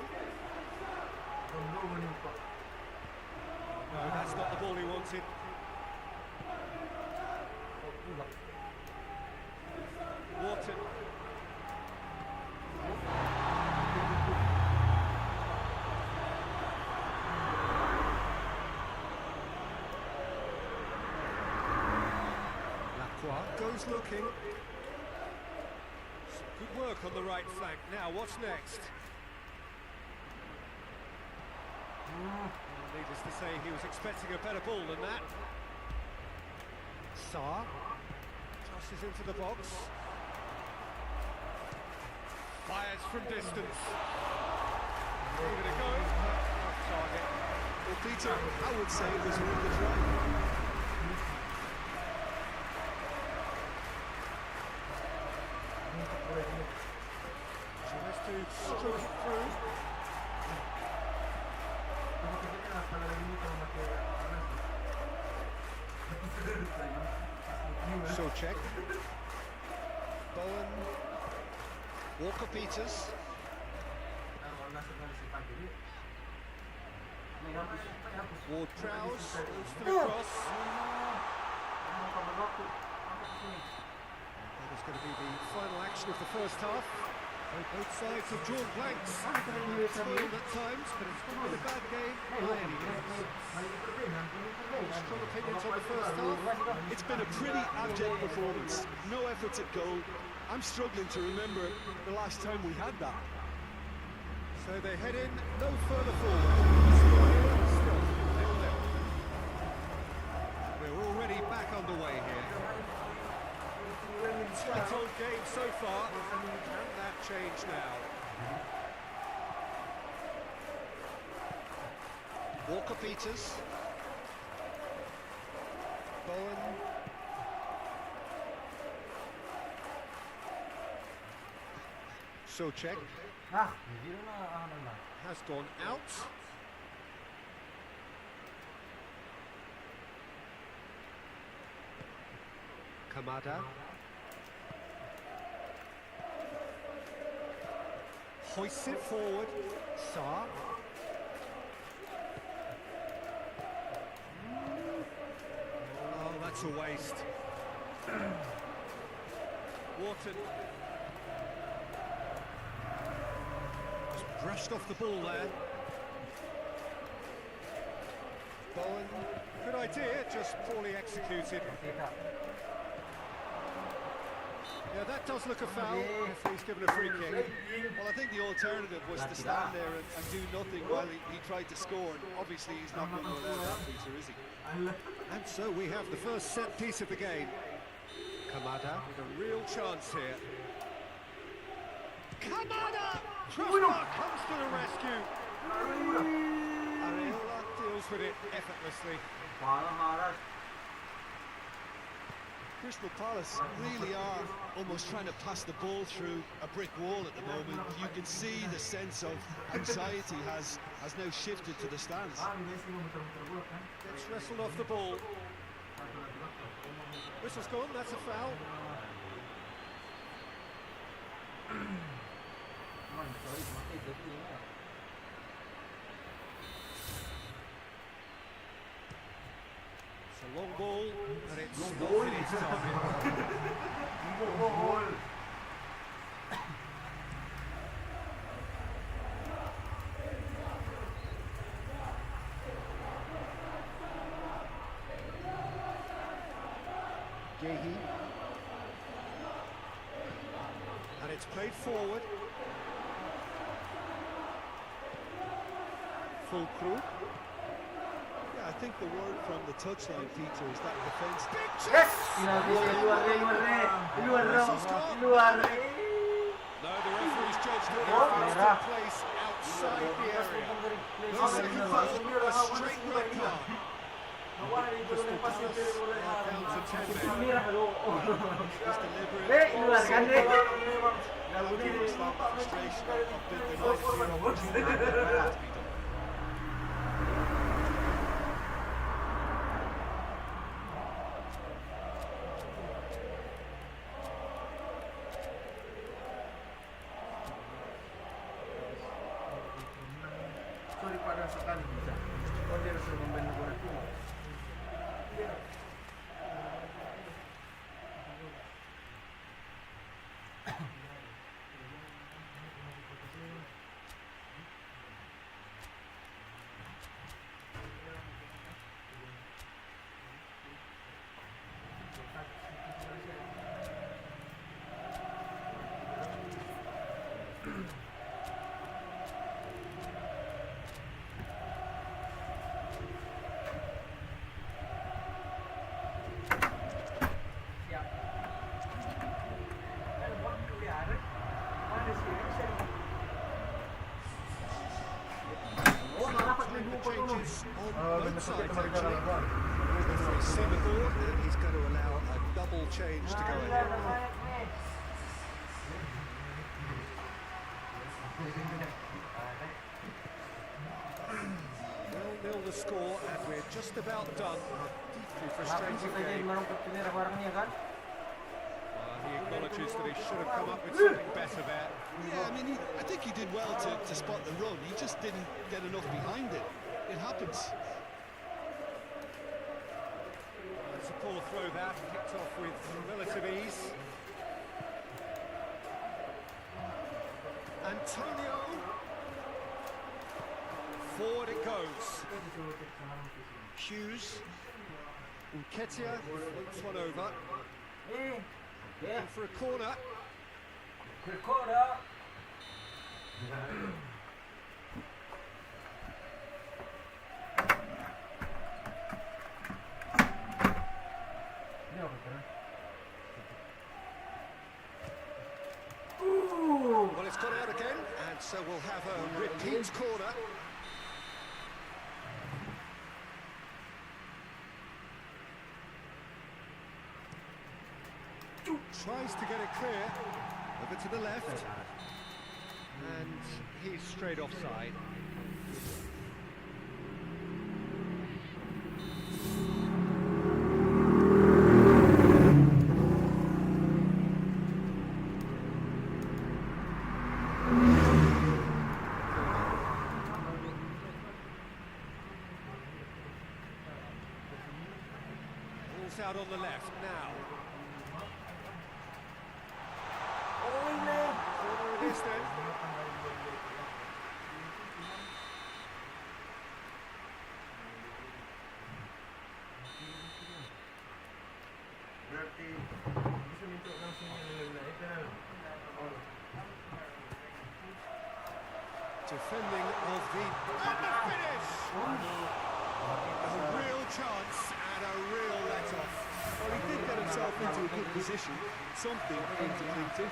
No, that's not the ball he wanted. Wharton. Lacroix goes looking. Some good work on the right flank. Now, what's next? Needless to say, he was expecting a better ball than that. Sarr tosses into the box. Fires from distance. Give it a go. Off target. Well, Peter, I would say it was worth the try. Tries to stroke it through. Souček. Bowen. Walker-Peters. Ward-Prowse goes for the cross. That is going to be the final action of the first half. Both sides have drawn blanks. Spoiled at times, but it's not been a bad game by any means. Strong opinions on the first half. It's been a pretty abject performance. No efforts at goal. I'm struggling to remember the last time we had that. So they head in no further forward. Still here, still 0-0. We're already back underway here. Tight-old game so far. Can that change now? Walker-Peters. Bowen. Souček has gone out. Kamada. Hoists it forward. Sarr. Oh, that's a waste. Wharton. Just brushed off the ball there. Bowen. Good idea, just poorly executed. Yeah, that does look a foul. He's given a free kick. Well, I think the alternative was to stand there and do nothing while he tried to score. And obviously, he's not going to allow that, Peter, is he? And so we have the first set piece of the game. Kamada with a real chance here. Kamada! Crossbar comes to the rescue. Areola deals with it effortlessly. Crystal Palace really are almost trying to pass the ball through a brick wall at the moment. You can see the sense of anxiety has now shifted to the stands. Gets wrestled off the ball. Whistle's gone, that's a foul. It's a long ball, and it's not in its target. Yehi. And it's played forward. Fulkrug. Yeah, I think the word from the touchline, Peter, is that defence. Big chance! No, the referee's judged that the offence took place outside the area. No second foul, a straight red card. Crystal Palace are down to 10 men. Just deliberate. Frustration of the night. sa kanin bisa. Kundi ra sa mga banugo na tumo. Changes on both sides actually. Referee Referee's seen the board and he's going to allow a double change to go ahead. 0-0 the score and we're just about done. Deeply frustrating game. He acknowledges that he should have come up with something better there. Yeah, I mean, I think he did well to spot the run. He just didn't get enough behind it. It happens. It's a poor throw that, kicked off with relative ease. Antonio. Forward it goes. Hughes. Nketiah flips one over. Looking for a corner. Well, it's gone out again, and so we'll have a repeat corner. Tries to get it clear, over to the left, and he's straight offside. Ball's out on the left now. Corner it is then. Defending of the... And the finish! A real chance and a real let-off. Well, he did get himself into a good position. Something to cling to.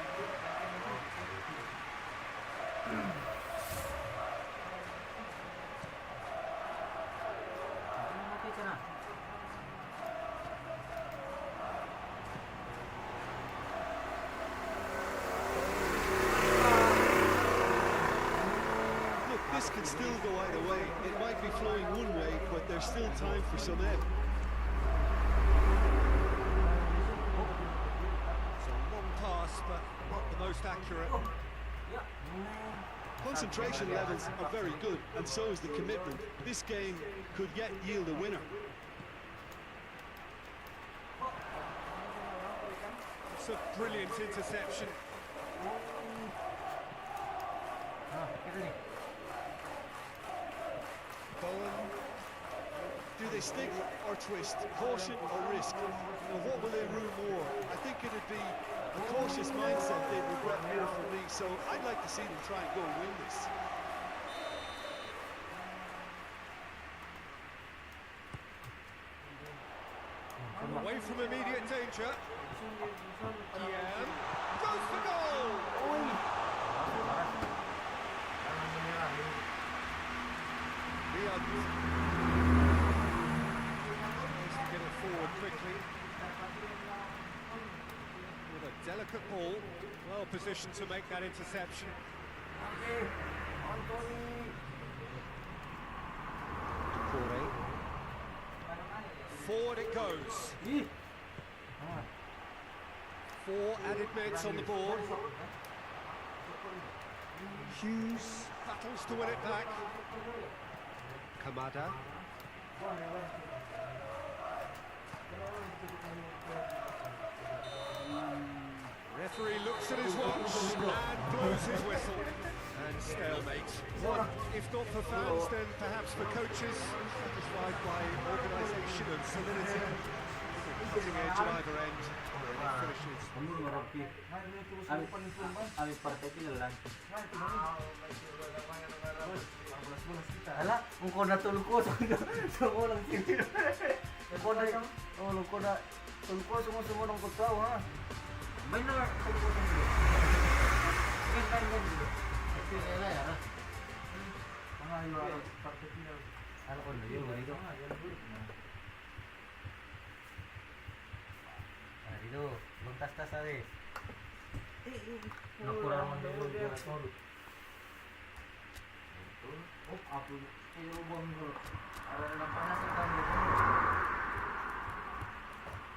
Look, this can still go either way. It might be flowing one way, but there's still time for some ebb. It's a long pass, but not the most accurate. Concentration levels are very good, and so is the commitment. This game could yet yield a winner. It's a brilliant interception. Bowen. Do they stick or twist? Caution or risk? Now, what will they rule more? I think it'd be a cautious mindset they'd regret more for me, so I'd like to see them try and go and win this. Away from immediate danger. Yeah. Goes for goal! Riyadh needs to get it forward quickly. With a delicate ball, well positioned to make that interception. Corey. Forward it goes. 4 added minutes on the board. Hughes battles to win it back. Kamada. Referee looks at his watch and blows his whistle. And stalemate. If not for fans, then perhaps for coaches, satisfied by organisation and solidity. Cutting edge at either end. And it finishes. Kamu ngerti. Abi partai lang. Ala, kung na tulko sa unang TV. Kung na ko na tulko sa unang kutsaw ha. May na tulko sa dito. Kan dito. Ito na ya. Mga yung partai ano ko na yun dito. Dito, magtas-tas ari. Nakurang man dito yung toro. Oh, apo yung bang dito. Alam na panasok kami.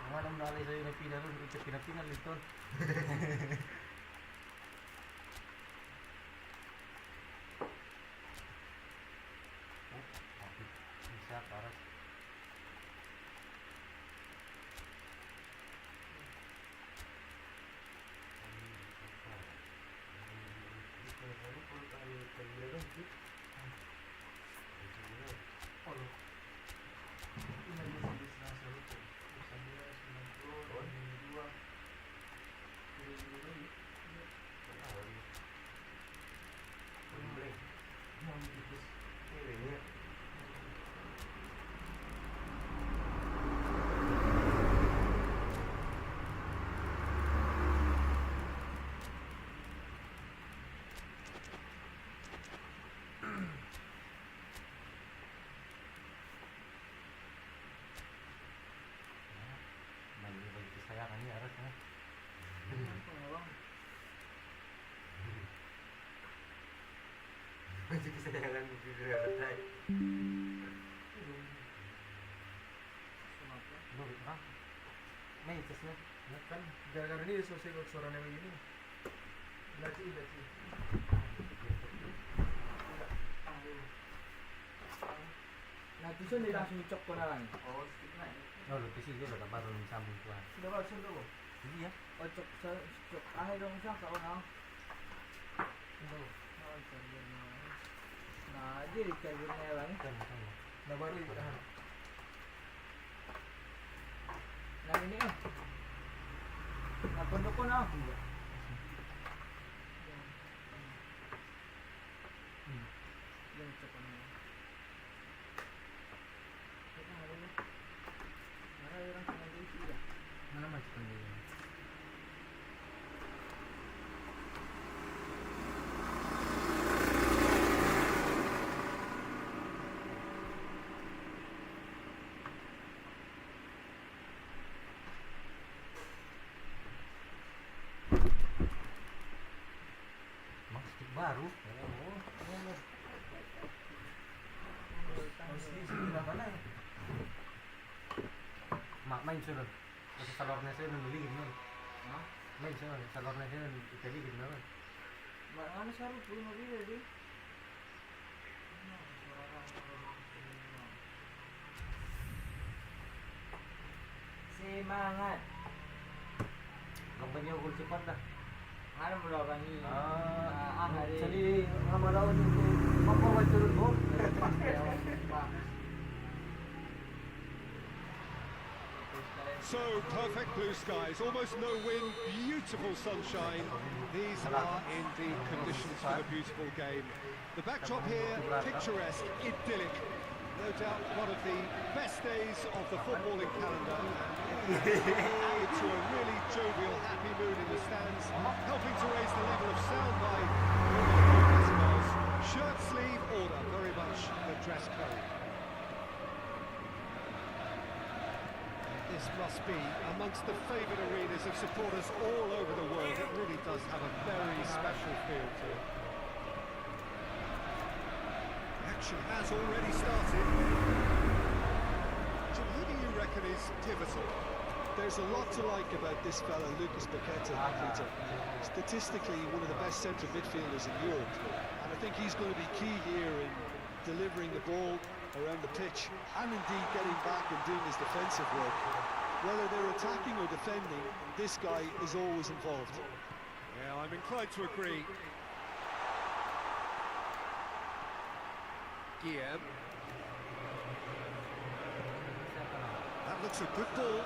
Ang anong nalay sa'yo na pinalo, ito pinapinal ito. Isa para saya kan ya harus kan. Jadi saya kan juga ada. May tesnya. Kan gara-gara ini sosial suaranya begini. Laci. Nah, itu dia langsung cok ko na lang. Oh, stick na eh. No, lupi siguro na baru sambung kuan. Sudah ba sundo ko? Iya. O cok sa cok ahay dong siya sa una. Sundo. Nah, jadi kayak gini ya lang. Na baru itahan. Nah ini napundok ko na. Yan cok na. Mana macam ni? Maksud baru? Mak main sudah. Kasi salornya saya nililigid nun. Ha? Main siya, salornya saya italigid nun. Ano sa rin? Puno rin eh. Semangat. Kampanya ugol cepat dah. Ano mo daw kani? Jadi ramadhan itu apa wajib bu? So, perfect blue skies, almost no wind, beautiful sunshine. These are indeed conditions for the beautiful game. The backdrop here, picturesque, idyllic. No doubt one of the best days of the footballing calendar. Added to a really jovial, happy mood in the stands, helping to raise the level of sound by decibels. Shirt sleeve order, very much the dress code. This must be amongst the favoured arenas of supporters all over the world. It really does have a very special feel to it. Action has already started. Jim, who do you reckon is pivotal? There's a lot to like about this fella, Lucas Paqueta, Peter. Statistically, one of the best centre midfielders in Europe. And I think he's going to be key here in delivering the ball, around the pitch, and indeed getting back and doing his defensive work. Whether they're attacking or defending, this guy is always involved. Yeah, I'm inclined to agree. Guillaume. That looks a good ball.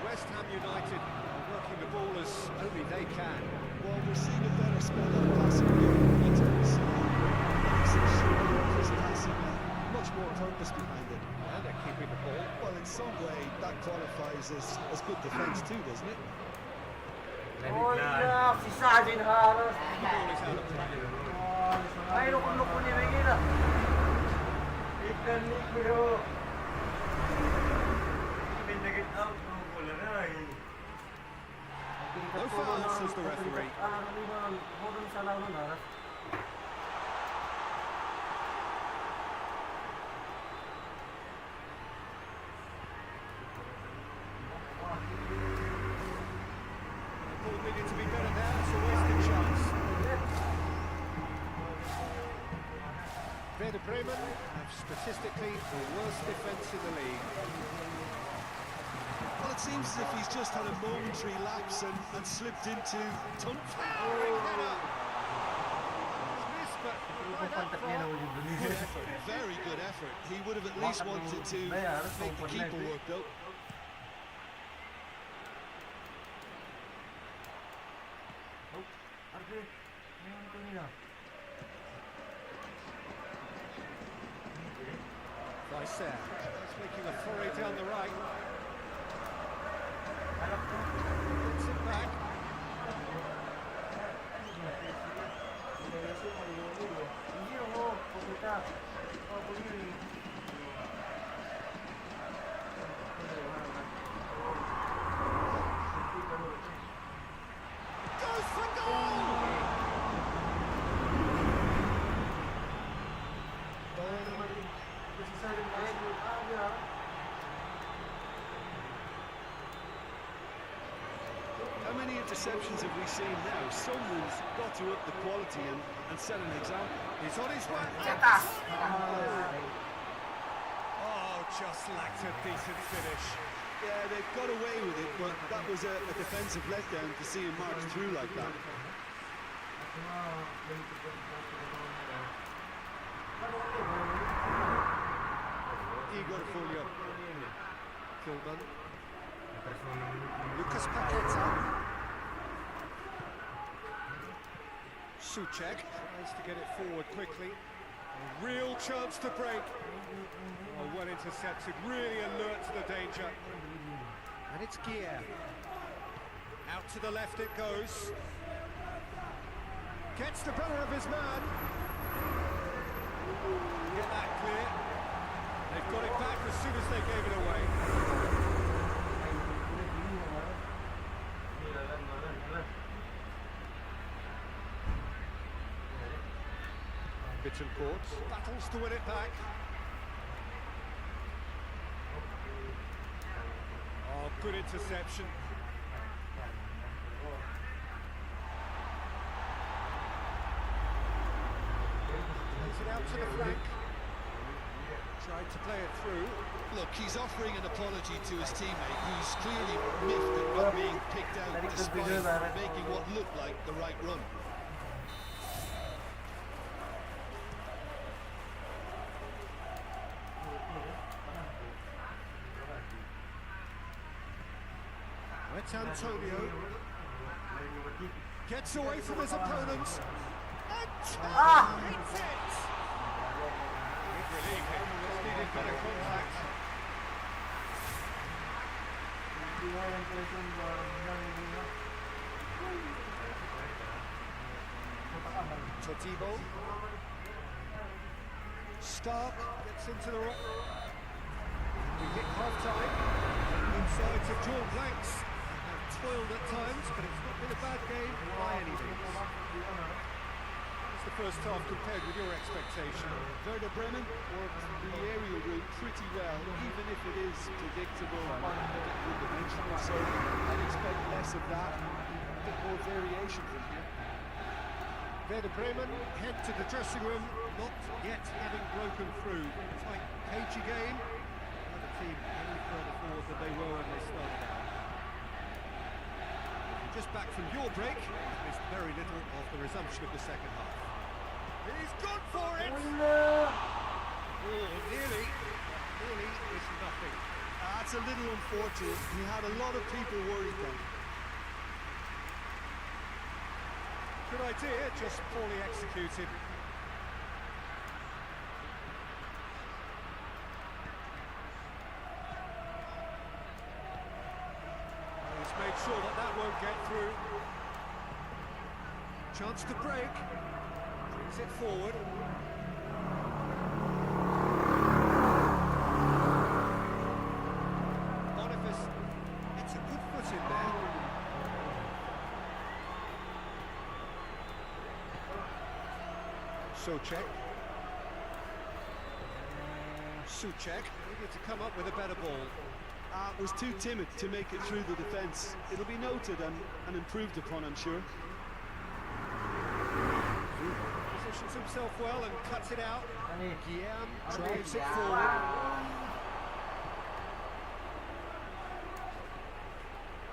West Ham United are working the ball as only they can. Well, we're seeing a better spell of passing momentarily. His passing, much more purpose behind it. And they're keeping the ball. Well, in some way, that qualifies as good defence too, doesn't it? Oh, yeah, si Sajin Haras. The ball is out of play. Ay, lukon-lukon ni Regina. Ikan ni bro. Pinagit out ng bola na eh. No foul, says the referee. The ball needed to be better there, it's a wasted chance. Werder Bremen have statistically the worst defence in the league. Well, it seems as if he's just had a momentary lapse and slipped into Towering header. Missed, but right up front. Good effort. very good effort. He would have at least wanted to make the keeper work though. Weiser is making a foray down the right. Puts it back. Goes for goal! How many interceptions have we seen now? Someone's got to up the quality and set an example. He's on his way. Oh, just lacked a decent finish. Yeah, they've got away with it, but that was a defensive letdown to see him march through like that. Igor Fulio. Kilman. Lucas Paqueta. Souček tries to get it forward quickly. A real chance to break. Oh, well intercepted, really alert to the danger. And it's Gier. Out to the left it goes. Gets the better of his man. Get that clear. They've got it back as soon as they gave it away. Bittencourt battles to win it back. Oh, good interception. Plays it out to the flank. Tried to play it through. Look, he's offering an apology to his teammate, who's clearly miffed at not being picked out despite making what looked like the right run. It's Antonio. Gets away from his opponents. And hits it! Good relief, just needed better contact. Todibo. Stark gets into the rock. We hit half-time. Inside to draw blanks. Have toiled at times, but it's not been a bad game by any means. It's the first half compared with your expectation. Werder Bremen worked the aerial route pretty well, even if it is predictable and a bit one-dimensional. So I'd expect less of that, a bit more variation from here. Werder Bremen head to the dressing room, not yet having broken through. Tight, cagey game. And the team any further forward than they were when they started out. Just back from your break, missed very little of the resumption of the second half. He's gone for it! Oh, nearly is nothing. That's a little unfortunate. He had a lot of people worried then. Good idea, just poorly executed. He's made sure that that won't get through. Chance to break. Brings it forward. Boniface gets a good foot in there. Souček. Needed to come up with a better ball. Was too timid to make it through the defence. It'll be noted and improved upon, I'm sure. Positions himself well and cuts it out. Ani. Guillaume drives it forward.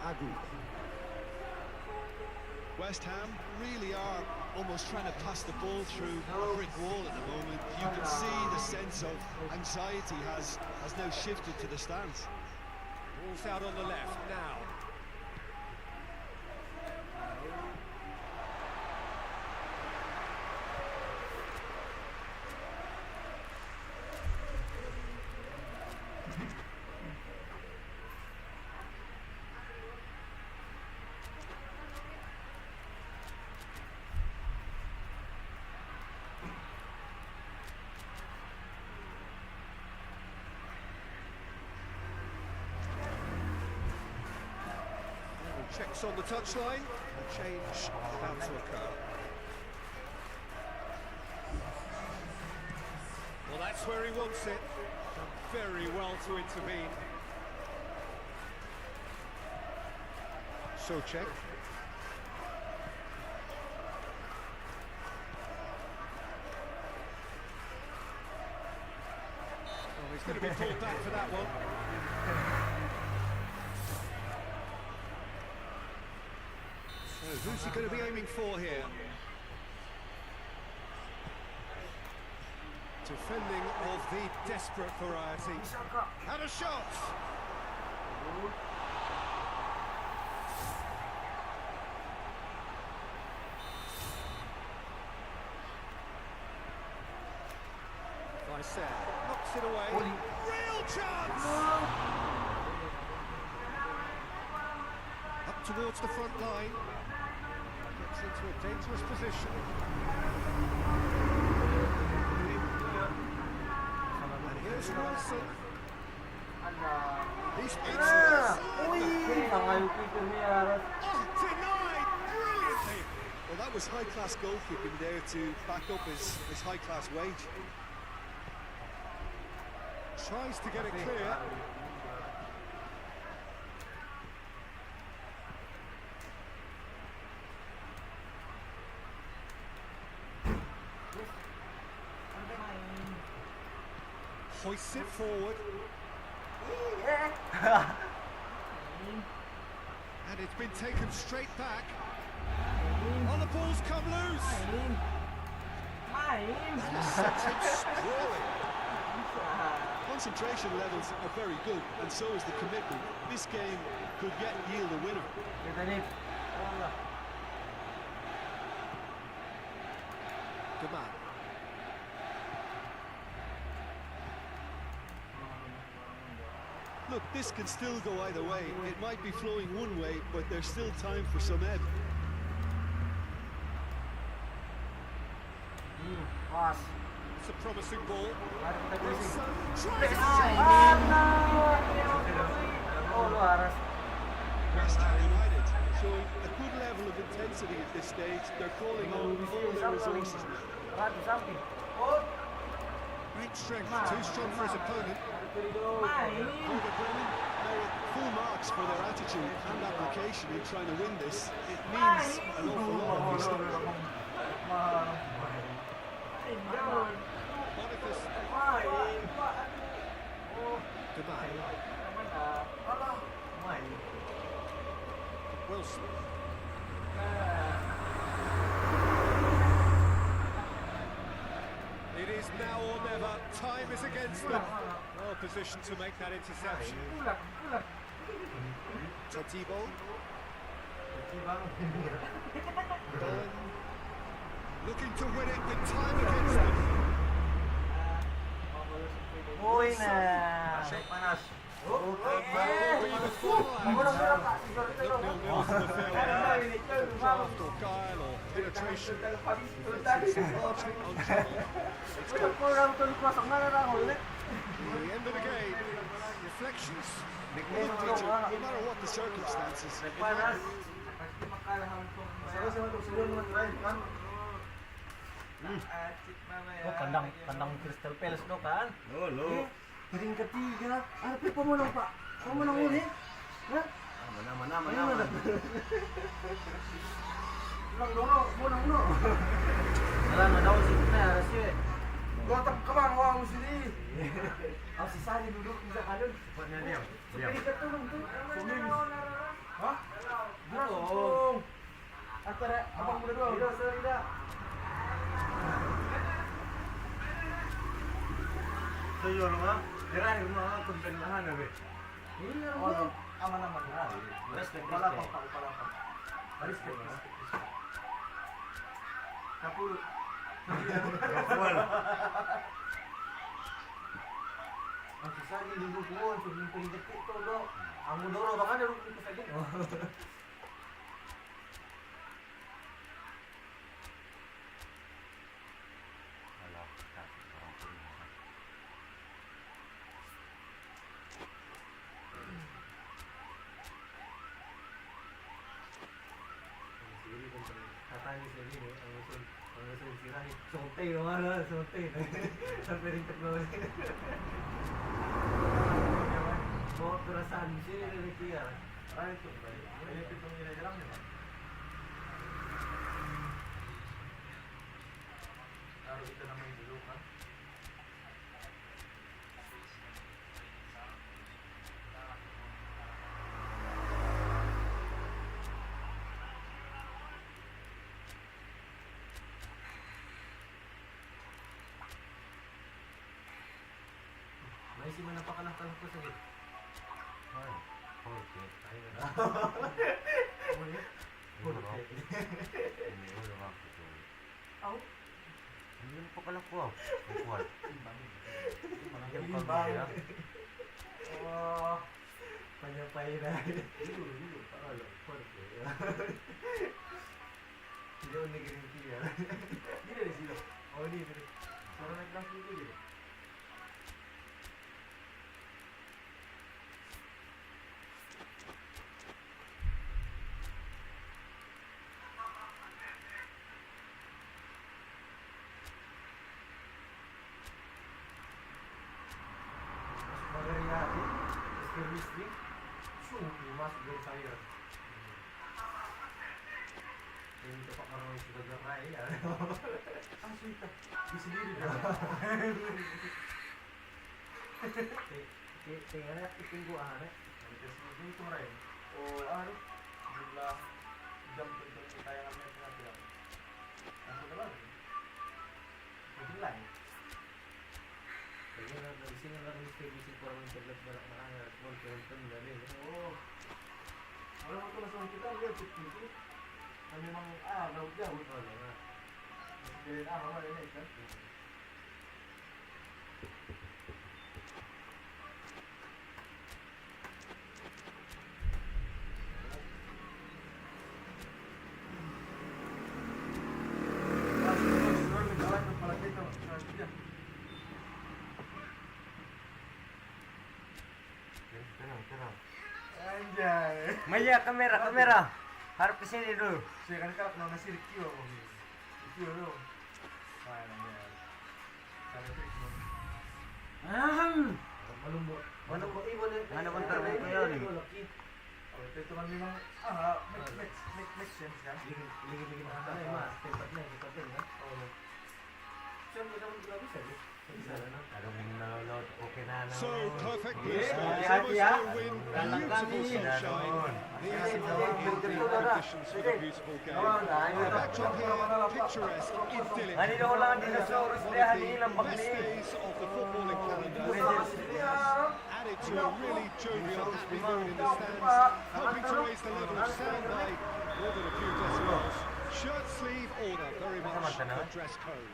Agu. West Ham really are almost trying to pass the ball through a brick wall at the moment. You can see the sense of anxiety has now shifted to the stands. Ball's out on the left now. Checks on the touchline, a change about to occur. Well, that's where he wants it. Done very well to intervene. Souček. Oh, he's going to be pulled back for that one. So who's he going to be aiming for here? Defending of the desperate variety. And a shot! Vicer knocks it away. Real chance! Up towards the front line. Gets into a dangerous position. And here's Wilson. He's excellent. Denied brilliantly. Well, that was high-class goalkeeping there to back up his high-class wage. Tries to get it clear. Hoists it forward. And it's been taken straight back. Oh, the ball's come loose. And it sets him sprawling. Concentration levels are very good, and so is the commitment. This game could yet yield a winner. Good man. Look, this can still go either way. It might be flowing one way, but there's still time for some ebb. It's a promising ball. West Ham United showing a good level of intensity at this stage. They're calling on all their resources now. Great strength, too strong for his opponent. Werder Bremen merit full marks for their attitude and application in trying to win this. It means an awful lot of these things. Boniface Demay. Wilson. It is now or never. Time is against them. Well positioned to make that interception. Tatibo. Bowen looking to win it with time against them. Uy na. Panas. Either fly. Draft or guile or penetration. Largely on trouble. It's come the end of the game. Reflections. No matter what the circumstances. Oh, kandang Crystal Palace no kan? Ring ketiga, apa pemenang Pak? Pemenang ini? Hah? Mana? Ulang dulu, menang dulu. Jalan ada sih kita harus sih. Gua tak kemana orang sini. Oh, si Sari duduk bisa kadun. Buatnya diam. Seperti ketulung tuh. Sumin. Hah? Oh. Antara abang berdua. Tidak, tidak. Setuju rumah. Kira rumah kumpenlahan ya, Be. Iya, Oh, aman-aman. Respect, Palapang, respect. Pak, palapang. Respect. Kapul. Ang si Sari duduk doon, sebelum pinjat itu dong. Ang mudoro bang ada duduk ke saja. Katanya sendiri, ang usul sirahin. Sontay naman na, sontay. Sampai rin teknologi. Bawa perasaan di sini dari kia. Ah, itu baik. Ini pitung ini jalan ya, Pak. Taruh itu namanya dulu kan. May si mana pakalah-kalah ko sa gid. Oh, panyapay na. Dulu. Hindi ko nag-green ya. Ini dari situ. Oh, di. Suara naik kelas itu gitu. Magariati, chemistry, masuk dari saya. Ini tempat orang yang sudah gerai ya. Asli tak. Di sendiri dah. Tinggalnya tunggu aneh. Di sini itu mereka. Oh, anu jumlah jam untuk tayangannya sangat bilang. Yang kedua lagi. Bilang. Kayaknya dari sini orang distribusi kurang internet barang-barang respon turun dari. Oh. Kalau waktu langsung kita lihat itu kan memang jauh. Oh, ya. Jadi apa ini kan? Tenang. Anjay. Maya kamera. Harap ke sini dulu. Saya kan kalau kena nasi Rikyo kok. Rikyo dong. Mana? Kalau Rikyo. Malumbo. Mana kok ibu nih? Mana bentar mo kayo ni? Kalau itu cuma memang match sense kan? Lagi-lagi na ano eh, mas. Tempat na, tempat din eh. Oo. Siya mo naman grabe sa'yo. So perfectly Yeah, scored. yeah, Almost yeah. no win. Dalang Beautiful kami. sunshine. These are Sige, the conditions for the beautiful game. The backdrop here, picturesque, idyllic. Kanina ko lang ang dinosaurus One na of hanilang the best bagli. days of the footballing calendar. Added to a really jovial, happy mood in the stands, helping to raise the level of sound by more than a few decibels. Shirt sleeve order, very much the dress code.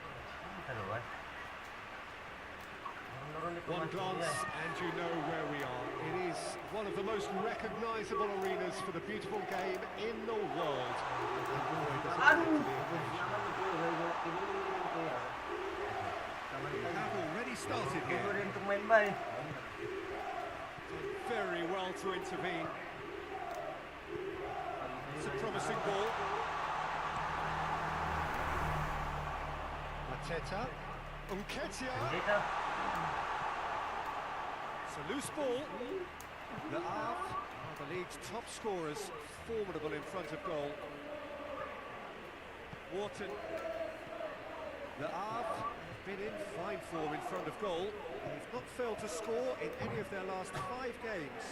One glance and you know where we are. It is one of the most recognisable arenas for the beautiful game in the world. And boy, does it take to the occasion. We have already started Hindi ko here. rin tumayin ba eh. Very well to intervene. It's a promising ball. Mateta. Nketiah. Dito. It's a loose ball. Le Havre, the league's top scorers, formidable in front of goal. Wharton. Le Havre have been in fine form in front of goal. They've not failed to score in any of their last 5 games.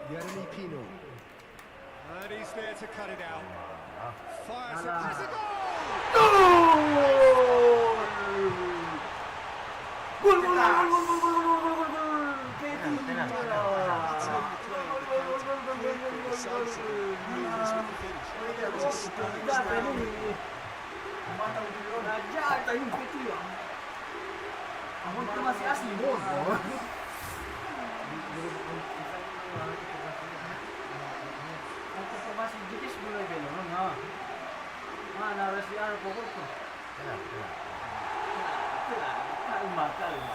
Jeremy Pino. And he's there to cut it out. Fires Ala. it. Has a goal! Gol, gol, gol, gol, gol, gol, gol, gol, gol, gol, gol. Petty. That's how you play the counter. Quick and decisive. Moves with the finish. It was a stunning start. Raja tayo Petty ah. Ako ito masih asli mo. Ako masih British mulai belon ha. Mana resi ano ko ko. Kalma, kalma.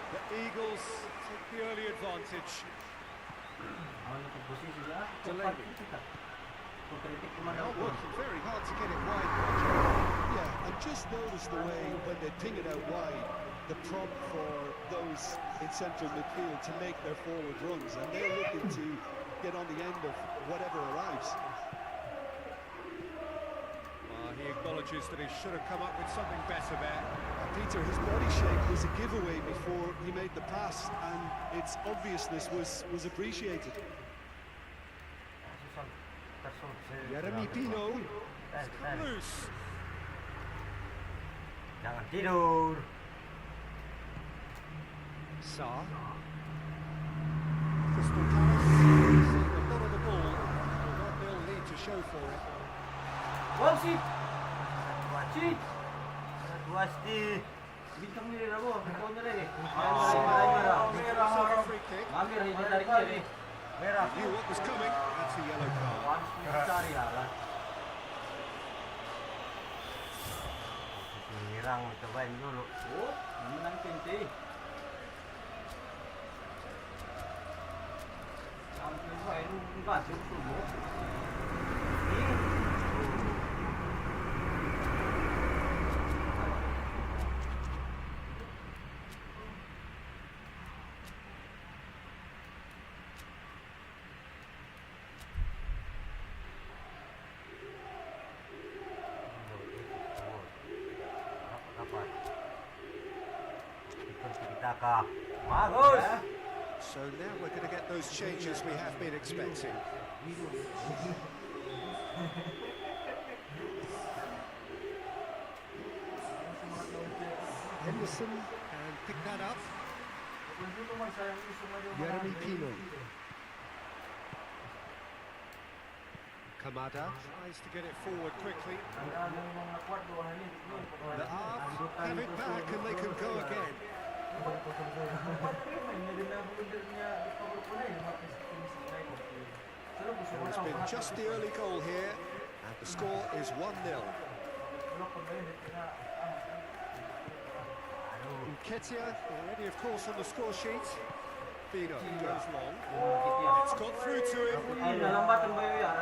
The Eagles take the early advantage. Ano ko posisi dia? Delaney. Kritik They kemana are pun. working very hard to get it wide. Yeah, and just notice the way when they ping it out wide, the prompt for those in central midfield to make their forward runs, and they're looking to get on the end of whatever arrives. He acknowledges that he should have come up with something better there. Peter, his body shape was a giveaway before he made the pass, and its obviousness was appreciated. Jeremy Pino. Loose. Jangan tidur. Sarr. Crystal Palace seeing a lot of the ball. They'll need to show for it. Wow, shit. Shit. Pasti. Bintang ni Ramo, kau ni ni. So a free kick. Amir ini tarik dia ni. Merah. Knew what was coming. That's a yellow card. Once cari lah. Menyerang cobain dulu. Oh, menang Kente. Sampai saya lu enggak cukup semua. Bagus. So now we're going to get those changes we have been expecting. Henderson can pick that up. Jeremy Pino. Kamada tries to get it forward quickly. The Havre have it back and they can go again. There's been just the early goal here, and the score is 1-0. Nketiah already, of course, on the score sheet. Pino goes long. It's got through to him.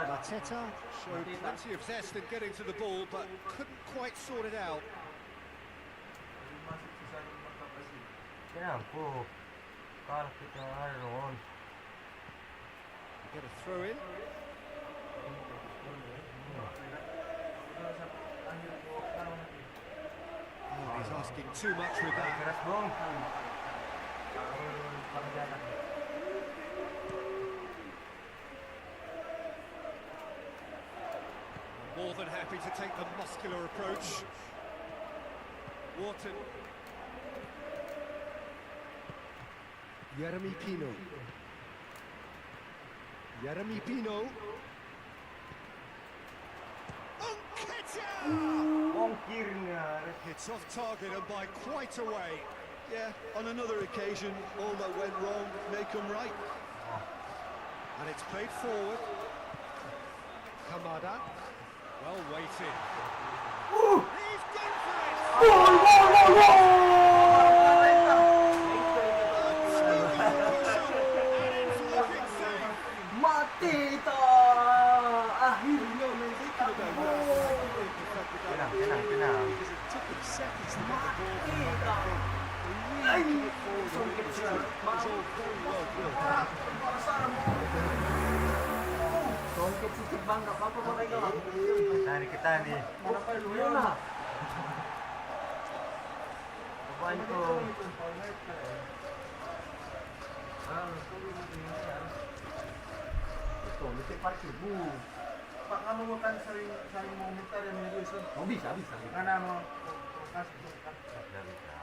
Mateta showed plenty of zest in getting to the ball, but couldn't quite sort it out. Kenapa? Kalau kita harus get a throw in. Oh, he's asking too much with that. Keras bong. More than happy to take the muscular approach. Wharton. Jeremy Pino. Jeremy Pino. Nketiah! It's off target and by quite a way. Yeah, on another occasion, all that went wrong may come right. And it's played forward. Kamada. Well weighted. He's gone for it! Mati ito! Akhirnya Tenang, tenang. Because it took them seconds to get the ball from Mati back ito! in. They really put it forward on the street. It was all very well built. Songkit si Cibang, gak apa-apa ba kayo? Kita nih. Mana pa yun na? Papain ko. Ito, luti parkir. Pak, kamu makan sering mau minta dan menulis kan? Oh bisa. Karena mau kasih kan? Nggak bisa.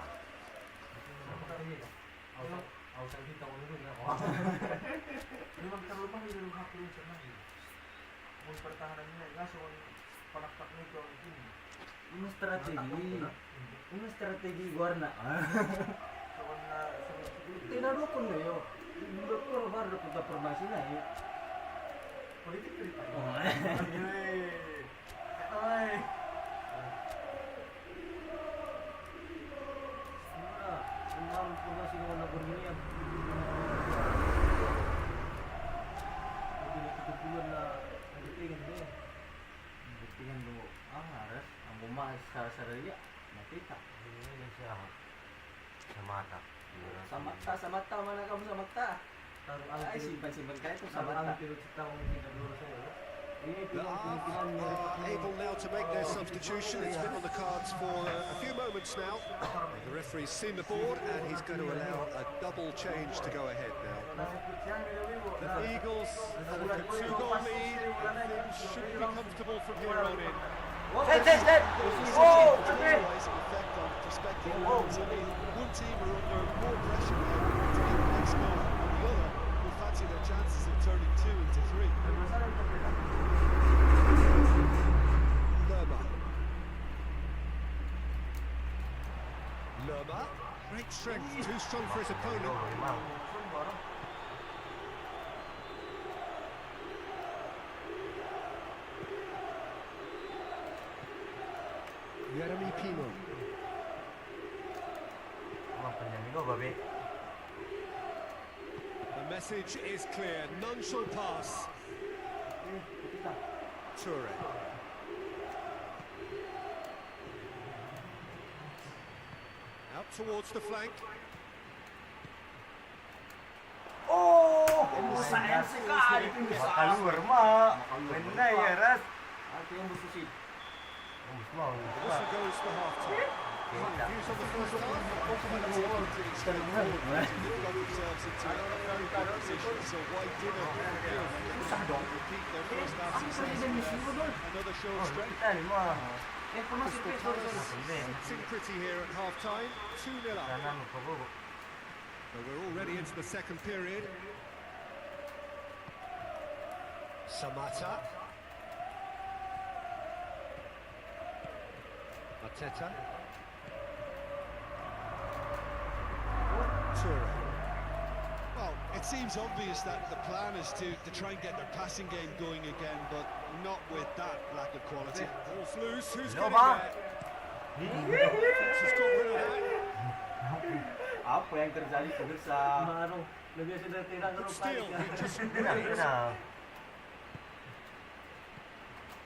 Ausal kita dulu ya. Memang terlalu mahal di rumah dulu sana. Mau pertahanan ini langsung panak-panak itu ini. Ini strategi warna. Soalnya Tinadukon mo yun. Doktor baru dapat informasi na yun. politik cerita. Oh. Oi. Semalam pula sila na berniat. Jadi kebetulan na nagtingan din. Nagtingan mo harus ang bumas sa sarili nakita. Ini siya. Sa mata. Sa mata mana kamu sa mata. Ay simpan kayo to sa mata. Are able now to make their substitution. It's been on the cards for a few moments now. The referee's seen the board and he's going to allow a double change to go ahead now. The Eagles have a 2-goal lead and things should be comfortable from here on in. Otherwise, effect on prospective runs. I mean, one team are under more pressure now to get the next goal, and the other will fancy their chances of turning 2 into 3. Lerma, great strength, too strong for his opponent. Jeremy Pino. The message is clear, none shall pass. Toure. Out towards the flank. Sayang sekali. Keluar mah. Benar ya, Ras. Ito yung bususit. Mau. The whistle goes for half-time. Views on the first half. They've got themselves into a very good position, so why didn't they repeat their first half success with another show of strength? Kita ni mah. Crystal Palace sitting pretty here at half-time, 2-0 up. Kanan ko po. So we're already into the second period. Samata. Mateta. Toure. Well, it seems obvious that the plan is to try and get their passing game going again, but not with that lack of quality. Ball's loose, who's getting there? Has got rid of that. Apa yang terjadi pemirsa? Marong, lebih sudah tidak But still, he just Tenang, really tenang.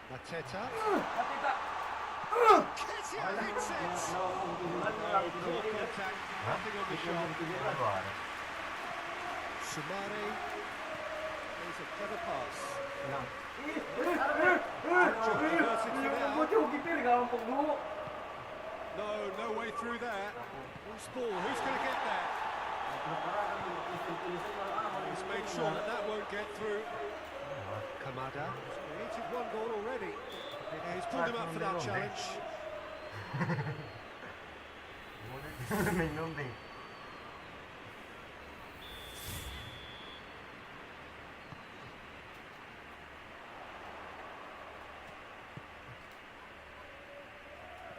Mateta. Nketiah hits it. Poor contact, nothing on the shot. Keluar. Sumare plays a Clever pass. Buti ko kipir ka ang pagbuo. No way through there. Loose ball. Who's going to get that? He's made sure that won't get through. Kamada. He's created one goal already. Yeah, he's pulled him up for that challenge. Minum deh.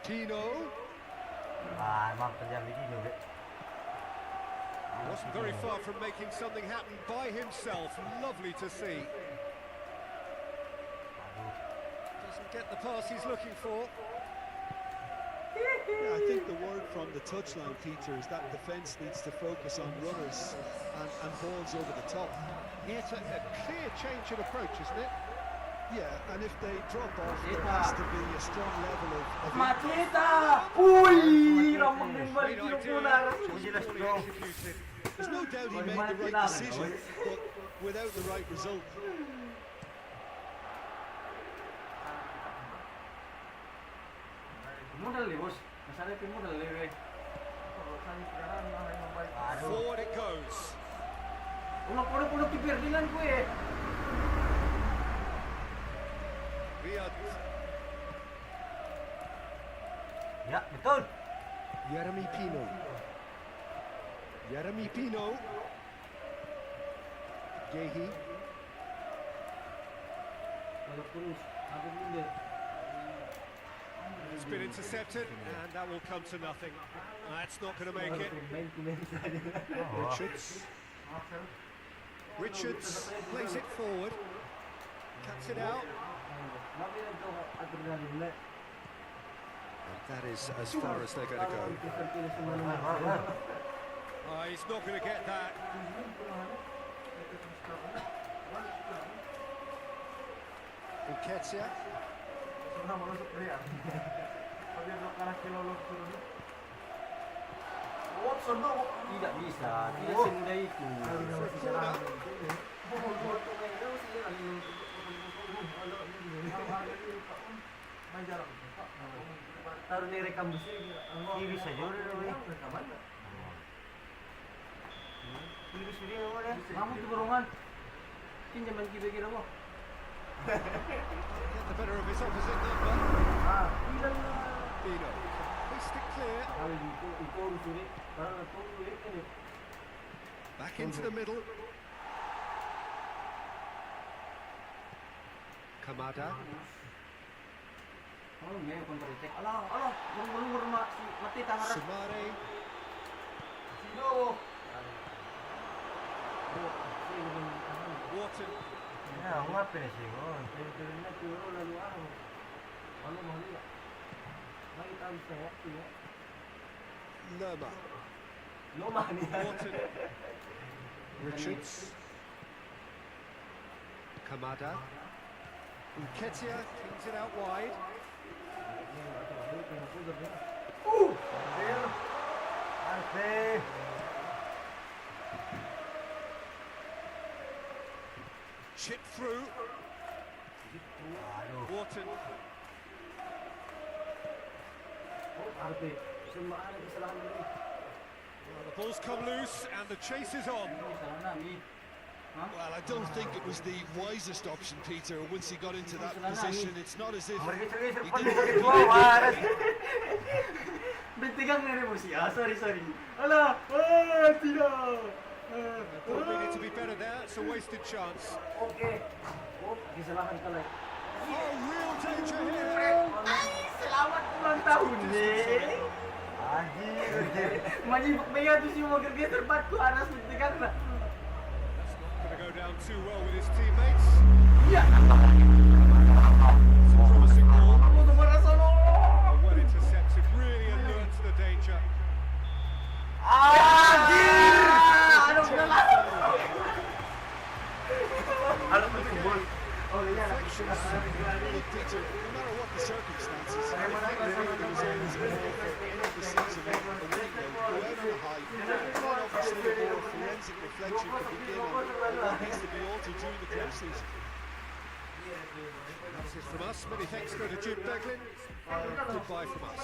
Tino. Emang terjadi gini deh. Wasn't very far from making something happen by himself. Lovely to see. Doesn't get the pass he's looking for. Yeah, I think the word from the touchline, Peter, is that defence needs to focus on runners and balls over the top. Yeah, it's a clear change in approach, isn't it? Yeah, and if they drop off, there has to be a strong level of Matita! Uy! Ramang din ba Great yung idea, pula? just poorly executed. There's no doubt he made the right decision, but without the right result. Modal ni bos. Masalah itu modal ni weh. Forward it goes. Ulang kipir dinan ko eh. Riyad. Ya, betul. Jeremy Pino. Jeremy Pino. Gehi. Kalau terus, ada benda. It's been intercepted, and that will come to nothing. That's not going to make it. Richards. Richards plays it forward. Cuts it out. And that is as far as they're going to go. He's not going to get that. Nketiah. Tidak bisa, tidak semudah itu. Taruh ni rekam besi, Kiri saja udah weh. kiri sini apa dia? Kamu tu berongan. Pinjaman kira-kira apa? Get the better of his opposite number. Hilang lah. Pino. Hoist it clear. Kalau itu urus ini, kalau tu ulit ini. Back into the middle. Kamada. Oh, ni counter attack. Alah, belum si mati tangan. Sumare. Sino. Wharton. Ya, ngapain sih, mon? Turun turun lalu aku. Kalau mau lihat. Mari kita bisa waktu ya. Lerma. Loma ni. Wharton. Richards. Kamada. Nketiah cleans it out wide. Ante. Chip through. Wharton. Arte. Semua ada kesalahan ini. Well, the ball's come loose and the chase is on. Kesalahan ni. Well, I don't think it was the wisest option, Peter, once he got into that position. It's not as if he didn't Bentigang ni emosi. Sorry. Alah, tidak. Thought we need to be better there. It's a wasted chance. Okay. Kesalahan kali. Oh, real danger here. Selamat ulang tahun ni. Anjir. Majibuk maya tu si mau gergeser batku anas bentigang lah. That's not going to go down too well with his teammates. Ya. It's a promising ball. Aku tu merasa lo. Well intercepted, really alert to the danger. Anjir. Aduh, udah lah. Aduh, betul. Peter, no matter what the circumstances, I think there was always a goal for end of the season a winning note. Go out on a high. Then obviously a more forensic reflection to begin on what needs to be altered during the close season. That's it from us. Many thanks go to Jim Beglin. Goodbye from us.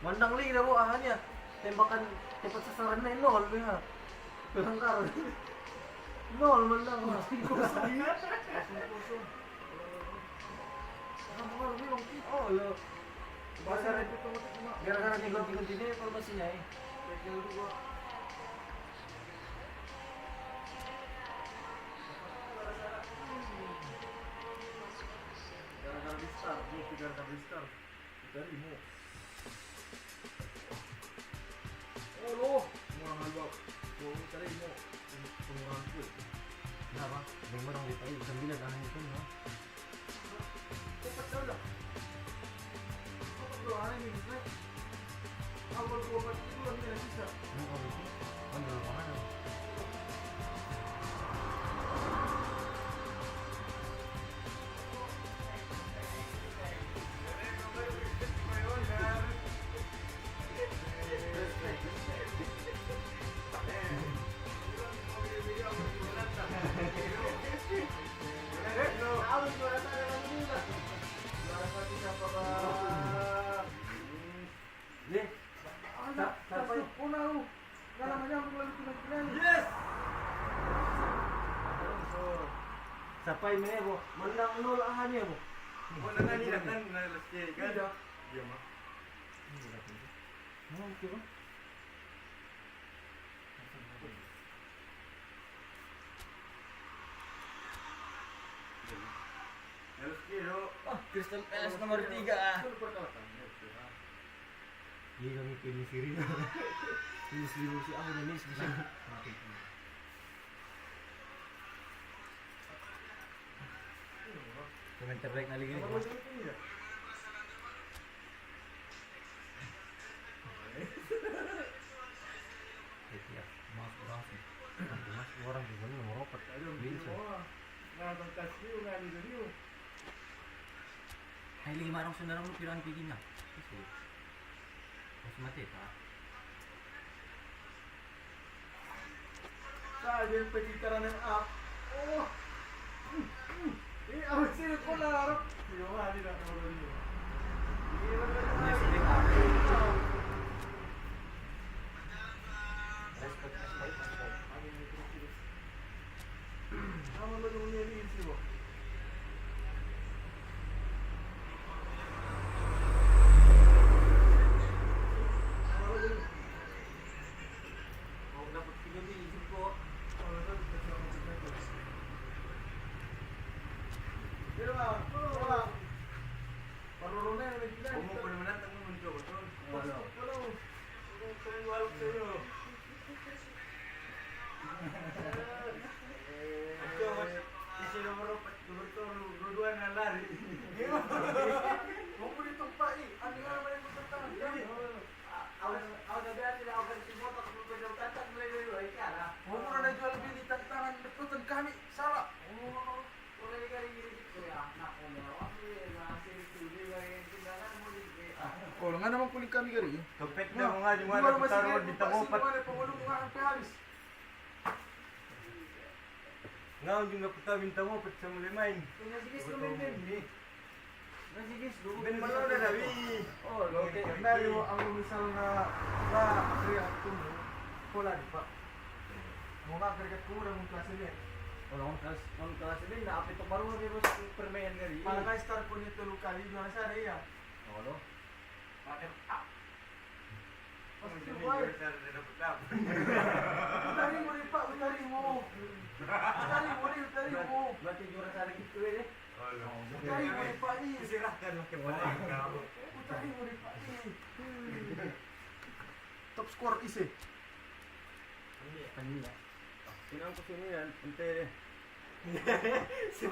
Mandang lagi dah buat hanya tembakan tempat sasaran main nol dia. Pelanggar. Nol mandang. Oh lo. Pasar itu gara-gara diganti-ganti ini formasinya eh. Gara-gara besar, gara-gara besar. Dari mu. Oh, mga halwag. Kung tari mo, pengurang ko. Kenapa? Memang orang detail bisa bilang aneh itu, no? Cepat saja. Kalau aneh ini, saya awal 2 itu lagi ada sisa. Oh, itu. Ambil mana? Sampai mana bo? Menang nol ahannya bo. Mana nani dah kan last year kan? Dia mah. Mau okey bo. Last year Crystal Palace nomor 3 ah. Ini kami pilih siri. Ini si aku ini bisa. Pemain terbaik kali ini. Ya, mas orang juga nomor 4. Hai lagi marang saudara lu pirang piginya. Mas mati tak? Saja pencitraan yang up. Oh. Aku sih kok larap. Yo, ada dah orang ini. Ini sedih apa? Huwag mo ditong pa eh. Ano nga naman yung magtatangan? Huwag mo na na-dual bili tantangan. Naputan kami. Sara. Oh, nga naman kulit kami gari. Tupit na mga di mo na putaron dito mo pat. Pangulong nga ang pahalis. Ngaw yung naputawin tamo pat sa mulimain. Ben malo na dawi. Oh, lote. Pero ang lumisal na kriya tumo. Pola di pa. Ang mga kriya kurang mong klase niya. Palagay star po nito lukali. Yung sa area. Utari mo rin pa. Utari mo. Utari mo rin. Utari mo. Utari mo rin pa eh. Utari mo rin pa eh. Top score is eh. Sinang ko sinihan, untere. Si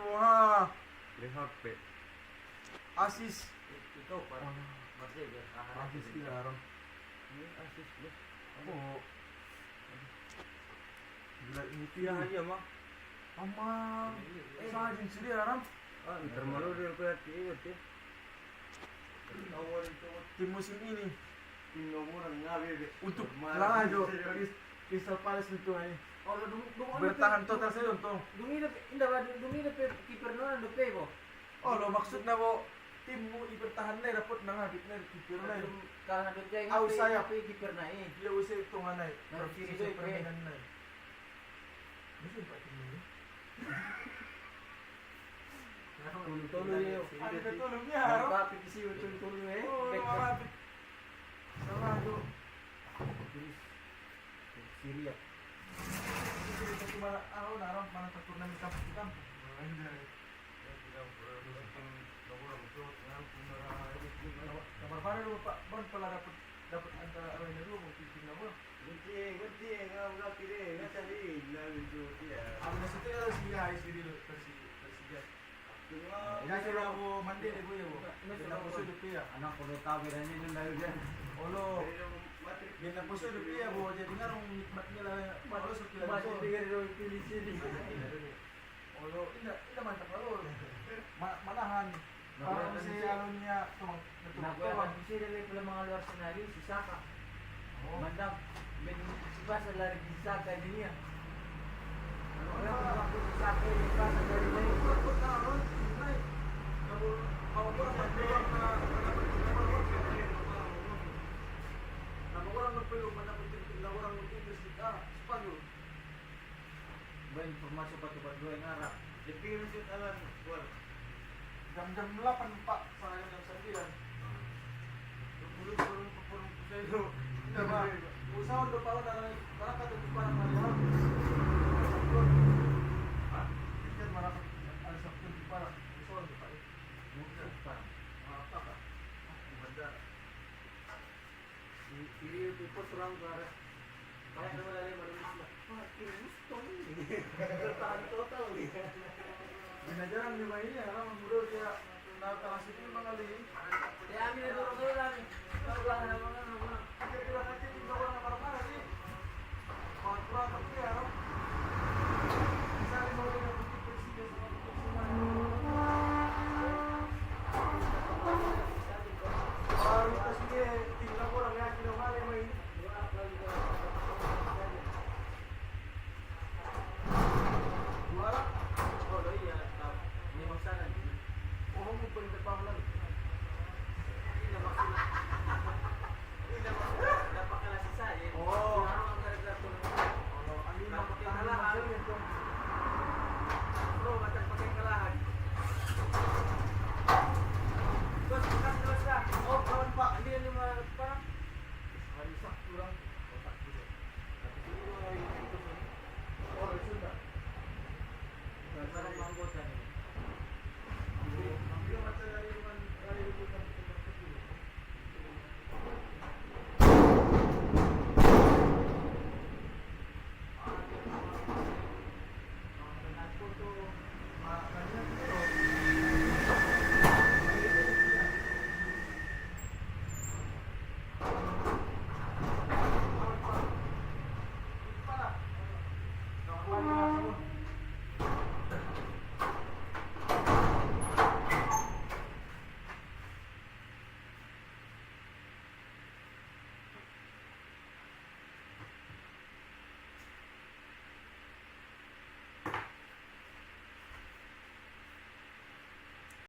Moha. Rehakpe. Asis. Ito, parang Asis kinaram. Oo. Gila ini Iya aja mah. Ama. Sajin sili aram. Termalu dia ko at iot eh. Awal itu Tim musim ini nomor ngabe. untuk Lajo Crystal Palace nito ay bertahan total sa yun to. Oh, lo maksud na mo tim mo ibertahan na dapat na nga bit na keeper na. Aw saya Dia usay ito nga na. Permainan na. Bisa pa tim ni. Tulong niyo. Ano ka tulong niya? Harap. Oh, malapit. Sarado. Syria. Kasi naram mana turnamen kampo-kampo. Kamar mana lu Pak? Bon pala dapat antara awal na dulu pimpin na mo. Gunti ngam ga pire na tadi na video dia. Ang nasa ito yung siya ay siri lo tersigat. Ya sila ako mandi de buya mo. Na puso de piya. Anak ko tabi rin yun dahil dyan. Olo. Yan na puso de piya mo jadi nga rong nikmat nila malo sa kila. Olo ina man takalo. Manahan. Parang si ano niya Nagpapag sila lang pala mga luar senaryo, si Saka. Mandam, si Basa lari di Saka din niya. Wala ko naman si Saka yung Basa lari na yun. Ba informasi pa dua yang arah. Dipilih sih alam buat. Jam-jam 8 Pak, saya jam 9. Purung saya. Diba? Usaha do pa para ka to para marihan. Ha? Kita marapat al sabtu para usaha do pa. Mungkin pa. Apa ka? Banda. Ini people serang para kaya naman lagi malulis na. Gusto ni. Bertahan total ni. Binajaran lima ini ya, mundur dia nakasih ini mga liin. Ya amin na duro kayo lang. Wala na mga Dia bilang aja di bawah nama sih. Kontrak tapi ya. Bisa lima orang yang presiden baru kasih tinggal orang yang kilo male mo ini. Wala. Oh, iya. Ni masalah. Oh, mo pwede pa lang. Ini maksudnya. Ini maksudnya dapat kelas sisa ya. Oh. Ang gara-gara to. Oh, ano yung makatahan mo ito? Bro, matag pakai kalahan. Bos, bukas terus dah. Oh, kawan Pak. Hindi yung mga parang Hari Sabtu lang.